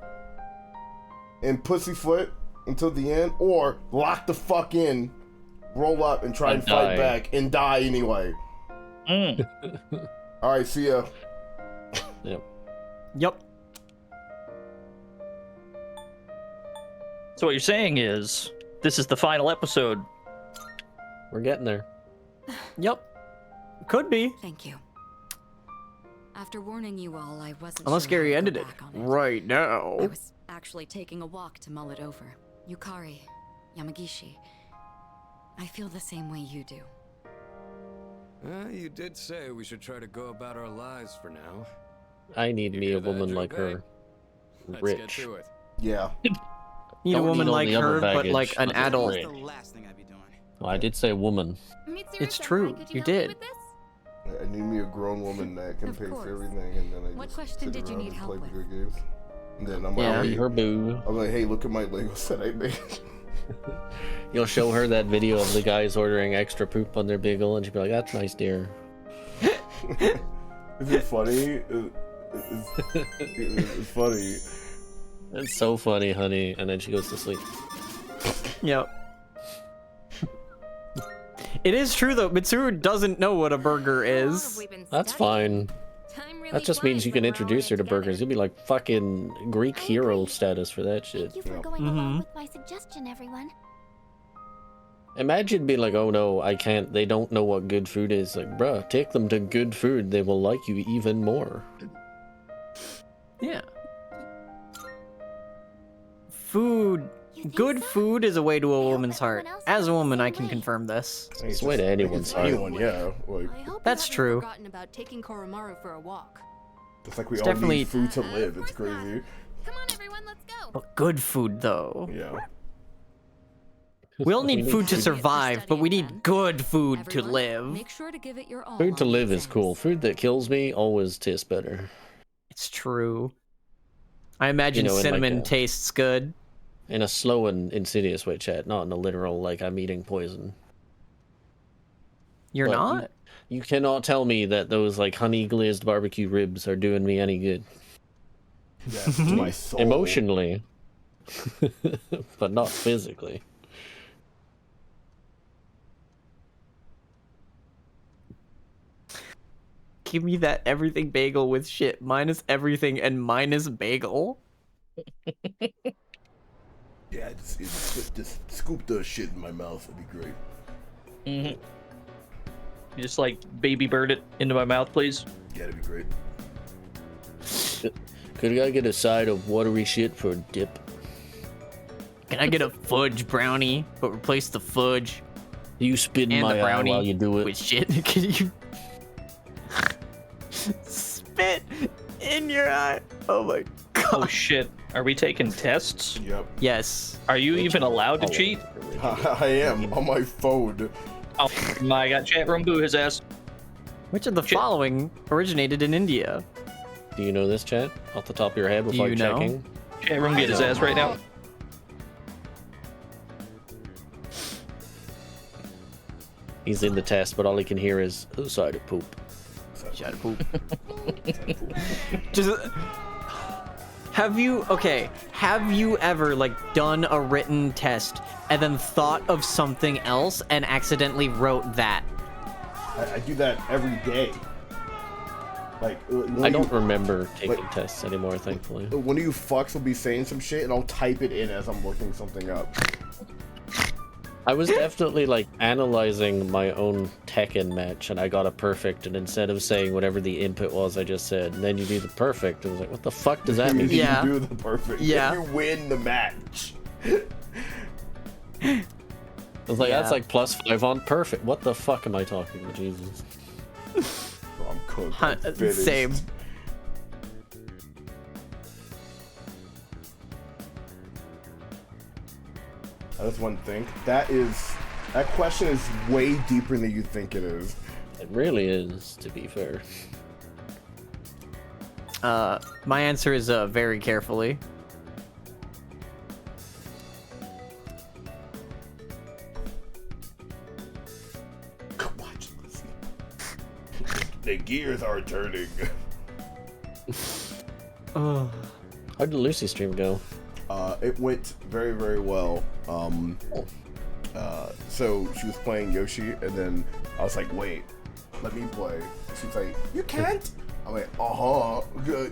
and pussyfoot until the end, or lock the fuck in, roll up, and try and fight back and die anyway." All right, see ya. Yep. So what you're saying is, this is the final episode. We're getting there. Yep. Could be. Thank you. After warning you all, I wasn't Unless sure Gary how to ended go it back on right now. I was actually taking a walk to mull it over. Yukari, Yamagishi, I feel the same way you do. You did say we should try to go about our lives for now. I need me a that, woman like Junpei? her. Let's Rich. get to it. Yeah. Need a Don't woman all like the other her, but baggage. like an That's adult. rich. The last thing I'd be doing. Well, I did say woman. It's true. You did. I need me a grown woman that can pay for course. everything, and then I What just question sit did you around need and help play with? video games. And then I'm Yeah, like, hey, her boo. I'm like, hey, look at my Lego set I made. You'll show her that video of the guys ordering extra poop on their bagel, and she'll be like, "That's nice, dear." Is it funny? It's funny. It's so funny, honey. And then she goes to sleep. Yep. It is true though. Mitsuru doesn't know what a burger is. That's fine. That just means you can introduce her to burgers. You'll be like fucking Greek hero status for that shit. Thank you for going along with my suggestion, everyone. Imagine being like, oh no, I can't, they don't know what good food is. Like, bruh, take them to good food. They will like you even more. Yeah. Food. Good food is a way to a woman's heart. As a woman, I can confirm this. It's a way to anyone's heart. Anyone, yeah. Like, that's true. Forgotten about taking Koromaru for a walk. It's like we It's all definitely- need food to live. It's crazy. But good food though. Yeah. We all need need food to food. survive, but we need good food to live. Make sure to give it your all. Food to on live these is cool. Food that kills me always tastes better. It's true. I imagine You know, in like cinnamon a- tastes good. In a slow and insidious way, chat, not in a literal, like, I'm eating poison. You're But not? You cannot tell me that those, like, honey glazed barbecue ribs are doing me any good. Yeah, to my soul. Emotionally. But not physically. Give me that everything bagel with shit minus everything and minus bagel. Yeah, just scoop the shit in my mouth. It'd be great. Mm-hmm. You just like baby bird it into my mouth, please. Yeah, that'd be great. Could I get a side of watery shit for dip? Can I get a fudge brownie, but replace the fudge You spit in and my the eye brownie while you do it. with shit? Can you spit in your eye? Oh my god. Oh shit. Are we taking tests? Yep. Yes. Are you even allowed to cheat? I am on my phone. Oh my god, chat room boo his ass. Which of the following originated in India? Do you know this, chat? Off the top of your head Do without you know? checking? Chat room get his ass right now. He's in the test, but all he can hear is, oh, side of poop. Side of poop. Just have you ever like done a written test and then thought of something else and accidentally wrote that? I do that every day. Like, I don't remember taking tests anymore, thankfully. One of you fucks will be saying some shit, and I'll type it in as I'm looking something up. I was definitely like analyzing my own Tekken match, and I got a perfect. And instead of saying whatever the input was, I just said, and then you do the perfect. I was like, what the fuck does that mean? Yeah. You do the perfect. Yeah. You win the match. I was like, that's Yeah. like +5 on perfect. What the fuck am I talking about? Jesus. I'm cooked. I'm finished. Same. That's one thing. That question is way deeper than you think it is. It really is, to be fair. My answer is very carefully. Watch this. The gears are turning. Oh. How did Lucy stream go? It went very, very well. So she was playing Yoshi, and then I was like, wait, let me play. She's like, you can't? I'm like,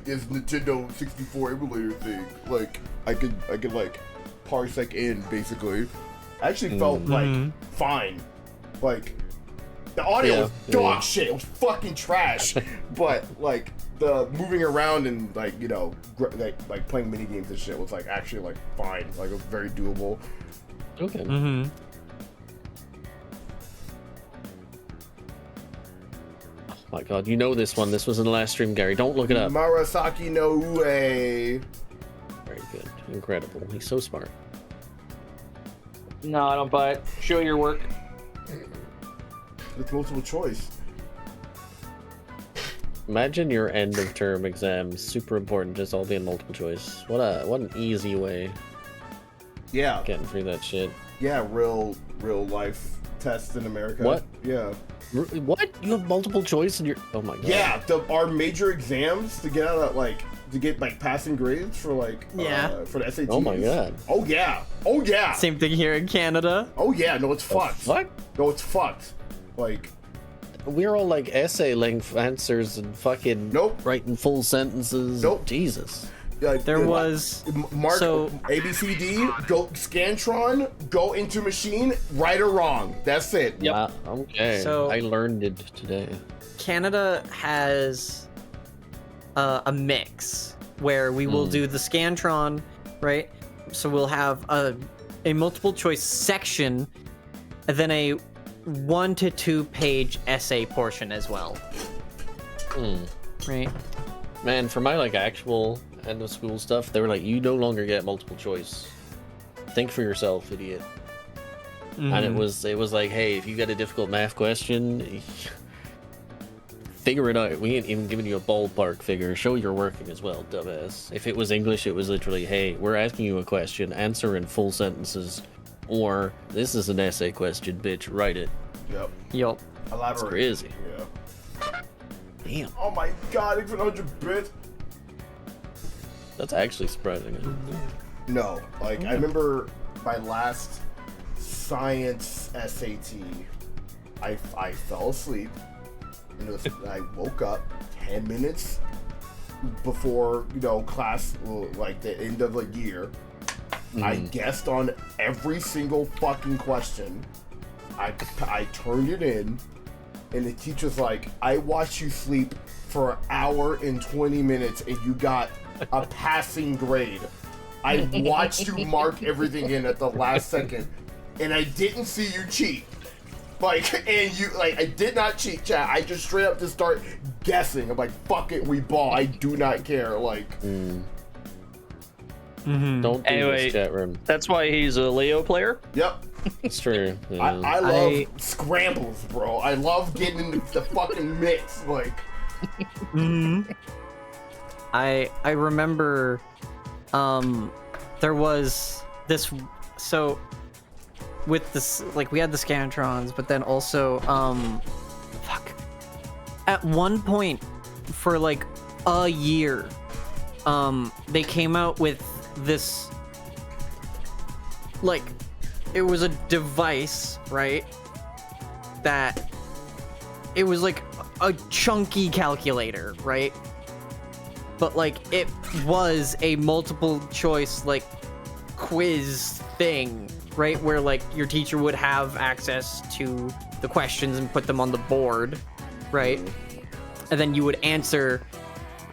it's Nintendo 64 emulator thing. Like, I could like parsec in, basically. I actually felt like fine. Like, the audio was dog shit. It was fucking trash. But like the moving around and like, you know, like playing mini games and shit was like actually like fine. Like it was very doable. Okay. Mm-hmm. Oh my god, you know this one. This was in the last stream, Gary. Don't look it up. Murasaki no Ue. Very good. Incredible. He's so smart. No, I don't buy it. Show your work. It's multiple choice. Imagine your end of term exams, super important, just all being multiple choice. What an easy way. Yeah. Getting through that shit. Yeah, real life tests in America. What? Yeah. What? You have multiple choice in your? Oh my god. Yeah, our major exams to get out of passing grades for for the SATs. Oh my god. Oh yeah. Oh yeah. Same thing here in Canada. Oh yeah. No, it's fucked. What? No, it's fucked. Like. We're all like essay length answers and fucking writing full sentences. Nope. Jesus. There was mark ABCD, go Scantron, go into machine, right or wrong. That's it. Yep. Okay. So- I learned it today. Canada has a mix where we will do the Scantron, right? So we'll have a multiple choice section, and then a 1 to 2 page essay portion as well. Right? Man, for my like actual end of school stuff, they were like, you no longer get multiple choice. Think for yourself, idiot. And it was like, hey, if you get a difficult math question, figure it out. We ain't even giving you a ballpark figure. Show you're working as well, dumbass. If it was English, it was literally, hey, we're asking you a question, answer in full sentences, or this is an essay question, bitch, write it. Yup. Elaborate. It's crazy. Yeah. Damn. Oh my god, even 100 bits. That's actually surprising. No, like I remember my last science SAT. I fell asleep, and I woke up 10 minutes before class, like the end of the year. I guessed on every single fucking question. I turned it in, and the teacher's like, I watched you sleep for an hour and 20 minutes, and you got a passing grade. I watched you mark everything in at the last second, and I didn't see you cheat. I did not cheat, chat. I just straight up just start guessing. I'm like, fuck it, we ball. I do not care. Don't do this, chat room. That's why he's a Leo player? Yep. It's true. Yeah. I love scrambles, bro. I love getting into the fucking mix. I remember there was this, so with this, we had the Scantrons, but then also at one point for a year they came out with this, it was a device, right, that it was like a chunky calculator, right? But it was a multiple choice quiz thing, right? Where your teacher would have access to the questions and put them on the board, right? And then you would answer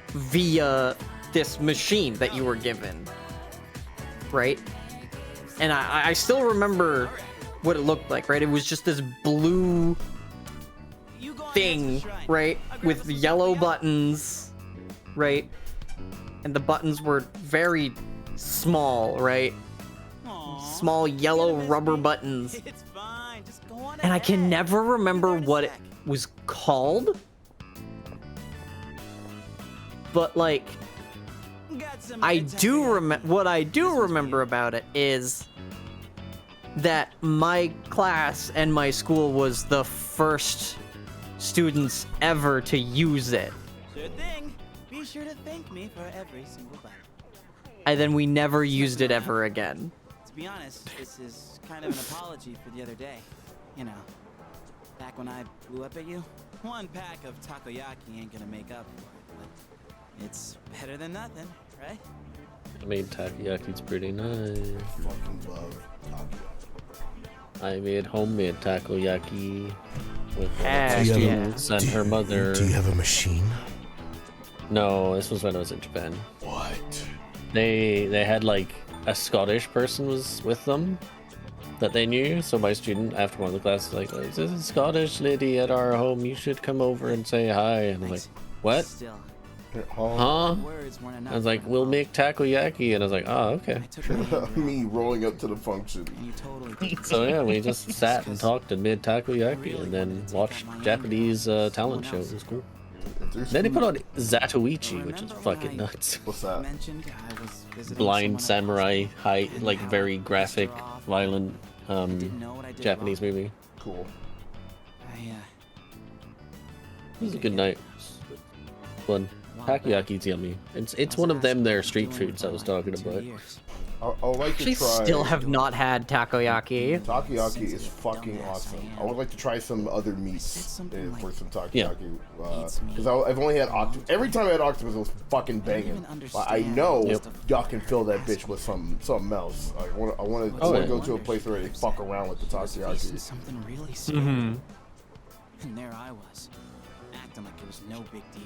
via this machine that you were given, right? And I still remember what it looked like, right? It was just this blue thing, right? With yellow buttons, right? And the buttons were very small, right? Small yellow rubber buttons. And I can never remember what it was called. But I do remember, what I do remember about it is that my class and my school was the first students ever to use it. Sure thing. Be sure to thank me for every single button. And then we never used it ever again. To be honest, this is kind of an apology for the other day. You know, back when I blew up at you, one pack of takoyaki ain't gonna make up for it, but it's better than nothing, right? I made takoyaki's pretty nice. Fucking love takoyaki. I made homemade takoyaki with Heck students and her mother. Do you have a machine? No, this was when I was in Japan. What? They had a Scottish person was with them that they knew. So my student after one of the classes was like, "There's a Scottish lady at our home. You should come over and say hi." And I was like, "What? Huh?" I was like, "We'll make takoyaki," and I was like, "Oh, okay." Me rolling up to the function. So yeah, we just sat and talked and made takoyaki, and then watched Japanese talent shows. It was cool. Then they put on Zatoichi, which is fucking nuts. What's that? Mentioned I was visiting Blind someone samurai, high, like very graphic, violent, Japanese movie. Cool. It was a good night. Fun. Takoyaki's yummy. It's one of them there street foods I was talking about. I would like to Actually, try. still have not had takoyaki. Takoyaki is fucking awesome. I would like to try some other meats for some takoyaki. Because I've only had octopus. Every time I had octopus, it was fucking banging. But I know y'all can fill that bitch with something else. I want to go to a place where they fuck around with the takoyaki. something really scary. And there I was, acting like it was no big deal.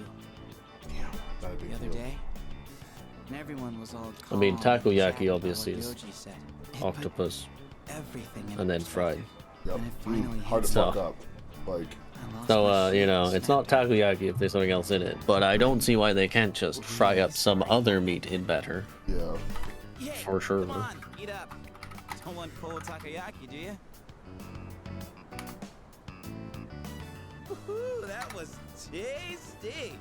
Not a big The other deal. day, and everyone was all I mean, calm and chatting takoyaki about obviously what is Ryoji said. octopus, Everything in and then fried. Yep. finally Hard to So- fuck up. Like. So, you know, it's not takoyaki if there's something else in it, but I don't see why they can't just fry up some other meat in batter. Yeah. For sure. Come on, eat up. Don't want cold takoyaki, do you? Woohoo, that was tasty.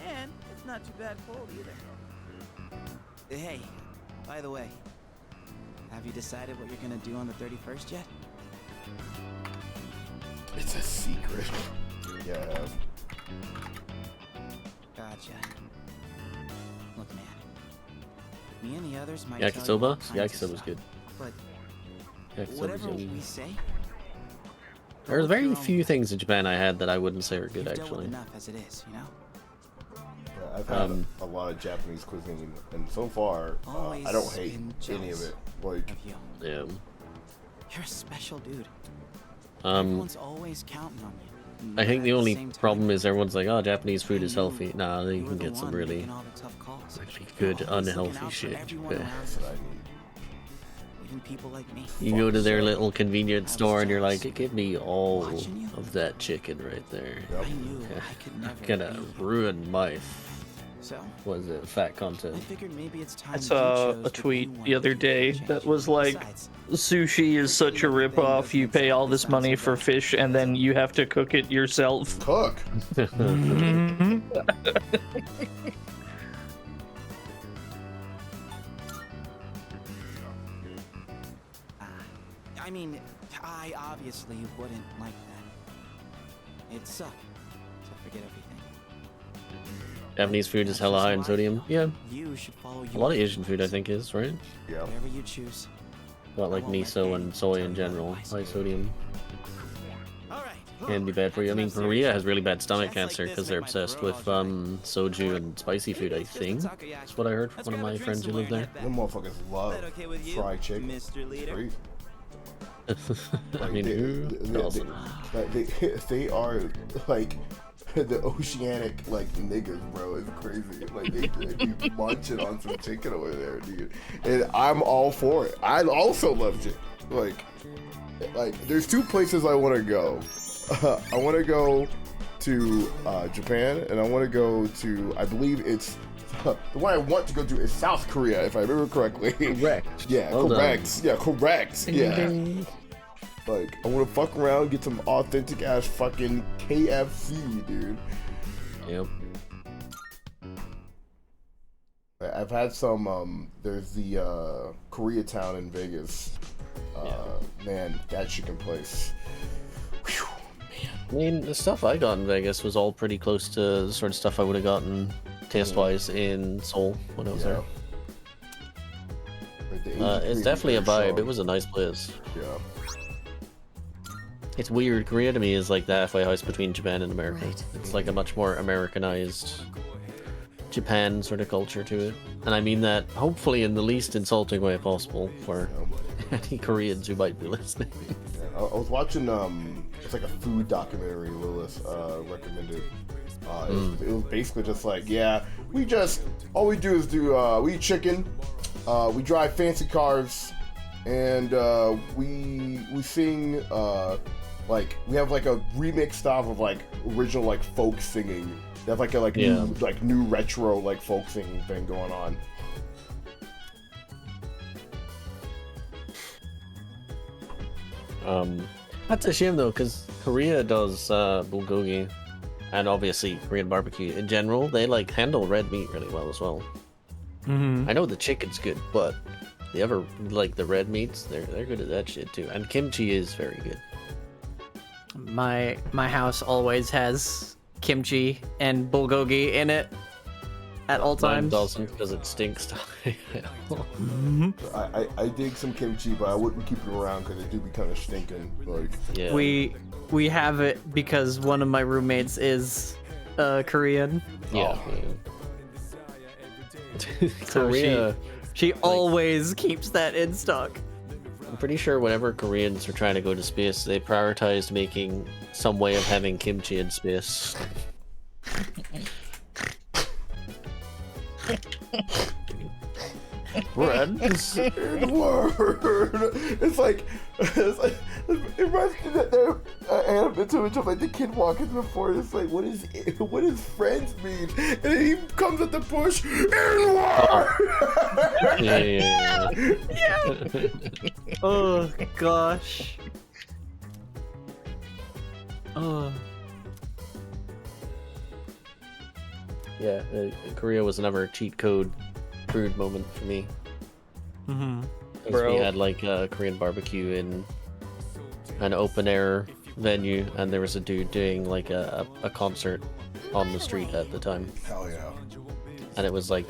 And it's not too bad cold either. Hey, by the way, have you decided what you're gonna do on the 31st yet? It's a secret. Yeah, I have. Gotcha. Look, man. Me and the others might tell you all Yakisoba? kinds of Yakisoba's stuff, good. But Yakisoba's whatever yummy. we say, There's very few things in Japan I had that I wouldn't say are good, you've dealt with actually. enough as it is, you know? Yeah, I've had a lot of Japanese cuisine, and so far, I don't hate any of it. Like, Yeah. You're a special dude. Um, Everyone's always counting on you. I think the At only same time, problem is everyone's like, oh, Japanese food is healthy. Nah, you you were can the get some one really making all the tough calls. good Always looking unhealthy out for shit. everyone Okay. around you. Even people like me. You go to their little convenience store and you're like, give me all of that chicken right there. I knew I could never Gonna ruin my, So, was it, fat content. I figured maybe it's time I you saw chose a tweet the other day that was like, sushi is such a ripoff. You pay all this money for fish and then you have to cook it yourself. Cook? I mean, I obviously wouldn't like that. It'd suck to forget everything. Japanese food is hella high in sodium. Yeah. You should follow A lot of Asian food, I think, is, right? Yeah. Whatever you choose. About like miso and soy in general. High sodium. Can be bad for you. I mean, Korea has really bad stomach cancer because they're obsessed with soju and spicy food, I think. That's what I heard from one of my friends who live there. Them motherfuckers love fried chicken. It's crazy. I mean, who doesn't? They are like the oceanic like niggas, bro. It's crazy. Like they be munching on some chicken over there, dude. And I'm all for it. I also love chicken. Like there's two places I want to go. I want to go to Japan, and I want to go to, I believe it's the one I want to go to is South Korea, if I remember correctly. Correct. Yeah, Well correct. done. Yeah, correct. Ding, Yeah. ding. Like, I want to fuck around, get some authentic ass fucking KFC, dude. Yep. I've had some, there's the Koreatown in Vegas. Man, that chicken place. I mean, the stuff I got in Vegas was all pretty close to the sort of stuff I would have gotten taste-wise in Seoul when I was there. It's definitely a vibe. It was a nice place. Yeah. It's weird. Korea to me is like the halfway house between Japan and America. It's like a much more Americanized Japan sort of culture to it. And I mean that hopefully in the least insulting way possible for any Koreans who might be listening. I was watching, it's like a food documentary Lilith recommended. It was basically just like, yeah, all we do is we eat chicken, we drive fancy cars, and we sing, like, we have like a remix style of like original like folk singing. They have like a new retro like folk singing thing going on. That's a shame though, because Korea does bulgogi, and obviously Korean barbecue in general, they like handle red meat really well as well. Mm-hmm. I know the chicken's good, but the other like the red meats, they're good at that shit too. And kimchi is very good. My house always has kimchi and bulgogi in it at all Mine times. doesn't because it stinks. I dig some kimchi, but I wouldn't keep it around because it do be kind of stinking. Like, yeah. We have it because one of my roommates is Korean. Yeah. So Korea, she always keeps that in stock. I'm pretty sure whenever Koreans are trying to go to space, they prioritized making some way of having kimchi in space. Bread. Word. It's like it reminds me that they're anime too much of like the kid walking before. It's like what is friends mean? And then he comes at the bush and war. Yeah. Oh gosh. Oh. Yeah, Korea was never a cheat code food moment for me. Mm-hmm. Because we had like a Korean barbecue in an open air venue, and there was a dude doing like a concert on the street at the time. Hell yeah. And it was like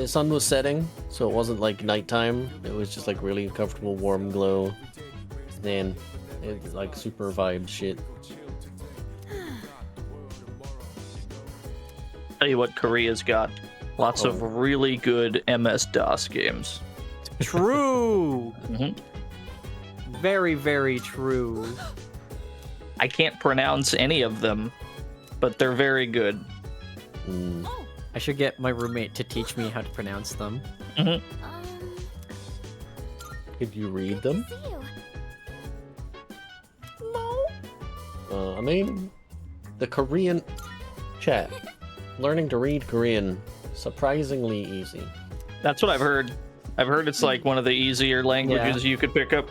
sun was setting, so it wasn't like nighttime. It was just like really comfortable, warm glow. And it was like super vibe shit. Tell you what, Korea's got lots of really good MS-DOS games. True. Very, very true. I can't pronounce any of them, but they're very good. I should get my roommate to teach me how to pronounce them. Could you read them? No. I mean, the Korean chat. Learning to read Korean, surprisingly easy. That's what I've heard. I've heard it's like one of the easier languages you could pick up.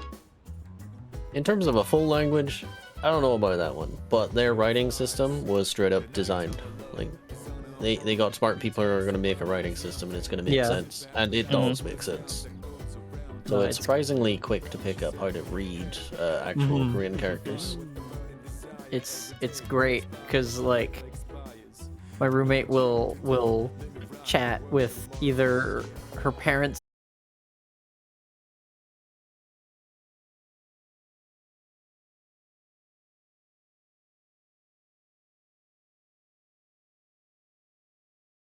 In terms of a full language, I don't know about that one, but their writing system was straight up designed. Like, they got smart people who are going to make a writing system and it's going to make sense. And it does make sense. So it's surprisingly quick to pick up how to read actual Korean characters. It's great because like my roommate will chat with either her parents